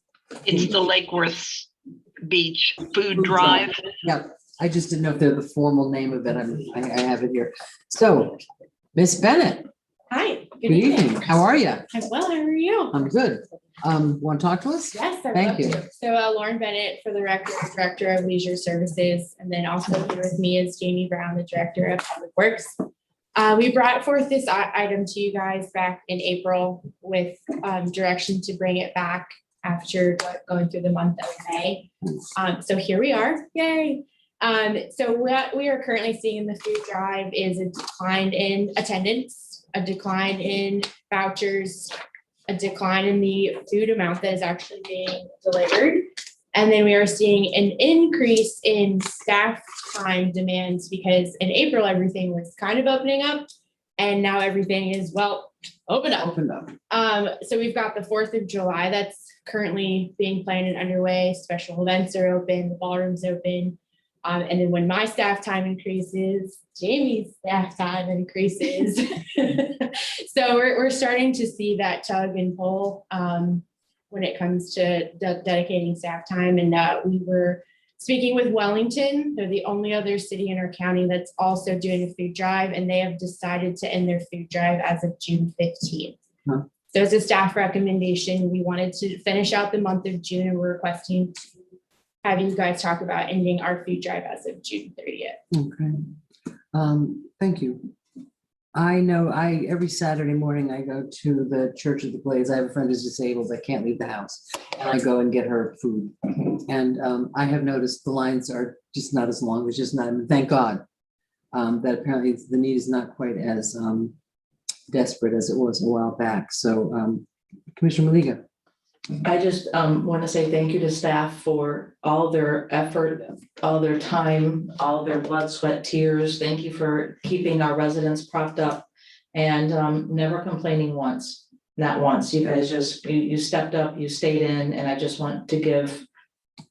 It's the Lake Worth Beach Food Drive. Yeah, I just didn't know if they're the formal name of it. I have it here. So, Miss Bennett, Hi. good evening. How are you? I'm well, how are you? I'm good. Want to talk to us? Yes, I'd Thank love you. to. So Lauren Bennett, for the record, Director of Leisure Services, and then also here with me is Jamie Brown, the Director of Public Works. We brought forth this item to you guys back in April with direction to bring it back after going through the month of May. So here we are, yay. So what we are currently seeing in the food drive is a decline in attendance, a decline in vouchers, a decline in the food amount that is actually being delivered. And then we are seeing an increase in staff time demands because in April, everything was kind of opening up. And now everything is, well, open up. Opened up. So we've got the 4th of July that's currently being planned and underway. Special events are open, the ballroom's open. And then when my staff time increases, Jamie's staff time increases. So we're starting to see that tug and pull when it comes to dedicating staff time. And we were speaking with Wellington. They're the only other city in our county that's also doing a food drive, and they have decided to end their food drive as of June 15th. Huh. So as a staff recommendation, we wanted to finish out the month of June, and we're requesting to have you guys talk about ending our food drive as of June 30th. Okay. Thank you. I know every Saturday morning I go to the Church of the Blaze. I have a friend who's disabled that can't leave the house. And I go and get her food. And I have noticed the lines are just not as long. It's just not, thank God, that apparently the need is not quite as desperate as it was a while back. So Commissioner Maliga. I just want to say thank you to staff for all their effort, all their time, all their blood, sweat, tears. Thank you for keeping our residents propped up and never complaining once, not once. You guys just, you stepped up, you stayed in, and I just want to give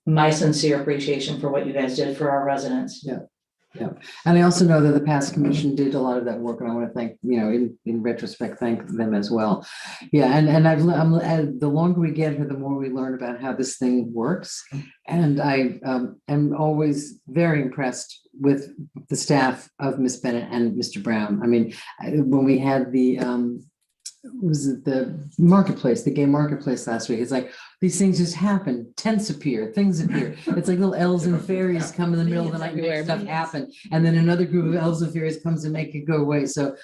my sincere appreciation for what you guys did for our residents. Yeah. Yeah, and I also know that the past commission did a lot of that work, and I want to thank, in retrospect, thank them as well. Yeah, and the longer we get here, the more we learn about how this thing works. And I am always very impressed with the staff of Miss Bennett and Mr. Brown. I mean, when we had the marketplace, the gay marketplace last week, it's like these things just happen, tents appear, things appear. It's like little elves and fairies come in the middle of the night and make stuff happen, and then another group of elves and fairies comes and make it go away. So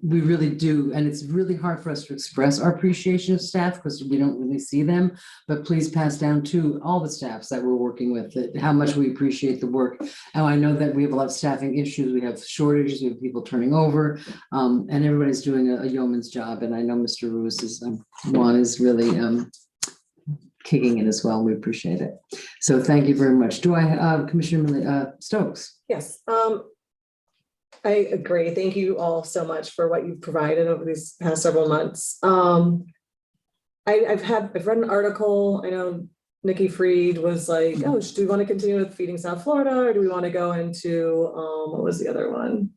we really do, and it's really hard for us to express our appreciation of staff because we don't really see them, but please pass down to all the staffs that we're working with how much we appreciate the work. And I know that we have a lot of staffing issues, we have shortages, we have people turning over, and everybody's doing a yeoman's job. And I know Mr. Ruiz's Juan is really kicking it as well. We appreciate it. So thank you very much. Do I, Commissioner Stokes? Yes, I agree. Thank you all so much for what you've provided over these past several months. I've read an article. I know Nikki Fried was like, oh, do we want to continue with Feeding South Florida, or do we want to go into what was the other one?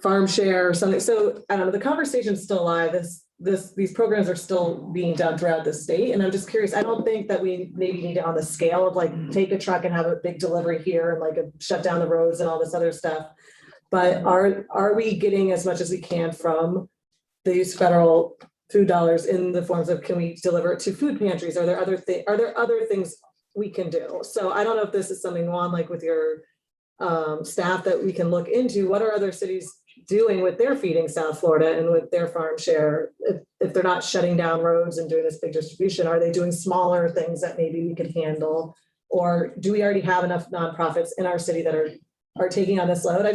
Farm share or something. So I don't know, the conversation's still alive. These programs are still being done throughout the state. And I'm just curious, I don't think that we maybe need it on the scale of like take a truck and have a big delivery here and like shut down the roads and all this other stuff. But are we getting as much as we can from these federal food dollars in the forms of, can we deliver it to food pantries? Are there other things we can do? So I don't know if this is something, Juan, like with your staff, that we can look into. What are other cities doing with their Feeding South Florida and with their farm share? If they're not shutting down roads and doing this big distribution, are they doing smaller things that maybe we could handle? Or do we already have enough nonprofits in our city that are taking on this load? I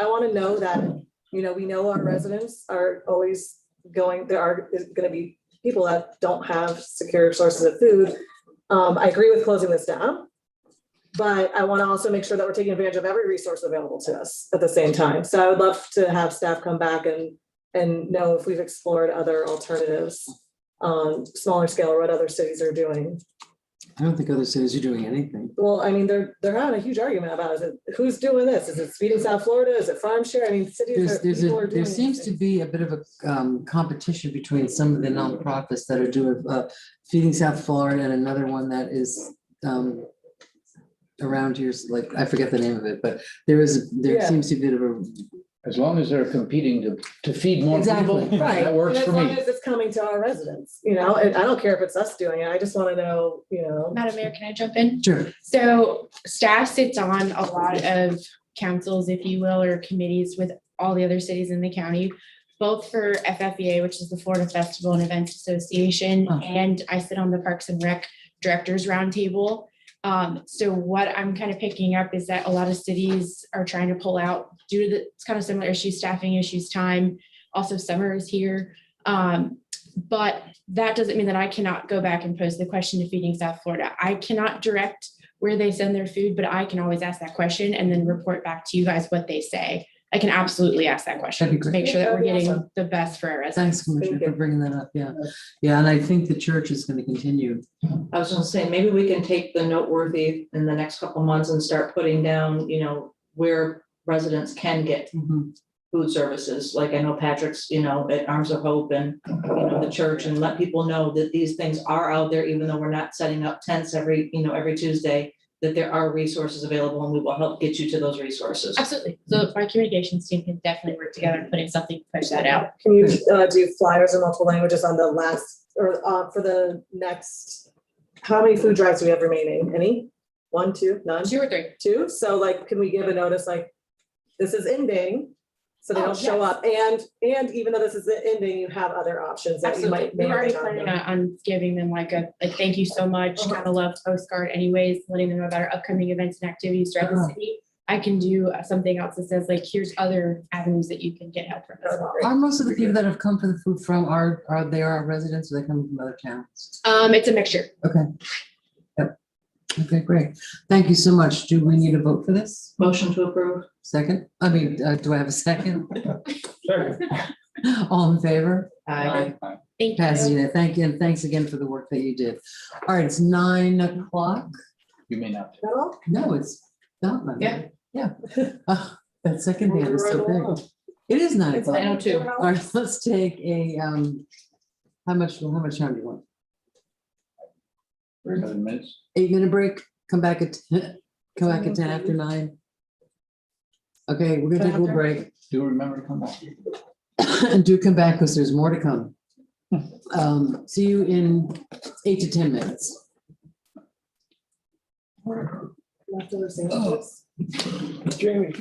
want to know that We know our residents are always going, there are gonna be people that don't have secure sources of food. I agree with closing this down, but I want to also make sure that we're taking advantage of every resource available to us at the same time. So I would love to have staff come back and know if we've explored other alternatives on smaller scale or what other cities are doing. I don't think other cities are doing anything. Well, I mean, they're having a huge argument about it. Who's doing this? Is it Feeding South Florida? Is it Farm Share? I mean, cities people are doing. There seems to be a bit of a competition between some of the nonprofits that are doing Feeding South Florida and another one that is around here, like, I forget the name of it, but there seems to be a bit of a. As long as they're competing to feed more Exactly. people, Right. that works And for as long me. as it's coming to our residents, and I don't care if it's us doing it. I just want to know, Madam Mayor, can I jump in? Sure. So staff sits on a lot of councils, if you will, or committees with all the other cities in the county, both for FFEA, which is the Florida Festival and Events Association, and I sit on the Parks and Rec Directors Roundtable. So what I'm kind of picking up is that a lot of cities are trying to pull out due to the kind of similar issues, staffing issues, time. Also, summer is here. But that doesn't mean that I cannot go back and pose the question to Feeding South Florida. I cannot direct where they send their food, but I can always ask that question and then report back to you guys what they say. I can absolutely ask that question to make sure that we're getting the best for our residents. Thanks, Commissioner, for bringing that up. Yeah. Yeah, and I think the church is going to continue. I was gonna say, maybe we can take the noteworthy in the next couple months and start putting down, where residents can get food services. Like I know Patrick's, at Arms of Hope and, the church, and let people know that these things are out there, even though we're not setting up tents every Tuesday, that there are resources available and we will help get you to those resources. Absolutely. So my communications team can definitely work together and putting something to push that out. Can you do flyers in multiple languages on the last, or for the next, how many food drives do we have remaining? Any? 1, 2, none? 2 or 3. 2? So like, can we give a notice like, this is ending, so they don't show up, and even though this is the ending, you have other options that you might. We're already planning on giving them like a thank you so much, kind of love postcard anyways, letting them know about our upcoming events and activities throughout the city. I can do something else that says like, here's other avenues that you can get help from us. Are most of the people that have come for the food from are they our residents, or they come from other towns? It's a mixture. Okay. Yep. Okay, great. Thank you so much. Do we need a vote for this? Motion to approve. Second? Do I have a second? Sure. All in favor? Aye. Thank you. Passes unanimously. Thank you, and thanks again for the work that you did. All right, it's 9 o'clock. You may not. No, it's not. 9. Yeah. Yeah. That second hand is so big. It is 9 It's o'clock. 9:02. All right, let's take a, how much time do you want? 7 minutes. 8-minute break, come back at 10 after 9. Okay, we're gonna take a little break. Do remember to come back. And do come back because there's more to come. See you in 8 to 10 minutes. Leftover sandwiches. Jamie.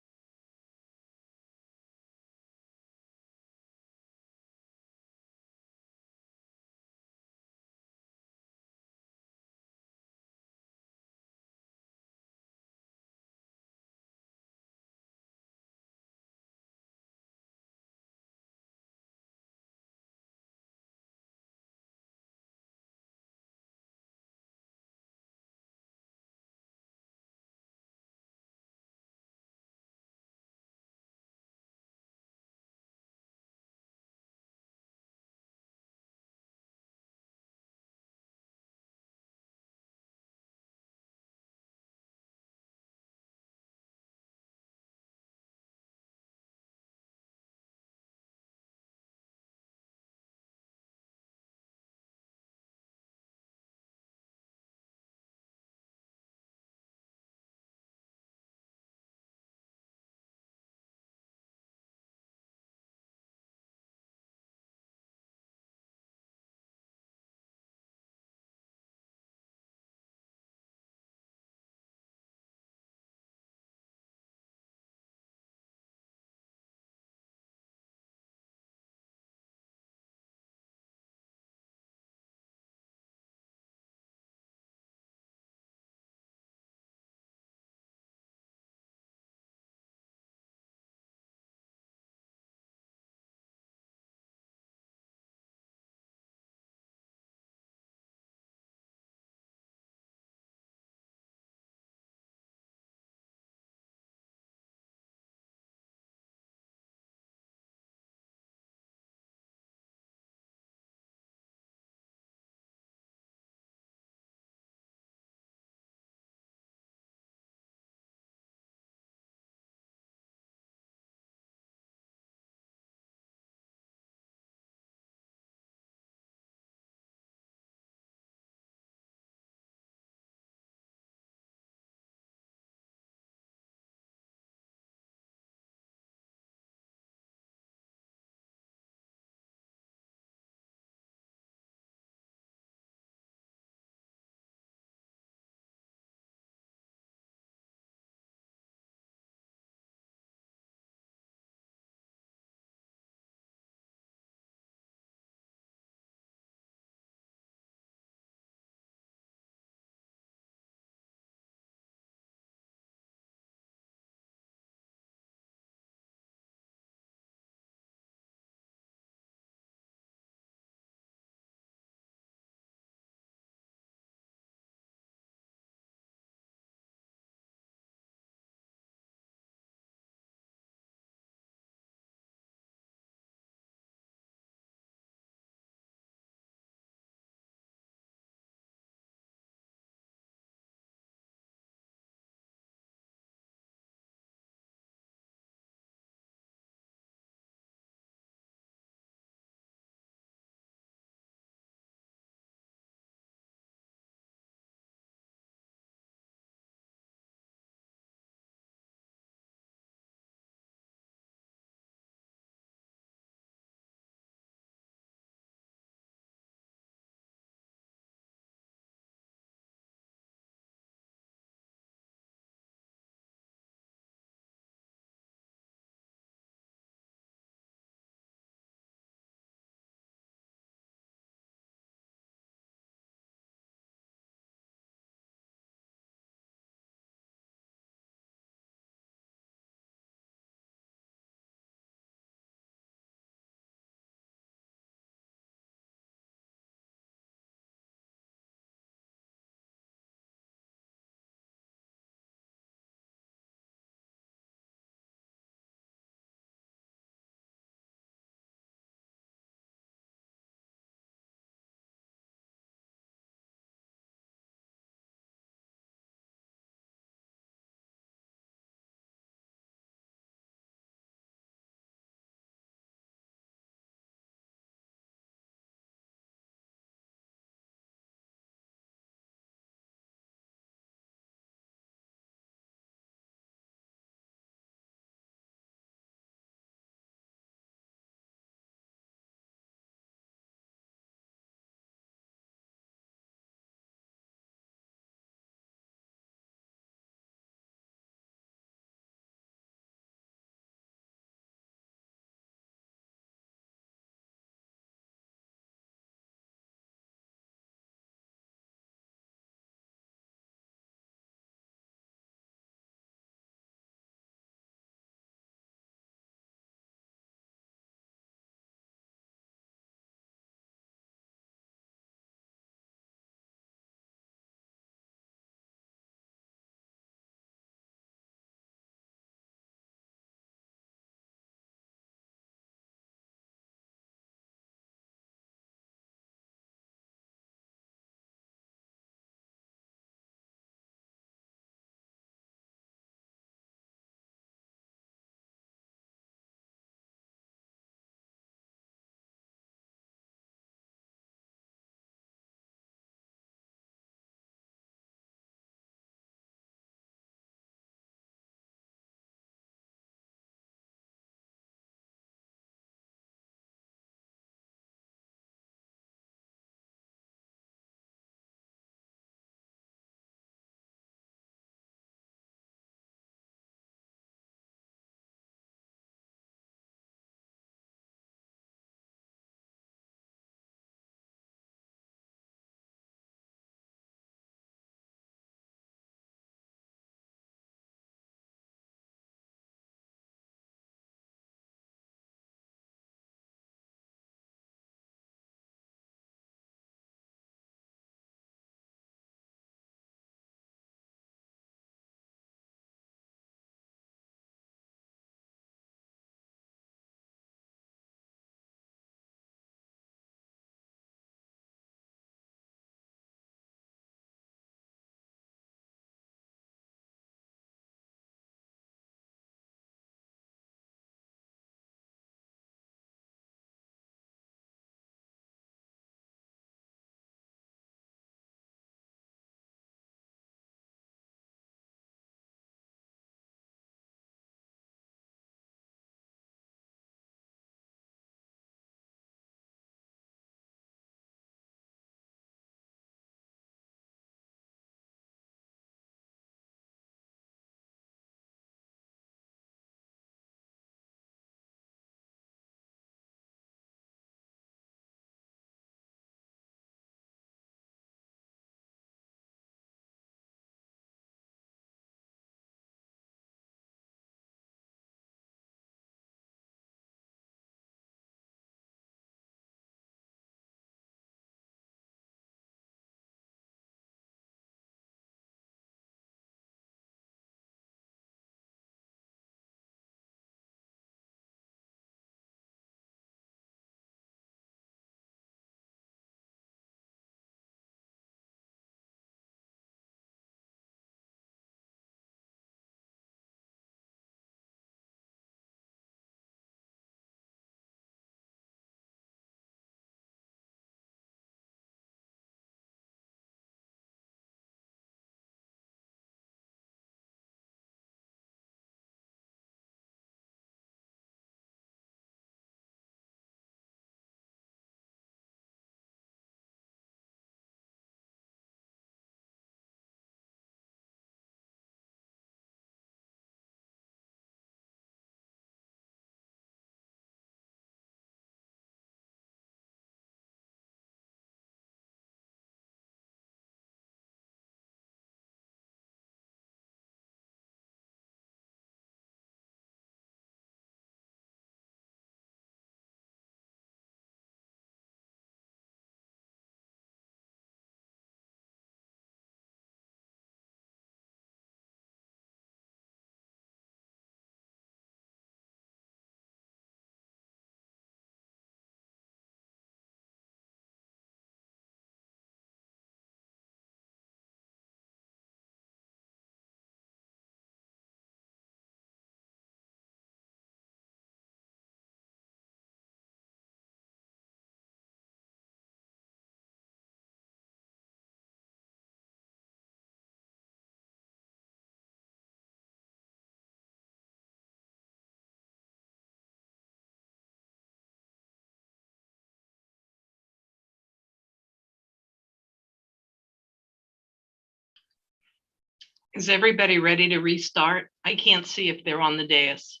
Is everybody ready to restart? I can't see if they're on the dais.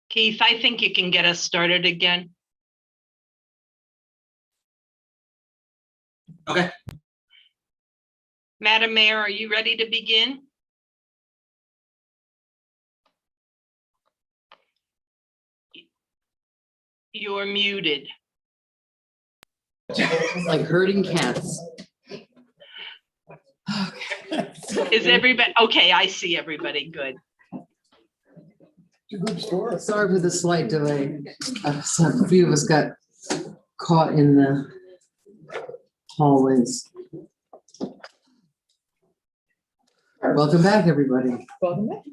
Keith, I think you can get us started again. Okay. Madam Mayor, are you ready to begin? You're muted. Like herding cats. Is everybody, okay, I see everybody, good. It's a good story. Sorry for the slight delay. A few of us got caught in the hallways. Welcome back, everybody. Welcome back.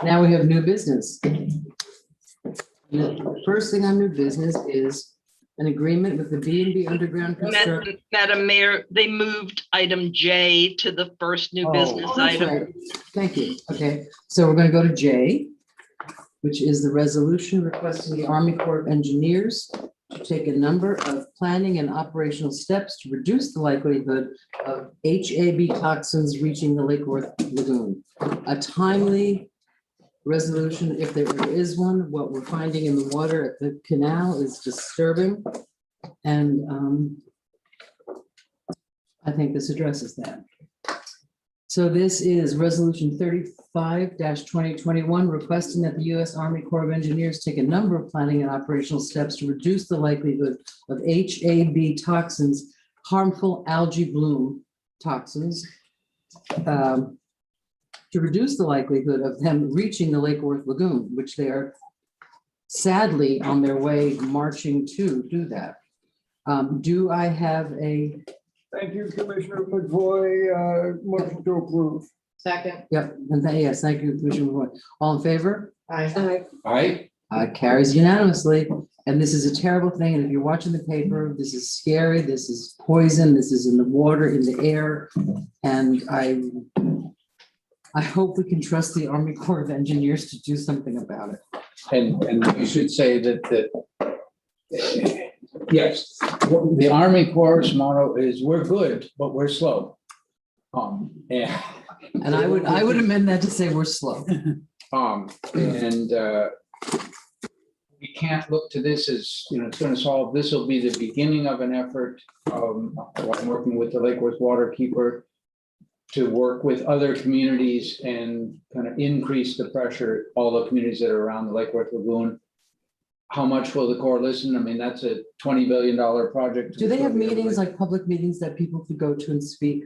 Now we have new business. The first thing on new business is an agreement with the B&B Underground Construction. Madam Mayor, they moved item J to the first new business Oh, that's item. right. Thank you. Okay, so we're gonna go to J, which is the resolution requesting the Army Corps of Engineers to take a number of planning and operational steps to reduce the likelihood of HAB toxins reaching the Lake Worth Lagoon. A timely resolution, if there is one. What we're finding in the water at the canal is disturbing. And I think this addresses that. So this is resolution 35-2021, requesting that the U.S. Army Corps of Engineers take a number of planning and operational steps to reduce the likelihood of HAB toxins, harmful algae bloom toxins, to reduce the likelihood of them reaching the Lake Worth Lagoon, which they are sadly on their way marching to do that. Do I have a? Thank you, Commissioner McVoy. Motion to approve. Second. Yep, and yes, thank you, Commissioner McVoy. All in favor? Aye. Aye. Carries unanimously. And this is a terrible thing. And if you're watching the paper, this is scary. This is poison. This is in the water, in the air. And I hope we can trust the Army Corps of Engineers to do something about it. And you should say that yes, the Army Corps' motto is we're good, but we're slow. And I would amend that to say we're slow. We can't look to this as, it's going to solve, this will be the beginning of an effort. I'm working with the Lake Worth Waterkeeper to work with other communities and kind of increase the pressure, all the communities that are around the Lake Worth Lagoon. How much will the Corps listen? I mean, that's a $20 billion project. Do they have meetings, like public meetings that people could go to and speak?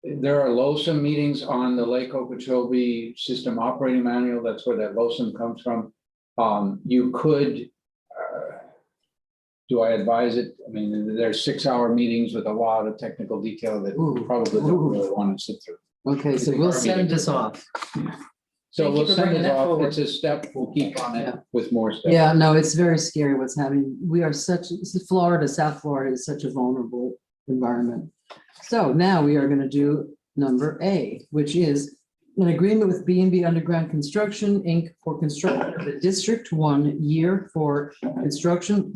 There are LOSUM meetings on the Lake Okeechobee System Operating Manual. That's where that LOSUM comes from. You could, do I advise it? I mean, there's 6-hour meetings with a lot of technical detail that we probably don't really want to sit through. Okay, so we'll send this off. So Thank we'll you for send bringing it that off. forward. It's a step. We'll keep on it with more steps. Yeah, no, it's very scary what's happening. We are Florida, South Florida is such a vulnerable environment. So now we are going to do number A, which is an agreement with B&B Underground Construction, Inc. for construction of the District 1 year for construction,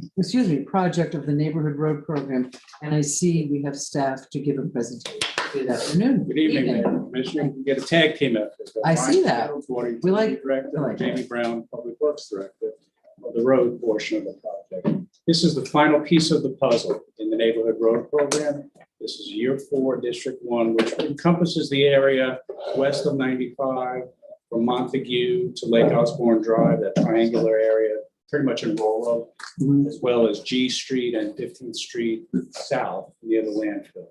project of the Neighborhood Road Program. And I see we have staff to give a presentation. Good afternoon. Good evening, Mayor. Commissioner. We get a tag team effort. I see that. We like- Director, I like that. Jamie Brown, Public Works Director of the road portion of the project. This is the final piece of the puzzle in the Neighborhood Road Program. This is year 4, District 1, which encompasses the area west of 95 from Montague to Lake Osborne Drive, that triangular area, pretty much in Rollo, as well as G Street and 15th Street south near the landfill.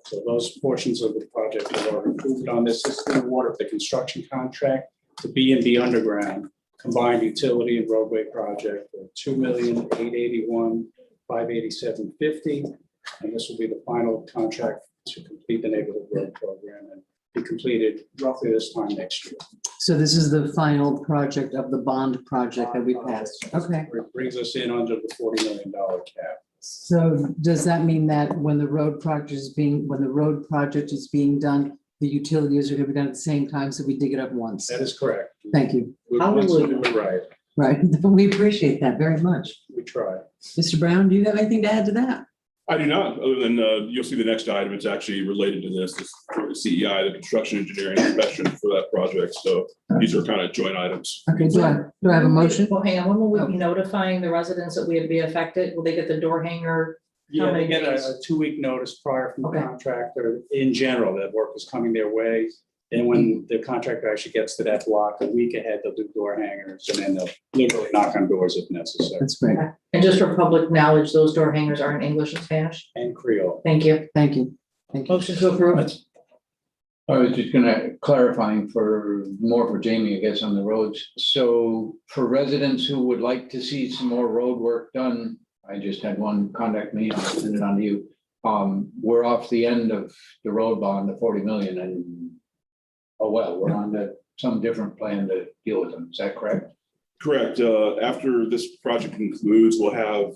So those portions of the project are included on this. This is the award of the construction contract to B&B Underground combined utility and roadway project for $2,881,587.50. And this will be the final contract to complete the neighborhood road program and be completed roughly this time next year. So this is the final project of the bond project that we passed. Okay. It brings us in under the $40 million cap. So does that mean that when the road project is being done, the utilities are going to be done at the same time, so we dig it up once? That is correct. Thank you. Once we do it right. Right, we appreciate that very much. We try. Mr. Brown, do you have anything to add to that? I do not, other than you'll see the next item. It's actually related to this for the CEI, the construction engineering inspection for that project. So these are kind of joint items. Okay, do I have a motion? Well, hang on, when will we be notifying the residents that we would be affected? Will they get the door hanger? How Yeah, many they get days? a 2-week notice prior from the Okay. contractor. In general, that work is coming their way. And when the contractor actually gets to that block, a week ahead, they'll do door hangers and then they'll literally knock on doors if necessary. That's great. And just for public knowledge, those door hangers are in English and Spanish. And Creole. Thank you. Thank you. Thank you. Motion to approve. I was just gonna clarifying for Jamie, I guess, on the roads. So for residents who would like to see some more road work done, I just had one contact me, I'll send it on to you. We're off the end of the road bond, the 40 million, and oh, well, we're on to some different plan to deal with them. Is that correct? Correct. After this project concludes, we'll have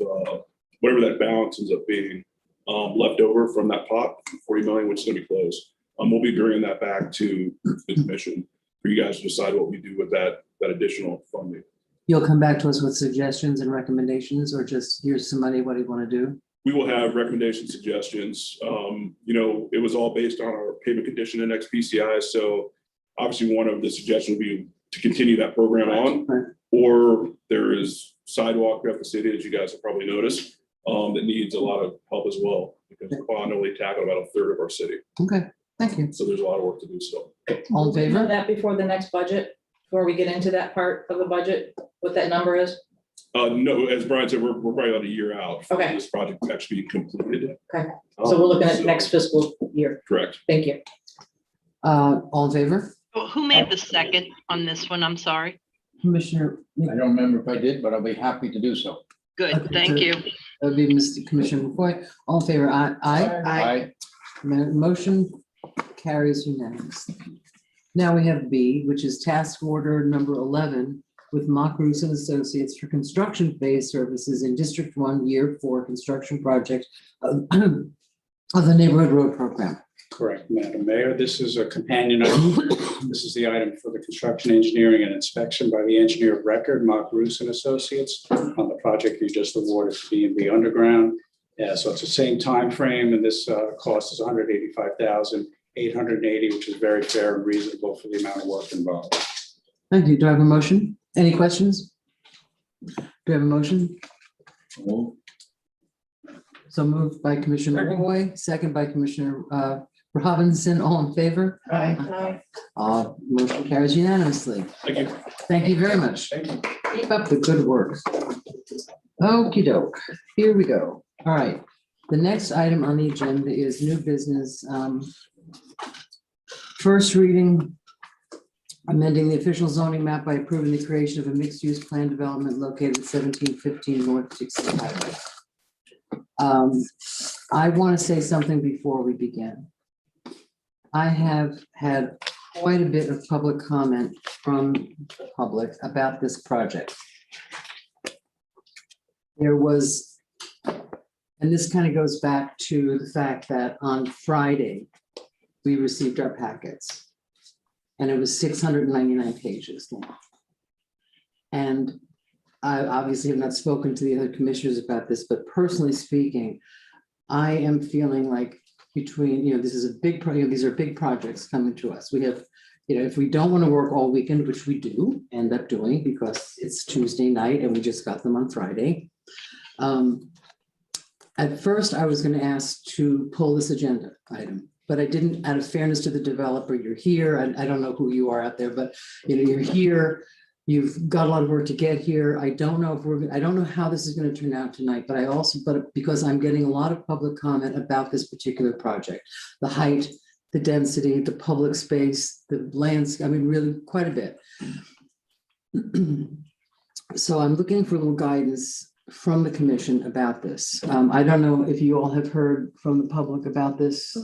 whatever that balance ends up being left over from that pot, 40 million, which is going to be closed. We'll be bringing that back to the commission for you guys to decide what we do with that additional funding. You'll come back to us with suggestions and recommendations, or just here's some money, what do you want to do? We will have recommendation suggestions. It was all based on our payment condition index PCI. So obviously one of the suggestions would be to continue that program on, or there is sidewalk throughout the city, as you guys have probably noticed, that needs a lot of help as well, because the bond only tackled about 1/3 of our city. Okay, thank you. So there's a lot of work to do still. All in favor? Know that before the next budget, before we get into that part of the budget, what that number is? No, as Brian said, we're probably about a year out from Okay. this project actually being completed. Okay, so we're looking at So- next fiscal year. Correct. Thank you. All in favor? Who made the second on this one? I'm sorry. Commissioner. I don't remember if I did, but I'll be happy to do so. Good, thank you. That would be Mr. Commissioner McCoy. All in favor, aye? Aye. Motion carries unanimously. Now we have B, which is task order number 11 with Mock Roos and Associates for construction phase services in District 1, Year 4 construction project of the neighborhood road program. Correct, Madam Mayor. This is a companion item. This is the item for the construction engineering and inspection by the engineer of record, Mock Roos and Associates, on the project you just awarded to B&B Underground. Yeah, so it's the same time frame, and this cost is $185,880, which is very fair and reasonable for the amount of work involved. Thank you. Do I have a motion? Any questions? Do I have a motion? So moved by Commissioner McCoy, second by Commissioner Robinson. All in favor? Aye. Motion carries unanimously. Thank you. Thank you very much. Thank you. Keep up the good work. Okey doke, here we go. All right, the next item on the agenda is new business. First reading, amending the official zoning map by approving the creation of a mixed-use plan development located at 1715 North Dixie Highway. I want to say something before we begin. I have had quite a bit of public comment from the public about this project. There was, and this kind of goes back to the fact that on Friday, we received our packets, and it was 699 pages long. And I obviously have not spoken to the other commissioners about this, but personally speaking, I am feeling like between, this is a big, these are big projects coming to us. We have, if we don't want to work all weekend, which we do end up doing because it's Tuesday night and we just got them on Friday. At first, I was going to ask to pull this agenda item, but I didn't, out of fairness to the developer. You're here. I don't know who you are out there, but you're here. You've got a lot of work to get here. I don't know if I don't know how this is going to turn out tonight, but because I'm getting a lot of public comment about this particular project, the height, the density, the public space, the landscape, really quite a bit. So I'm looking for a little guidance from the commission about this. I don't know if you all have heard from the public about this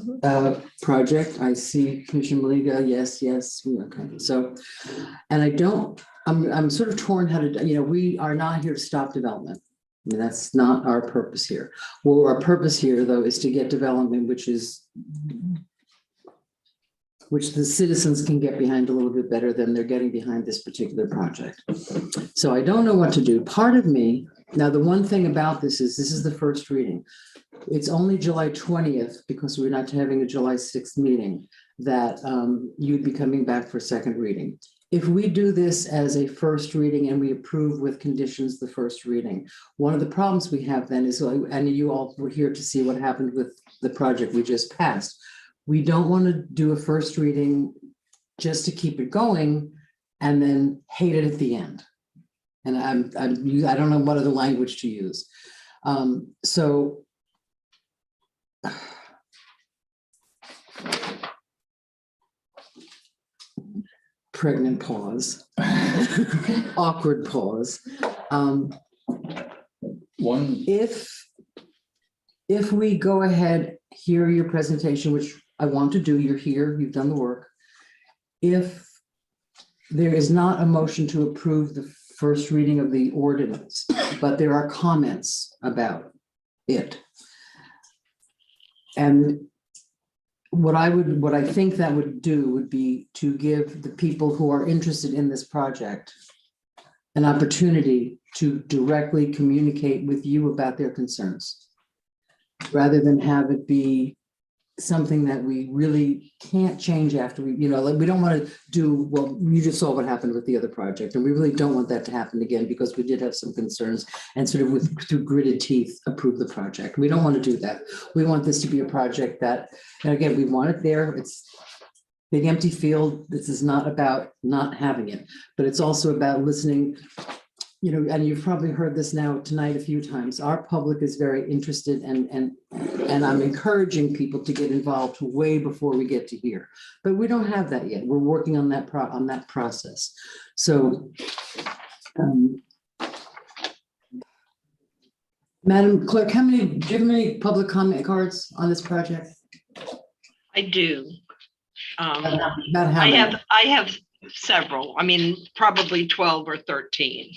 project. I see Commissioner Maliga, yes. Okay. So, and I'm sort of torn how to, we are not here to stop development. That's not our purpose here. Well, our purpose here, though, is to get development, which the citizens can get behind a little bit better than they're getting behind this particular project. So I don't know what to do. Part of me Now, the one thing about this is the first reading. It's only July 20th, because we're not having a July 6th meeting, that you'd be coming back for second reading. If we do this as a first reading and we approve with conditions the first reading, one of the problems we have then is, and you all were here to see what happened with the project we just passed. We don't want to do a first reading just to keep it going and then hate it at the end. And I don't know what other language to use. So pregnant pause, awkward pause. If we go ahead, hear your presentation, which I want to do, you're here, you've done the work. If there is not a motion to approve the first reading of the ordinance, but there are comments about it. And what I think that would do would be to give the people who are interested in this project an opportunity to directly communicate with you about their concerns, rather than have it be something that we really can't change after we, like, we don't want to do, well, you just saw what happened with the other project, and we really don't want that to happen again, because we did have some concerns and sort of through gritted teeth approve the project. We don't want to do that. We want this to be a project that, and again, we want it there. It's big empty field. This is not about not having it, but it's also about listening. And you've probably heard this now tonight a few times. Our public is very interested, and I'm encouraging people to get involved way before we get to here. But we don't have that yet. We're working on that process. So, Madam Clerk, do you have any public comment cards on this project? I do. About how I many? have several. I mean, probably 12 or 13.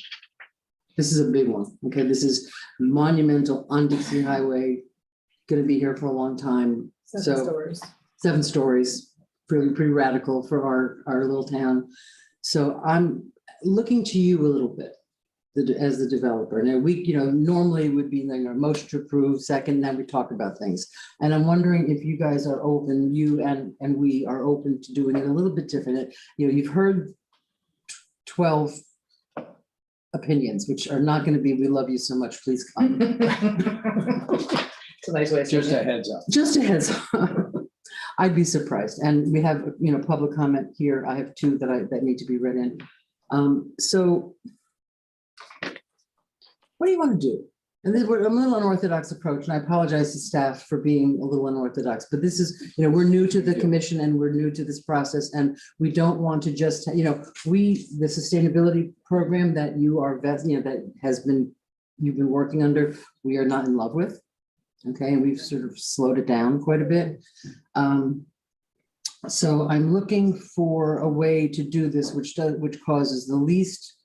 This is a big one. Okay, this is monumental on Dixie Highway. Going to be here for a long time. 7 stories, pretty radical for our little town. So I'm looking to you a little bit as the developer. Now we, normally would be like a motion to approve, second, then we talk about things. And I'm wondering if you guys are open, you and we are open to doing it a little bit different. You've heard 12 opinions, which are not going to be, we love you so much, please come. It's a nice way. Just a heads up. Just a heads up. I'd be surprised. And we have, public comment here. I have 2 that need to be read in. So what do you want to do? And this, we're a little unorthodox approach, and I apologize to staff for being a little unorthodox, but this is, we're new to the commission and we're new to this process, and we don't want to just, the sustainability program that you are, that you've been working under, we are not in love with. Okay, and we've sort of slowed it down quite a bit. So I'm looking for a way to do this, which causes the least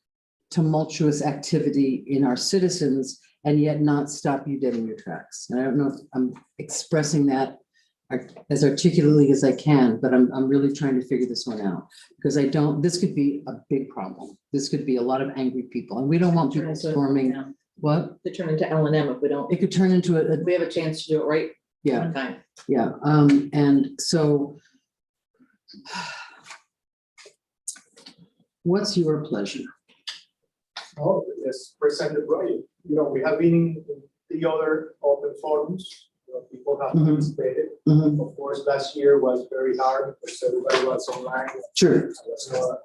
tumultuous activity in our citizens, and yet not stop you dead in your tracks. And I don't know if I'm expressing that as articulately as I can, but I'm really trying to figure this one out, because this could be a big problem. This could be a lot of angry people, and we don't want people storming. Yeah. What? To turn into L&M if we don't. It could turn into we have a chance to do it right. Yeah. One time. Yeah. And so what's your pleasure? Oh, yes, present it right. We have been in the other open forums, people have participated. Of course, last year was very hard because everybody was online. Sure. So,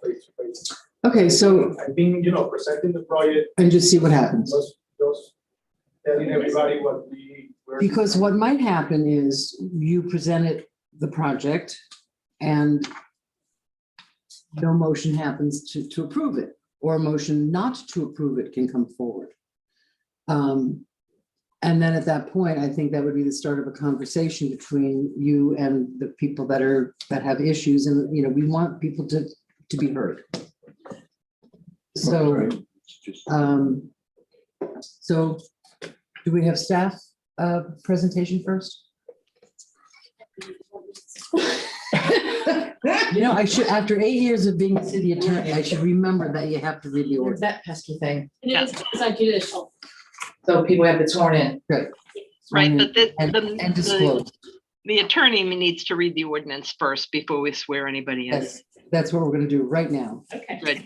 face to face. Okay, so I've been, presenting the project. And just see what happens. Just telling everybody what we were. Because what might happen is you presented the project and no motion happens to approve it, or a motion not to approve it can come forward. And then at that point, I think that would be the start of a conversation between you and the people that have issues, and we want people to be heard. So, so do we have staff presentation first? You know, I should, after 8 years of being a city attorney, I should remember that you have to read the There's ordinance. that pesky thing. And it is quasi judicial. So people have to turn in. Good. Right, but And disclose. the attorney needs to read the ordinance first before we swear anybody in. That's what we're gonna do right now. Okay. Good.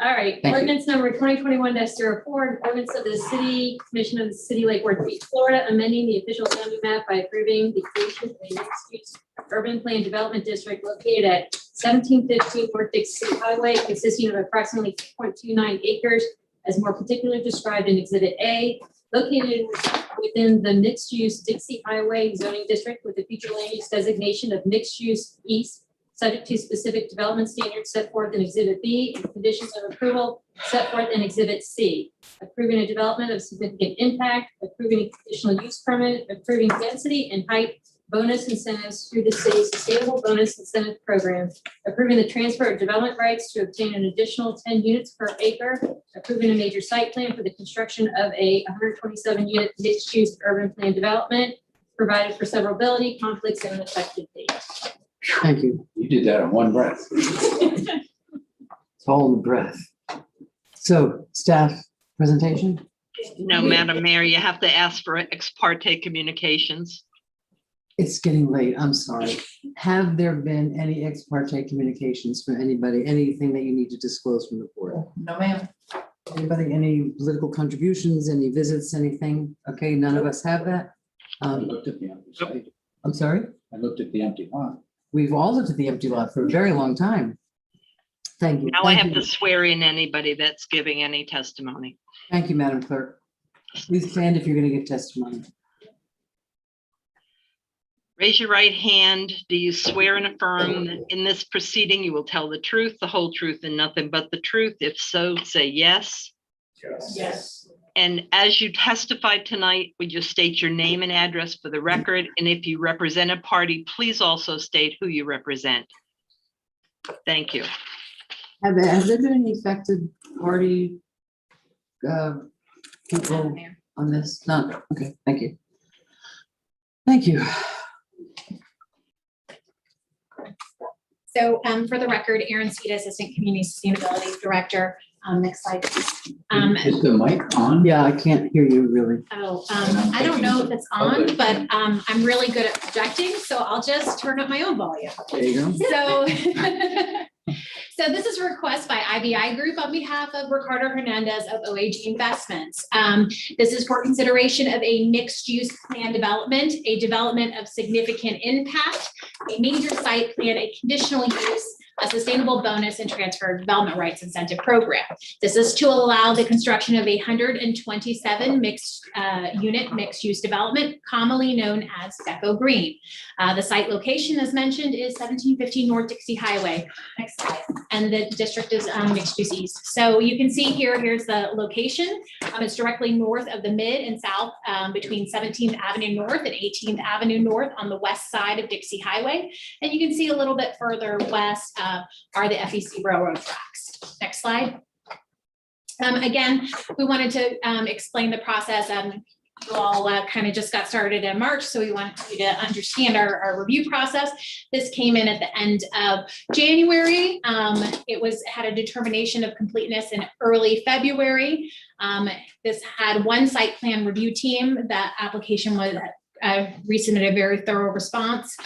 All right, Thank you. ordinance number 2021-04, an ordinance of the city commission of the city Lake Worth Beach, Florida, amending the official zoning map by approving the creation of a mixed-use urban plan development district located at 1715 North Dixie Highway, consisting of approximately 2.29 acres, as more particularly described in Exhibit A, located within the mixed-use Dixie Highway zoning district with the future land use designation of mixed-use east, subject to specific development standards set forth in Exhibit B and conditions of approval set forth in Exhibit C. Approving a development of significant impact, approving a conditional use permit, approving density and height bonus incentives through the city's sustainable bonus incentive program, approving the transfer of development rights to obtain an additional 10 units per acre, approving a major site plan for the construction of a 127 unit mixed-use urban plan development, provided for severability, conflicts, and an effective date. Thank you. You did that in one breath. It's all in the breath. So staff presentation? No, Madam Mayor, you have to ask for ex parte communications. It's getting late. I'm sorry. Have there been any ex parte communications from anybody? Anything that you need to disclose from the board? No, ma'am. Anybody, any political contributions, any visits, anything? Okay, none of us have that. I looked at the empty site. I'm sorry? I looked at the empty lot. We've all looked at the empty lot for a very long time. Thank you. Now I Thank have you. to swear in anybody that's giving any testimony. Thank you, Madam Clerk. Please stand if you're going to give testimony. Raise your right hand. Do you swear and affirm that in this proceeding you will tell the truth, the whole truth, and nothing but the truth? If so, say yes. Yes. And as you testified tonight, would you state your name and address for the record? And if you represent a party, please also state who you represent. Thank you. Have there been any affected party people on this? None. Okay, thank you. Thank you. So for the record, Erin Sita, Assistant Community Sustainability Director. Next slide. Is the mic on? Yeah, I can't hear you really. I don't know if it's on, but I'm really good at projecting, so I'll just turn up my own volume. There you go. So, so this is a request by IBI Group on behalf of Ricardo Hernandez of OAG Investments. This is for consideration of a mixed-use plan development, a development of significant impact, a major site plan, a conditional use, a sustainable bonus and transfer of development rights incentive program. This is to allow the construction of a 127 unit mixed use development, commonly known as Deco Green. The site location, as mentioned, is 1715 North Dixie Highway. Next slide. And the district is mixed use east. So you can see here, here's the location. It's directly north of the mid and south between 17th Avenue North and 18th Avenue North on the west side of Dixie Highway. And you can see a little bit further west are the FEC railroad tracks. Next slide. Again, we wanted to explain the process. You all kind of just got started in March, so we want you to understand our review process. This came in at the end of January. It had a determination of completeness in early February. This had one site plan review team. That application was resubmitted a very thorough response.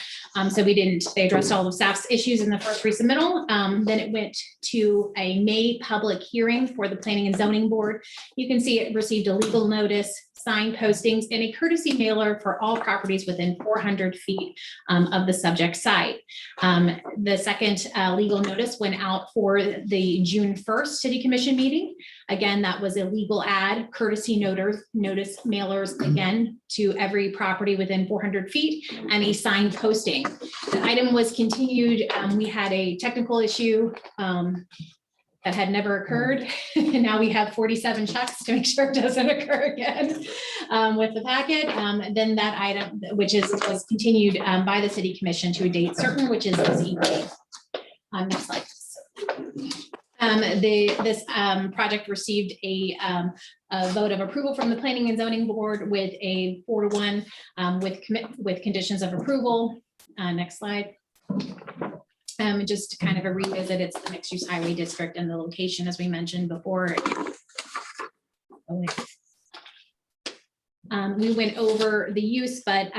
So they addressed all of staff's issues in the first resubmittal. Then it went to a May public hearing for the Planning and Zoning Board. You can see it received a legal notice, sign postings, and a courtesy mailer for all properties within 400 feet of the subject site. The second legal notice went out for the June 1st City Commission meeting. Again, that was a legal ad, courtesy notice mailers, again, to every property within 400 feet, and a signed posting. The item was continued. We had a technical issue that had never occurred. And now we have 47 checks to make sure it doesn't occur again with the packet. Then that item, which was continued by the City Commission to a date certain, which is this evening. Next slide. This project received a vote of approval from the Planning and Zoning Board with a 4-to-1 with conditions of approval. Next slide. Just kind of a revisit, it's the mixed use highway district and the location, as we mentioned before. We went over the use, but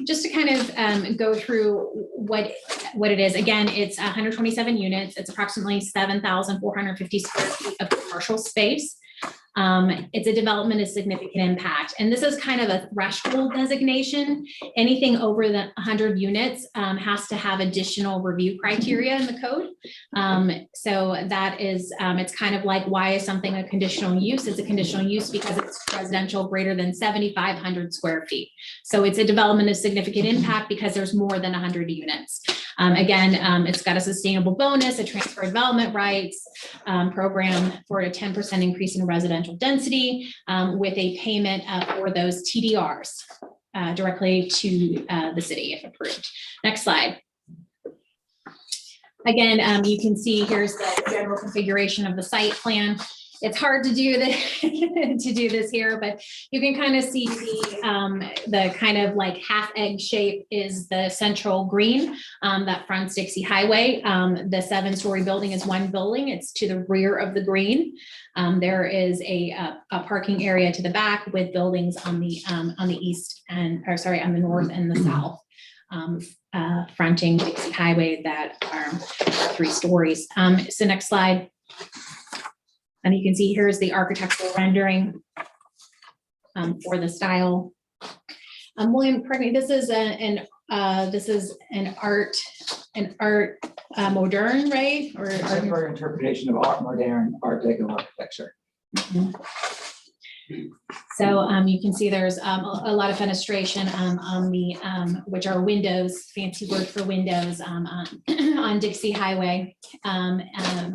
just to kind of go through what it is. Again, it's 127 units. It's approximately 7,450 square feet of commercial space. It's a development of significant impact. And this is kind of a threshold designation. Anything over the 100 units has to have additional review criteria in the code. So that is, it's kind of like, why is something a conditional use? It's a conditional use because it's residential greater than 7,500 square feet. So it's a development of significant impact because there's more than 100 units. Again, it's got a sustainable bonus, a transfer development rights program for a 10% increase in residential density with a payment for those TDRs directly to the city if approved. Next slide. Again, you can see here's the general configuration of the site plan. It's hard to do this here, but you can kind of see the kind of like half egg shape is the central green that fronts Dixie Highway. The 7-story building is one building. It's to the rear of the green. There is a parking area to the back with buildings on the east and, or sorry, on the north and the south. Fronting Dixie Highway that are 3 stories. So next slide. And you can see here's the architectural rendering for the style. William, correct me, this is an art modern, right? Or Contemporary interpretation of art, modern art deco architecture. Mm-hmm. So you can see there's a lot of fenestration on the, which are windows, fancy word for windows on Dixie Highway.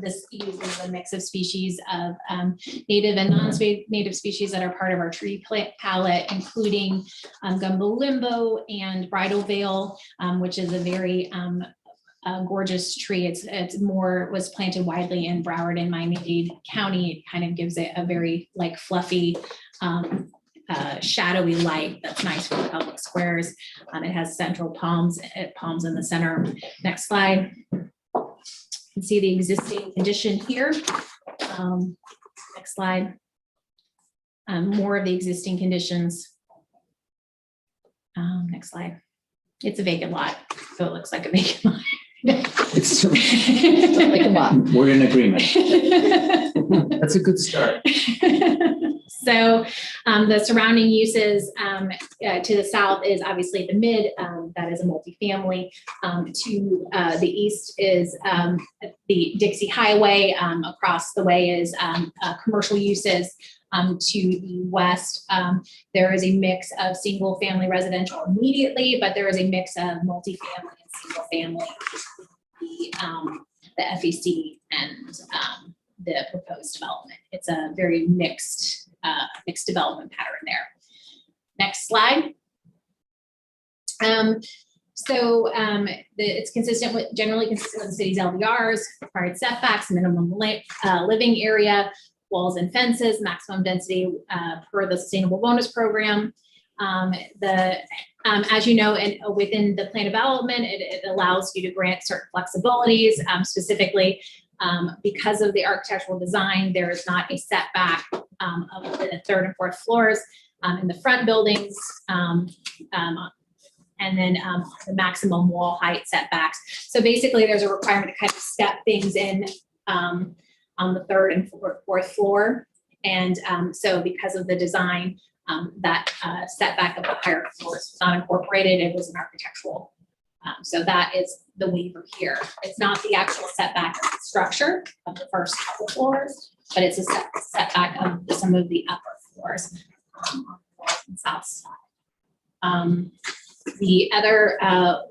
This uses a mix of species of native and non-native species that are part of our tree plant palette, including gumbo limbo and bridal veil, which is a very gorgeous tree. Was planted widely in Broward and Miami-Dade County. It kind of gives it a very like fluffy, shadowy light that's nice for the public squares. It has central palms in the center. Next slide. You can see the existing condition here. Next slide. More of the existing conditions. Next slide. It's a vacant lot, so it looks like a vacant lot. It's like a lot. We're in agreement. That's a good start. So the surrounding uses to the south is obviously the mid, that is a multifamily. To the east is the Dixie Highway. Across the way is commercial uses. To the west, there is a mix of single family residential immediately, but there is a mix of multifamily and single family, the FEC and the proposed development. It's a very mixed development pattern there. Next slide. It's generally consistent with the city's LDRs, required setbacks, minimum living area, walls and fences, maximum density per the sustainable bonus program. As you know, and within the plan development, it allows you to grant certain flexibilities, specifically because of the architectural design, there is not a setback of the 3rd and 4th floors in the front buildings. And then the maximum wall height setbacks. So basically there's a requirement to kind of step things in on the 3rd and 4th floor. And so because of the design, that setback of the higher floors was not incorporated, it was an architectural. So that is the waiver here. It's not the actual setback of the structure of the first couple floors, but it's a setback of some of the upper floors on the north and south side. The other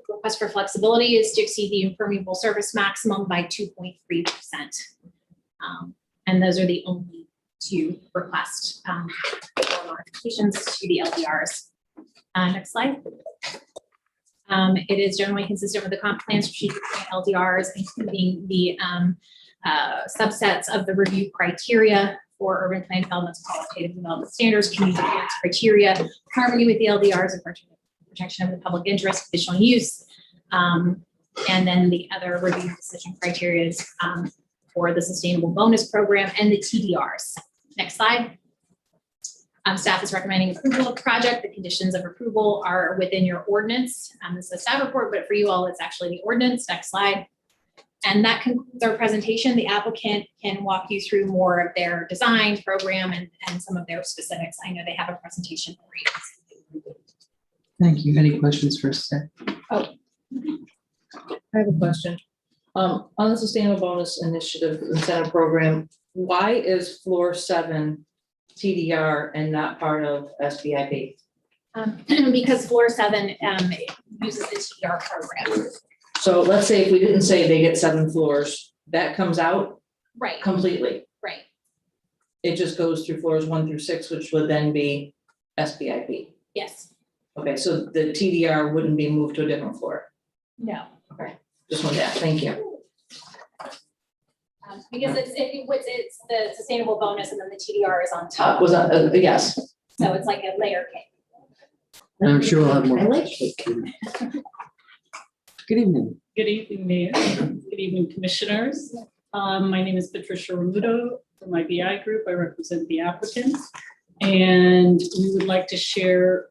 request for flexibility is to exceed the impermeable surface maximum by 2.3%. And those are the only 2 requests for modifications to the LDRs. Next slide. It is generally consistent with the comp plan strategic plan LDRs, including the subsets of the review criteria for urban plan development's qualitative development standards, community plans criteria, harmony with the LDRs and protection of the public interest, conditional use. And then the other review decision criteria is for the sustainable bonus program and the TDRs. Next slide. Staff is recommending approval of the project. The conditions of approval are within your ordinance. This is a staff report, but for you all, it's actually the ordinance. Next slide. And that concludes our presentation. The applicant can walk you through more of their design program and some of their specifics. I know they have a presentation for you. Thank you. Any questions for Steph? I have a question. On the Sustainable Bonus Initiative Incentive Program, why is floor 7 TDR and not part of SBIP? Because floor 7 uses the TDR program. So let's say if we didn't say they get 7 floors, that comes out Right. completely. Right. It just goes through floors 1 through 6, which would then be SBIP. Yes. Okay, so the TDR wouldn't be moved to a different floor. No. Okay, just wanted to ask. Thank you. Because it's the sustainable bonus and then the TDR is on top. Was that, yes. So it's like a layer cake. And I'm sure we'll have more. I like cake. Good evening. Good evening, Mayor. Good evening, Commissioners. My name is Patricia Ramuto from my BI group. I represent the applicant. And we would like to share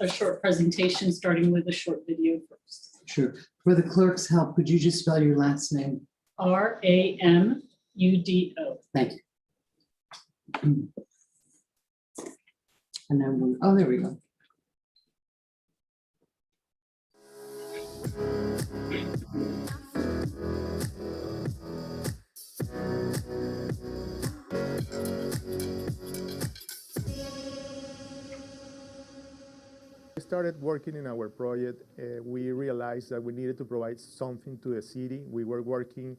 a short presentation, starting with a short video first. Sure. For the clerk's help, could you just spell your last name? RAMUDO. Thank you. And then, oh, there we go. We started working in our project. We realized that we needed to provide something to the city. We were working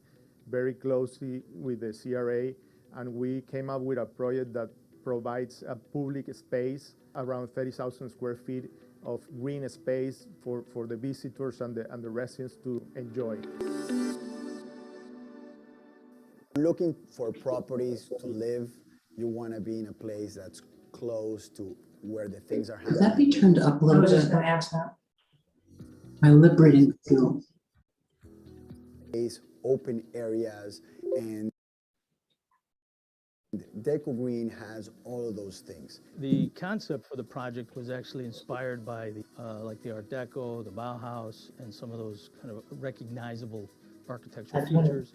very closely with the CRA, and we came up with a project that provides a public space around 30,000 square feet of green space for the visitors and the residents to enjoy. Looking for properties to live, you want to be in a place that's close to where the things are happening. Could that be turned up a I little was just bit? gonna ask that. My lip reading skills. Open areas, and Deco Green has all of those things. The concept for the project was actually inspired by the like the Art Deco, the Bauhaus, and some of those kind of recognizable architectural features.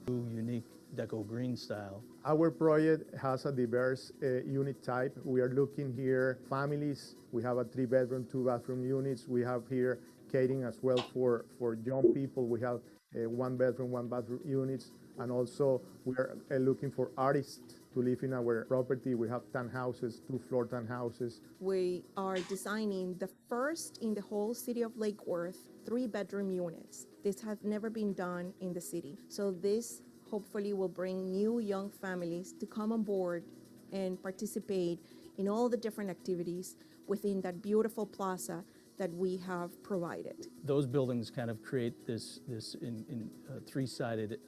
Unique Deco Green style. Our project has a diverse unit type. We are looking here families. We have a 3-bedroom, 2-bathroom units. We have here catering as well for young people. We have 1-bedroom, 1-bathroom units. And also we are looking for artists to live in our property. We have townhouses, 2-floor townhouses. We are designing the first in the whole city of Lake Worth 3-bedroom units. This has never been done in the city. So this hopefully will bring new young families to come on board and participate in all the different activities within that beautiful plaza that we have provided. Those buildings kind of create this three-sided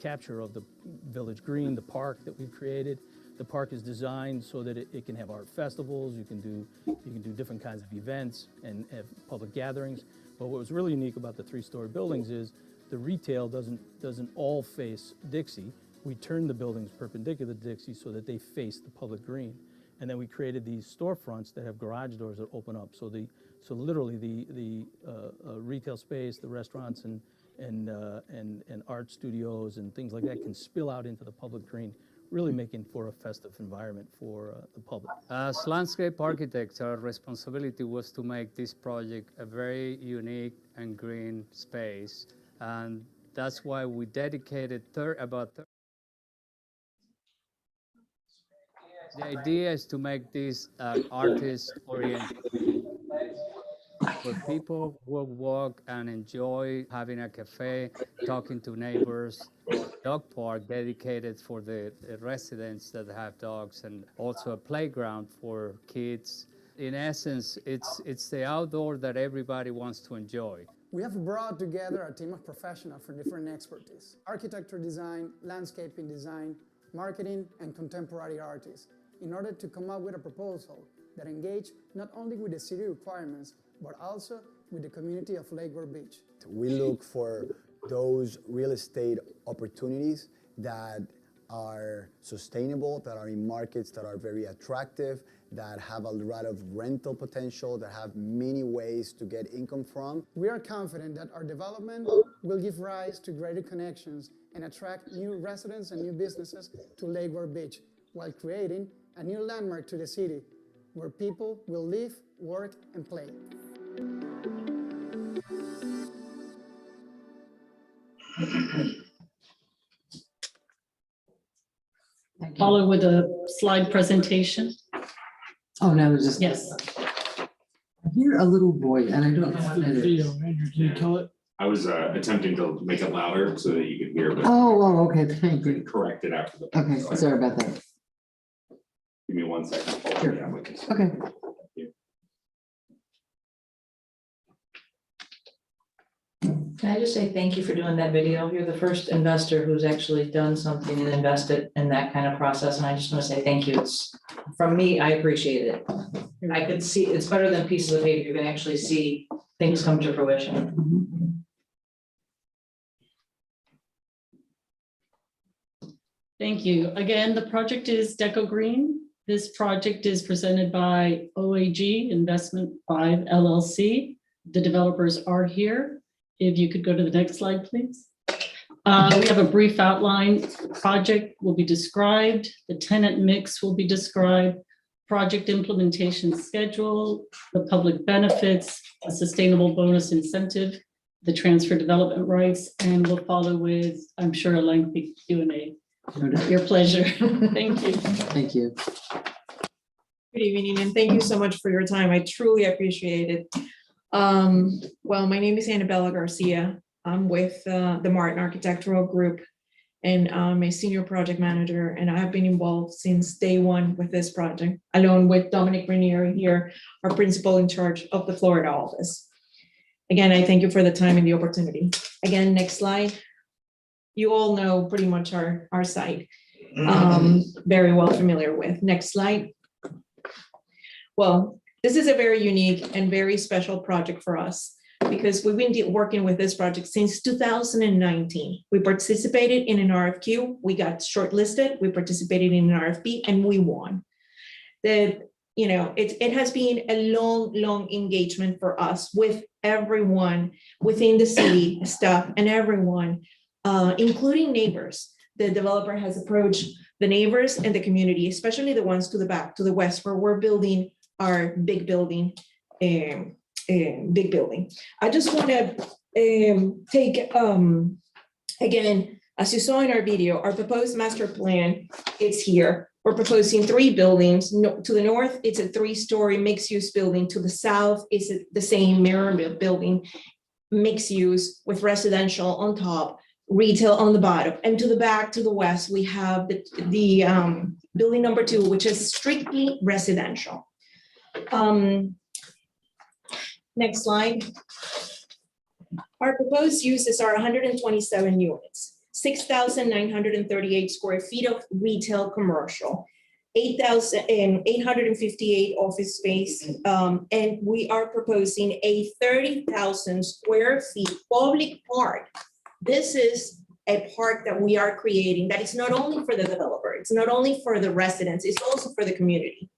capture of the village green, the park that we've created. The park is designed so that it can have art festivals, you can do different kinds of events and have public gatherings. But what was really unique about the 3-story buildings is the retail doesn't all face Dixie. We turned the buildings perpendicular to Dixie so that they face the public green. And then we created these storefronts that have garage doors that open up. So literally the retail space, the restaurants and art studios and things like that can spill out into the public green, really making for a festive environment for the public. As landscape architects, our responsibility was to make this project a very unique and green space. And that's why we dedicated the idea is to make this artist-oriented, where people will walk and enjoy having a cafe, talking to neighbors, dog park dedicated for the residents that have dogs, and also a playground for kids. In essence, it's the outdoor that everybody wants to enjoy. We have brought together a team of professionals from different expertise: architecture design, landscaping design, marketing, and contemporary artists, in order to come up with a proposal that engage not only with the city requirements, but also with the community of Lake Worth Beach. We look for those real estate opportunities that are sustainable, that are in markets that are very attractive, that have a lot of rental potential, that have many ways to get income from. We are confident that our development will give rise to greater connections and attract new residents and new businesses to Lake Worth Beach, while creating a new landmark to the city where people will live, work, and play. Follow with a slide presentation. Oh, now there's just. Yes. I hear a little boy and I don't know what it is. Can you tell it? I was attempting to make it louder so that you could hear, but Oh, okay, thank you. correct it after the. Okay, sorry about that. Give me 1 second. Sure. Okay. Can I just say thank you for doing that video? You're the first investor who's actually done something and invested in that kind of process, and I just want to say thank you. It's, from me, I appreciate it. I could see, it's better than pieces of paper. You can actually see things come to fruition. Thank you. Again, the project is Deco Green. This project is presented by OAG Investment 5 LLC. The developers are here. If you could go to the next slide, please. We have a brief outline. Project will be described. The tenant mix will be described. Project implementation schedule, the public benefits, a sustainable bonus incentive, the transfer development rights, and we'll follow with, I'm sure, a lengthy Q&A. Your pleasure. Thank you. Thank you. Good evening, and thank you so much for your time. I truly appreciate it. Well, my name is Annabella Garcia. I'm with the Martin Architectural Group, and I'm a senior project manager, and I've been involved since day one with this project, along with Dominic Ranieri here, our principal in charge of the Florida office. Again, I thank you for the time and the opportunity. Again, next slide. You all know pretty much our site, very well familiar with. Next slide. Well, this is a very unique and very special project for us because we've been working with this project since 2019. We participated in an RFQ, we got shortlisted, we participated in an RFP, and we won. It has been a long engagement for us with everyone within the city, staff, and everyone, including neighbors. The developer has approached the neighbors and the community, especially the ones to the back, to the west, where we're building our big building. I just want to take, again, as you saw in our video, our proposed master plan, it's here. We're proposing 3 buildings. To the north, it's a 3-story mixed-use building. To the south, it's the same mirror building, mixed use with residential on top, retail on the bottom. And to the back, to the west, we have the building number 2, which is strictly residential. Next slide. Our proposed uses are 127 units, 6,938 square feet of retail commercial, 8,858 office space, and we are proposing a 30,000 square feet public park. This is a park that we are creating that is not only for the developer, it's not only for the residents, it's also for the community.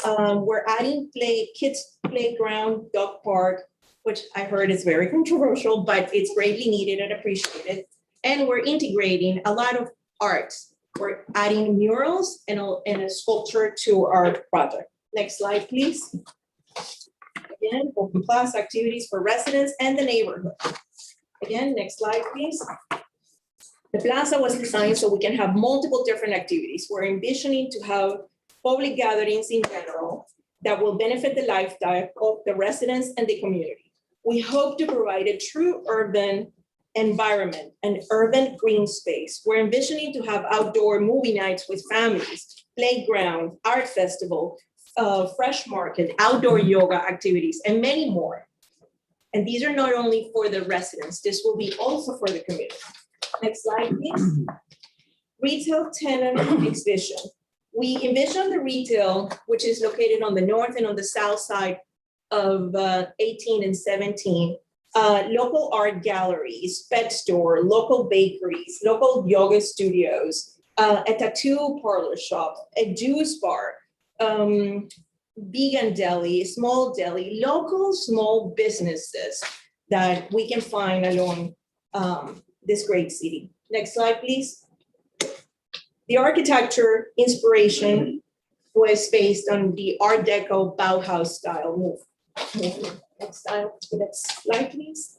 We're adding kids playground, dog park, which I heard is very controversial, but it's greatly needed and appreciated. And we're integrating a lot of arts. We're adding murals and a sculpture to our project. Next slide, please. Again, open class activities for residents and the neighborhood. Again, next slide, please. The plaza was designed so we can have multiple different activities. We're envisioning to have public gatherings in general that will benefit the lifestyle of the residents and the community. We hope to provide a true urban environment, an urban green space. We're envisioning to have outdoor movie nights with families, playground, art festival, fresh market, outdoor yoga activities, and many more. And these are not only for the residents, this will be also for the community. Next slide, please. Retail tenant exhibition. We envision the retail, which is located on the north and on the south side of 18 and 17, local art galleries, pet store, local bakeries, local yoga studios, a tattoo parlor shop, a juice bar, vegan deli, small deli, local small businesses that we can find along this great city. Next slide, please. The architecture inspiration was based on the Art Deco Bauhaus style movement. Next slide, please.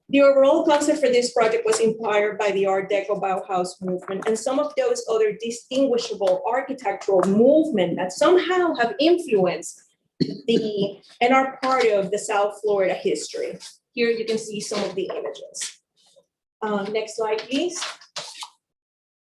The overall concept for this project was inspired by the Art Deco Bauhaus movement and some of those other distinguishable architectural movements that somehow have influenced and are part of the South Florida history. Here you can see some of the images. Next slide, please.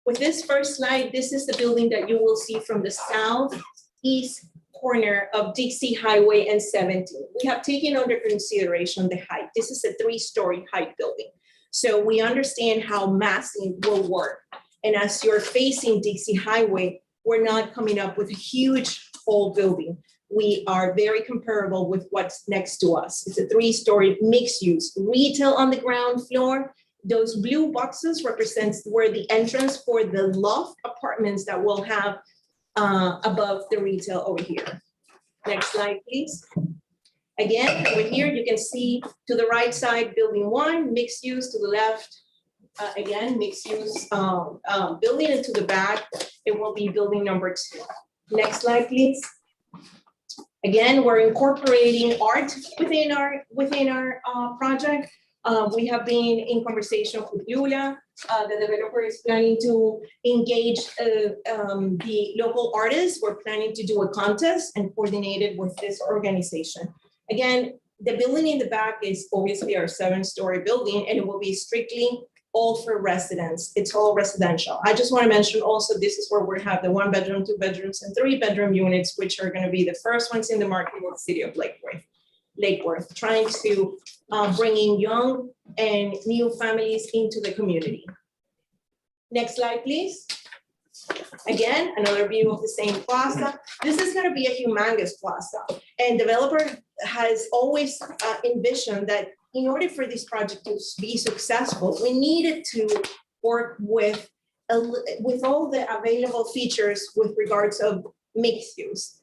With this first slide, this is the building that you will see from the southeast corner of Dixie Highway and 17. We have taken under consideration the height. This is a 3-story height building. So we understand how massing will work. And as you're facing Dixie Highway, we're not coming up with a huge old building. We are very comparable with what's next to us. It's a 3-story mixed use, retail on the ground floor. Those blue boxes represents where the entrance for the loft apartments that we'll have above the retail over here. Next slide, please. Again, over here, you can see to the right side, building 1, mixed use, to the left, again, mixed use building, and to the back, it will be building number 2. Next slide, please. Again, we're incorporating art within our project. We have been in conversation with Lula. The developer is planning to engage the local artists. We're planning to do a contest and coordinate it with this organization. Again, the building in the back is obviously our 7-story building, and it will be strictly all for residents. It's all residential. I just want to mention also, this is where we have the 1-bedroom, 2 bedrooms, and 3-bedroom units, which are going to be the first ones in the market in the city of Lake Worth, trying to bring in young and new families into the community. Next slide, please. Again, another view of the same plaza. This is going to be a humongous plaza, and developer has always envisioned that in order for this project to be successful, we needed to work with all the available features with regards of mixed use.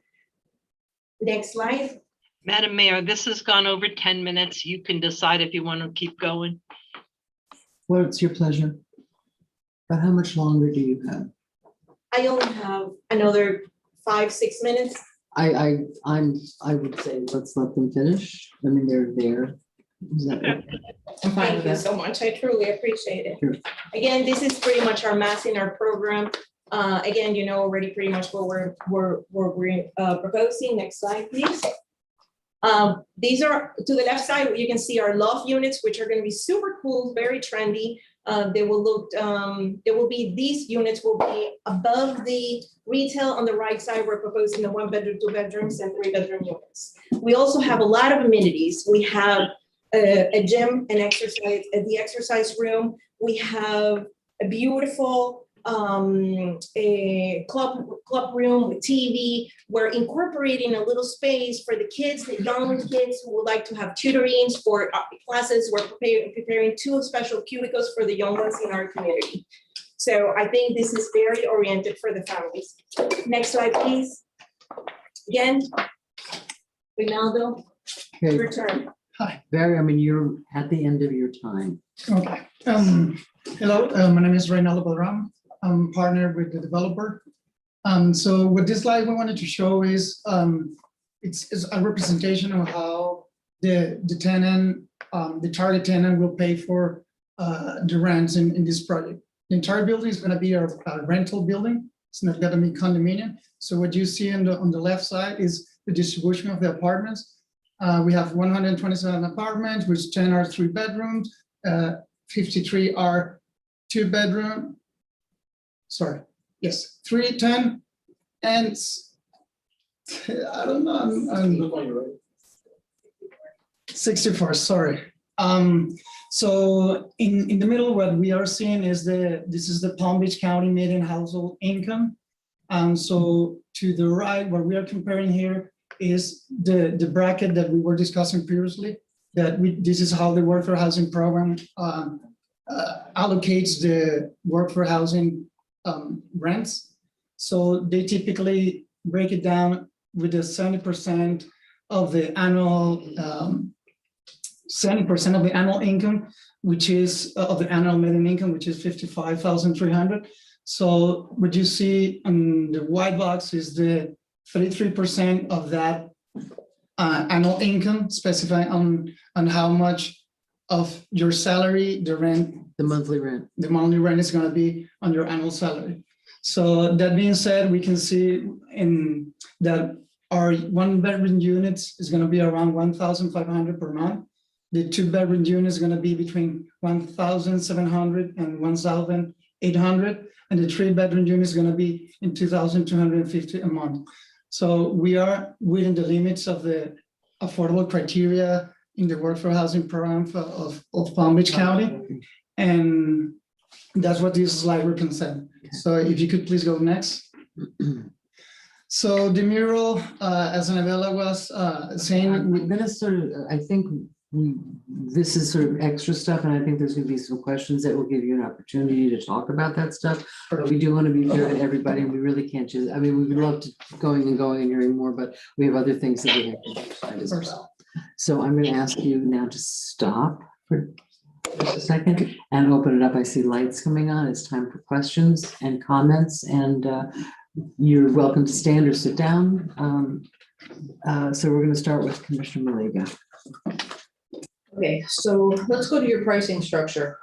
Next slide. Madam Mayor, this has gone over 10 minutes. You can decide if you want to keep going. Well, it's your pleasure. But how much longer do you have? I only have another 5-6 minutes. I would say let's let them finish. I mean, they're there. Is that right? Thank you so much. I truly appreciate it. Sure. Again, this is pretty much our mass in our program. Again, you know already pretty much what we're proposing. Next slide, please. These are to the left side, you can see our loft units, which are going to be super cool, very trendy. They will look, these units will be above the retail. On the right side, we're proposing the 1-bedroom, 2 bedrooms, and 3-bedroom units. We also have a lot of amenities. We have a gym, an exercise, the exercise room. We have a beautiful a club room with TV. We're incorporating a little space for the kids, the young kids who would like to have tutorings for classes. We're preparing 2 special cubicles for the young ones in our community. So I think this is very oriented for the families. Next slide, please. Again, Rinaldo, Okay. your turn. Barry, I mean, you're at the end of your time. Okay. Hello, my name is Reynaldo Balram. I'm partnered with the developer. So what this slide we wanted to show is it's a representation of how the tenant, the target tenant will pay for the rents in this project. The entire building is going to be a rental building. It's not going to be condominium. So what you see on the left side is the distribution of the apartments. We have 127 apartments, which 10 are 3 bedrooms, 53 are 2 bedroom. Sorry, yes, 3, 10, and I don't know, 64, sorry. So in the middle, what we are seeing is this is the Palm Beach County median household income. So to the right, what we are comparing here is the bracket that we were discussing previously, this is how the workforce housing program allocates the workforce housing rents. So they typically break it down with the 70% of the annual 70% of the annual income, which is of the annual median income, which is 55,300. So what you see on the white box is the 33% of that annual income, specifying on how much of your salary, the monthly rent is going to be on your annual salary. So that being said, we can see in that our 1-bedroom units is going to be around 1,500 per month. The 2-bedroom unit is going to be between 1,700 and 1,800, and the 3-bedroom unit is going to be in 2,250 a month. So we are within the limits of the affordable criteria in the workforce housing program of Palm Beach County, and that's what this slide represents. So if you could please go next. So the mural, as Annabella was saying, we're gonna sort of, I think this is sort of extra stuff, and I think there's gonna be some questions that will give you an opportunity to talk about that stuff. But we do want to be fair to everybody. We really can't just, I mean, we would love to going and hearing more, but we have other things that we have to decide as well. So I'm going to ask you now to stop for just a second and open it up. I see lights coming on. It's time for questions and comments, and you're welcome to stand or sit down. So we're going to start with Commissioner Malega. Okay, so let's go to your pricing structure.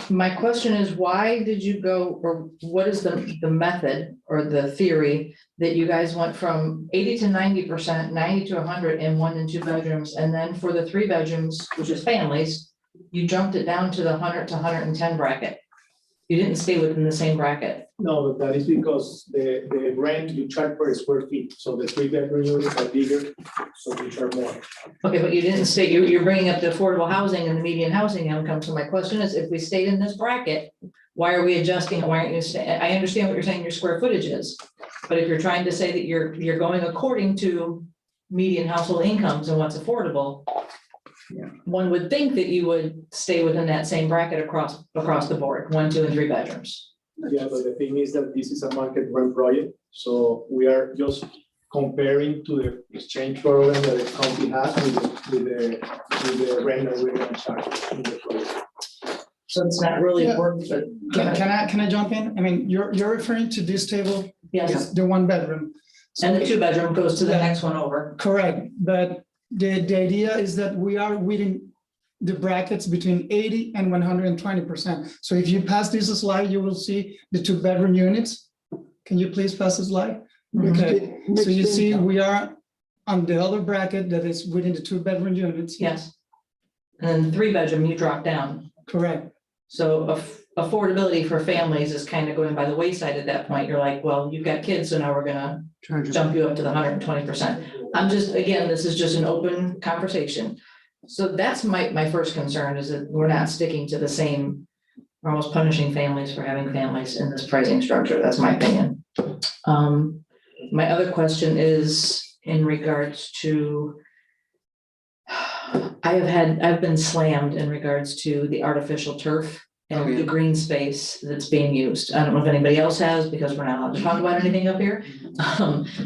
My question is, why did you go, or what is the method or the theory that you guys went from 80 to 90%, 90 to 100 in 1 and 2 bedrooms, and then for the 3 bedrooms, which is families, you jumped it down to the 100 to 110 bracket? You didn't stay within the same bracket. No, that is because the rent you charge per square feet, so the 3-bedroom units are bigger, so you charge more. Okay, but you didn't stay, you're bringing up the affordable housing and the median housing income. So my question is, if we stayed in this bracket, why are we adjusting? Why aren't you I understand what you're saying your square footage is, but if you're trying to say that you're going according to median household incomes and what's affordable, one would think that you would stay within that same bracket across the board, 1, 2, and 3 bedrooms. Yeah, but the thing is that this is a market rent project, so we are just comparing to the exchange program that the county has with the rent that we're going to charge in the project. So it's not really worth it. Can I jump in? I mean, you're referring to this table? Yes. The 1-bedroom. And the 2-bedroom goes to the next one over. Correct, but the idea is that we are within the brackets between 80 and 120%. So if you pass this slide, you will see the 2-bedroom units. Can you please pass the slide? Okay, so you see we are on the other bracket that is within the 2-bedroom units. Yes. And then the 3-bedroom, you drop down. Correct. So affordability for families is kind of going by the wayside at that point. You're like, well, you've got kids, so now we're gonna jump you up to the 120%. I'm just, again, this is just an open conversation. So that's my first concern, is that we're not sticking to the same, we're almost punishing families for having families in this pricing structure. That's my opinion. My other question is in regards to, I've been slammed in regards to the artificial turf and the green space that's being used. I don't know if anybody else has, because we're not allowed to talk about anything up here.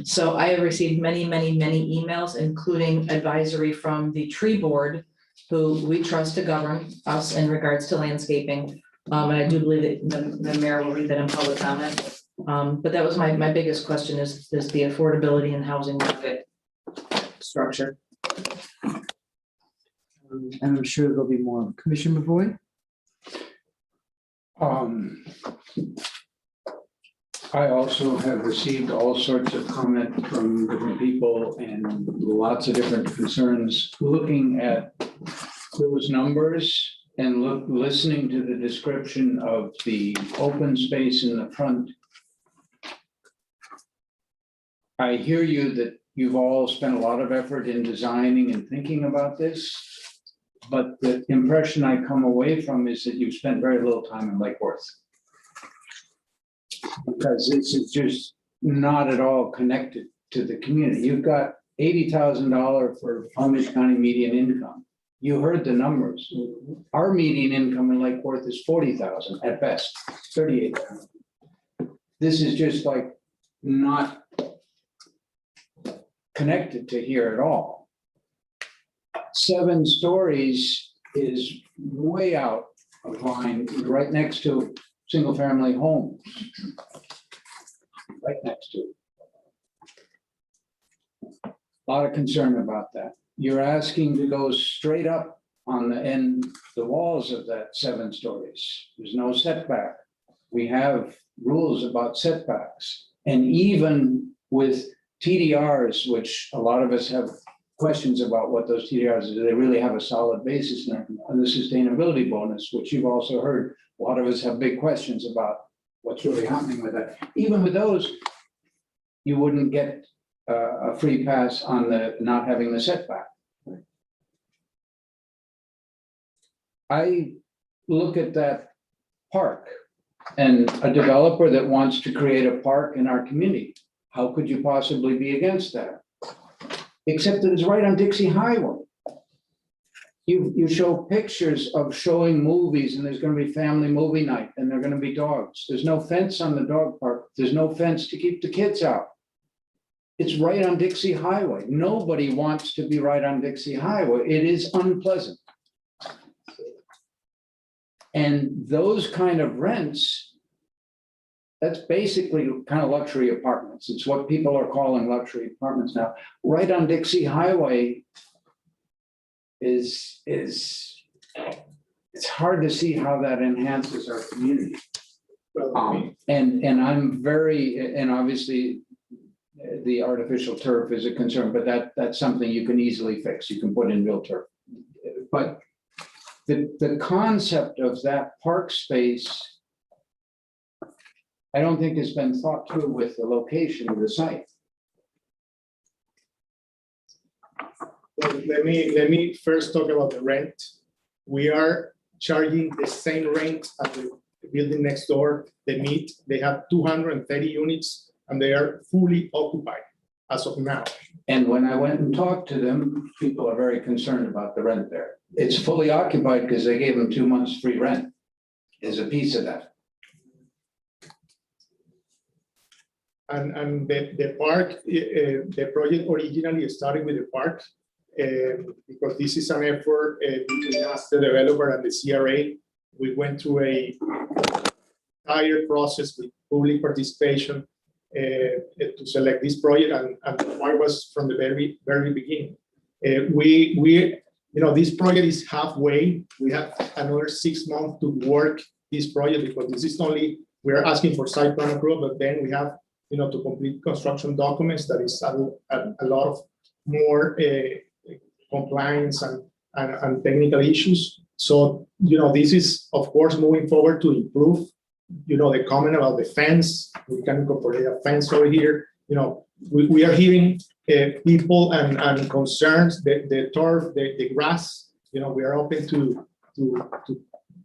So I have received many emails, including advisory from the tree board, who we trust to govern us in regards to landscaping. And I do believe that the mayor will read that in public comment. But that was my biggest question is the affordability and housing market structure. And I'm sure there'll be more. Commissioner Mavoy? I also have received all sorts of comment from different people and lots of different concerns. Looking at those numbers and listening to the description of the open space in the front, I hear you that you've all spent a lot of effort in designing and thinking about this, but the impression I come away from is that you've spent very little time in Lake Worth. Because this is just not at all connected to the community. You've got $80,000 for Palm Beach County median income. You heard the numbers. Our median income in Lake Worth is 40,000 at best, 38,000. This is just like not connected to here at all. 7 stories is way out of line, right next to single-family homes. Right next to it. A lot of concern about that. You're asking to go straight up on the end, the walls of that 7 stories. There's no setback. We have rules about setbacks. And even with TDRs, which a lot of us have questions about what those TDRs are, do they really have a solid basis in there? And the sustainability bonus, which you've also heard, a lot of us have big questions about what's really happening with that. Even with those, you wouldn't get a free pass on the not having the setback. I look at that park and a developer that wants to create a park in our community. How could you possibly be against that? Except that it's right on Dixie Highway. You show pictures of showing movies and there's going to be family movie night and there are going to be dogs. There's no fence on the dog park. There's no fence to keep the kids out. It's right on Dixie Highway. Nobody wants to be right on Dixie Highway. It is unpleasant. And those kind of rents, that's basically kind of luxury apartments. It's what people are calling luxury apartments now. Right on Dixie Highway is it's hard to see how that enhances our community. And I'm very, and obviously the artificial turf is a concern, but that's something you can easily fix. You can put in real turf. But the concept of that park space, I don't think has been thought through with the location of the site. Well, let me first talk about the rent. We are charging the same rent as the building next door, the Cmte. They have 230 units and they are fully occupied as of now. And when I went and talked to them, people are very concerned about the rent there. It's fully occupied because they gave them 2 months free rent as a piece of that. And the park, the project originally started with the park because this is an effort between us, the developer, and the CRA. We went through a entire process with public participation to select this project, and the park was from the very beginning. This project is halfway. We have another 6 months to work this project because this is only, we're asking for site plan approval, but then we have to complete construction documents. That is a lot of more compliance and technical issues. So, this is, of course, moving forward to improve, the comment about the fence. We can incorporate a fence over here. We are hearing people and concerns, the turf, the grass. We are open to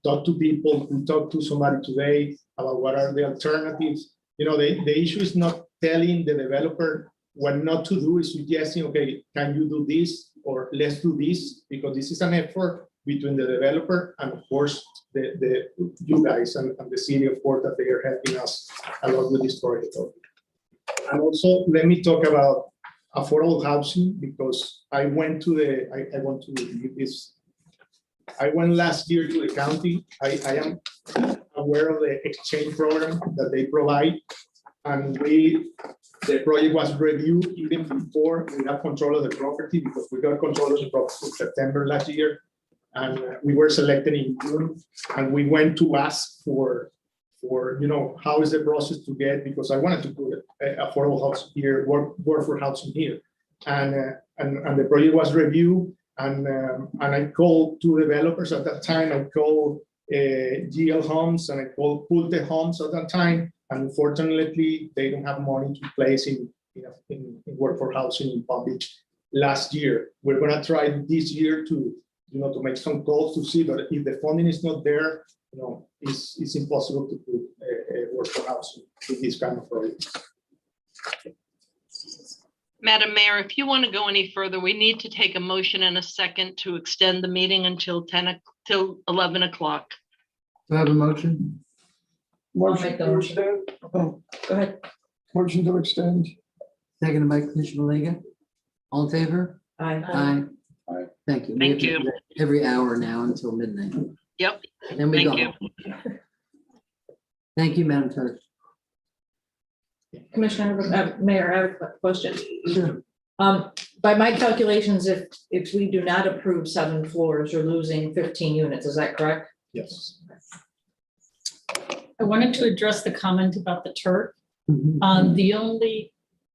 talk to people. We talked to somebody today about what are the alternatives. The issue is not telling the developer what not to do, is suggesting, okay, can you do this or let's do this, because this is an effort between the developer and of course you guys and the city, of course, that they are helping us a lot with this project. And also let me talk about affordable housing, because I want to review this. I went last year to the county. I am aware of the exchange program that they provide, and the project was reviewed even before we had control of the property, because we got control of the property in September last year, and we were selected in June, and we went to ask for how is the process to get, because I wanted to put affordable housing here, workforce housing here, and the project was reviewed. And I called 2 developers at that time. I called GL Homes and I called Pulte Homes at that time. And unfortunately, they don't have money to place in workforce housing in Palm Beach last year. We're going to try this year to make some calls to see, but if the funding is not there, it's impossible to put workforce housing in this kind of project. Madam Mayor, if you want to go any further, we need to take a motion and a second to extend the meeting until till 11 o'clock. Do I have a motion? Motion to extend. Oh, Go ahead. motion to extend. Seconded by Commissioner Lega. All in favor? Aye. Aye. Aye. Thank you. We Thank have you. Every hour now until midnight. Yep, Then we thank go. you. Thank you, Madam Clerk. Commissioner, Mayor, I have a question. Sure. By my calculations, if we do not approve 7 floors, you're losing 15 units, is that correct? Yes. I wanted to address the comment about the turf. The only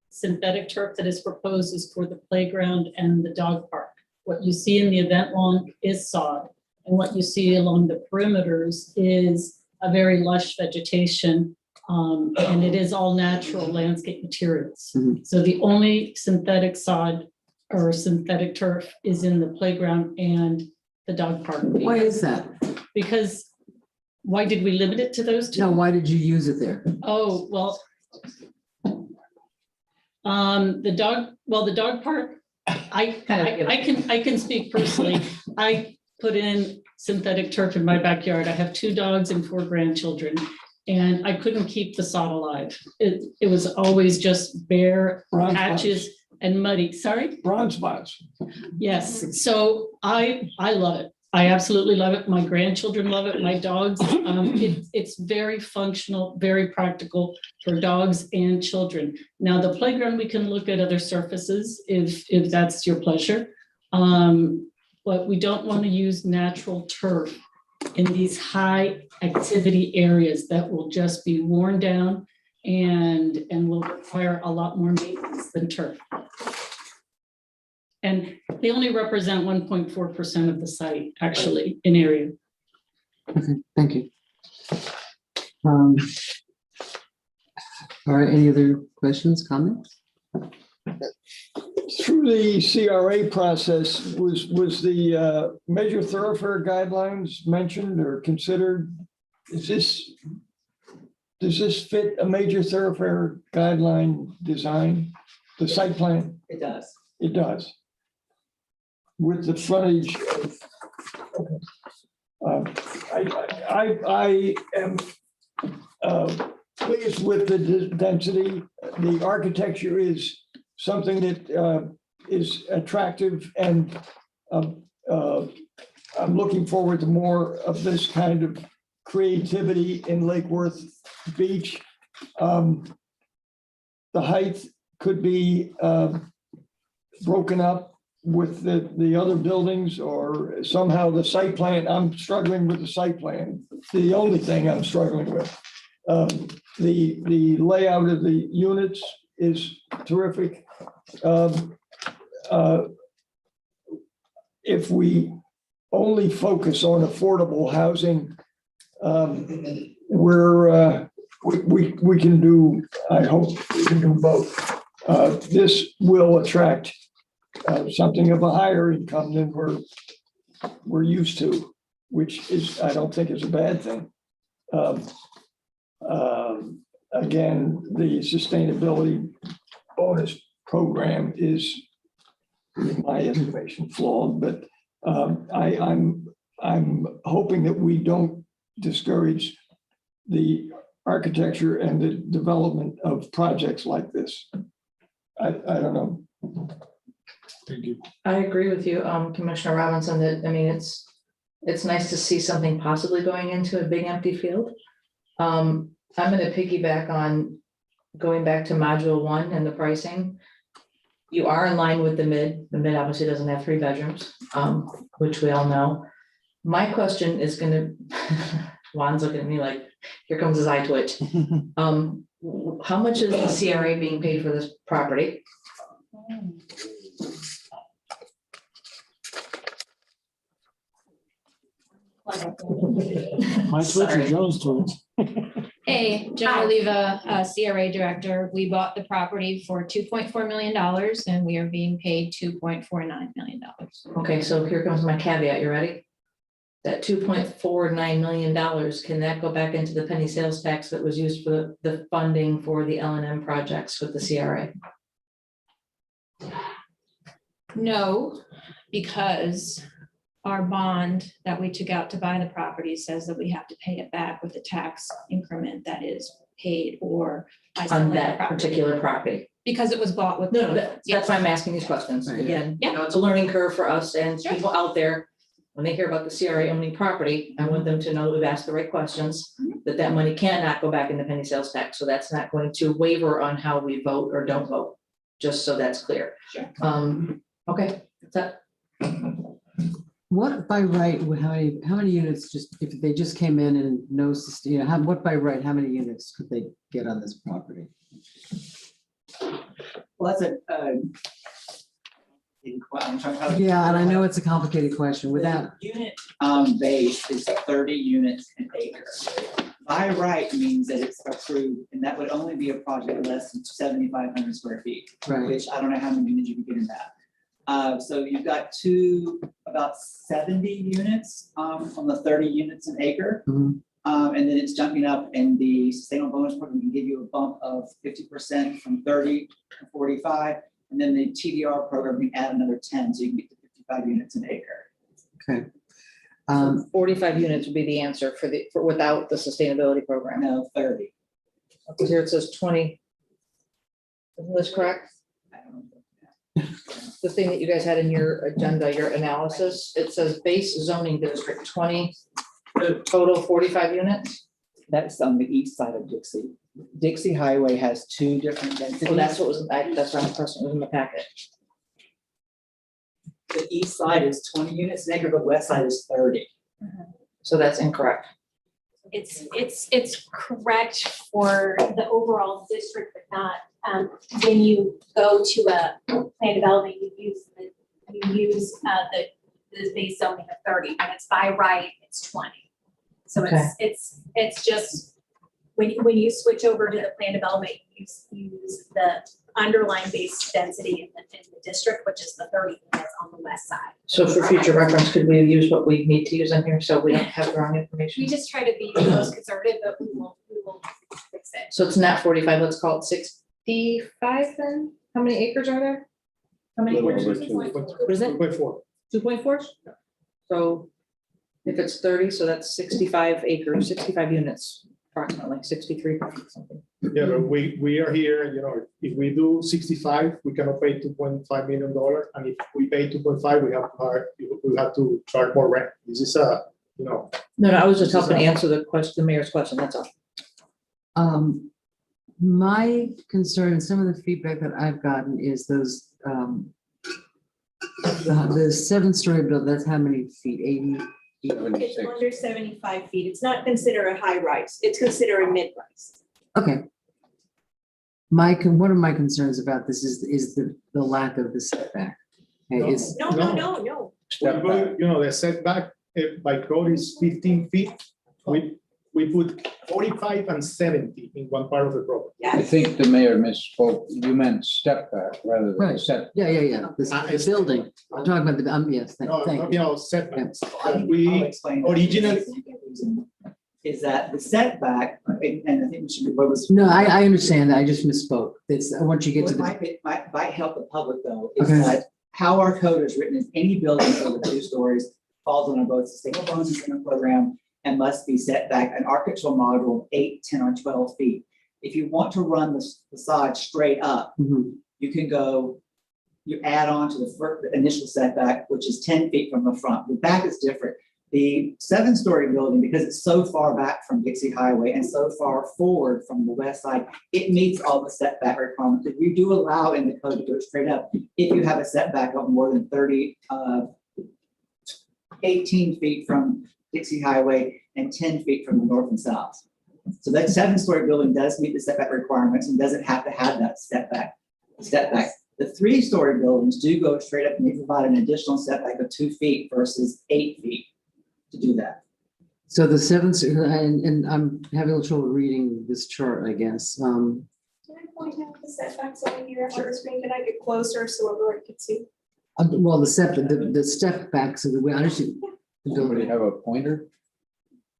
synthetic turf that is proposed is for the playground and the dog park. What you see in the event lawn is sod, and what you see along the perimeters is a very lush vegetation, and it is all natural landscape materials. So the only synthetic sod or synthetic turf is in the playground and the dog park. Why is that? Because why did we limit it to those two? No, why did you use it there? Oh, well. The dog park, I can speak personally. I put in synthetic turf in my backyard. I have 2 dogs and 4 grandchildren, and I couldn't keep the sod alive. It was always just bare Brown patches and muddy. Sorry? Brown spots. Yes, so I love it. I absolutely love it. My grandchildren love it. My dogs. It's very functional, very practical for dogs and children. Now, the playground, we can look at other surfaces if that's your pleasure. But we don't want to use natural turf in these high activity areas that will just be worn down and will require a lot more maintenance than turf. And they only represent 1.4% of the site, actually, in area. Okay, thank you. All right, any other questions, comments? Through the CRA process, was the major thoroughfare guidelines mentioned or considered? Does this fit a major thoroughfare guideline design, the site plan? It does. It does. With the frontage of, I am pleased with the density. The architecture is something that is attractive, and I'm looking forward to more of this kind of creativity in Lake Worth Beach. The height could be broken up with the other buildings, or somehow the site plan. I'm struggling with the site plan. The only thing I'm struggling with. The layout of the units is terrific. If we only focus on affordable housing, we can do, I hope we can do both. This will attract something of a higher income than we're used to, which is, I don't think is a bad thing. Again, the sustainability bonus program is, in my estimation, flawed, but I'm hoping that we don't discourage the architecture and the development of projects like this. I don't know. Thank you. I agree with you, Commissioner Robinson, that, I mean, it's nice to see something possibly going into a big empty field. I'm gonna piggyback on going back to module 1 and the pricing. You are in line with the mid. The mid obviously doesn't have 3 bedrooms, which we all know. My question is gonna, Juan's looking at me like, here comes his eye twitch. How much is the CRA being paid for this property? My twitch or Joe's twitch? Hey, Joan Oliva, CRA Director. We bought the property for $2.4 million and we are being paid $2.49 million. Okay, so here comes my caveat. You ready? That $2.49 million, can that go back into the penny sales tax that was used for the funding for the L&M projects with the CRA? No, because our bond that we took out to buy the property says that we have to pay it back with the tax increment that is paid or by On selling the that property. particular property. Because it was bought with. No, that's why I'm asking these questions. Right. Again, Yeah. you know, it's a learning curve for us and Sure. people out there. When they hear about the CRA owning property, I want them to know that we've asked the right questions, that money cannot go back into penny sales tax. So that's not going to waver on how we vote or don't vote, just so that's clear. Sure. Okay, that's that. What by right, how many units, just if they just came in and no, you know, what by right, how many units could they get on this property? Well, that's I'm trying to. Yeah, and I know it's a complicated question without, Unit base is 30 units an acre. By right means that it's approved, and that would only be a project less than 7,500 square feet, right, which I don't know how many units you can get in that. So you've got about 70 units on the 30 units an acre. Mhm. And then it's jumping up, and the sustainable bonus program can give you a bump of 50% from 30 to 45. And then the TDR program can add another 10, so you can get to 55 units an acre. okay. 45 units would be the answer for without the sustainability program. No, 30. Okay, here it says 20. Isn't this correct? I don't know. The thing that you guys had in your agenda, your analysis, it says base zoning district 20, total 45 units. That's on the east side of Dixie. Dixie Highway has 2 different densities. So that's what was, that's why the question was in the packet. The east side is 20 units an acre, but west side is 30. So that's incorrect. It's correct for the overall district, but not, when you go to a plan development, you use the base zoning of 30, and it's by right, it's 20. So Okay. it's just, when you switch over to the plan development, you use the underlying base density in the district, which is the 30 units on the west side. So for future reference, could we use what we need to use in here so we don't have the wrong information? We just try to be the most conservative, but we will fix it. So it's not 45, let's call it 65 then? How many acres are there? How many? Little What over 2. is it? 2.4. 2.4? So if it's 30, so that's 65 acres, 65 units, approximately 63 something. Yeah, but we are here, you know, if we do 65, we cannot pay $2.5 million. And if we pay 2.5, we have to charge more rent. This is you know. No, I was just helping answer the question, the mayor's question, that's all. My concern, some of the feedback that I've gotten is those, the 7-story building, that's how many feet, 80? It's under 75 feet. It's not considered a high rise. It's considered a mid rise. Okay. One of my concerns about this is the lack of the setback. Okay, it's- No. You know, the setback by code is 15 feet. We put 45 and 70 in one part of the property. I think the mayor misspoke. You meant step back rather than Right. set. Yeah. The building, I'm talking about the, yes, No, thank you you. know, setbacks. I'll We explain that. originally, Is that the setback, and I think we should be, what was. No, I understand that, I just misspoke. It's, once you get to What the, might help the public though, is Okay. that how our code is written is any building over 2 stories falls under both sustainable bonus incentive program and must be set back an architectural model of 8, 10, or 12 feet. If you want to run the facade straight up, Mhm. you can go, you add on to the initial setback, which is 10 feet from the front. The back is different. The 7-story building, because it's so far back from Dixie Highway and so far forward from the west side, it meets all the setback requirements. If you do allow in the code to go straight up, if you have a setback of more than 18 feet from Dixie Highway and 10 feet from the north and south. So that 7-story building does meet the setback requirements and doesn't have to have that setback. The 3-story buildings do go straight up and they provide an additional setback of 2 feet versus 8 feet to do that. so the 7, and I'm having a little trouble reading this chart, I guess. Can I point out the setbacks over here on the screen? Can I get closer so everyone can see? Well, the step back, so that we understand. the Somebody building. have a pointer?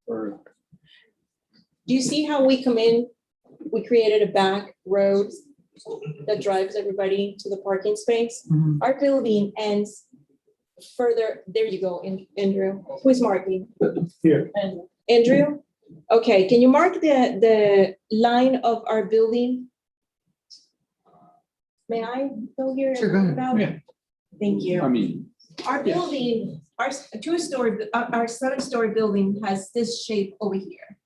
Or, Do you see how we come in? We created a back road that drives everybody to the parking space. Mhm. Our building ends further, there you go, Andrew, who is marking? Here. Andrew? Okay, can you mark the line of our building? May I go here? Sure, go ahead. About? Yeah. Thank you. I mean, Our building, our two-story, our seven-story building has this shape over here.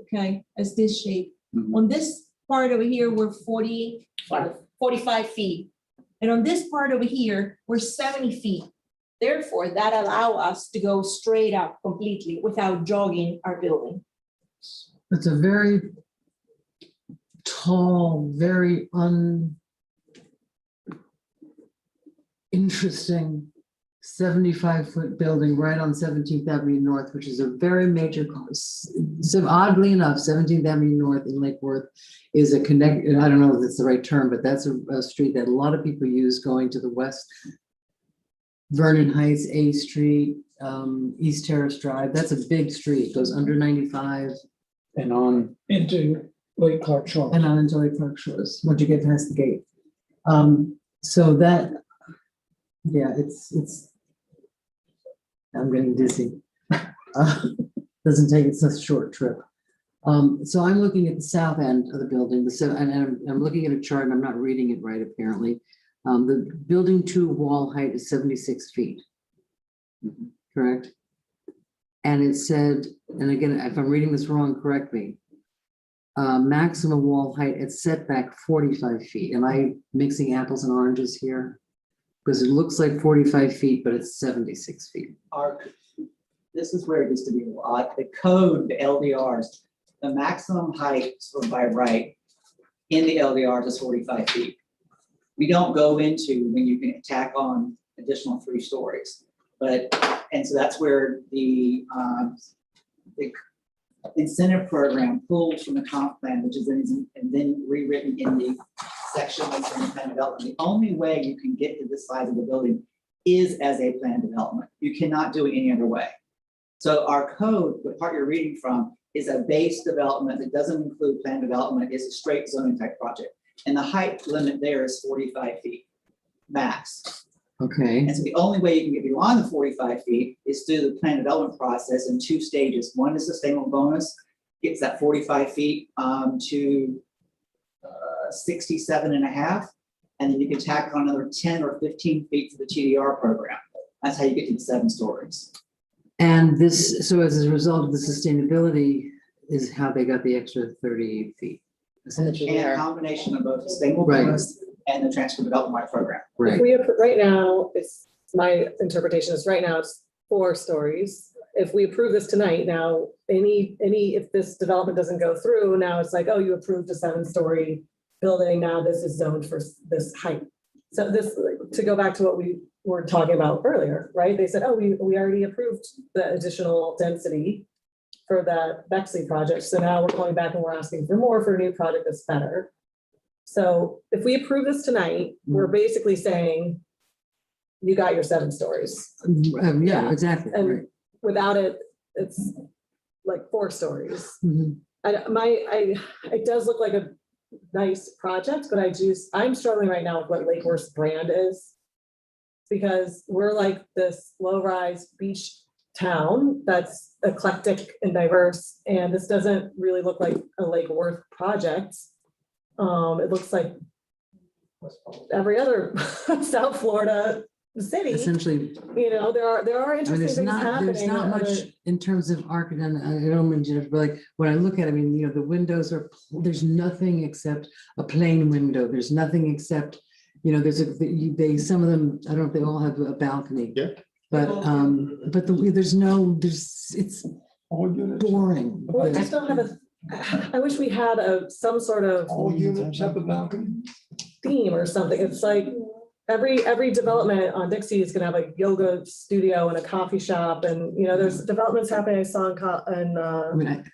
Okay, has this shape. Mhm. On this part over here, we're 45 feet. And on this part over here, we're 70 feet. Therefore, that allow us to go straight up completely without jogging our building. It's a very tall, very interesting 75-foot building right on 17th Avenue North, which is a very major, so oddly enough, 17th Avenue North in Lake Worth is a connect, I don't know if it's the right term, but that's a street that a lot of people use going to the west. Vernon Heights, A Street, East Terrace Drive, that's a big street, goes under 95. and on Into Lake Clark Shore. And on into Lake Park Shores, once you get past the gate. So that, yeah, it's, I'm getting dizzy. Doesn't take, it's a short trip. So I'm looking at the south end of the building, and I'm looking at a chart, and I'm not reading it right, apparently. The building 2 wall height is 76 feet. Correct? And it said, and again, if I'm reading this wrong, correct me. Maximum wall height at setback 45 feet. Am I mixing apples and oranges here? Because it looks like 45 feet, but it's 76 feet. This is where it gets to be odd. The code, the LDRs, the maximum height by right in the LDRs is 45 feet. We don't go into when you can tack on additional 3 stories. And so that's where the incentive program pulls from the comp plan, which is then rewritten in the section that's in the plan development. The only way you can get to this size of the building is as a plan development. You cannot do it any other way. So our code, the part you're reading from, is a base development that doesn't include plan development. It's a straight zoning type project. And the height limit there is 45 feet max. Okay. And so the only way you can get beyond the 45 feet is through the plan development process in 2 stages. One is sustainable bonus, gets that 45 feet to 67.5. And then you can tack on another 10 or 15 feet for the TDR program. That's how you get to the 7 stories. And this, so as a result of the sustainability is how they got the extra 38 feet. And a combination of both sustainable Right. bonus and the transfer development program. Right. Right now, it's my interpretation is right now it's 4 stories. If we approve this tonight, now if this development doesn't go through, now it's like, oh, you approved a 7-story building. Now this is zoned for this height. So this, to go back to what we were talking about earlier, right? They said, oh, we already approved the additional density for that Bexley project. So now we're going back and we're asking for more for a new project that's better. So if we approve this tonight, we're basically saying you got your 7 stories. Yeah, exactly. And Right. without it, it's like 4 stories. Mhm. It does look like a nice project, but I'm struggling right now with what Lake Worth's brand is. Because we're like this low-rise beach town that's eclectic and diverse, and this doesn't really look like a Lake Worth project. It looks like every other South Florida city. Essentially, There are I mean, interesting there's things happening. there's not much in terms of architecture. I don't mean to, but like when I look at it, I mean, the windows there's nothing except a plain window. There's nothing except, some of them, I don't know if they all have a balcony. Yeah. But it's boring. Well, I just don't have I wish we had some sort of All units have a balcony. theme or something. It's like every development on Dixie is gonna have a yoga studio and a coffee shop, and there's developments happening. I saw in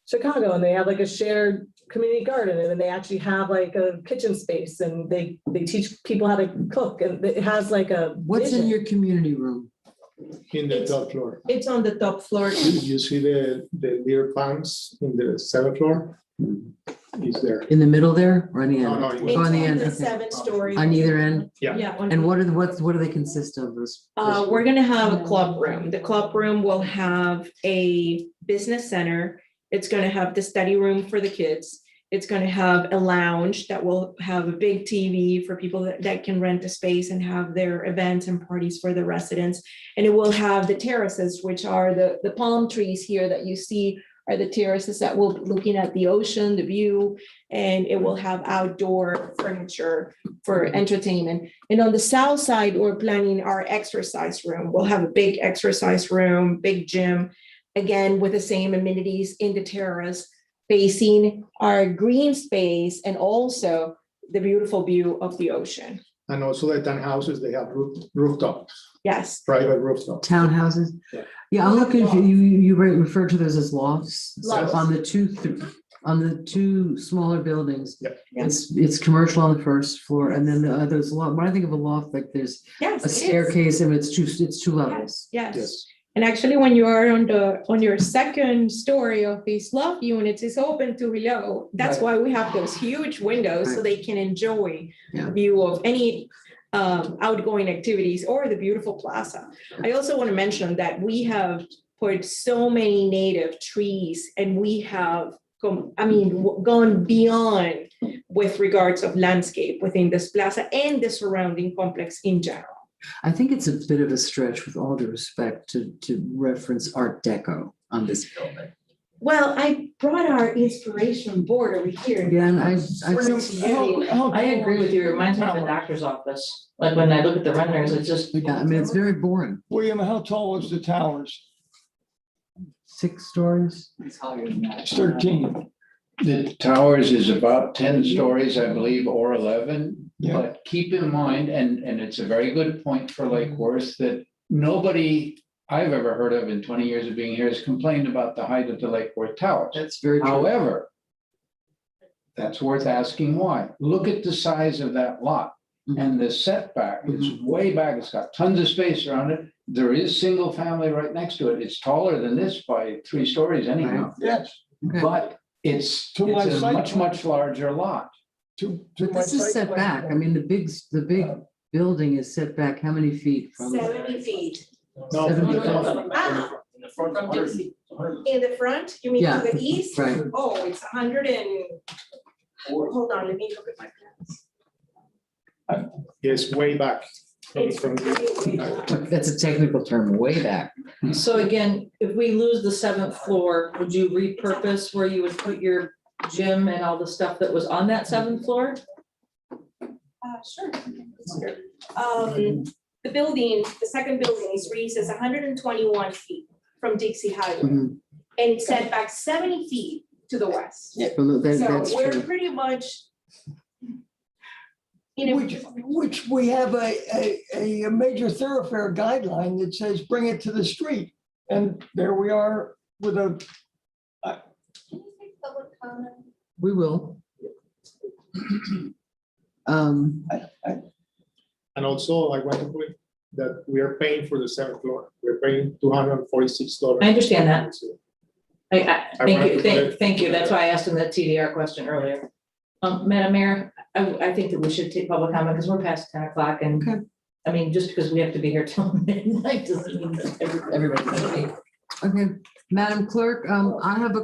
Chicago, and they have like a shared community garden, and then they actually have like a kitchen space, and they teach people how to cook, and it has like a What's in your community room? In the top floor. It's on the top floor. You see the little plants in the 7th floor? Is there? In the middle there or on the end? No, no, Oh, on the end, The okay. 7-story. On either end? Yeah. And what do they consist of, those? We're gonna have a club room. The club room will have a business center. It's gonna have the study room for the kids. It's gonna have a lounge that will have a big TV for people that can rent a space and have their events and parties for the residents. And it will have the terraces, which are the palm trees here that you see are the terraces that will be looking at the ocean, the view, and it will have outdoor furniture for entertainment. And on the south side, we're planning our exercise room. We'll have a big exercise room, big gym, again, with the same amenities in the terrace, facing our green space and also the beautiful view of the ocean. And also the townhouses, they have rooftop, Yes. private rooftop. Townhouses? Yeah. Yeah, I'm looking, you refer to those as lofts. So Lofts. On the two smaller buildings. Yep. It's commercial on the first floor and then the others, when I think of a loft, like there's Yes. a it is. staircase and it's two levels. Yes. Yes. And actually, when you are on your second story of these loft units, it's open to below. That's why we have those huge windows so they can enjoy the view of any outgoing activities or the beautiful plaza. I also want to mention that we have put so many native trees and we have gone beyond with regards of landscape within this plaza and the surrounding complex in general. I think it's a bit of a stretch, with all due respect, to reference Art Deco on this building. Well, I brought our inspiration board over here. Yeah, and I agree with you. It reminds me of a doctor's office. Like when I look at the renderings, it's just. Yeah, I mean, it's very boring. William, how tall is the towers? 6 stories? It's higher than that. It's 13. The towers is about 10 stories, I believe, or 11. Yeah. But keep in mind, and it's a very good point for Lake Worth, that nobody I've ever heard of in 20 years of being here has complained about the height of the Lake Worth towers. That's very true. However, that's worth asking why. Look at the size of that lot and the setback. It's way back. It's got tons of space around it. There is single family right next to it. It's taller than this by 3 stories anyhow. Yes. But it's To my a site much, plan. much larger lot. But this is set back. I mean, the big building is set back how many feet from? 70 feet. No. 70 feet. Ah, in the front, you mean Yeah, to the east? right. Oh, it's 100 and, hold on, let me look at my plans. Yes, way back. It's From way back. That's a technical term, way back. So again, if we lose the 7th floor, would you repurpose where you would put your gym and all the stuff that was on that 7th floor? Sure. The building, the second building is Reese is 121 feet from Dixie Highway. And it's set back 70 feet to the west. Yeah, that's So we're true. pretty much. Which we have a major thoroughfare guideline that says bring it to the street. And there we are with a, We will. And also, I want to put that we are paying for the 7th floor. We're paying $246. I understand that. Thank wanted you, to put it- thank you. That's why I asked him that TDR question earlier. Madam Mayor, I think that we should take public comment because we're past 10 o'clock and I mean, just because we have to be here till midnight doesn't mean that everybody's gonna be. Okay, Madam Clerk, I have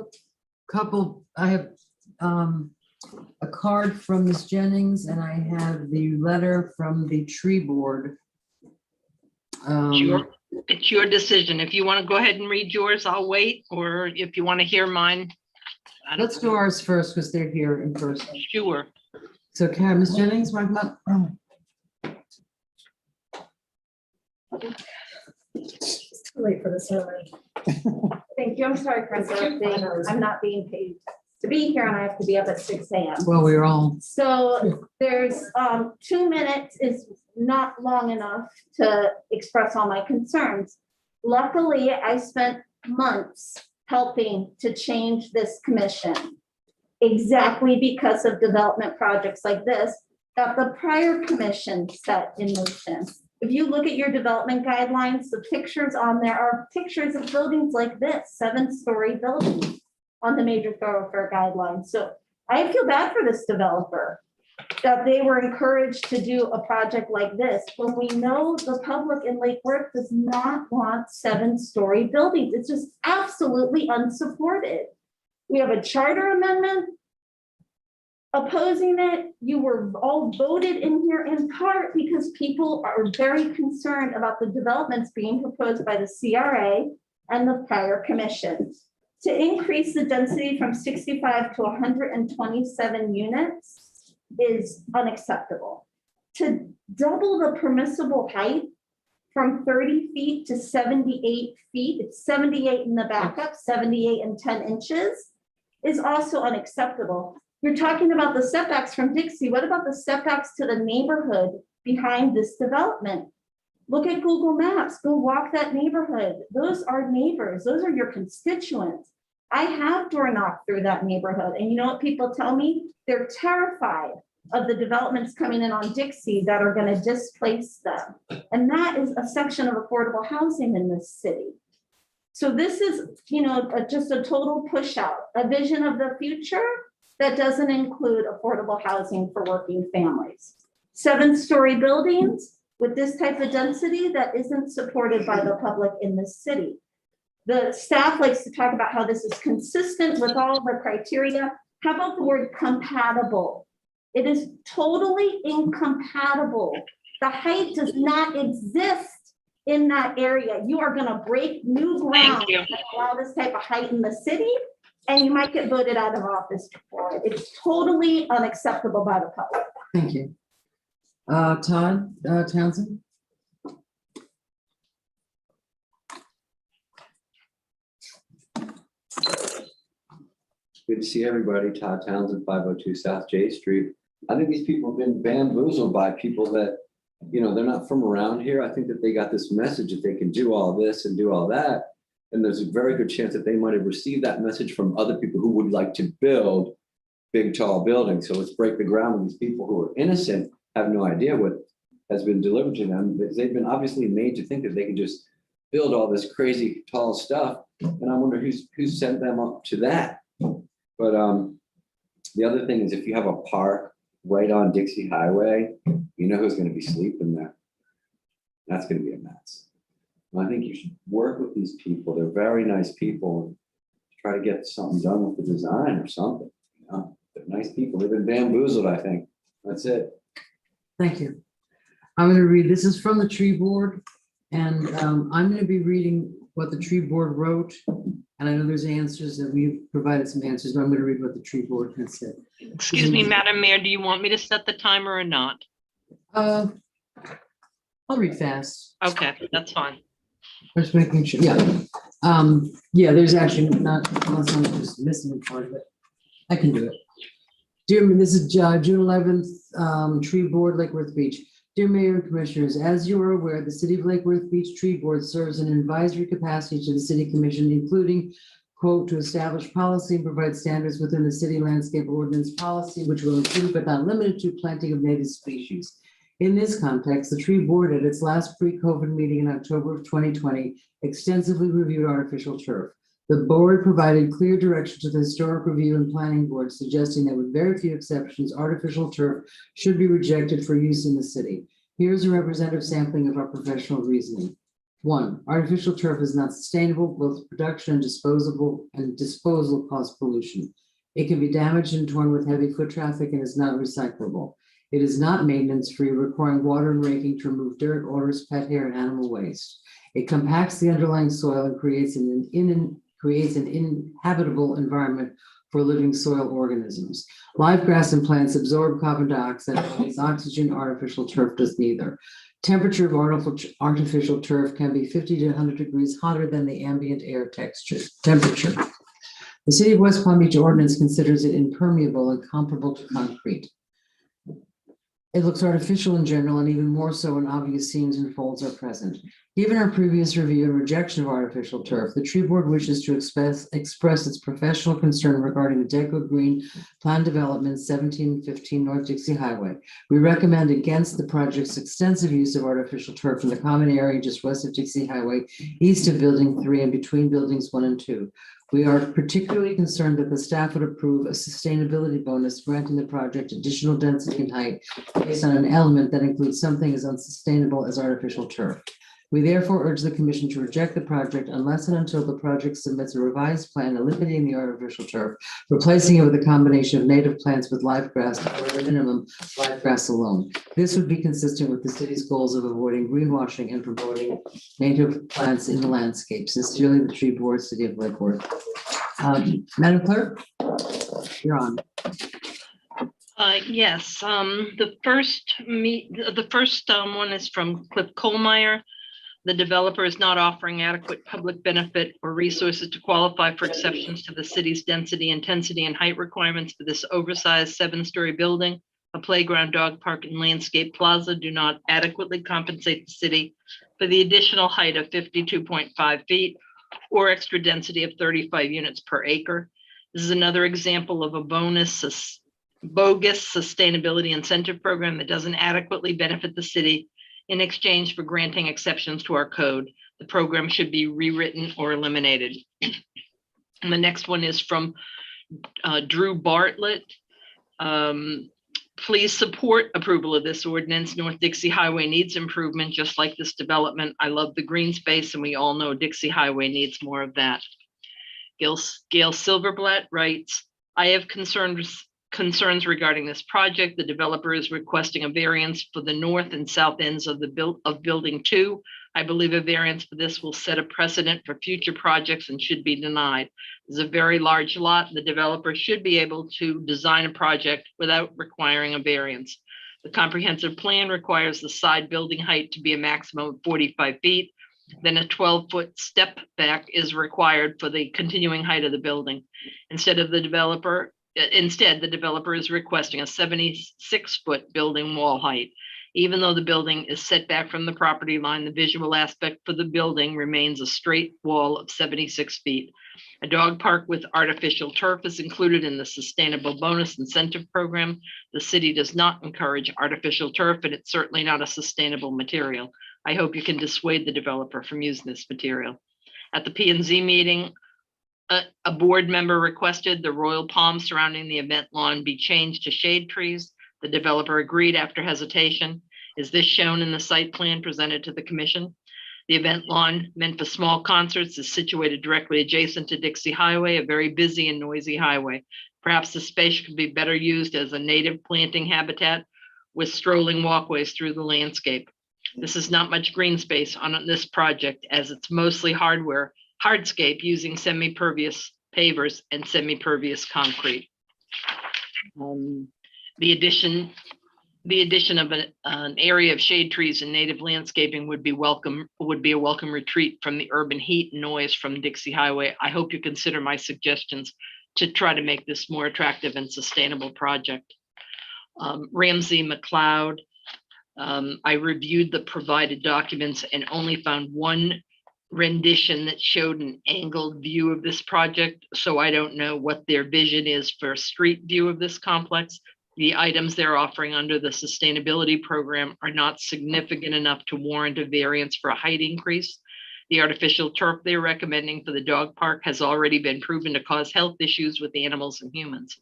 a card from Ms. Jennings and I have the letter from the tree board. It's your decision. If you want to go ahead and read yours, I'll wait, or if you want to hear mine. Let's do ours first because they're here in person. Sure. So Karen, Ms. Jennings, want to come up? It's too late for the sermon. Thank you. I'm sorry for interrupting. I'm not being paid to be here and I have to be up at 6 a.m. Well, we're all. So there's 2 minutes is not long enough to express all my concerns. Luckily, I spent months helping to change this commission exactly because of development projects like this that the prior commission set in motion. If you look at your development guidelines, the pictures on there are pictures of buildings like this, 7-story buildings on the major thoroughfare guidelines. So I feel bad for this developer that they were encouraged to do a project like this when we know the public in Lake Worth does not want 7-story buildings. It's just absolutely unsupported. We have a charter amendment opposing it. You were all voted in here in part because people are very concerned about the developments being proposed by the CRA and the prior commission. To increase the density from 65 to 127 units is unacceptable. To double the permissible height from 30 feet to 78 feet, it's 78 in the backup, 78 and 10 inches, is also unacceptable. You're talking about the setbacks from Dixie. What about the setbacks to the neighborhood behind this development? Look at Google Maps, go walk that neighborhood. Those are neighbors, those are your constituents. I have door knocked through that neighborhood, and you know what people tell me? They're terrified of the developments coming in on Dixie that are gonna displace them. And that is a section of affordable housing in this city. So this is, just a total push out, a vision of the future that doesn't include affordable housing for working families. 7-story buildings with this type of density that isn't supported by the public in this city. The staff likes to talk about how this is consistent with all the criteria. How about the word compatible? It is totally incompatible. The height does not exist in that area. You are gonna break new ground and allow this type of height in the city, and you might get voted out of office for it. It's totally unacceptable by the public. Thank you. Todd Townsend? Good to see everybody. Todd Townsend, 502 South J Street. I think these people have been bamboozled by people that, they're not from around here. I think that they got this message that they can do all this and do all that. And there's a very good chance that they might have received that message from other people who would like to build big, tall buildings. So let's break the ground with these people who are innocent, have no idea what has been delivered to them, because they've been obviously made to think that they can just build all this crazy tall stuff. And I wonder who sent them up to that. But the other thing is, if you have a park right on Dixie Highway, you know who's going to be sleeping there. That's going to be a mess. And I think you should work with these people. They're very nice people. And try to get something done with the design or something. They're nice people. They've been bamboozled, I think. That's it. Thank you. I'm going to read, this is from the tree board, and I'm going to be reading what the tree board wrote. And I know there's answers that we've provided some answers, but I'm going to read what the tree board has said. Excuse me, Madam Mayor, do you want me to set the timer or not? I'll read fast. Okay, that's fine. Just making sure, yeah, there's actually not, unless I'm just missing a part of it. I can do it. This is June 11th, Tree Board, Lake Worth Beach. Dear Mayor and Commissioners, as you are aware, the City of Lake Worth Beach Tree Board serves an advisory capacity to the City Commission, including, quote, to establish policy and provide standards within the city landscape ordinance policy, which will include but not limited to planting of native species. In this context, the Tree Board at its last pre-COVID meeting in October of 2020 extensively reviewed artificial turf. The board provided clear direction to the Historic Review and Planning Board, suggesting that with very few exceptions, artificial turf should be rejected for use in the city. Here's a representative sampling of our professional reasoning. 1, artificial turf is not sustainable. Both production and disposal cause pollution. It can be damaged and torn with heavy foot traffic and is not recyclable. It is not maintenance-free, requiring water and raking to remove dirt, odors, pet hair, and animal waste. It compacts the underlying soil and creates an inhabitable environment for living soil organisms. Live grass and plants absorb carbon dioxide, release oxygen. Artificial turf does neither. Temperature of artificial turf can be 50 to 100 degrees hotter than the ambient air temperature. The City of West Palm Beach ordinance considers it impermeable and comparable to concrete. It looks artificial in general, and even more so when obvious seams and folds are present. Given our previous review and rejection of artificial turf, the tree board wishes to express its professional concern regarding the Deco Green Plan Development 1715 North Dixie Highway. We recommend against the project's extensive use of artificial turf in the common area just west of Dixie Highway, east of Building 3 and between Buildings 1 and 2. We are particularly concerned that the staff would approve a sustainability bonus granting the project additional density and height based on an element that includes something as unsustainable as artificial turf. We therefore urge the commission to reject the project unless and until the project submits a revised plan eliminating the artificial turf, replacing it with a combination of native plants with live grass or at a minimum live grass alone. This would be consistent with the city's goals of avoiding greenwashing and promoting native plants in the landscape. Sincerely, the Tree Board, City of Lake Worth. Madam Clerk, you're on. Yes, the first one is from Cliff Kohlmeyer. The developer is not offering adequate public benefit or resources to qualify for exceptions to the city's density, intensity, and height requirements for this oversized 7-story building. A playground, dog park, and landscape plaza do not adequately compensate the city for the additional height of 52.5 feet or extra density of 35 units per acre. This is another example of a bogus sustainability incentive program that doesn't adequately benefit the city in exchange for granting exceptions to our code. The program should be rewritten or eliminated. And the next one is from Drew Bartlett. Please support approval of this ordinance. North Dixie Highway needs improvement, just like this development. I love the green space, and we all know Dixie Highway needs more of that. Gail Silverblatt writes, I have concerns regarding this project. The developer is requesting a variance for the north and south ends of building 2. I believe a variance for this will set a precedent for future projects and should be denied. It's a very large lot. The developer should be able to design a project without requiring a variance. The comprehensive plan requires the side building height to be a maximum of 45 feet. Then a 12-foot step back is required for the continuing height of the building. Instead, the developer is requesting a 76-foot building wall height. Even though the building is set back from the property line, the visual aspect for the building remains a straight wall of 76 feet. A dog park with artificial turf is included in the Sustainable Bonus Incentive Program. The city does not encourage artificial turf, and it's certainly not a sustainable material. I hope you can dissuade the developer from using this material. At the P&Z meeting, a board member requested the royal palm surrounding the event lawn be changed to shade trees. The developer agreed after hesitation. Is this shown in the site plan presented to the commission? The event lawn, meant for small concerts, is situated directly adjacent to Dixie Highway, a very busy and noisy highway. Perhaps the space could be better used as a native planting habitat with strolling walkways through the landscape. This is not much green space on this project, as it's mostly hardscape using semi-pervious pavers and semi-pervious concrete. The addition of an area of shade trees and native landscaping would be a welcome retreat from the urban heat and noise from Dixie Highway. I hope you consider my suggestions to try to make this more attractive and sustainable project. Ramsey McLeod, I reviewed the provided documents and only found one rendition that showed an angled view of this project, so I don't know what their vision is for a street view of this complex. The items they're offering under the sustainability program are not significant enough to warrant a variance for a height increase. The artificial turf they're recommending for the dog park has already been proven to cause health issues with animals and humans.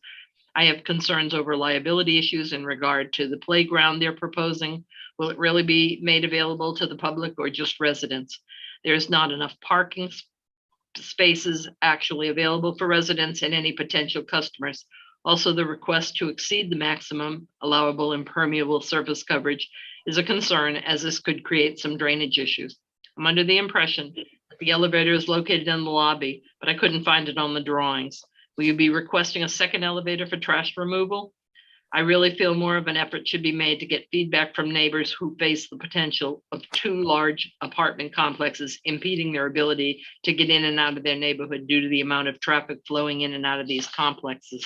I have concerns over liability issues in regard to the playground they're proposing. Will it really be made available to the public or just residents? There's not enough parking spaces actually available for residents and any potential customers. Also, the request to exceed the maximum allowable impermeable surface coverage is a concern, as this could create some drainage issues. I'm under the impression that the elevator is located in the lobby, but I couldn't find it on the drawings. Will you be requesting a second elevator for trash removal? I really feel more of an effort should be made to get feedback from neighbors who face the potential of 2 large apartment complexes impeding their ability to get in and out of their neighborhood due to the amount of traffic flowing in and out of these complexes.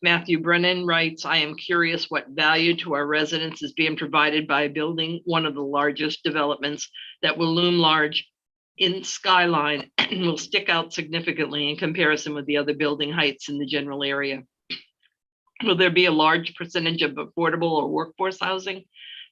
Matthew Brennan writes, I am curious what value to our residents is being provided by building one of the largest developments that will loom large in skyline and will stick out significantly in comparison with the other building heights in the general area. Will there be a large percentage of affordable or workforce housing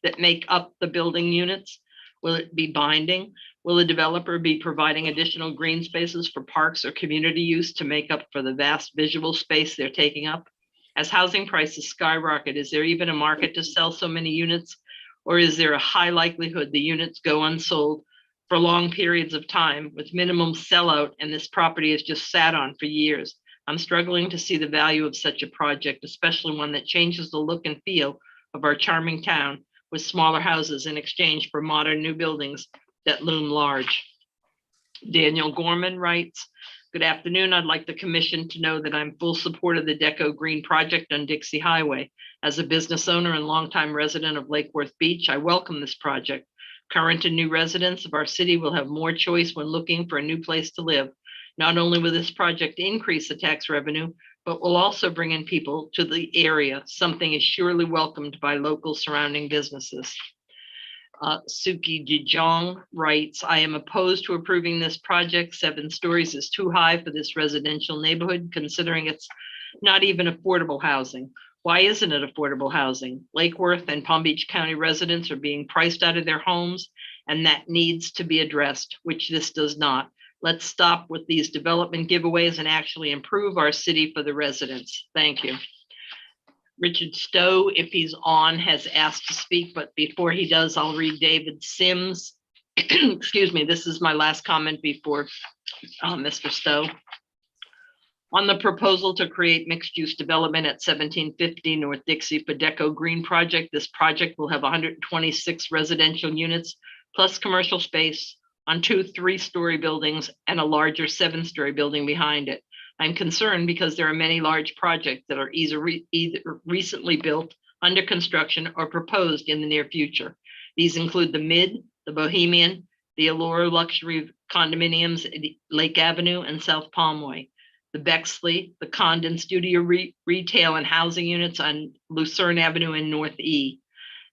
that make up the building units? Will it be binding? Will the developer be providing additional green spaces for parks or community use to make up for the vast visual space they're taking up? As housing prices skyrocket, is there even a market to sell so many units? Or is there a high likelihood the units go unsold for long periods of time with minimum sellout and this property is just sat on for years? I'm struggling to see the value of such a project, especially one that changes the look and feel of our charming town with smaller houses in exchange for modern new buildings that loom large. Daniel Gorman writes, good afternoon. I'd like the commission to know that I'm full support of the Deco Green project on Dixie Highway. As a business owner and longtime resident of Lake Worth Beach, I welcome this project. Current and new residents of our city will have more choice when looking for a new place to live. Not only will this project increase the tax revenue, but will also bring in people to the area. Something is surely welcomed by local surrounding businesses. Suki Dijong writes, I am opposed to approving this project. 7 stories is too high for this residential neighborhood, considering it's not even affordable housing. Why isn't it affordable housing? Lake Worth and Palm Beach County residents are being priced out of their homes, and that needs to be addressed, which this does not. Let's stop with these development giveaways and actually improve our city for the residents. Thank you. Richard Stowe, if he's on, has asked to speak, but before he does, I'll read David Sims. Excuse me, this is my last comment before Mr. Stowe. On the proposal to create mixed-use development at 1750 North Dixie for Deco Green project, this project will have 126 residential units plus commercial space on 2 3-story buildings and a larger 7-story building behind it. I'm concerned because there are many large projects that are either recently built, under construction, or proposed in the near future. These include the Mid, the Bohemian, the Allure luxury condominiums at Lake Avenue and South Palmway, the Bexley, the Condon studio retail and housing units on Lucerne Avenue and North E,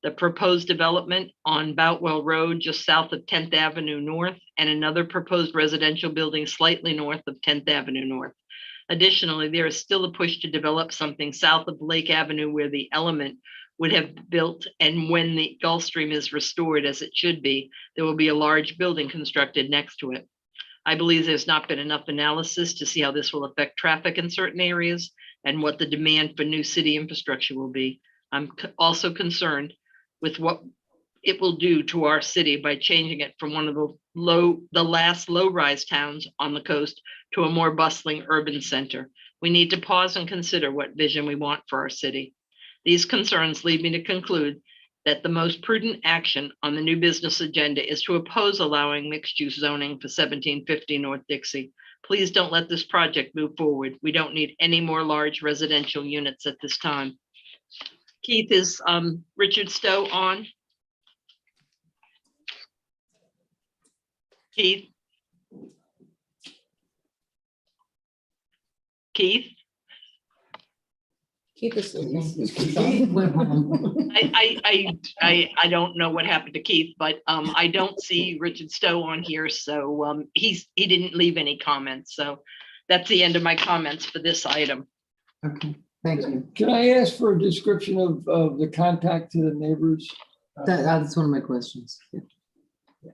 the proposed development on Boutwell Road just south of 10th Avenue North, and another proposed residential building slightly north of 10th Avenue North. Additionally, there is still a push to develop something south of Lake Avenue where the Element would have built, and when the Gulfstream is restored as it should be, there will be a large building constructed next to it. I believe there's not been enough analysis to see how this will affect traffic in certain areas and what the demand for new city infrastructure will be. I'm also concerned with what it will do to our city by changing it from one of the last low-rise towns on the coast to a more bustling urban center. We need to pause and consider what vision we want for our city. These concerns lead me to conclude that the most prudent action on the new business agenda is to oppose allowing mixed-use zoning for 1750 North Dixie. Please don't let this project move forward. We don't need any more large residential units at this time. Keith, is Richard Stowe on? Keith? Keith? Keith is sleeping. Keith went home. I don't know what happened to Keith, but I don't see Richard Stowe on here, so he didn't leave any comments. So that's the end of my comments for this item. Okay, thank you. Can I ask for a description of the contact to the neighbors? That's one of my questions. Yeah.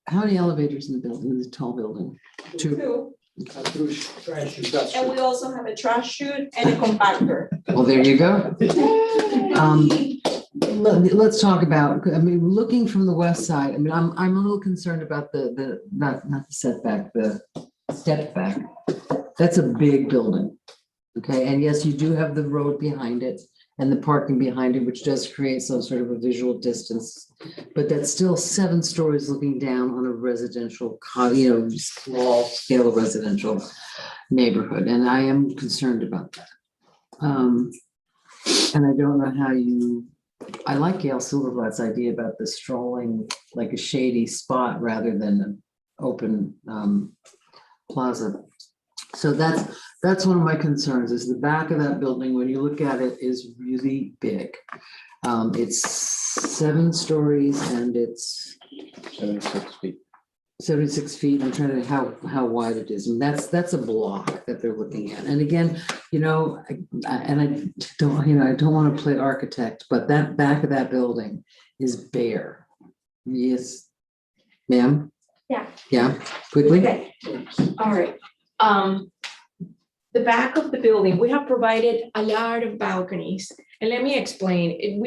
How many elevators in the building, in the tall building? 2. And we also have a trash chute and a compactor. Well, there you go. Let's talk about, I mean, looking from the west side, I mean, I'm a little concerned about the not the setback, the step back. That's a big building. Okay, and yes, you do have the road behind it and the parking behind it, which does create some sort of a visual distance, but that's still 7 stories looking down on a residential, small scale residential neighborhood. And I am concerned about that. And I don't know how I like Gail Silverblatt's idea about the strolling, like a shady spot rather than an open plaza. So that's one of my concerns is the back of that building, when you look at it, is really big. It's 7 stories and it's 76 feet. 76 feet. I'm trying to how wide it is. And that's a block that they're looking at. And again, I don't want to play architect, but that back of that building is bare. Yes, ma'am? Yeah. Yeah, quickly. Okay, all right. The back of the building, we have provided a lot of balconies. And let me explain,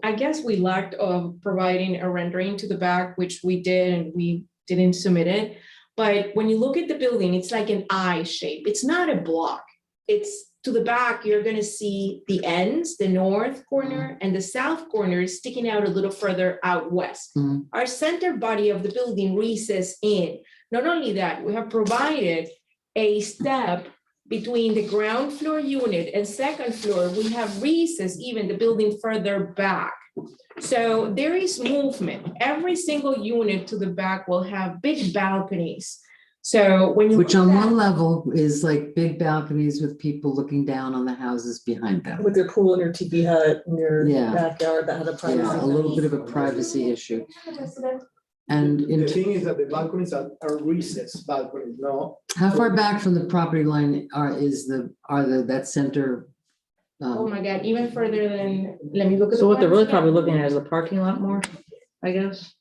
I guess we lacked of providing a rendering to the back, which we did, and we didn't submit it. But when you look at the building, it's like an I shape. It's not a block. It's to the back, you're gonna see the ends, the north corner and the south corner is sticking out a little further out west. Our center body of the building recesses in. Not only that, we have provided a step between the ground floor unit and second floor. We have recessed even the building further back. So there is movement. Every single unit to the back will have big balconies. So when you Which on one level is like big balconies with people looking down on the houses behind them. With your pool and your teepee hut and your Yeah. backyard that had a privacy. Yeah, a little bit of a privacy issue. And The thing is that the balconies are recessed balconies, no? how far back from the property line are that center? Oh my God, even further than, let me look at. So what they're really plans probably again. looking at is the parking lot more, I guess.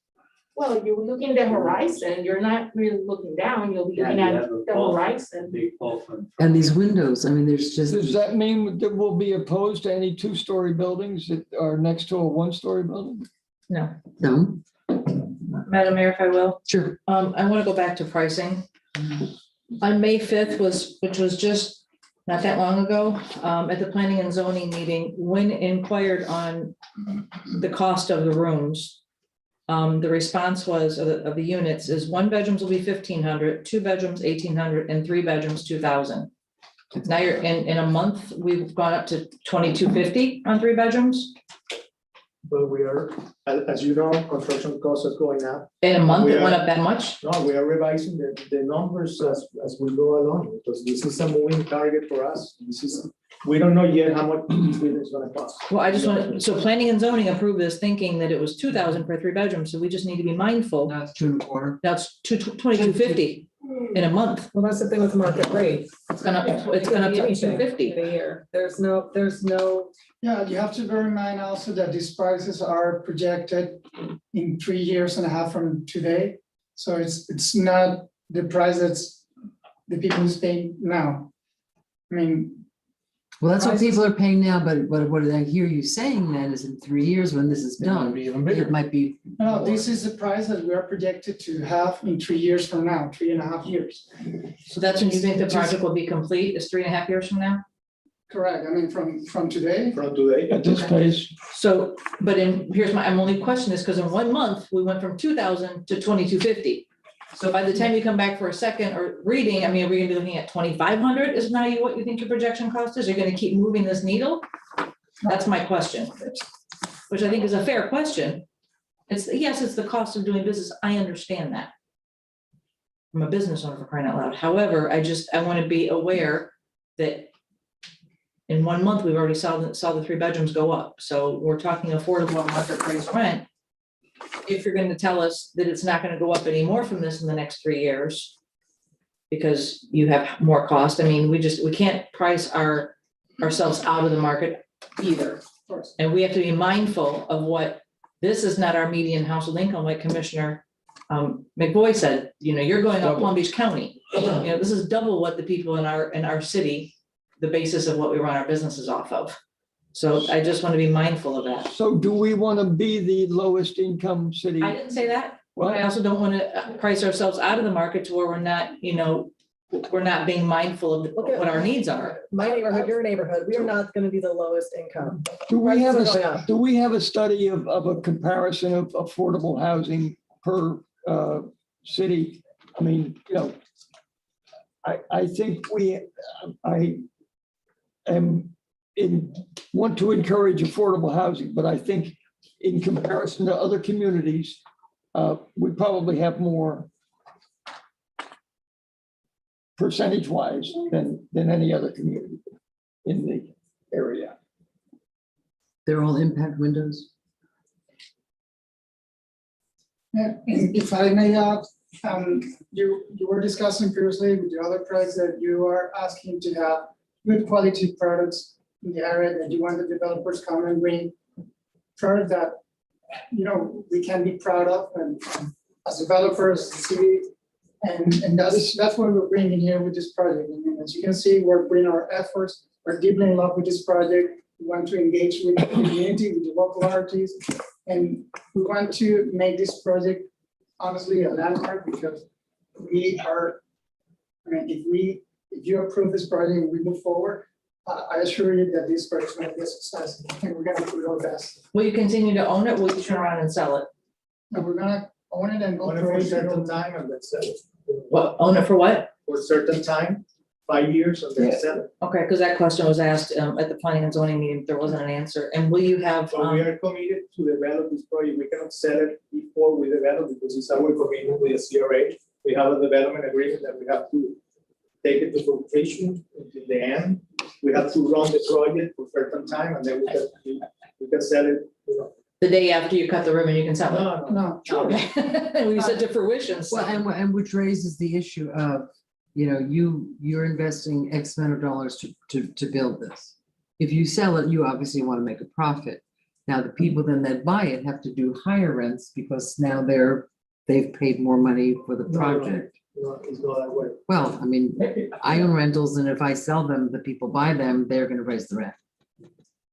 Well, you're looking at the horizon, you're not really looking down, you'll be looking at the horizon. And these windows, I mean, there's just. Does that mean that we'll be opposed to any 2-story buildings that are next to a 1-story building? No. No. Madam Mayor, if I will. Sure. I want to go back to pricing. On May 5th which was just not that long ago, at the planning and zoning meeting, when inquired on the cost of the rooms, the response was of the units is 1 bedrooms will be 1,500, 2 bedrooms 1,800, and 3 bedrooms 2,000. Now you're in a month, we've gone up to 2,250 on 3 bedrooms. But we are, as you know, construction costs are going up. In a month, We it went are- up that much? No, we are revising the numbers as we go along, because this is a moving target for us. We don't know yet how much this building is gonna cost. Well, I just want, so planning and zoning approved this thinking that it was 2,000 for 3 bedrooms, so we just need to be mindful. That's 2.25. That's 2,250 in a month. Well, that's the thing with market rate. It's gonna up to 250. In a year. There's no. Yeah, you have to bear in mind also that these prices are projected in 3.5 years from today. So it's not the price that's the people is paying now. I mean. Well, that's what prices- people are paying now, but what I hear you saying then is in 3 years when this is done, it might be. No, this is the price that we are projected to have in 3 years from now, 3.5 years. So that's when you think the project will be complete, is 3.5 years from now? Correct, I mean, from today. From today. At this pace, So, but here's my only question is, because in 1 month, we went from 2,000 to 2,250. So by the time you come back for a second or reading, I mean, are we gonna be looking at 2,500 is now what you think your projection cost is? You're gonna keep moving this needle? That's my question, which I think is a fair question. Yes, it's the cost of doing business. I understand that. I'm a business owner, for crying out loud. However, I want to be aware that in 1 month, we've already saw the 3 bedrooms go up. So we're talking affordable market price rent. If you're going to tell us that it's not going to go up anymore from this in the next 3 years, because you have more cost, I mean, we can't price ourselves out of the market either. And we have to be mindful of what, this is not our median household income, like Commissioner McBoy said, you're going up Palm Beach County. This is double what the people in our city, the basis of what we run our businesses off of. So I just want to be mindful of that. so do we want to be the lowest income city? I didn't say that. Well, I also don't want to price ourselves out of the market to where we're not being mindful of what our needs are. My neighborhood, your neighborhood, we are not gonna be the lowest income. Do we have Prices are going up. do we have a study of a comparison of affordable housing per city? I mean, I think I want to encourage affordable housing, but I think in comparison to other communities, we probably have more percentage-wise than any other community in the area. They're all impact windows. And if I may add, you were discussing previously with the other projects that you are asking to have good quality products in the area, that you want the developers come and bring products that, you know, we can be proud of, and as developers, the city, and that's what we're bringing here with this project. I mean, as you can see, we're bringing our efforts, we're deeply in love with this project. We want to engage with the community, with the local artists, and we want to make this project honestly a landmark, because we are, I mean, if you approve this project and we move forward, I assure you that this project is going to be a success, and we're going to do our best. Will you continue to own it? Will you turn around and sell it? And we're going to own it and Own it for a operate it. certain time and then sell it. What, own it for what? For a certain time, 5 years, and then sell it. Okay, because that question was asked at the planning and zoning meeting, there wasn't an answer. And will you have, So we are committed to develop this project. We cannot sell it before we develop, because it's our commitment with the CRA. We have a development agreement that we have to take it to completion until the end. We have to run the project for a certain time, and then we can sell it, you know. the day after you cut the ribbon, you can sell it? No, Okay. We said to fruition. so- Well, and which raises the issue of, you know, you're investing X amount of dollars to build this. If you sell it, you obviously want to make a profit. Now, the people then that buy it have to do higher rents, because now they've paid more money for the project. No, it's not that way. Well, I mean, I own rentals, and if I sell them, the people buy them, they're gonna raise the rent.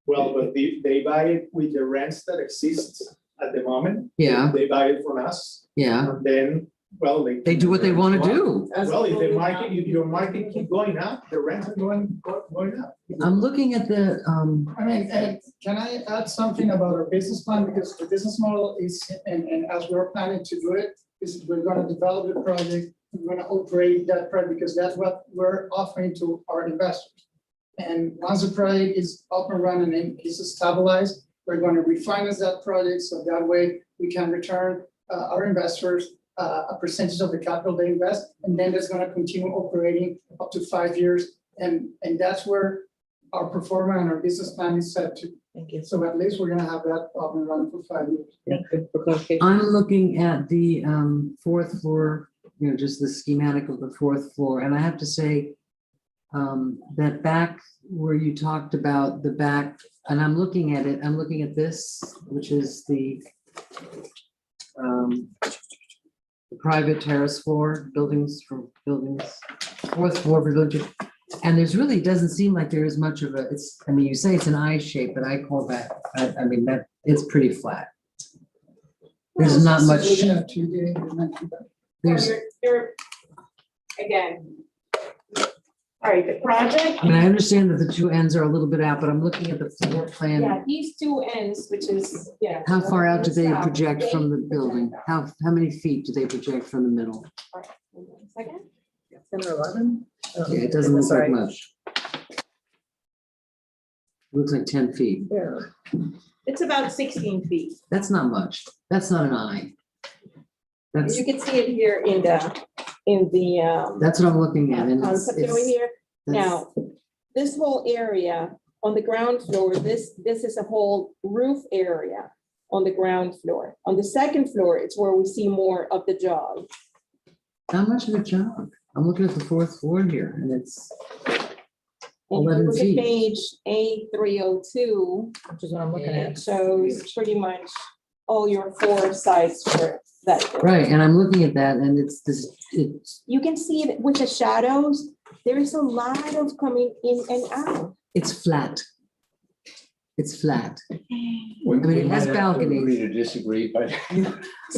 Well, but they buy it with the rents that exist at the moment. Yeah. They buy it from us, Yeah, and then, well, they do what they want to do. Well, if your market keep going up, the rents are going up. I'm looking at the, I mean, and can I add something about our business plan? Because the business model is, and as we're planning to do it, is we're gonna develop the project, we're gonna operate that project, because that's what we're offering to our investors. And once the project is up and running and is stabilized, we're going to refinance that project, so that way we can return our investors a percentage of the capital they invest, and then it's going to continue operating up to 5 years. And that's where our performance and our business plan is set to. Thank you. So at least we're going to have that up and running for 5 years. Yeah, good for clarification. I'm looking at the fourth floor, you know, just the schematic of the fourth floor, and I have to say, that back where you talked about the back, and I'm looking at it, I'm looking at this, which is the private terrace floor, buildings for buildings, fourth floor for buildings. And there's really, doesn't seem like there is much of a, it's, I mean, you say it's an I shape, but I call that, I mean, that, it's pretty flat. There's not much, there's, You're, again. All right, the project. I mean, I understand that the two ends are a little bit out, but I'm looking at the floor plan. Yeah, these two ends, which is, yeah. How far out do they South, project from the building? project How many feet do they project from the middle? out. Hold on a second. 10 or 11? Yeah, it doesn't look like Sorry. much. Looks like 10 feet. Yeah. It's about 16 feet. That's not much. That's not an eye. That's, You can see it here in the. that's what I'm looking at. And it's, Concept over here. that's- Now, this whole area on the ground floor, this is a whole roof area on the ground floor. On the second floor, it's where we see more of the jog. How much of a job? I'm looking at the fourth floor here, and it's And if you 11 look at feet. page A302, Which is what I'm looking at. it shows pretty much all your 4 sites for that. Right, and I'm looking at that, and it's this, it's You can see it with the shadows. There is a lot of coming in and out. flat. It's flat. We I mean, it might has have to balconies. Agree to disagree, but I on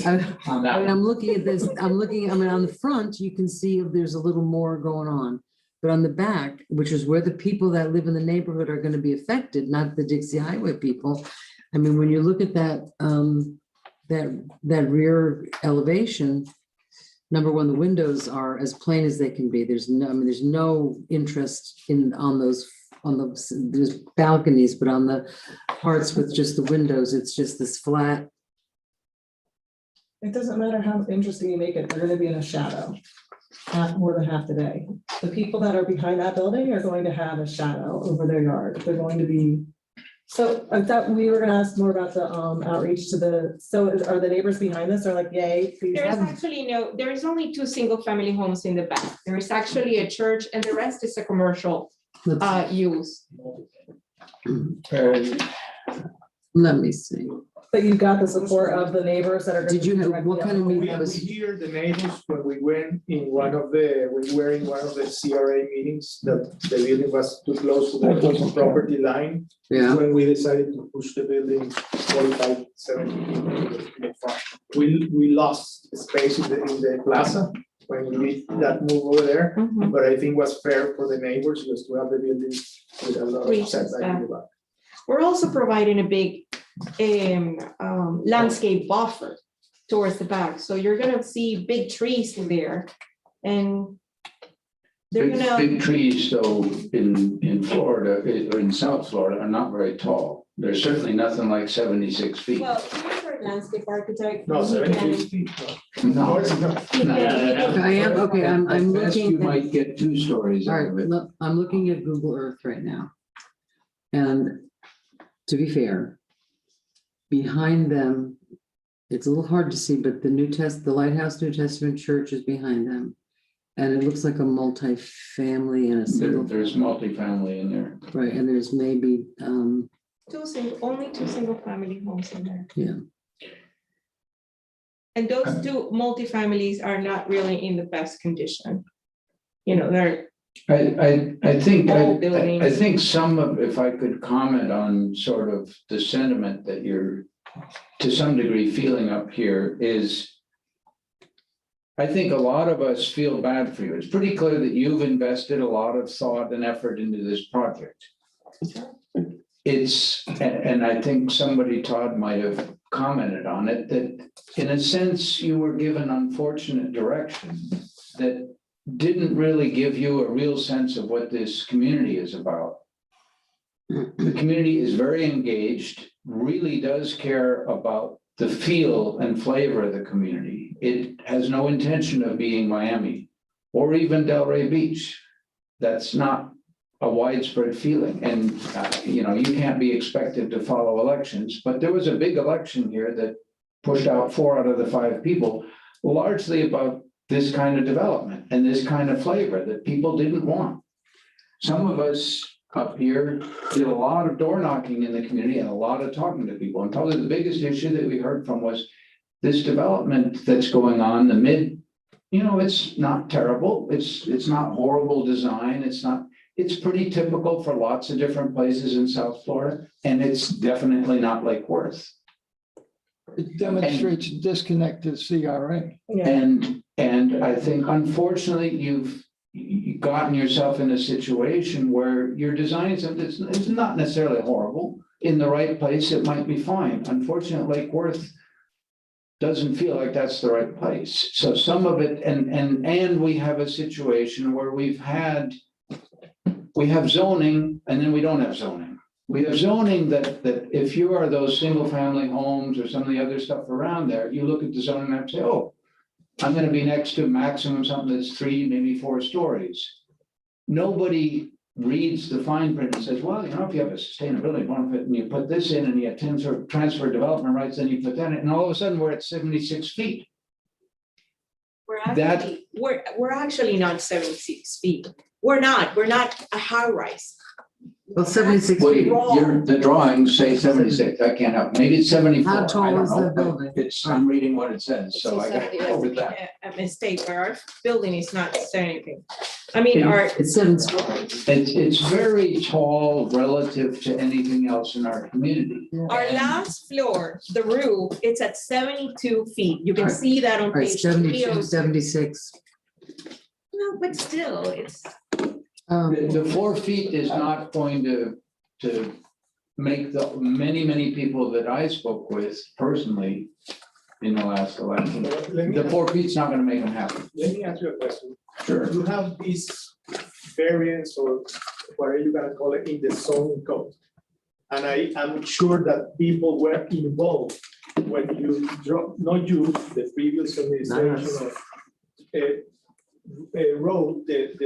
I that mean, one. I'm looking at this, I mean, on the front, you can see there's a little more going on. But on the back, which is where the people that live in the neighborhood are gonna be affected, not the Dixie Highway people. I mean, when you look at that, that rear elevation, number one, the windows are as plain as they can be. There's no, I mean, there's no interest there's balconies, but on the parts with just the windows, it's just this flat. It doesn't matter how interesting you make it, they're gonna be in a shadow. more than half the day. The people that are behind that building are going to have a shadow over their yard. They're going to be. So I thought we were gonna ask more about the outreach to the, so are the neighbors behind this are like, yay, please? There's actually there is only 2 single-family homes in the back. There is actually a church and the rest is a commercial use. Let me see. But you got the support of the neighbors that are. Did you have, what kind of We meeting was? hear the neighbors when we went in one of the, we were in one of the CRA meetings, that the building was too close to the property line. Yeah. When we decided to push the building 45, 70 feet in the front. We lost space in the plaza when we did that move over there. But I think it was fair for the neighbors just to have the building with a lot of setback in the back. We're also providing a big landscape buffer towards the back. So you're gonna see big trees in there. And they're gonna. Big trees, though, in Florida, or in South Florida, are not very tall. There's certainly nothing like 76 feet. Well, here's our landscape architect. No, He 76 can- feet. No. I am, okay, I'm At best, looking. you might get 2 stories All out of right, it. look, I'm looking at Google Earth right now. And to be fair, behind them, it's a little hard to see, but the Lighthouse New Testament Church is behind them. And it looks like a multi-family and a single. There's multifamily in there. Right, and there's maybe, only 2 single-family homes in there. yeah. And those 2 multifamilies are not really in the best condition. You know, they're I think, old I buildings. think some of, if I could comment on sort of the sentiment that you're to some degree feeling up here is, I think a lot of us feel bad for you. It's pretty clear that you've invested a lot of thought and effort into this project. And I think somebody, Todd, might have commented on it, that in a sense, you were given unfortunate direction that didn't really give you a real sense of what this community is about. The community is very engaged, really does care about the feel and flavor of the community. It has no intention of being Miami or even Delray Beach. That's not a widespread feeling. And, you know, you can't be expected to follow elections, but there was a big election here that pushed out 4 out of the 5 people, largely about this kind of development and this kind of flavor that people didn't want. Some of us up here did a lot of door knocking in the community and a lot of talking to people. And probably the biggest issue that we heard from was this development that's going on, you know, it's not terrible. It's not horrible design. It's pretty typical for lots of different places in South Florida. And it's definitely not Lake Worth. It demonstrates a disconnect to the CRA. And I think unfortunately, you've gotten yourself in a situation where you're designing something it's not necessarily horrible. In the right place, it might be fine. Unfortunately, Lake Worth doesn't feel like that's the right place. So some of it, and we have a situation where we have zoning and then we don't have zoning. We have zoning that if you are those single family homes or some of the other stuff around there, you look at the zoning map and say, oh, I'm going to be next to maximum something that's 3, maybe 4 stories. Nobody reads the fine print and says, well, you know, if you have a sustainability benefit and you put this in and you transfer development rights, then you put that in, and all of a sudden we're at 76 feet. We're actually not 76 feet. We're not a high rise. Well, 76 Well, feet. the drawings say 76. I can't help. Maybe it's 74. How tall I don't is know, the but building? I'm reading what it says, so I got to go with that. A mistake, but our building is not anything. I mean, It's 7 stories. It's very tall relative to anything else in our community. our last floor, the roof, it's at 72 feet. You can Right. see that on All right, page 72, 306. 76. No, but still, it's. The 4 feet is not going to make the many people that I spoke with personally in the last election. The 4 feet's not going to make them happy. Let me ask you a question. Sure. You have this variance or whatever you gotta call it in the zoning code. And I'm sure that people were involved when you not you, the previous administration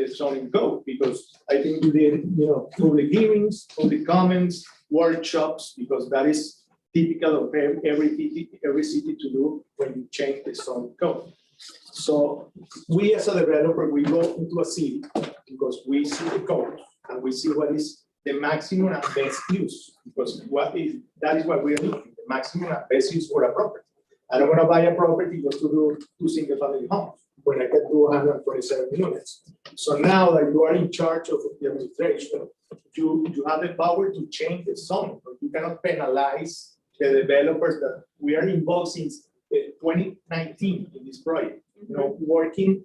zoning code, because I think you did, public hearings, public comments, workshops, because that is typical of every city to do when you change the zoning code. So we as a developer, we go into a city because we see the code and we see what is the maximum and best use, because that is what we are looking, the maximum and best use for a property. I don't want to buy a property just to do 2 single-family homes when I can do 127 units. So now that you are in charge of the administration, you have the power to change the zone, but you cannot penalize the developers that we are involved since 2019 in this project. Working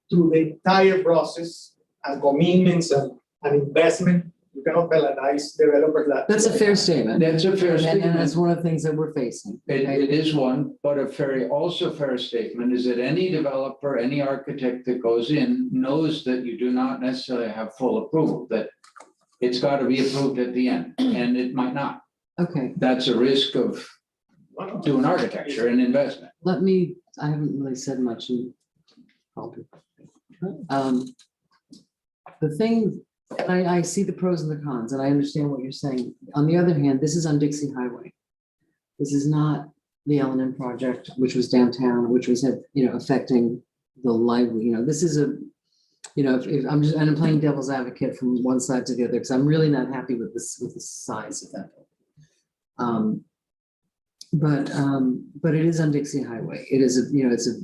through the entire process and commitments and investment. You cannot penalize developers that. That's a fair statement. That's a fair And statement. that's one of the things that we're facing. It is one, but also fair statement is that any developer, any architect that goes in knows that you do not necessarily have full approval, that it's got to be approved at the end, and it might not. Okay, That's a risk of doing architecture and investment. I haven't really said much in probably. The thing, I see the pros and the cons, and I understand what you're saying. On the other hand, this is on Dixie Highway. This is not the L&M project, which was downtown, which was, affecting the lively, this is if I'm just, and I'm playing devil's advocate from one side to the other, because I'm really not happy with this, with the size of that. But it is on Dixie Highway. It is,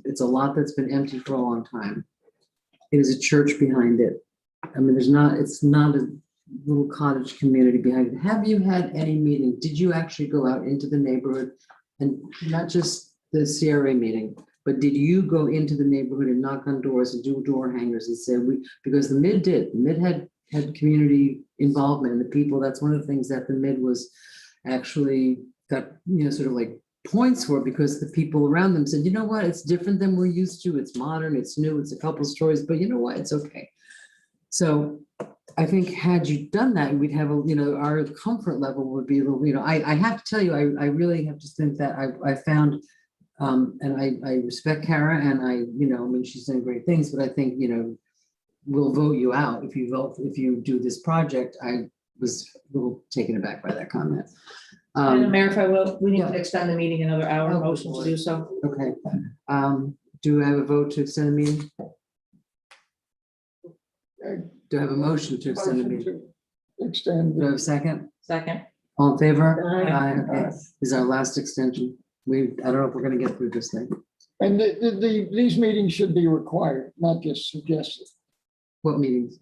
it's a lot that's been empty for a long time. It is a church behind it. I mean, it's not a little cottage community behind it. Have you had any meeting? Did you actually go out into the neighborhood and not just the CRA meeting, but did you go into the neighborhood and knock on doors and do door hangers and say, because the MID had community involvement, and the people, that's one of the things that the MID was actually got, sort of like points for, because the people around them said, you know what, it's different than we're used to. It's modern, it's new, it's a couple stories, but you know what, it's okay. So I think had you done that, we'd have our comfort level would be a little, I have to tell you, I really have to think that I found, and I respect Kara, and I mean, she's done great things, but I think, we'll vote you out if you do this project. I was a little taken aback by that comment. Madam Mayor, if I will, we need to extend the meeting another hour, motion to do so. Okay. Do I have a vote to extend the meeting? Do I have a motion to extend the meeting? Extend. Do I have a second? Second. All in favor? Aye. Okay. This is our last extension. I don't know if we're gonna get through this thing. And these meetings should be required, not just suggested. What meetings?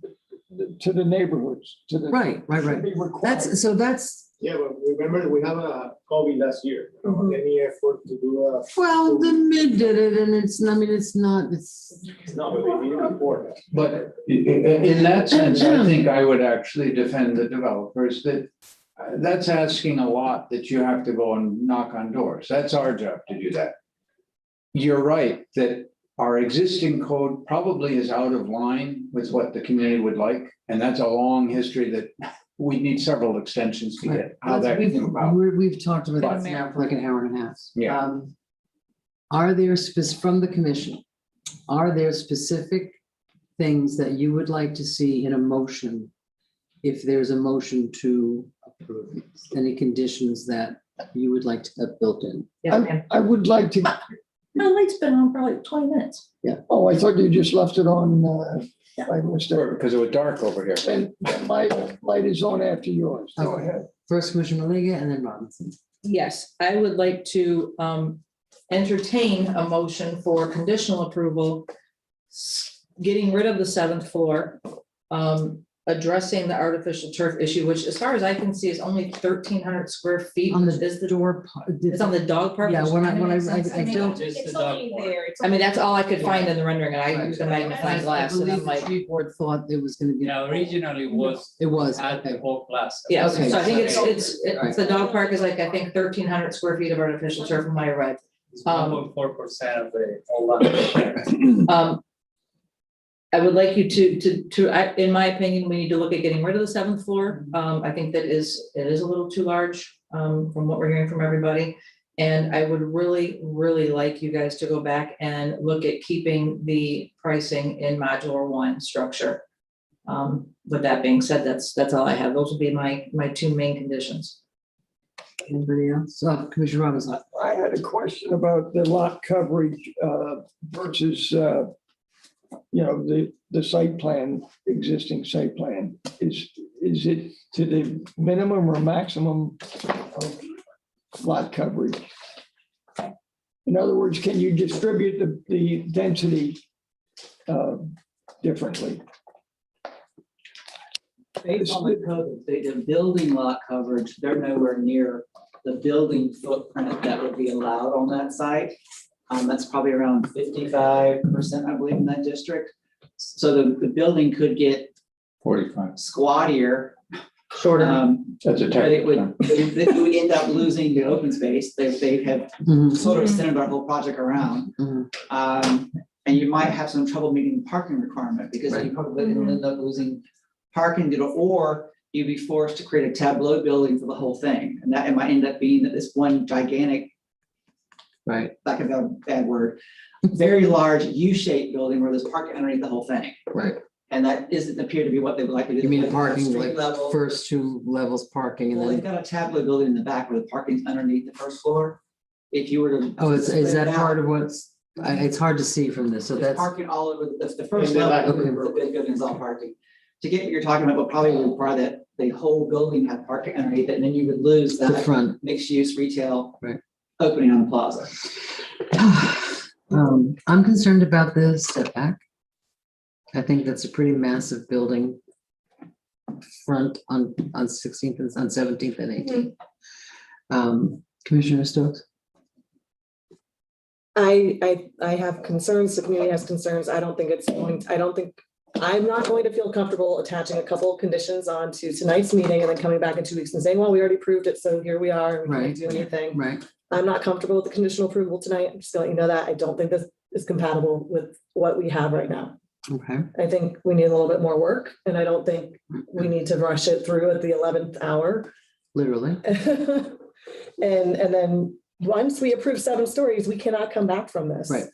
To the neighborhoods, to the. Right. should be required. That's. Yeah, but remember that we have a COVID last year, any effort to do Well, the MID did it, and it's not, no, but they didn't report that. But in that sense, I think I would actually defend the developers that that's asking a lot, that you have to go and knock on doors. That's our job to do that. You're right that our existing code probably is out of line with what the community would like. And that's a long history that we need several extensions to get how that came about. We've talked about this now for like an hour and a half. Yeah. Are there, from the commission, are there specific things that you would like to see in a motion? If there's a motion to approve, any conditions that you would like to have built in? I would like to. My light's been on for like 20 minutes. Yeah. Oh, I thought you just left it on by mistake. Because it was dark over here. And my light is on after yours. Go Okay. ahead. First Commissioner Malega and then Robinson. Yes, I would like to entertain a motion for conditional approval, getting rid of the 7th floor, addressing the artificial turf issue, which as far as I can see is only 1,300 square feet. On the is the door. It's on the dog park. Yeah, which when kinda I makes sense to me. don't. It's only there. It's I mean, only that's all I could there. find in the rendering, and I used a magnifying glass, and I'm like. The board thought it was gonna be. Yeah, originally It was. had the whole class. Yeah, Okay. so I think it's the dog park is like, I think 1,300 square feet of artificial turf from what I read. It's 1.4% of the whole lot. I would like you in my opinion, we need to look at getting rid of the 7th floor. I think that it is a little too large, from what we're hearing from everybody. And I would really, really like you guys to go back and look at keeping the pricing in modular one structure. With that being said, that's all I have. Those would be my two main conditions. Anybody else? Commissioner Robinson. I had a question about the lot coverage versus, the site plan, existing site plan. Is it to the minimum or maximum of lot coverage? In other words, can you distribute the density differently? Based on the code, the building lot coverage, they're nowhere near the building footprint that would be allowed on that site. That's probably around 55%, I believe, in that district. So the building could get 45. squattier. Shorter. That's a But it technical would, it would end up losing the open space. They have sort of centered our whole project around. And you might have some trouble meeting the parking requirement because you probably will end up losing parking, or you'd be forced to create a tableau building for the whole thing. And that it might end up being that this one gigantic, lack of a bad word, very large U-shaped building where there's parking underneath the whole thing. Right. And that doesn't appear to be what they would like to do. You mean They have parking, street like level. first two levels parking and Well, they've then, got a tableau building in the back where the parking's underneath the first floor. If you were to. oh, is split that it part out, of what's, it's hard to see from this, so there's that's, parking all over, the first In the level, back. the big building's all parking. To get what you're talking about, would probably require that the whole building have parking underneath it, and then you would lose the that front. mixed-use retail Right. opening on the plaza. I'm concerned about the setback. I think that's a pretty massive building front on 16th and on 17th and 18th. Commissioner Stokes? I have concerns, the community has concerns. I don't think I'm not going to feel comfortable attaching a couple of conditions onto tonight's meeting and then coming back in 2 weeks and saying, well, we already proved it, so here we are, and we can't do anything. Right. I'm not comfortable with the conditional approval tonight. I'm just gonna let you know that. I don't think this is compatible with what we have right now. Okay. I think we need a little bit more work, and I don't think we need to rush it through at the 11th hour. Literally. And then once we approve 7 stories, we cannot come back from this. Right.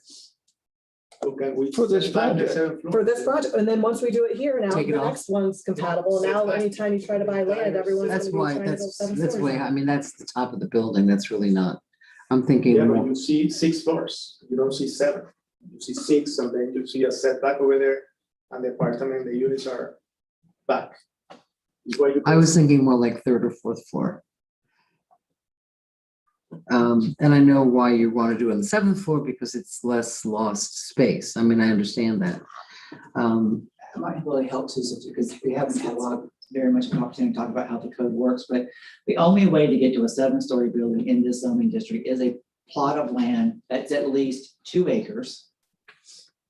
For this project. For this project, and then once we do it here, now Take it the off. next one's compatible. Now, anytime you try to buy land, everyone's That's gonna why, be trying to build 7 that's stories. way, I mean, that's the top of the building. That's really not, I'm thinking Yeah, but more. you see 6 floors, you don't see 7. You see 6, and then you see a setback over there, and the apartment, the units are back. Is what you I was thinking more like 3rd or 4th floor. And I know why you want to do it on the 7th floor because it's less lost space. I mean, I understand that. It might really help too, because we haven't had very much of an opportunity to talk about how the code works, but the only way to get to a 7-story building in this zoning district is a plot of land that's at least 2 acres.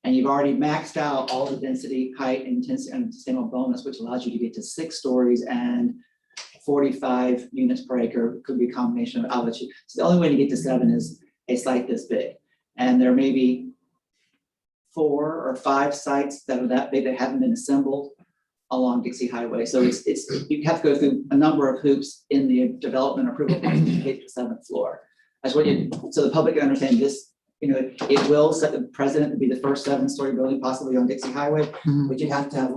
And you've already maxed out all the density, height, intensity, and sustainable bonus, which allows you to get to 6 stories and 45 units per acre. Could be a combination of outlets. So the only way to get to 7 is a site this big. And there may be 4 or 5 sites that are that big that haven't been assembled along Dixie Highway. So it's you have to go through a number of hoops in the development approval process to get to the 7th floor. That's what so the public can understand this. It will set the precedent to be the first 7-story building possibly on Dixie Highway, but you have to have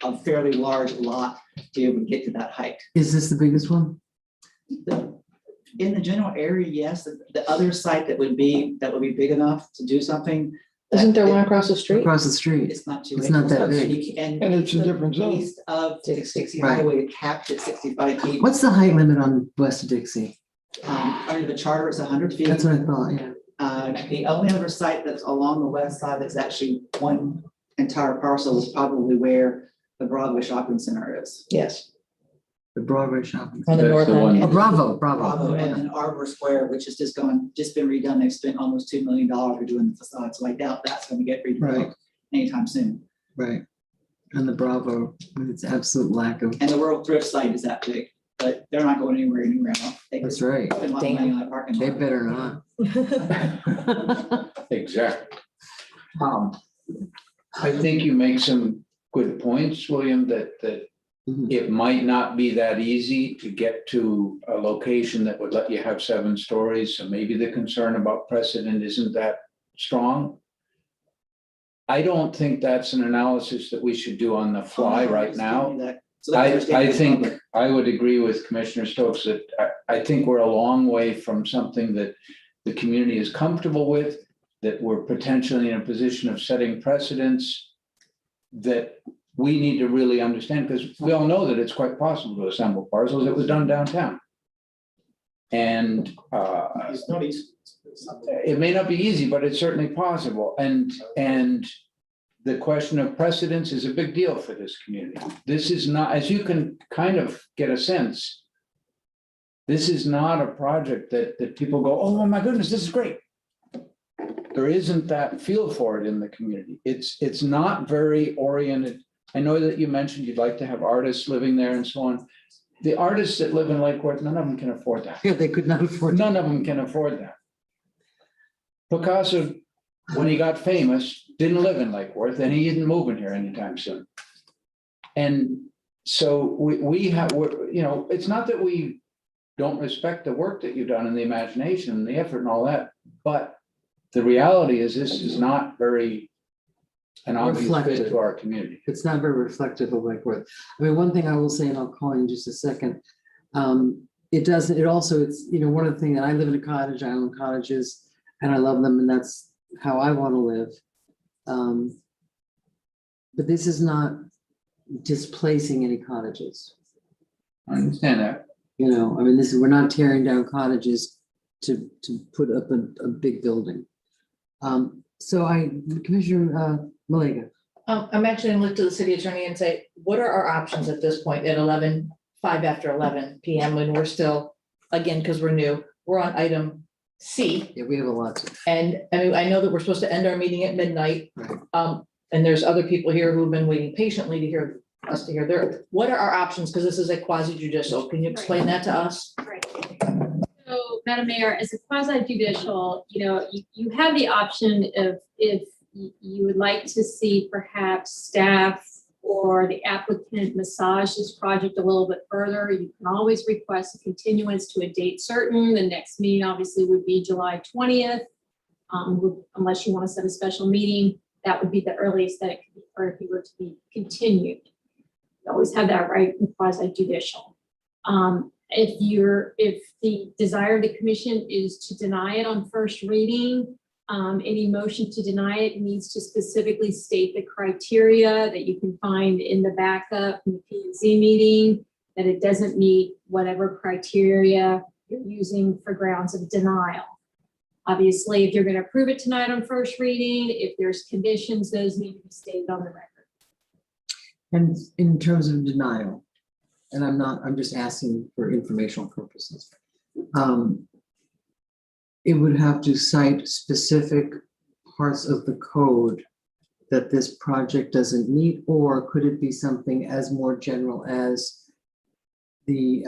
a fairly large lot to be able to get to that height. Is this the biggest one? In the general area, yes. The other site that would be big enough to do something. Isn't there one across the street? Across the street. It's not too. It's not that big. And it's a different zone. East of Dixie Right. Highway, capped at 65 feet. What's the height limit on west of Dixie? Under the charter, it's 100 feet. That's what I thought, yeah. The only other site that's along the west side that's actually one entire parcel is probably where the Broadway Shopping Center is. Yes. The Broadway shopping. On the That's north the one. end. Oh, Bravo. Bravo, and then Arbor Square, which has just been redone. They've spent almost $2 million redoing the facade, so I doubt that's going to get redeveloped Right. anytime soon. Right. And the Bravo, with its absolute lack of. And the World Thrift site is that big, but they're not going anywhere else. They That's could right. spend a lot of money on that parking They lot. better not. Exactly. I think you make some good points, William, that It might not be that easy to get to a location that would let you have 7 stories, so maybe the concern about precedent isn't that strong. I don't think that's an analysis that we should do on the fly right now. I think I would agree with Commissioner Stokes that I think we're a long way from something that the community is comfortable with, that we're potentially in a position of setting precedents that we need to really understand, because we all know that it's quite possible to assemble parcels. It was done downtown. And It's not easy. it may not be easy, but it's certainly possible. And the question of precedence is a big deal for this community. This is not, as you can kind of get a sense, this is not a project that people go, oh my goodness, this is great. There isn't that feel for it in the community. It's not very oriented. I know that you mentioned you'd like to have artists living there and so on. The artists that live in Lake Worth, none of them can afford that. Yeah, they could not afford. None of them can afford that. Picasso, when he got famous, didn't live in Lake Worth, and he isn't moving here anytime soon. And so we have, you know, it's not that we don't respect the work that you've done and the imagination and the effort and all that, but the reality is this is not very an obvious fit to our community. It's not very reflective of Lake Worth. I mean, one thing I will say, and I'll call in just a second. It also, it's, you know, one of the things that I live in a cottage, I own cottages and I love them, and that's how I want to live. But this is not displacing any cottages. I understand that. You know, I mean, we're not tearing down cottages to put up a big building. So Commissioner Malega. I'm actually gonna look to the city attorney and say, what are our options at this point at 5 after 11 PM when we're still, again, because we're new, we're on item C. Yeah, we have a lot to. And I mean, I know that we're supposed to end our meeting at midnight. Right. And there's other people here who've been waiting patiently to hear us to hear their, what are our options? Because this is a quasi judicial. Can you explain that to us? Right. So, Madam Mayor, as a quasi judicial, you know, you have the option of, if you would like to see perhaps staff or the applicant massage this project a little bit further, you can always request a continuance to a date certain. The next meeting obviously would be July 20th. Unless you want to set a special meeting, that would be the earliest that it could be, or if you were to be continued. You always have that right in quasi judicial. If the desire of the commission is to deny it on first reading, any motion to deny it needs to specifically state the criteria that you can find in the backup in the P&Z meeting, that it doesn't meet whatever criteria you're using for grounds of denial. Obviously, if you're going to approve it tonight on first reading, if there's conditions, those need to be stated on the record. And in terms of denial, and I'm just asking for informational purposes. It would have to cite specific parts of the code that this project doesn't meet, or could it be something as more general as the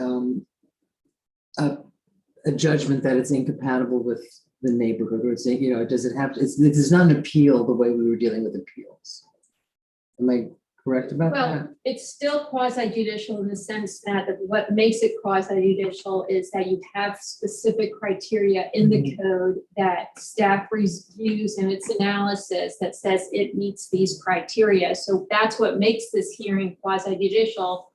a judgment that it's incompatible with the neighborhood, or it's, you know, does it have to, this is not an appeal the way we were dealing with appeals. Am I correct about that? Well, it's still quasi judicial in the sense that what makes it quasi judicial is that you have specific criteria in the code that staff reviews in its analysis that says it meets these criteria. So that's what makes this hearing quasi judicial.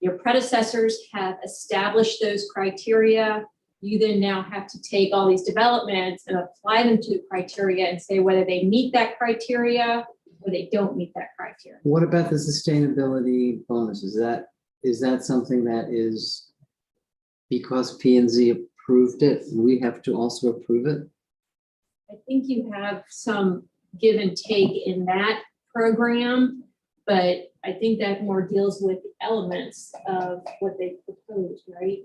Your predecessors have established those criteria. You then now have to take all these developments and apply them to the criteria and say whether they meet that criteria or they don't meet that criteria. What about the sustainability bonuses? Is that something that is because P&Z approved it, we have to also approve it? I think you have some give and take in that program, but I think that more deals with the elements of what they proposed, right?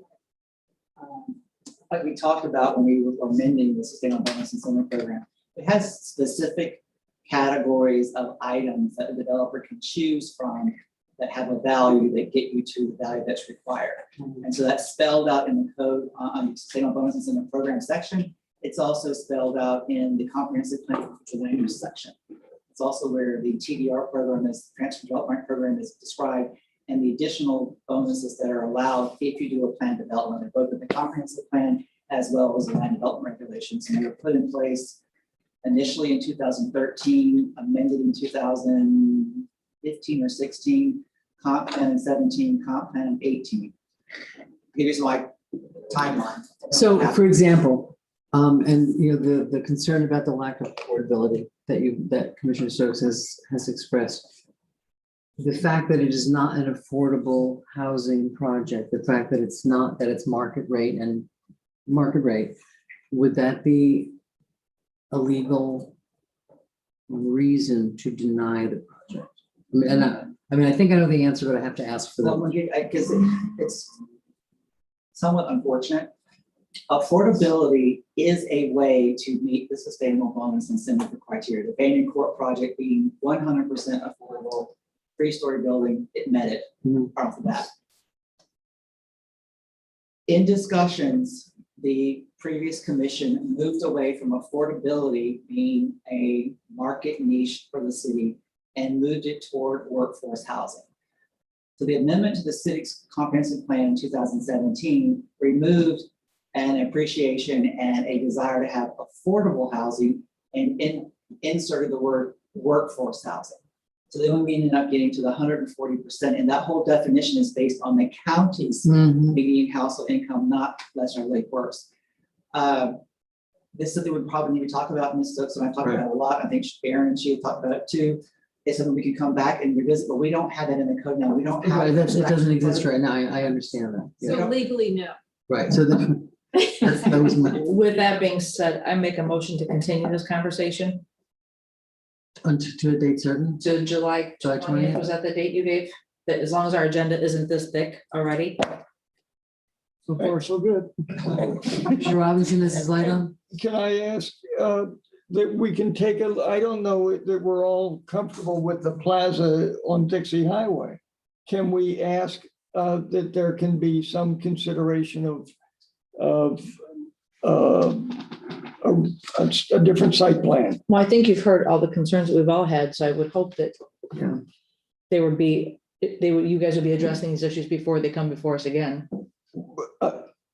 Like we talked about when we were amending the Sustainable Bonus Incentive Program, it has specific categories of items that a developer can choose from that have a value that get you to the value that's required. And so that's spelled out in the code on the Sustainable Bonus Incentive Program section. It's also spelled out in the Comprehensive Plan for Future Land Use section. It's also where the TDR program, is Transfer Development Program, is described. and the additional bonuses that are allowed if you do a plan development, both in the comprehensive plan as well as the land development regulations. And they were put in place initially in 2013, amended in 2015 or 16, comp plan in 17, comp plan in 18. Here's my timeline. So, for example, and you know, the concern about the lack of affordability that Commissioner Stokes has expressed. The fact that it is not an affordable housing project, the fact that it's not, that it's market rate, would that be a legal reason to deny the project? I mean, I think I know the answer, but I have to ask for Well, that. because it's somewhat unfortunate. Affordability is a way to meet the sustainable bonus incentive criteria. The Banyan Court project being 100% affordable, 3-story building, it met it right off the bat. In discussions, the previous commission moved away from affordability being a market niche for the city and moved it toward workforce housing. So the amendment to the city's comprehensive plan in 2017 removed an appreciation and a desire to have affordable housing and inserted the word workforce housing. So then we ended up getting to the 140%, and that whole definition is based on the county's median household income, not lesser Lake Works. This is something we probably need to talk about, Ms. Stokes, and I talked about it a lot. I think Aaron and she talked about it too. It's something we can come back and revisit, but we don't have that in the code now. We don't have. Right, it doesn't exist right now. I understand that. Yeah. So legally, no. Right, so that was my, With that being said, I make a motion to continue this conversation to a date certain. to July July 20th. 20th. Was that the date you gave? That as long as our agenda isn't this thick already. So far, So good. Commissioner Robinson, this is light on. Can I ask that we can take I don't know that we're all comfortable with the plaza on Dixie Highway. Can we ask that there can be some consideration of a different site plan? Well, I think you've heard all the concerns that we've all had, so I would hope that you guys would be addressing these issues before they come before us again.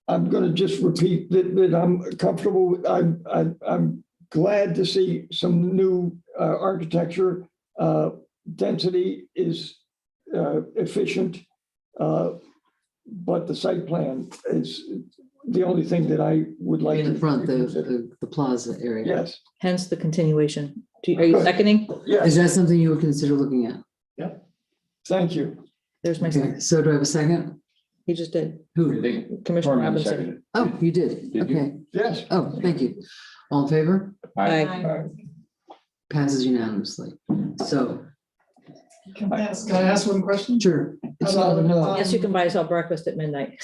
I'm going to just repeat that I'm comfortable with, I'm glad to see some new architecture. Density is efficient, but the site plan is the only thing that I would like. In to the front, reconsider. the plaza area. Yes. Hence the continuation. Are you seconding? Yes. Is that something you would consider looking at? Yep. Thank you. There's my Okay, second. so do I have a second? He just did. Who? Commissioner Norman Robinson. seconded. Oh, you did, Did you? okay. Yes. Oh, thank you. All in favor? Aye. Passes unanimously. So, Can I ask one question? sure. Yes, you can buy yourself breakfast at midnight.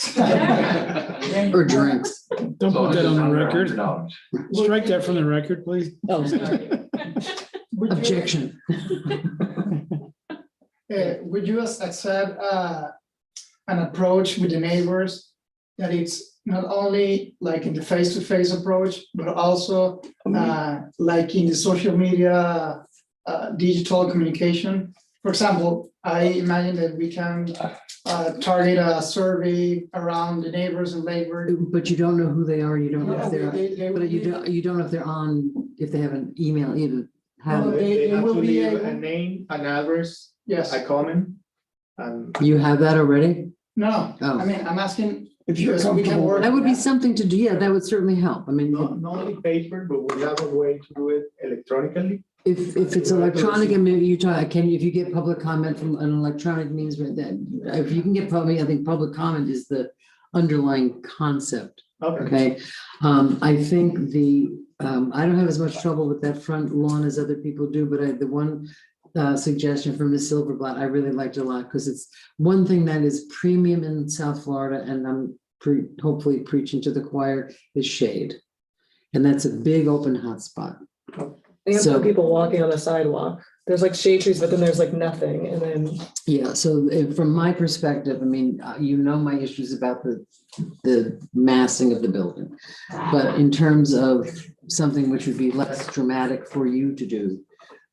Or drinks. Don't put that on the record. Strike that from the record, please. Oh, sorry. Objection. Would you accept an approach with the neighbors that it's not only like in the face-to-face approach, but also like in the social media, digital communication? For example, I imagine that we can target a survey around the neighbors in Lakewood. But you don't know who they are, you don't know if they're, They but you don't know if they're on, if they have an email, either. No, They have will to be leave able- a name, an address, Yes. a comment, and You have that already? No, Oh. I mean, I'm asking. If you're because we can comfortable work. That would be something to do, yeah, that would certainly help. I mean, not only paper, but we have a way to do it electronically. if it's electronic and maybe you talk, if you get public comment from an electronic means, that if you can get public, I think public comment is the underlying concept. Okay, I think I don't have as much trouble with that front lawn as other people do, but the one suggestion from Ms. Silverblatt, I really liked a lot, because it's one thing that is premium in South Florida, and I'm hopefully preaching to the choir, is shade. And that's a big open hotspot. You have So- people walking on the sidewalk. There's like shade trees, but then there's like nothing, and then. Yeah, so from my perspective, I mean, you know my issues about the massing of the building. But in terms of something which would be less dramatic for you to do,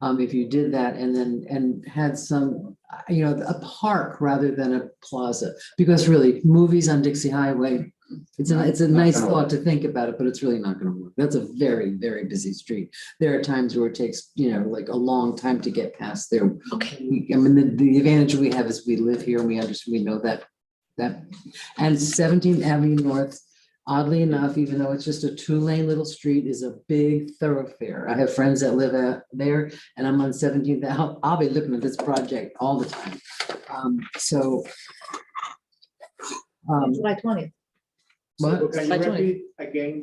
If you did that and had some, a park rather than a plaza, because really movies on Dixie Highway, it's a nice thought to think about it, but it's really not gonna work. That's a very, very busy street. There are times where it takes, like a long time to get past there. Okay. I mean, the advantage we have is we live here and we understand, we know that, and 17th Avenue North, oddly enough, even though it's just a 2-lane little street, is a big thoroughfare. I have friends that live there, and I'm on 17th. I'll be looking at this project all the time. July 20th. What? So can you Slide 20. repeat again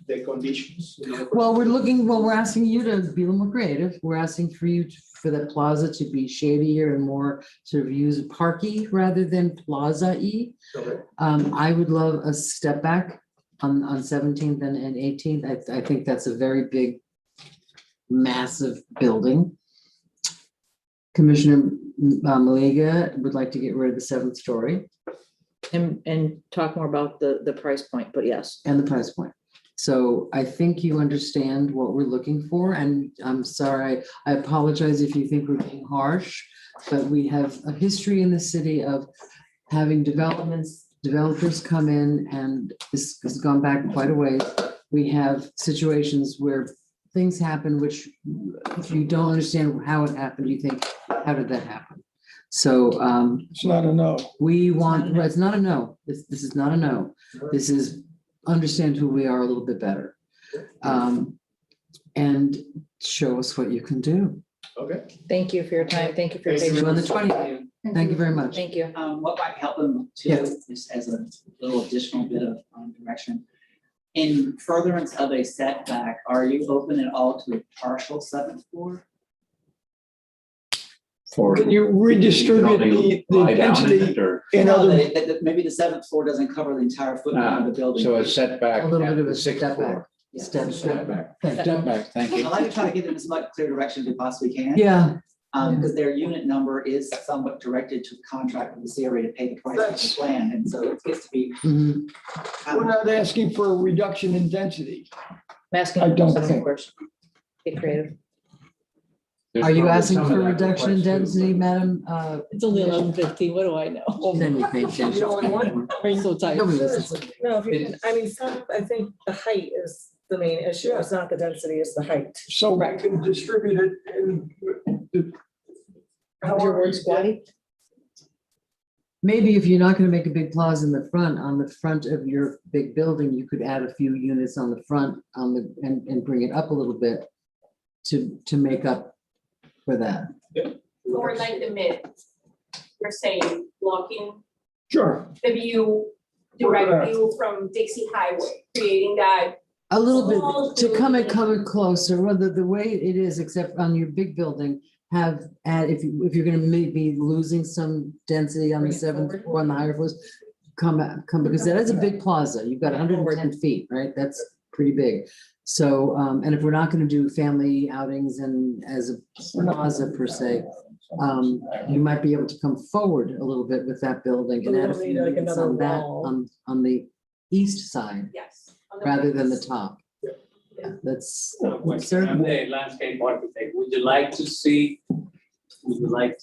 the conditions? Well, we're asking you to be a little more creative. We're asking for you for the plaza to be shadier and more sort of use parky rather than plaza-y. Okay. I would love a step back on 17th and 18th. I think that's a very big, massive building. Commissioner Maliga would like to get rid of the 7th story. And talk more about the price point, but yes. And the price point. So I think you understand what we're looking for, and I'm sorry, I apologize if you think we're being harsh, but we have a history in the city of having developers come in, and this has gone back quite a ways. We have situations where things happen, which if you don't understand how it happened, you think, how did that happen? So It's not a no. we want, well, it's not a no. This is not a no. This is understand who we are a little bit better. And show us what you can do. Okay. Thank you for your time. Thank you for your See you on the patience. 20th. Thank you very much. Thank you. What might help them too, Yeah. is as a little additional bit of direction. In furtherance of a setback, are you open at all to a partial 7th floor? Can you redistribute the density in No, other? that maybe the 7th floor doesn't cover the entire footprint of the building. So a setback. A little bit of a at the 6th step floor. back. Yeah. Step back. Step back, thank I you. like to try to give them as much clear direction as we possibly can. Yeah, Because their unit number is somewhat directed to contract with the CRA to pay the price of the plan, and so it gets to be. mhm. We're not asking for a reduction in density. I'm asking. I don't some think. questions. Get creative. Are you asking for reduction in density, madam? It's only 11:15. What do I know? Then you pay attention. You know what? I'm so tired. Nobody listens. No, I think the height is the main issue. It's not the density, it's the height. So we can distribute it in. How's your word, Squatty? Maybe if you're not gonna make a big plaza in the front, on the front of your big building, you could add a few units on the front and bring it up a little bit to make up for that. Or like the mid, you're saying blocking Sure. the view, direct view from Dixie Highway, creating that. A little bit, to come closer, well, the way it is, except on your big building, if you're gonna be losing some density on the 7th floor, on the higher floors, come, because that is a big plaza. You've got 110 feet, right? That's pretty big. So, and if we're not gonna do family outings and as a plaza per se, you might be able to come forward a little bit with that building and We add a don't few need, like, units another on that, wall. on the east side, Yes. rather than the top. Yeah, that's. I'm certainly. the landscape architect. Would you like to see the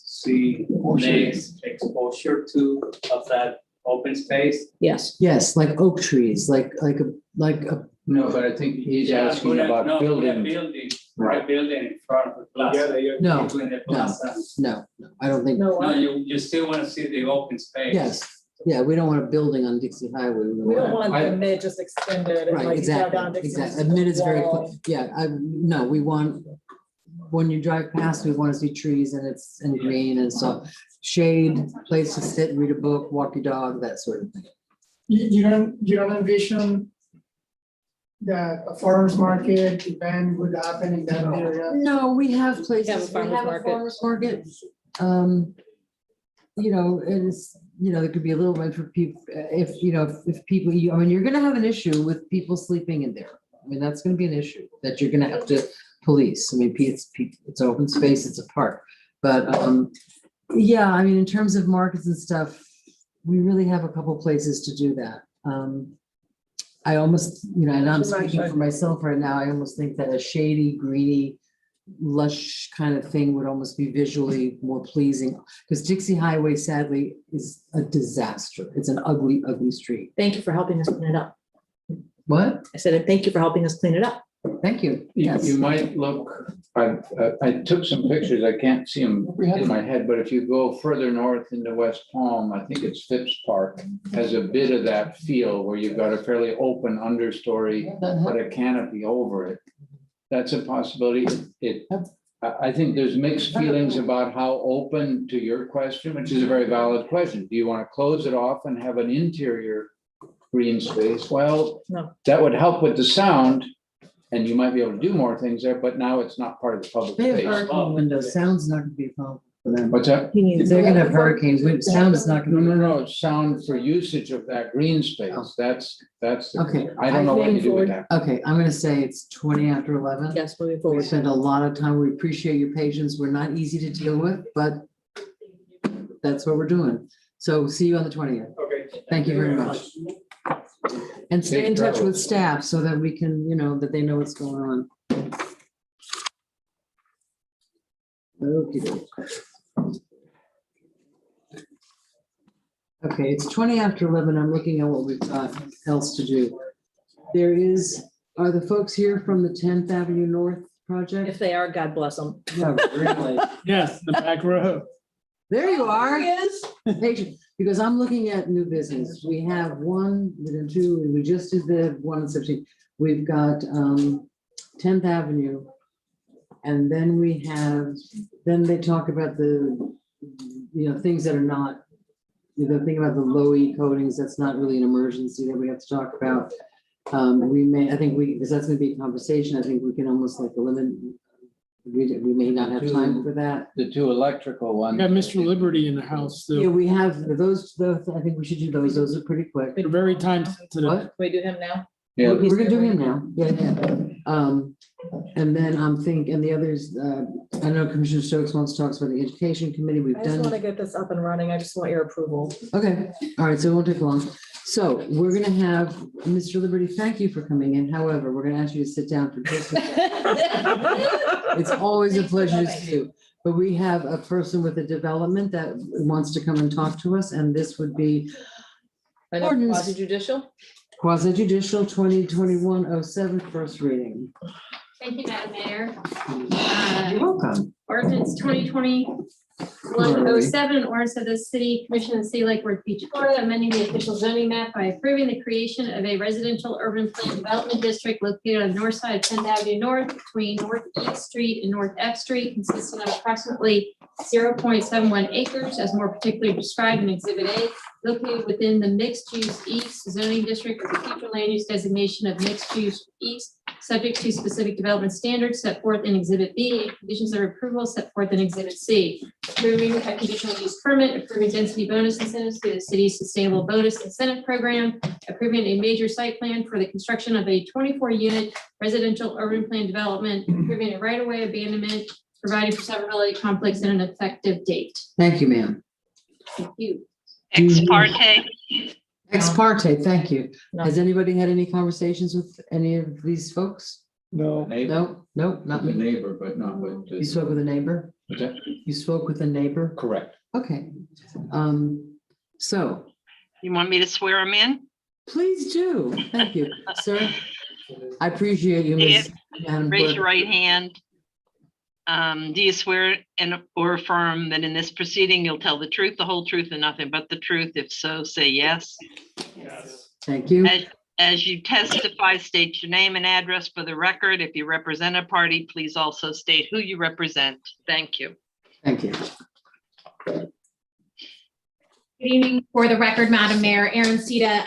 exposure of that open space? Yes. Yes, like oak trees, like a. No, but I think he's Yeah, asking put a- about no, put a building. building, Right. a building in front of the plaza. No, Between the plaza. No, I don't think, No, No, you still want to see the open space. yes, yeah, we don't want a building on Dixie Highway. we don't want the mid just extended and Right, like you drive exactly, down Dixie. exactly. Admit is very, yeah, no, we want, when you drive past, we want to see trees and green and so shade, place to sit, read a book, walk your dog, that sort of thing. You don't envision that a farmer's market event would happen in that area? No, we have places, Have a we farmer's have a market. farmer's market. It is, there could be a little bit for people, if people, I mean, you're gonna have an issue with people sleeping in there. I mean, that's gonna be an issue that you're gonna have to police. I mean, it's open space, it's a park. But, yeah, I mean, in terms of markets and stuff, we really have a couple places to do that. I almost, and I'm speaking for myself right now, I almost think that a shady, greeny lush kind of thing would almost be visually more pleasing. Because Dixie Highway sadly is a disaster. It's an ugly, ugly street. Thank you for helping us clean it up. What? I said, thank you for helping us clean it up. Thank you. You Yes. you might look, I took some pictures, I can't see them in my head, but if you go further north into West Palm, I think it's Phipps Park, has a bit of that feel where you've got a fairly open understory, but a canopy over it. That's a possibility. I think there's mixed feelings about how open, to your question, which is a very valid question. Do you want to close it off and have an interior green space? Well, No. that would help with the sound. And you might be able to do more things there, but now it's not part of the public They have space. hurricane windows. Sound's not gonna be a problem for them. What's that? They're gonna have hurricanes. Sound is not No, gonna. no, sound for usage of that green space. That's, the- Okay. I don't know what you do with that. Okay, I'm gonna say it's 20 after 11. Yes, moving We forward. spent a lot of time. We appreciate your patience. We're not easy to deal with, but that's what we're doing. So see you on the 20th. Okay. Thank you very much. And stay in touch with staff so that we can, that they know what's going on. Okay. Okay, it's 20 after 11. I'm looking at what we've got else to do. Are the folks here from the 10th Avenue North project? If they are, God bless them. No, really. Yes, the back row. There you are. There he is. Patient, because I'm looking at new business. We have one, we did two, and we just did the 117. We've got 10th Avenue. And then then they talk about the, things that are not, the thing about the low E coatings, that's not really an emergency that we have to talk about. Because that's gonna be a conversation, I think we can almost like eliminate, we may not have time for that. The two electrical ones. Got Mr. Liberty in the house, Yeah, too. we have those, I think we should do those. Those are pretty quick. They're very time sensitive. What? Can we do him now? Yeah. We're gonna do him now. Yeah. And then I'm thinking, and the others, I know Commissioner Stokes wants to talk about the education committee. We've I just want to done. get this up and running. I just want your approval. Okay, all right, so it won't take long. So we're gonna have Mr. Liberty, thank you for coming in. However, we're gonna ask you to sit down for just a second. It's always a pleasure to see you. But we have a person with a development that wants to come and talk to us, and this would be ordinance Quasi judicial? quasi judicial 2021-07 first reading. Thank you, Madam Mayor. You're welcome. Ordinance 2021-07, ordinance of the City Commission of the City of Lake Worth Beach, Florida, amending the official zoning map by approving the creation of a residential urban plan development district located on the north side of 10th Avenue North between North East Street and North F Street, consisting of approximately 0.71 acres, as more particularly described in Exhibit A, located within the mixed-use east zoning district with a future land use designation of mixed-use east, subject to specific development standards set forth in Exhibit B and conditions of approval set forth in Exhibit C. Approving a conditional use permit, approving density bonus incentives to the city's sustainable bonus incentive program, approving a major site plan for the construction of a 24-unit residential urban plan development, approving a right-of-way abandonment, providing for severability conflicts and an effective date. Thank you, ma'am. Thank you. Ex parte. Ex parte, thank you. Has anybody had any conversations with any of these folks? No. Neighbor, No, not the me. neighbor, but not with. You spoke with a neighbor? What's that? You spoke with a neighbor? Correct. Okay. So You want me to swear him in? please do. Thank you, sir. I appreciate you, Ms. Madam Raise Clerk. your right hand. Do you swear and or affirm that in this proceeding you'll tell the truth, the whole truth, and nothing but the truth? If so, say yes. Thank you. As you testify, state your name and address for the record. If you represent a party, please also state who you represent. Thank you. Thank you. Good evening. For the record, Madam Mayor, Aaron Sita,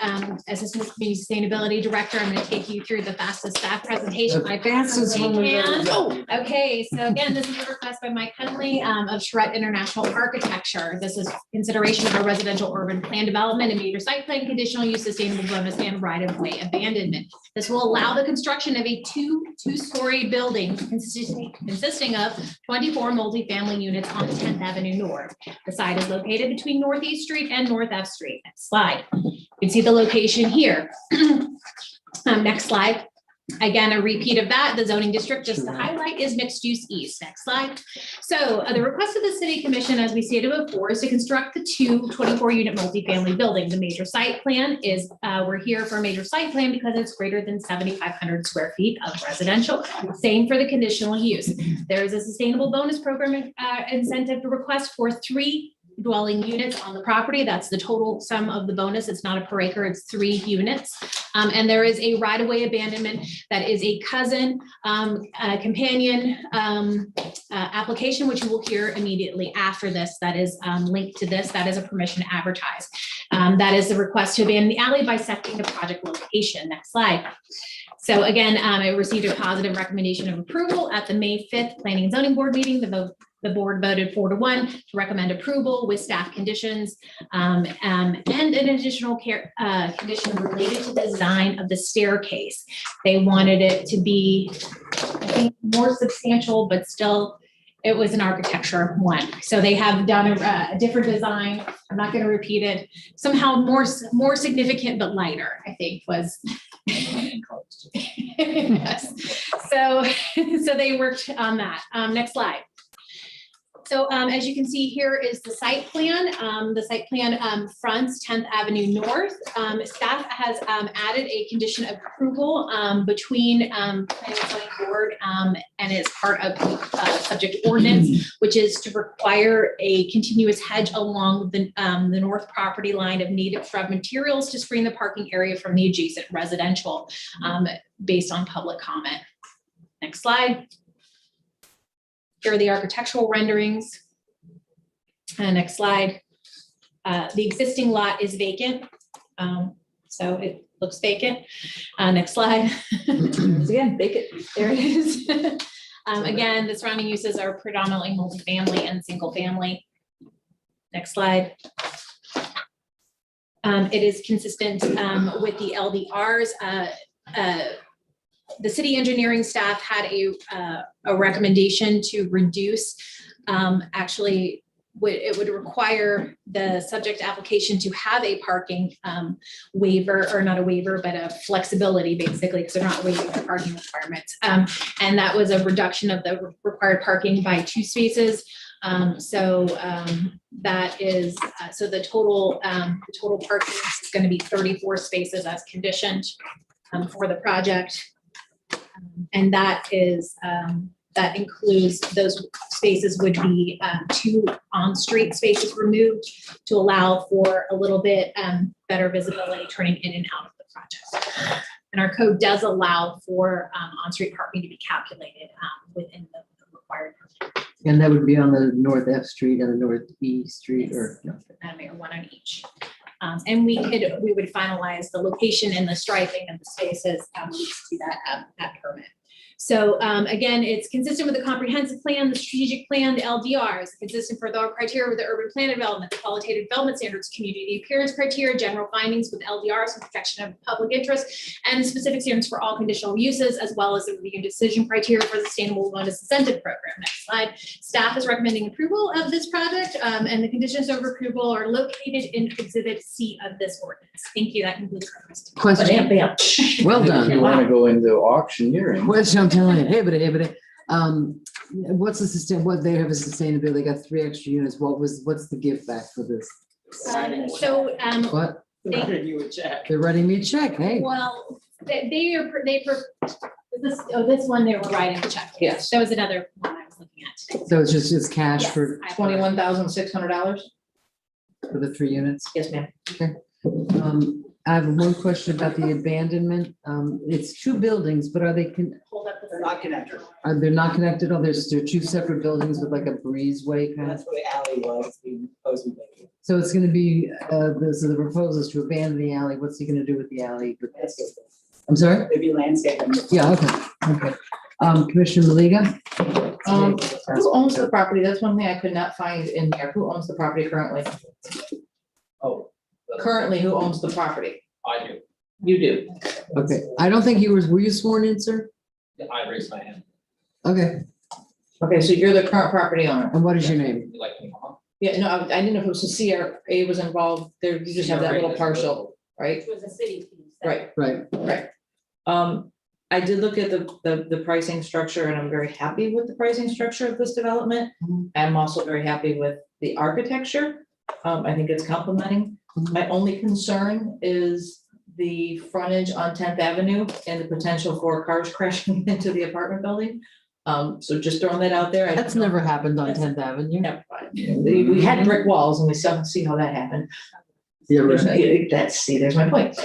Assistant Community Sustainability Director. I'm going to take you through the fastest staff presentation. The fastest one we've ever can. done. Okay, so again, this is a request by Mike Henley of Charette International Architecture. This is consideration of a residential urban plan development and major site plan conditional use, sustainable bonus, and right-of-way abandonment. This will allow the construction of a two-story building consisting of 24 multifamily units on 10th Avenue North. The site is located between Northeast Street and North F Street. Next slide. You can see the location here. Next slide. Again, a repeat of that, the zoning district, just to highlight, is mixed use east. Next slide. So the request of the city commission, as we stated before, is to construct the 24-unit multifamily building. The major site plan is, we're here for a major site plan because it's greater than 7,500 square feet of residential. Same for the conditional use. There is a sustainable bonus program incentive request for 3 dwelling units on the property. That's the total sum of the bonus. It's not a per acre, it's 3 units. And there is a right-of-way abandonment that is a cousin, companion application, which you will hear immediately after this. That is linked to this. That is a permission to advertise. That is the request to abandon the alley bisecting the project location. Next slide. So again, it received a positive recommendation of approval at the May 5th Planning and Zoning Board meeting. The board voted 4-1 to recommend approval with staff conditions and an additional condition related to the design of the staircase. They wanted it to be, I think, more substantial, but still it was an architecture one. So they have done a different design. I'm not going to repeat it. Somehow more significant, but lighter, I think was. Yes. So they worked on that. Next slide. So as you can see, here is the site plan. The site plan fronts 10th Avenue North. Staff has added a condition of approval between Planning and Zoning Board and is part of the subject ordinance, which is to require a continuous hedge along the north property line of native shrub materials to screen the parking area from the adjacent residential based on public comment. Next slide. Here are the architectural renderings. Next slide. The existing lot is vacant, so it looks vacant. Next slide. Again, vacant. There it is. Again, the surrounding uses are predominantly multifamily and single family. Next slide. It is consistent with the LDRs. The city engineering staff had a recommendation to reduce, actually, it would require the subject application to have a parking waiver, or not a waiver, but a flexibility, basically, because they're not waiving their parking requirements. And that was a reduction of the required parking by 2 spaces. That is, so the total parking is going to be 34 spaces as conditioned for the project. And that is, that includes, those spaces would be 2 on-street spaces removed to allow for a little bit better visibility turning in and out of the project. And our code does allow for on-street parking to be calculated within the required parking. And that would be on the North F Street and the North E Street, or no? Or 1 on each. And we would finalize the location and the striping of the spaces. We do that at permit. So again, it's consistent with the comprehensive plan, the strategic plan, the LDRs, consistent for the criteria with the urban plan development, the qualitative development standards, community appearance criteria, general findings with LDRs and protection of public interest, and specific standards for all conditional uses, as well as the review and decision criteria for the sustainable bonus incentive program. Next slide. Staff is recommending approval of this project, and the conditions of approval are located in Exhibit C of this ordinance. Thank you. That concludes our Question. Well done. If you want to go into auctioneering. Question, I'm telling you, what's the system, what they have a sustainability, they got 3 extra units, what's the give back for this? What? They're writing you a check. They're writing me a check, hey. Well, this one, they were writing the check. Yes. That was another one I was looking at today. So it's cash Yes, for $21,600. for the 3 units? Yes, ma'am. Okay. I have one question about the abandonment. It's 2 buildings, but are they Hold up. They're not connected. are they not connected? Oh, they're 2 separate buildings with like a breezeway kind of. That's what the alley was, being proposed to make. So it's gonna be, so the proposal is to abandon the alley. What's he gonna do with the alley? I'm sorry? It'd be landscaping. Yeah, okay. Commissioner Maliga? Who owns the property? That's one thing I could not find in here. Who owns the property currently? Oh. Currently, who owns the property? I do. You do. Okay, I don't think were you sworn in, sir? I raised my hand. Okay, Okay, so you're the current property owner. and what is your name? You like me, huh? Yeah, no, I didn't know if it was the CRA was involved. There, you just have that little parcel, right? It was a city. Right. Right. Right. I did look at the pricing structure and I'm very happy with the pricing structure of this development. I'm also very happy with the architecture. I think it's complementing. My only concern is the frontage on 10th Avenue and the potential for cars crashing into the apartment building. So just throwing that out there. That's never happened on 10th Avenue. Never mind. We had brick walls and we still see how that happened. Yeah, right. There's my point.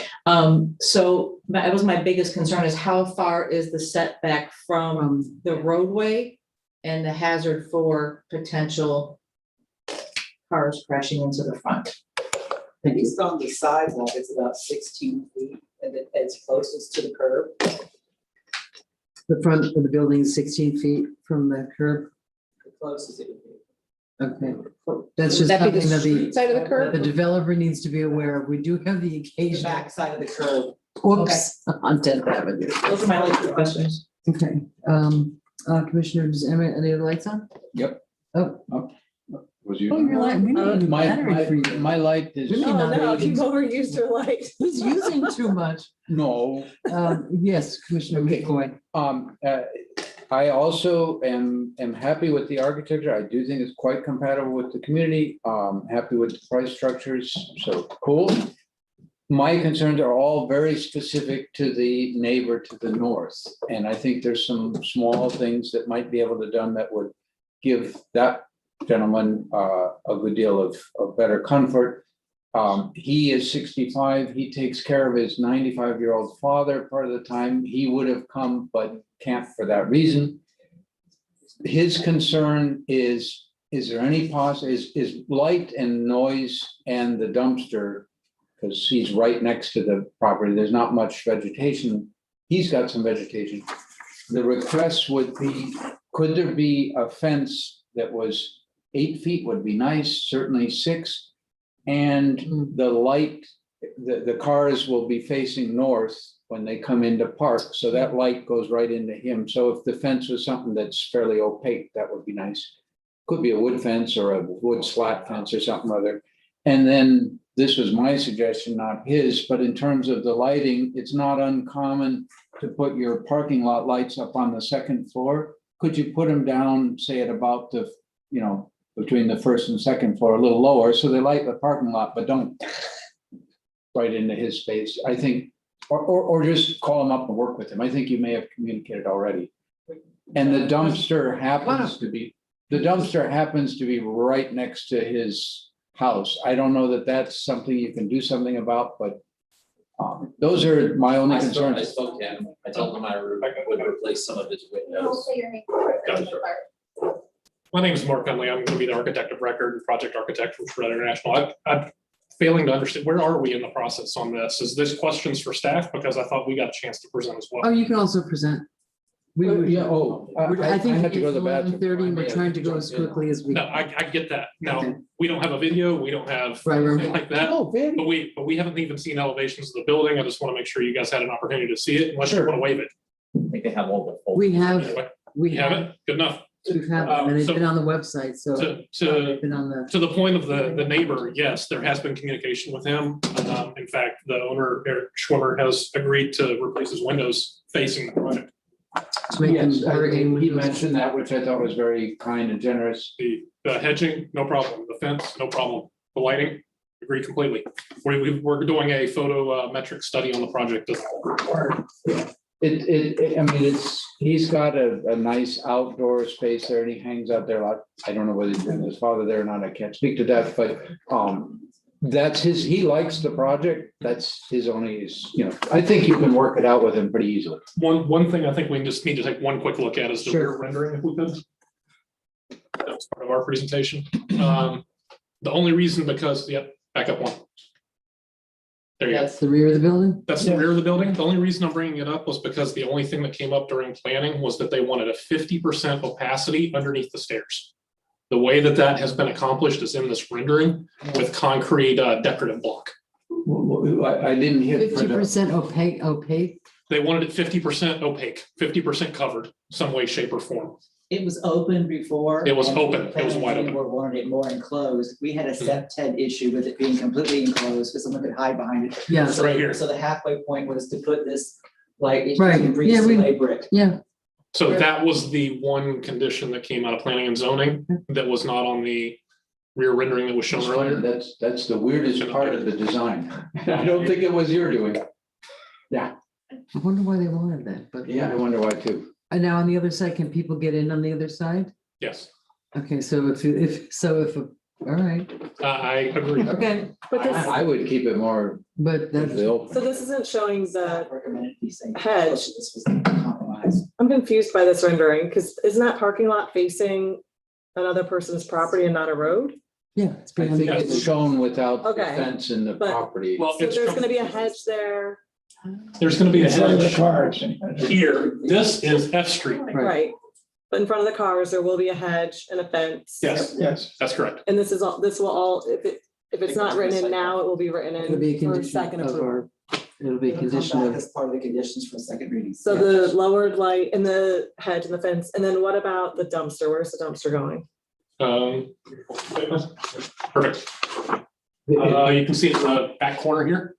So that was my biggest concern is how far is the setback from the roadway and the hazard for potential cars crashing into the front. At least on the sidewalk, it's about 16 feet and it's closest to the curb. The front of the building is 16 feet from the curb. The closest it would be. Okay, that's Would just that be the something that street side of the the curb? developer needs to be aware of. We do have the The occasion. back side of the curb. Whoops, on 10th Avenue. Those are my only two questions. Okay, Commissioner, does any other lights on? Yep. Oh, Was you? oh, your light, we need a new battery for you. My light is, Really Oh, not no, aging. you've overused your light. He's using too much. no. Yes, Commissioner McCoy. I also am happy with the architecture. I do think it's quite compatible with the community. Happy with the price structures, so cool. My concerns are all very specific to the neighbor to the north. And I think there's some small things that might be able to done that would give that gentleman a good deal of better comfort. He is 65. He takes care of his 95-year-old father part of the time. He would have come, but can't for that reason. His concern is there any is light and noise and the dumpster, because he's right next to the property. There's not much vegetation. He's got some vegetation. The request would be, could there be a fence that was 8 feet would be nice, certainly 6. And the light, the cars will be facing north when they come into park. So that light goes right into him. So if the fence was something that's fairly opaque, that would be nice. Could be a wood fence or a wood slat fence or something other. And then this was my suggestion, not his, but in terms of the lighting, it's not uncommon to put your parking lot lights up on the second floor. Could you put them down, say at about the, between the first and second floor, a little lower, so they light the parking lot, but don't right into his space, I think, or just call him up and work with him. I think you may have communicated already. And the dumpster happens to be right next to his house. I don't know that that's something you can do something about, but those are my only I concerns. spoke to him. I told him I would replace some of his windows. My name is Mark Bentley. I'm going to be the architect of record and project architect from Shred International. I'm failing to understand, where are we in the process on this? Is this questions for staff? Because I thought we got a chance to present as well. Oh, you can also present. Yeah, I think had to go it's to the bathroom. 11:30. We're trying to go as quickly as we No, can. I get that. Now, we don't have a video. We don't have Right, right. anything like that. Oh, very. But we haven't even seen elevations of the building. I just want to make sure you guys had an opportunity to see it unless you Sure. want to waive it. I think they have all the. We have, Anyway, we You have have, it? Good enough. we've had them, and it's So- been on the website, so. To Been on the. the point of the neighbor, yes, there has been communication with him. In fact, the owner, Eric Schwimmer, has agreed to replace his windows facing the project. to make them Yes, hurricane he windows. mentioned that, which I thought was very kind and generous. The hedging, no problem. The fence, no problem. The lighting, agree completely. We're doing a photometric study on the project as well. I mean, he's got a nice outdoor space there and he hangs out there a lot. I don't know whether he's been his father there or not. I can't speak to that, but that's he likes the project. That's his only, I think you can work it out with him pretty easily. One thing I think we just need to take one quick look at is the rear rendering, if we could. That was part of our presentation. The only reason back up one. There you go. That's the rear of the building? That's the rear of the building. The only reason I'm bringing it up was because the only thing that came up during planning was that they wanted a 50% opacity underneath the stairs. The way that has been accomplished is in this rendering with concrete decorative block. I didn't hear. 50% opaque? They wanted it 50% opaque, 50% covered, some way, shape, or form. It was open before. It was and open. It was wide open. We wanted it more enclosed. We had a Cmte issue with it being completely enclosed because someone could hide behind it. Yeah. So- Right here. So the halfway point was to put this like it Right. can bring Yeah, we- some brick. Yeah, So that was the one condition that came out of planning and zoning that was not on the rear rendering that was shown earlier. That's the weirdest part of the design. I don't think it was your doing. Yeah, I wonder why they wanted that, but. yeah, I wonder why too. And now on the other side, can people get in on the other side? Yes, Okay, so if, all right, I agree. okay, But this, I would keep it more but that's. open. so this isn't showing the Recommended be saying. hedge. This was the compromise. I'm confused by this rendering, because isn't that parking lot facing another person's property and not a road? Yeah. It's I been think it's shown without the Okay, fence in the but- property. Well, So it's, there's gonna be a hedge there, there's gonna be a In front of the hedge cars. here. This is F Street. right? But in front of the cars, there will be a hedge and a fence. Yes, Yes. that's correct. And this will all, if it's not written in now, it will be written It'll be a in for condition second of approval. our, it'll be a It'll come condition back of, as part of the conditions for second reading. So the lowered light and the hedge and the fence, and then what about the dumpster? Where's the dumpster going? Perfect. You can see it in the back corner here.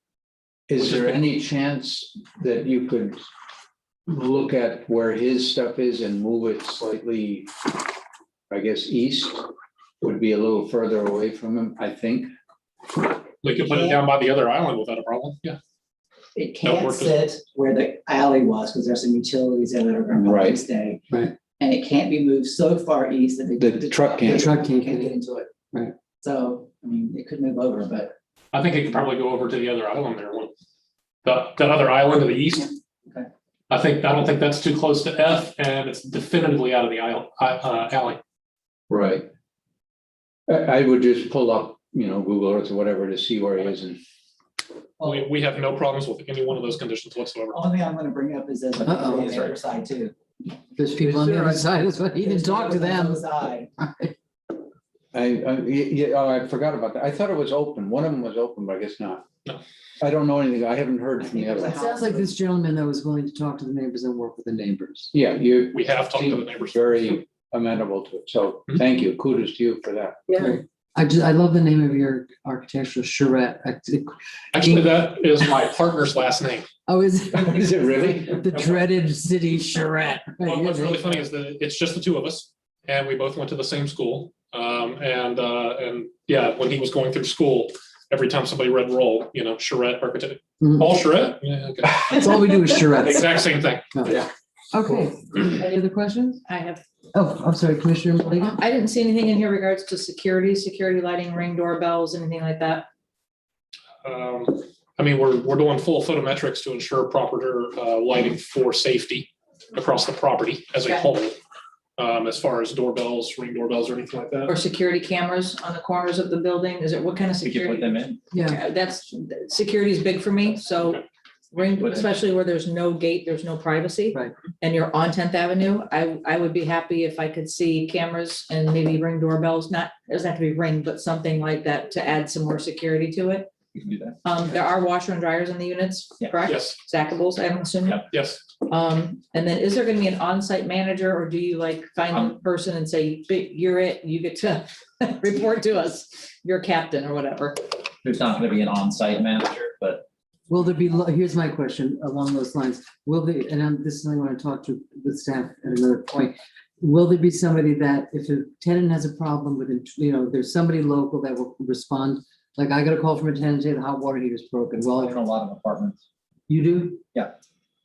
Is there any chance that you could look at where his stuff is and move it slightly, I guess, east? Would be a little further away from him, I think. We could put it down by the other island without a problem. Yeah. It That can't worked as- sit where the alley was, because there's some utilities there that are gonna Right. probably stay. Right. And it can't be moved so far east that The truck the can't. truck can't Can't get get in. into it. Right. So, I mean, it could move over, but I think it could probably go over to the other island there. That other island to the east. Okay. I don't think that's too close to F, and it's definitively out of the alley. Right. I would just pull up, Google Earth or whatever to see where he is and. We have no problems with any one of those conditions whatsoever. only thing I'm gonna bring up is there's a Uh-oh. on the other side too. There's people on the other side, that's why he didn't talk to them. Side. I forgot about that. I thought it was open. One of them was open, but I guess not. No. I don't know anything. I haven't heard from the There's a other. It sounds like this gentleman that was willing to talk to the neighbors and work with the neighbors. Yeah, you We have talked to the neighbors. very amenable to it. So Mhm. thank you. Kudos to you for that. Yeah, I love the name of your architectural charrette. Actually, that is my partner's last name. Oh, is it? Is it really? The dreaded city charrette. Well, what's really funny is that it's just the two of us, and we both went to the same school. And yeah, when he was going through school, every time somebody read roll, charrette architect, Mhm. all charrette? Yeah, okay. That's all we do is charrettes. Exact same thing. Oh. Yeah. Okay, any other questions? I have, Oh, I'm sorry, Commissioner Malika? I didn't see anything in here regards to security lighting, ring doorbells, anything like that. We're doing full photometrics to ensure proper lighting for safety across the property as a Okay. whole. As far as doorbells, ring doorbells or anything like that. Or security cameras on the corners of the building? Is it, what kind of We could put security? them in. Yeah, Security is big for me, so ring, Put in. especially where there's no gate, there's no privacy. Right. And you're on 10th Avenue, I would be happy if I could see cameras and maybe ring doorbells, not, it doesn't have to be ring, but something like that to add some more security to it. We can do that. There are washer and dryers in the units, Yeah. correct? Yes, Stackables, I'm assuming. Yep. yes. And then is there gonna be an on-site manager, or do you find the person and say, you're it, you get to report to us, you're captain or whatever? There's not gonna be an on-site manager, but will there be, here's my question along those lines. Will there, and this is something I want to talk to with staff at another point. Will there be somebody that if a tenant has a problem with, there's somebody local that will respond? Like I got a call from a tenant, say the hot water heater's broken. I Well, own a lot of apartments. you do? Yeah.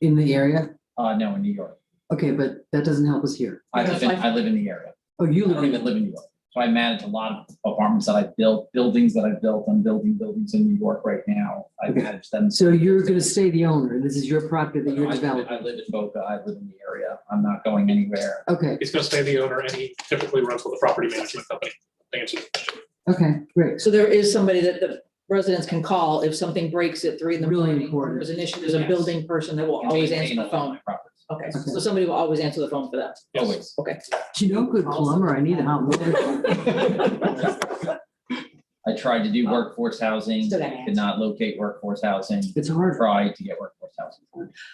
In the area? No, in New York. Okay, but that doesn't help us here. I live in the area. Oh, you I live don't in, even live in New York. So I manage a lot of apartments that I built, buildings that I built. I'm building buildings in New York right now. I Okay. manage them. so you're gonna stay the owner, and this is your property that you're I live developing? in Boca. I live in the area. I'm not going anywhere. Okay, He's gonna stay the owner and he typically runs with a property management company. To answer the question. okay, great. So there is somebody that the residents can call if something breaks at 3 in the Really morning, or important. there's an issue, there's a Yes. building person that will And always maintain answer the a lot of phone. my properties. Okay, Okay. so somebody will always answer the phone for that. Always. Okay. Do you know a good plumber? I need a hot water. I tried to do workforce housing, Still gotta could not locate workforce housing. It's hard. Tried to get workforce housing.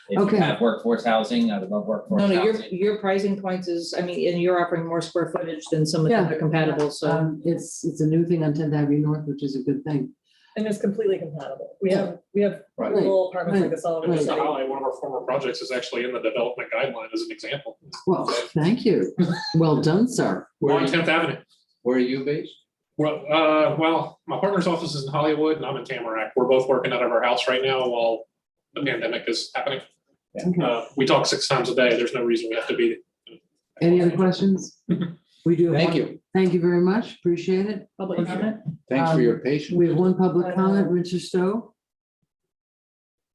If Okay. you have workforce housing, I would love workforce No, housing. your pricing points is, and you're offering more square footage than some of the Yeah. other compatibles, so. It's a new thing on 10th Avenue North, which is a good thing. And it's completely compatible. We have Right. rural apartments like this all over And the just to city. highlight, one of our former projects is actually in the development guideline as an example. Well, thank you. Well done, sir. On 10th Avenue. Where are you based? Well, my partner's office is in Hollywood and I'm in Tamarack. We're both working out of our house right now while the pandemic is happening. We talk 6 times a day. There's no reason we have to be. Any other questions? We do. have Thank one- you. Thank you very much. Appreciate it. Public comment? Thanks for your patience. We have one public comment, Richard Stowe.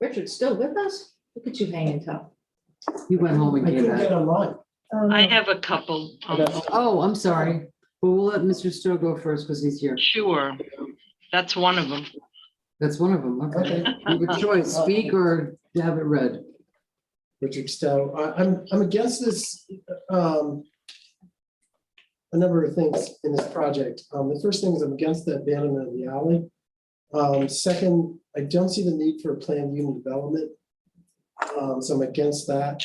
Richard's still with us? Look at you hanging tough. He went home and came back. online. I have a couple. Oh, I'm sorry. But we'll let Mr. Stowe go first because he's here. Sure, that's one of them. That's one of them. Okay. You have a choice, speak or have it read. Richard Stowe, I'm against this, a number of things in this project. The first thing is I'm against the abandonment of the alley. Second, I don't see the need for a planned unit development. So I'm against that.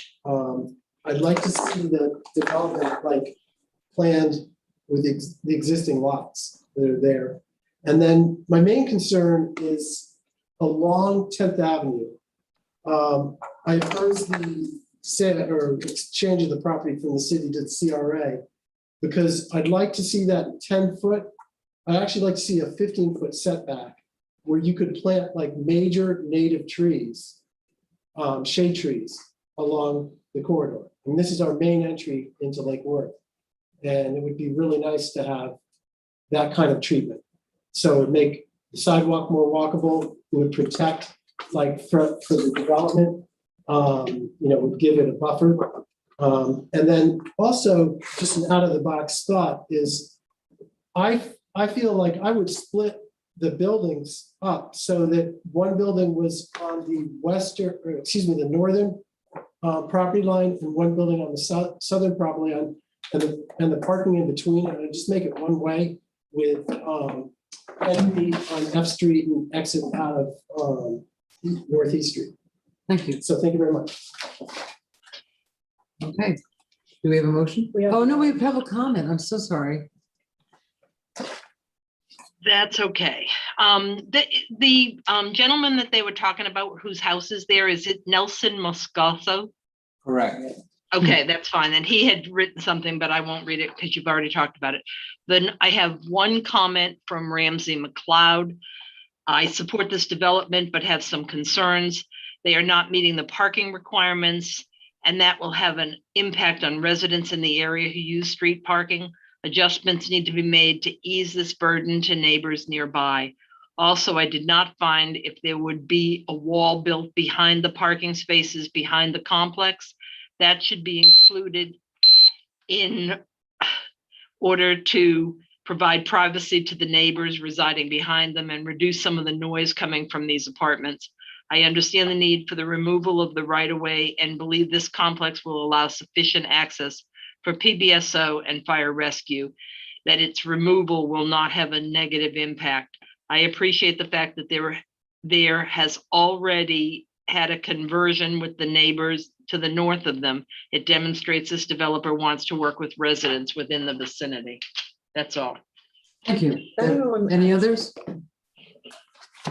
I'd like to see the development like planned with the existing lots that are there. And then my main concern is along 10th Avenue. I oppose the sale or exchange of the property from the city to the CRA because I'd like to see that 10-foot. I'd actually like to see a 15-foot setback where you could plant like major native trees, shade trees along the corridor. And this is our main entry into Lake Worth. And it would be really nice to have that kind of treatment. So it would make the sidewalk more walkable, it would protect like for the development, would give it a buffer. And then also just an out of the box thought is I feel like I would split the buildings up so that one building was on the northern property line and one building on the southern property line and the parking in between, and I'd just make it one way with entry on F Street and exit out of Northeast Street. Thank you. So thank you very much. Okay. Do we have a motion? Oh, no, we have public comment. I'm so sorry. That's okay. The gentleman that they were talking about whose house is there, is it Nelson Moscoso? Correct. Okay, that's fine. And he had written something, but I won't read it because you've already talked about it. Then I have one comment from Ramsey McLeod. I support this development, but have some concerns. They are not meeting the parking requirements, and that will have an impact on residents in the area who use street parking. Adjustments need to be made to ease this burden to neighbors nearby. Also, I did not find if there would be a wall built behind the parking spaces behind the complex. That should be included in order to provide privacy to the neighbors residing behind them and reduce some of the noise coming from these apartments. I understand the need for the removal of the right-of-way and believe this complex will allow sufficient access for PBSO and fire rescue, that its removal will not have a negative impact. I appreciate the fact that there has already had a conversion with the neighbors to the north of them. It demonstrates this developer wants to work with residents within the vicinity. That's all. Thank you. Any others?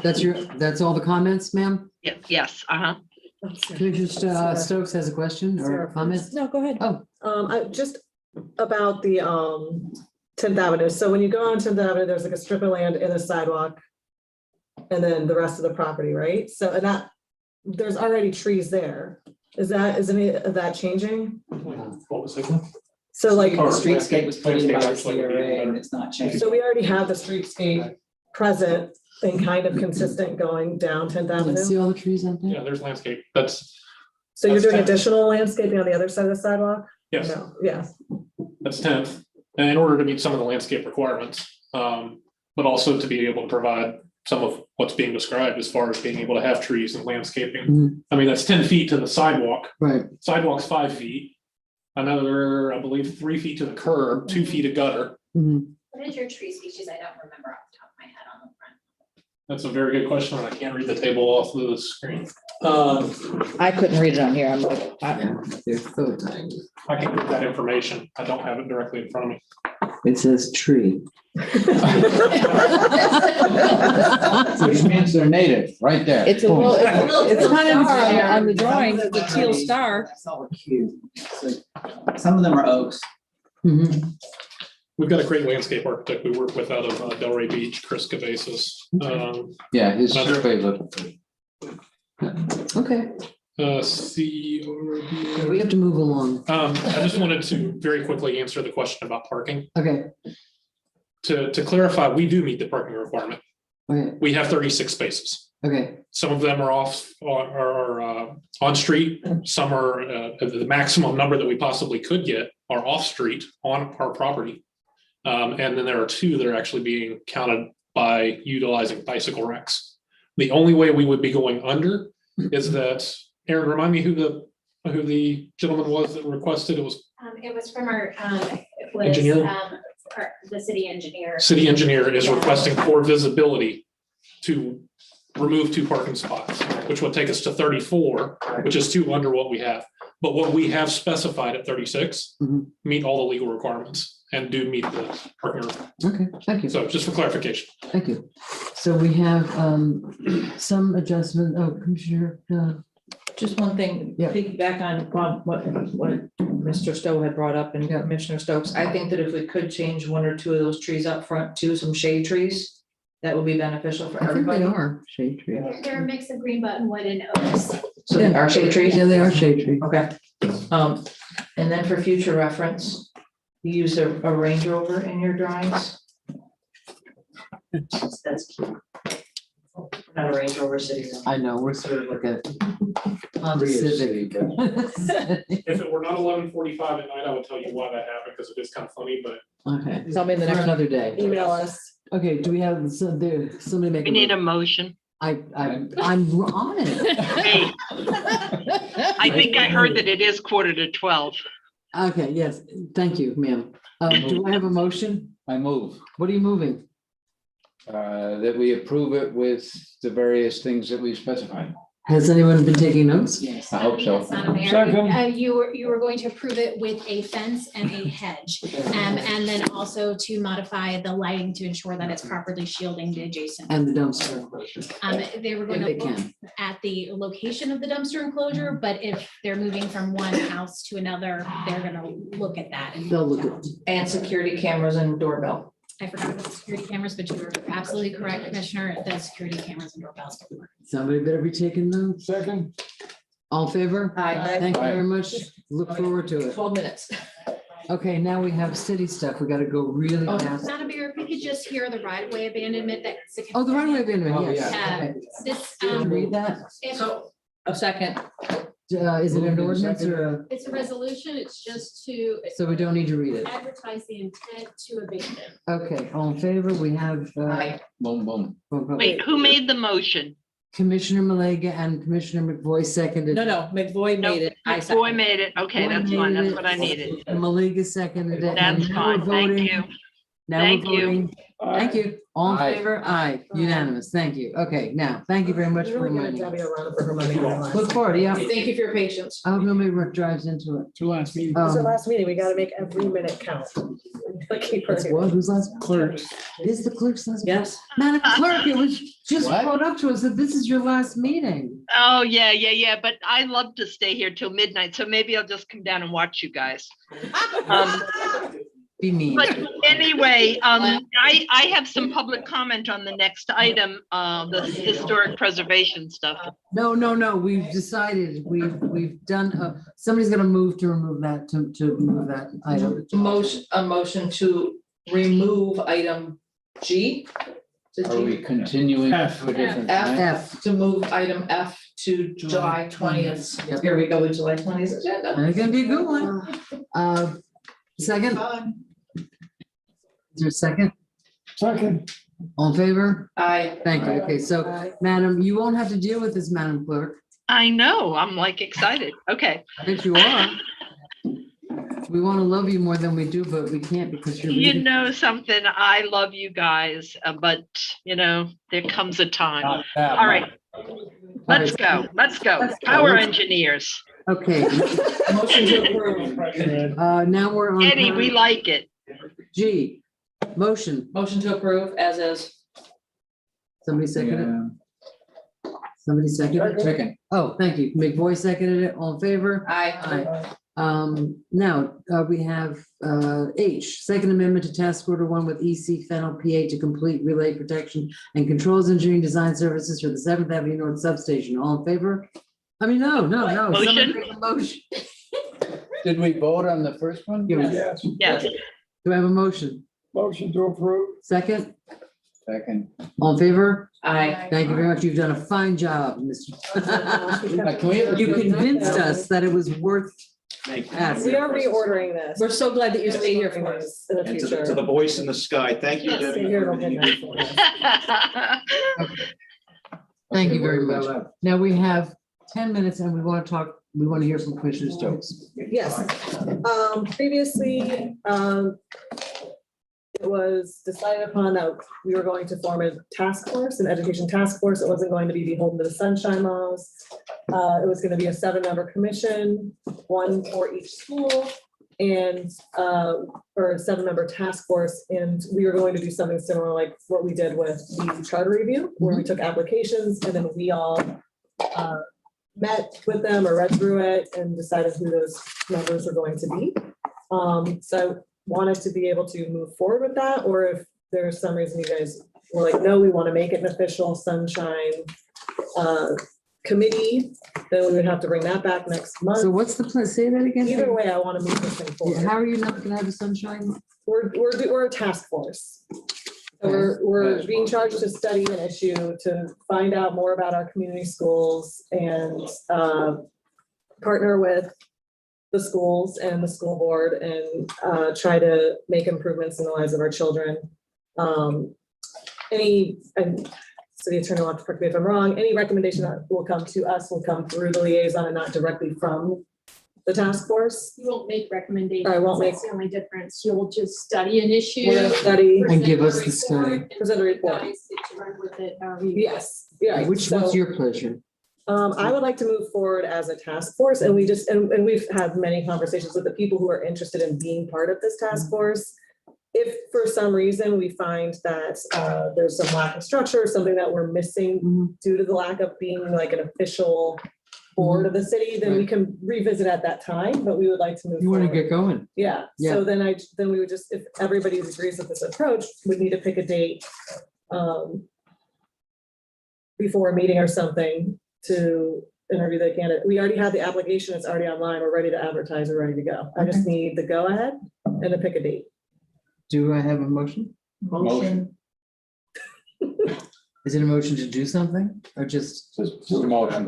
That's all the comments, ma'am? Yes, Commissioner Stokes has a question or a comment? No, go ahead. Oh, Just about the 10th Avenue. So when you go on 10th Avenue, there's like a strip of land in a sidewalk and then the rest of the property, right? So, and that, there's already trees there. Is any of that changing? What was it? So like. The streetscape was put in by the CRA and it's not changed. So we already have the streetscape present and kind of consistent going down 10th Avenue. see all the trees out there? Yeah, there's landscape. So you're doing additional landscaping on the other side of the sidewalk? Yes. No, yeah. That's 10th, and in order to meet some of the landscape requirements, but also to be able to provide some of what's being described as far as being able to have trees and landscaping. I mean, that's 10 feet to the sidewalk. Right. Sidewalk's 5 feet. Another, I believe, 3 feet to the curb, 2 feet of gutter. What is your tree species? I don't remember off the top of my head on the front. That's a very good question, and I can't read the table off the screen. I couldn't read it on here. I'm like, They're so tiny. I can get that information. I don't have it directly in front of me. It says tree. Which means they're native, right there. it's a little, it's kind of on the drawing, the teal star. That's all cute. It's like, some of them are oaks. Mhm. We've got a great landscape architect we work with out of Delray Beach, Chris Cavazos. Yeah, his Another- survey looked. Okay, CRB. we have to move along. I just wanted to very quickly answer the question about parking. Okay, To clarify, we do meet the parking requirement. okay, We have 36 spaces. okay. Some of them are on street. Some are the maximum number that we possibly could get are off street on our property. And then there are 2 that are actually being counted by utilizing bicycle racks. The only way we would be going under is that, Aaron, remind me who the gentleman was that requested. It was It was from our, it was, Engineer? the city engineer. city engineer is Yeah. requesting for visibility to remove 2 parking spots, which would take us to 34, which is 2 under what we have. But what we have specified at 36 Mhm. meet all the legal requirements and do meet the parking. Okay, thank you. So just for clarification. Thank you. So we have some adjustment, Commissioner, Just one thing, Yeah. piggyback on what Mr. Stowe had brought up and Commissioner Stokes. I think that if we could change 1 or 2 of those trees up front to some shade trees, that would be beneficial for I think they everybody. are shade trees. They're a mix of green buttonwood and oaks. So they are shade trees? Yeah, they are shade trees. Okay. And then for future reference, you use a Range Rover in your drawings. That's cute. Not a Range Rover city. though. I know, we're sort of like a Honda Prius Civic. city, but- If it were not 11:45 at night, I would tell you why that happened, because it is kind of funny, but Okay, Tell me the next one. another day. Email us. Okay, do we have, somebody make? We need a motion. I'm on it. Hey, I think I heard that it is 11:45. Okay, yes, thank you, ma'am. Do I have a motion? I move What are you moving? that we approve it with the various things that we've specified. Has anyone been taking notes? I hope so. Yes, Madam Mayor. Second. You were going to approve it with a fence and a hedge. And then also to modify the lighting to ensure that it's properly shielding the adjacent. And the dumpster enclosure. They were going If they to look can. at the location of the dumpster enclosure, but if they're moving from one house to another, they're gonna look at that. And They'll look at. And security cameras and doorbell. I forgot about the security cameras, but you were absolutely correct, Commissioner, the security cameras and doorbells. Somebody better be taking notes. Second. All in favor? Aye. Thank you Aye. very much. Look forward to it. 12 minutes. Okay, now we have city stuff. We gotta go really fast. Madam Mayor, if we could just hear the right of way abandonment that. Oh, the right of way abandonment, Oh, yes. yeah. Okay. This, Can you read that? if A second. Is it an ordinance or it's a resolution, it's just to so we don't need to read it? advertise the intent to abandon. Okay, all in favor? We have Aye. Boom, boom. Wait, who made the motion? Commissioner Malega and Commissioner McVoy seconded. No, McVoy No, made it. I Boy seconded. made it. Okay, that's fine. That's what I needed. Malega seconded it. That's and now we're fine. Thank voting. you. Now we're Thank you. voting. Thank you. All in Aye. favor? Aye. Unanimous. Thank you. Okay, now, thank you very much for Really giving reminding Debbie us. a run for her money. Look forward, yeah. Thank you for your patience. I hope nobody drives into it. Two last meeting. It's our last meeting. We gotta make every minute count. Keep her That's here. what, who's last? Clerks. Is the clerk's last? Yes. Madam Clerk, it was just What? brought up to us that this is your last meeting. Oh, yeah. But I love to stay here till midnight, so maybe I'll just come down and watch you guys. Be mean. But anyway, I have some public comment on the next item, the historic preservation stuff. No, we've decided, we've done, somebody's gonna move to remove that, to move that item. A motion to remove item G. Is it Are we G? continuing F. to a different time? F. To move item F to July 20th. Yep. Here we go with July 20th agenda. And it's gonna be a good one. Second? Is there a second? Second. All in favor? Aye. Thank you. Okay, so, Madam, you won't have to deal with this, Madam Clerk. I know, I'm like excited. Okay. I bet you are. We want to love you more than we do, but we can't because you're You leaving. know something, I love you guys, but there comes a time. Not that All right, much. let's go. Let's go. Power engineers. Okay, Motion to approve. now we're on. Eddie, we like it. G, motion. Motion to approve as is. Somebody seconded it? Somebody seconded it? Second. Oh, thank you. McVoy seconded it. All in favor? Aye. Now, we have, H, Second Amendment to Task Order 1 with EC Fennel PA to complete relay protection and controls engineering design services for the Seventh Avenue North Substation. All in favor? I mean, no. Someone Motion? make a motion. Did we vote on the first one? Yes. Yes. Do I have a motion? Motion to approve. Second? Second. All in favor? Aye. Thank you very much. You've done a fine job, Mr. Can we- You convinced us that it was worth asking. We are reordering this. We're so glad that you stay here for us. In the And to future. the voice in the sky, thank you, Stay Debbie. here for till everything midnight you- for us. Thank you very much. Now we have 10 minutes and we want to hear from Commissioner Stokes. Yes, previously, it was decided upon that we were going to form a task force, an education task force. It wasn't going to be beholden to the sunshine laws. It was gonna be a 7-member commission, 1 for each school, and, or a 7-member task force. And we were going to do something similar like what we did with the charter review, where we took applications and then we all met with them or read through it and decided who those members were going to be. So wanted to be able to move forward with that, or if there's some reason you guys were like, no, we want to make it an official sunshine committee, then we would have to bring that back next So month. what's the plan? Say that again. Either way, I want to move this thing Yeah, forward. how are you not gonna have a sunshine? We're a task force. So we're being charged to study an issue, to find out more about our community schools and partner with the schools and the school board and try to make improvements in the lives of our children. And city attorney will have to correct me if I'm wrong, any recommendation that will come to us will come through the liaison and not directly from the task force. You won't make recommendations. I won't make- That's the only difference. You'll just study an issue. We're gonna study. And give us the study. Present a report. Guys get to run with it however you. Yes, yeah. What's your pleasure? I would like to move forward as a task force, and we just, and we've had many conversations with the people who are interested in being part of this task force. If for some reason we find that there's some lack of structure, something that we're missing due to the lack of being like an official board of the city, then we can revisit at that time, but we would like to move You want to forward. get going? Yeah, Yeah. so then we would just, if everybody agrees with this approach, we'd need to pick a date before a meeting or something to interview the candidate. We already have the application, it's already online, we're ready to advertise, we're ready to go. I just need the go ahead and to pick a date. Do I have a motion? Motion. Is it a motion to do something or just? Just a motion.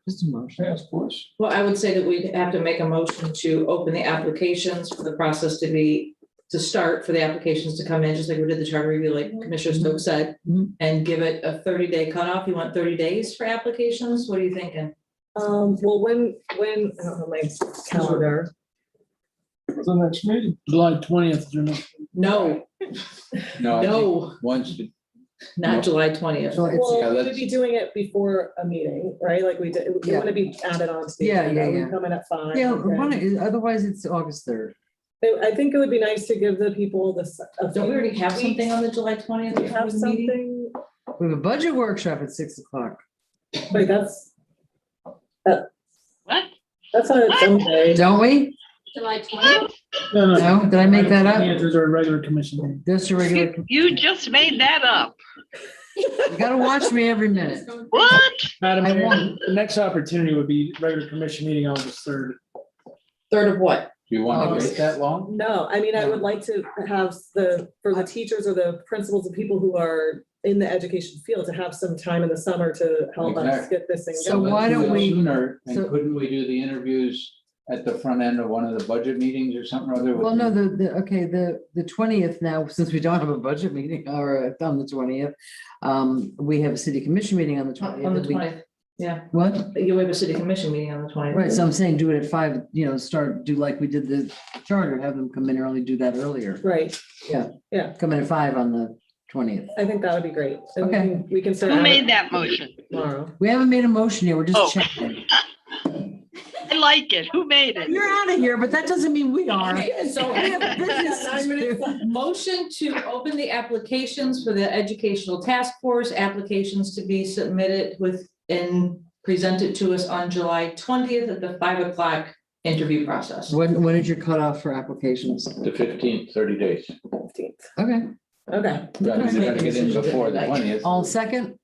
Just a motion. Task force. Well, I would say that we'd have to make a motion to open the applications for the process to start for the applications to come in, just like we did the charter review, like Commissioner Stokes said, and give it a 30-day cutoff. You want 30 days for applications? What are you thinking? Well, when, I don't have my calendar. The next meeting. July 20th. No, No, I think no, once, not July 20th. So it's, Well, Yeah, we'd be doing it before a meeting, right? Like we did, it Yeah. wouldn't be added on to the Yeah, agenda. yeah, We yeah. come in at 5. yeah, okay. otherwise it's August 3rd. I think it would be nice to give the people this. Don't we already have something on the July 20th? We have meeting? something, We have a budget workshop at 6 o'clock. wait, that's, What? that's on its own day. Don't we? July 20th. No, did I make that up? There's our regular commission meeting. Just a regular, You just made that up. you gotta watch me every minute. What? Madam I Mayor, won't. the next opportunity would be regular commission meeting August 3rd. Third of what? do you want to wait that long? No, I mean, I would like to have for the teachers or the principals and people who are in the education field to have some time in the summer to help us Exactly. get this thing So going. why Let's do don't it we- Sooner, so- and couldn't we do the interviews at the front end of one of the budget meetings or something or other? with Well, no, the- the 20th now, since we don't have a budget meeting or on the 20th, we have a city commission meeting on the 20th. On the and we- 20th. Yeah, What? you have a city commission meeting on the 20th. Right, so I'm saying do it at 5, do like we did the charter, have them come in early, do that earlier. Right, Yeah. Yeah. Come in at 5 on the 20th. I think that would be great. And we Okay. can- We can start. Who made that motion? Tomorrow. We haven't made a motion yet, we're Oh. just checking. I like it. Who made it? You're out of here, but that doesn't mean we are. Okay, so We have business to do. motion to open the applications for the educational task force, applications to be submitted with and presented to us on July 20th at the 5 o'clock interview process. When is your cutoff for applications? The 15th, 30 days. Okay, Okay. Yeah, I mean, they're gonna get in before the 20th. all second,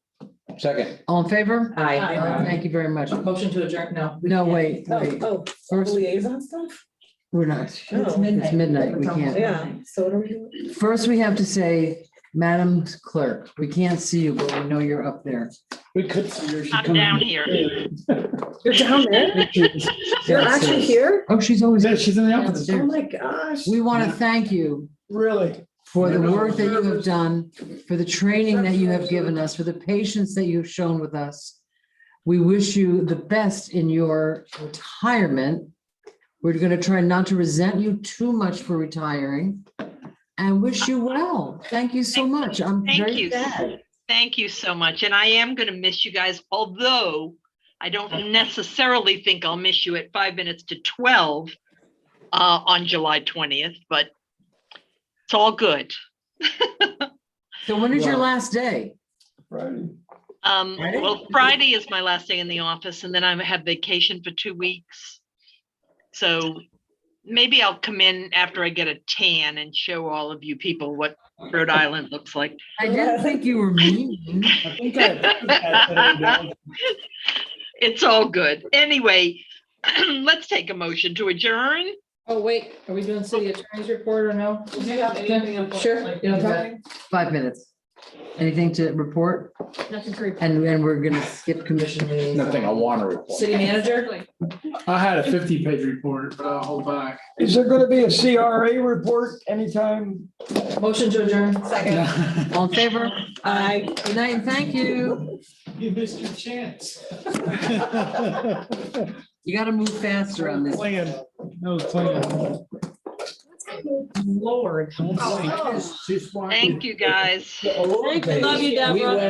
Second, all in favor? Aye. Thank you very much. Motion to adjourn, no. No, wait, wait, Oh, First- liaison stuff? we're not. Oh. It's midnight, we can't. Yeah, so what are we doing? First, we have to say, Madam Clerk, we can't see you, but we know you're up there. we could see her. I'm down here. You're down there? You're actually here? Oh, she's always. Yeah, she's in the office. Oh my gosh. We want to thank you Really? for the work that you have done, for the training that you have given us, for the patience that you've shown with us. We wish you the best in your retirement. We're going to try not to resent you too much for retiring and wish you well. Thank you so much. I'm Thank very you. sad. Thank you so much. And I am going to miss you guys, although I don't necessarily think I'll miss you at 5 minutes to 12 on July 20th, but it's all good. So when is your last day? Friday. Friday? Well, Friday is my last day in the office, and then I have vacation for 2 weeks. So maybe I'll come in after I get a tan and show all of you people what Rhode Island looks like. I didn't think you were mean. I think I- It's all good. Anyway, let's take a motion to adjourn. Oh, wait, are we doing city attorney's report or no? Do you have anything important? Sure. Like, You want to talk? anything? 5 minutes. Anything to report? Nothing to report. And then we're gonna skip commission meetings. Nothing I want to report. City manager? I had a 50-page report, but I'll hold back. Is there gonna be a CRA report anytime? Motion to adjourn. Second. All in favor? Aye. Good night and thank you. You missed your chance. You gotta move faster on this. Plan. That was planned. Lord. Thank you, guys. Thank you. Love you, Deborah.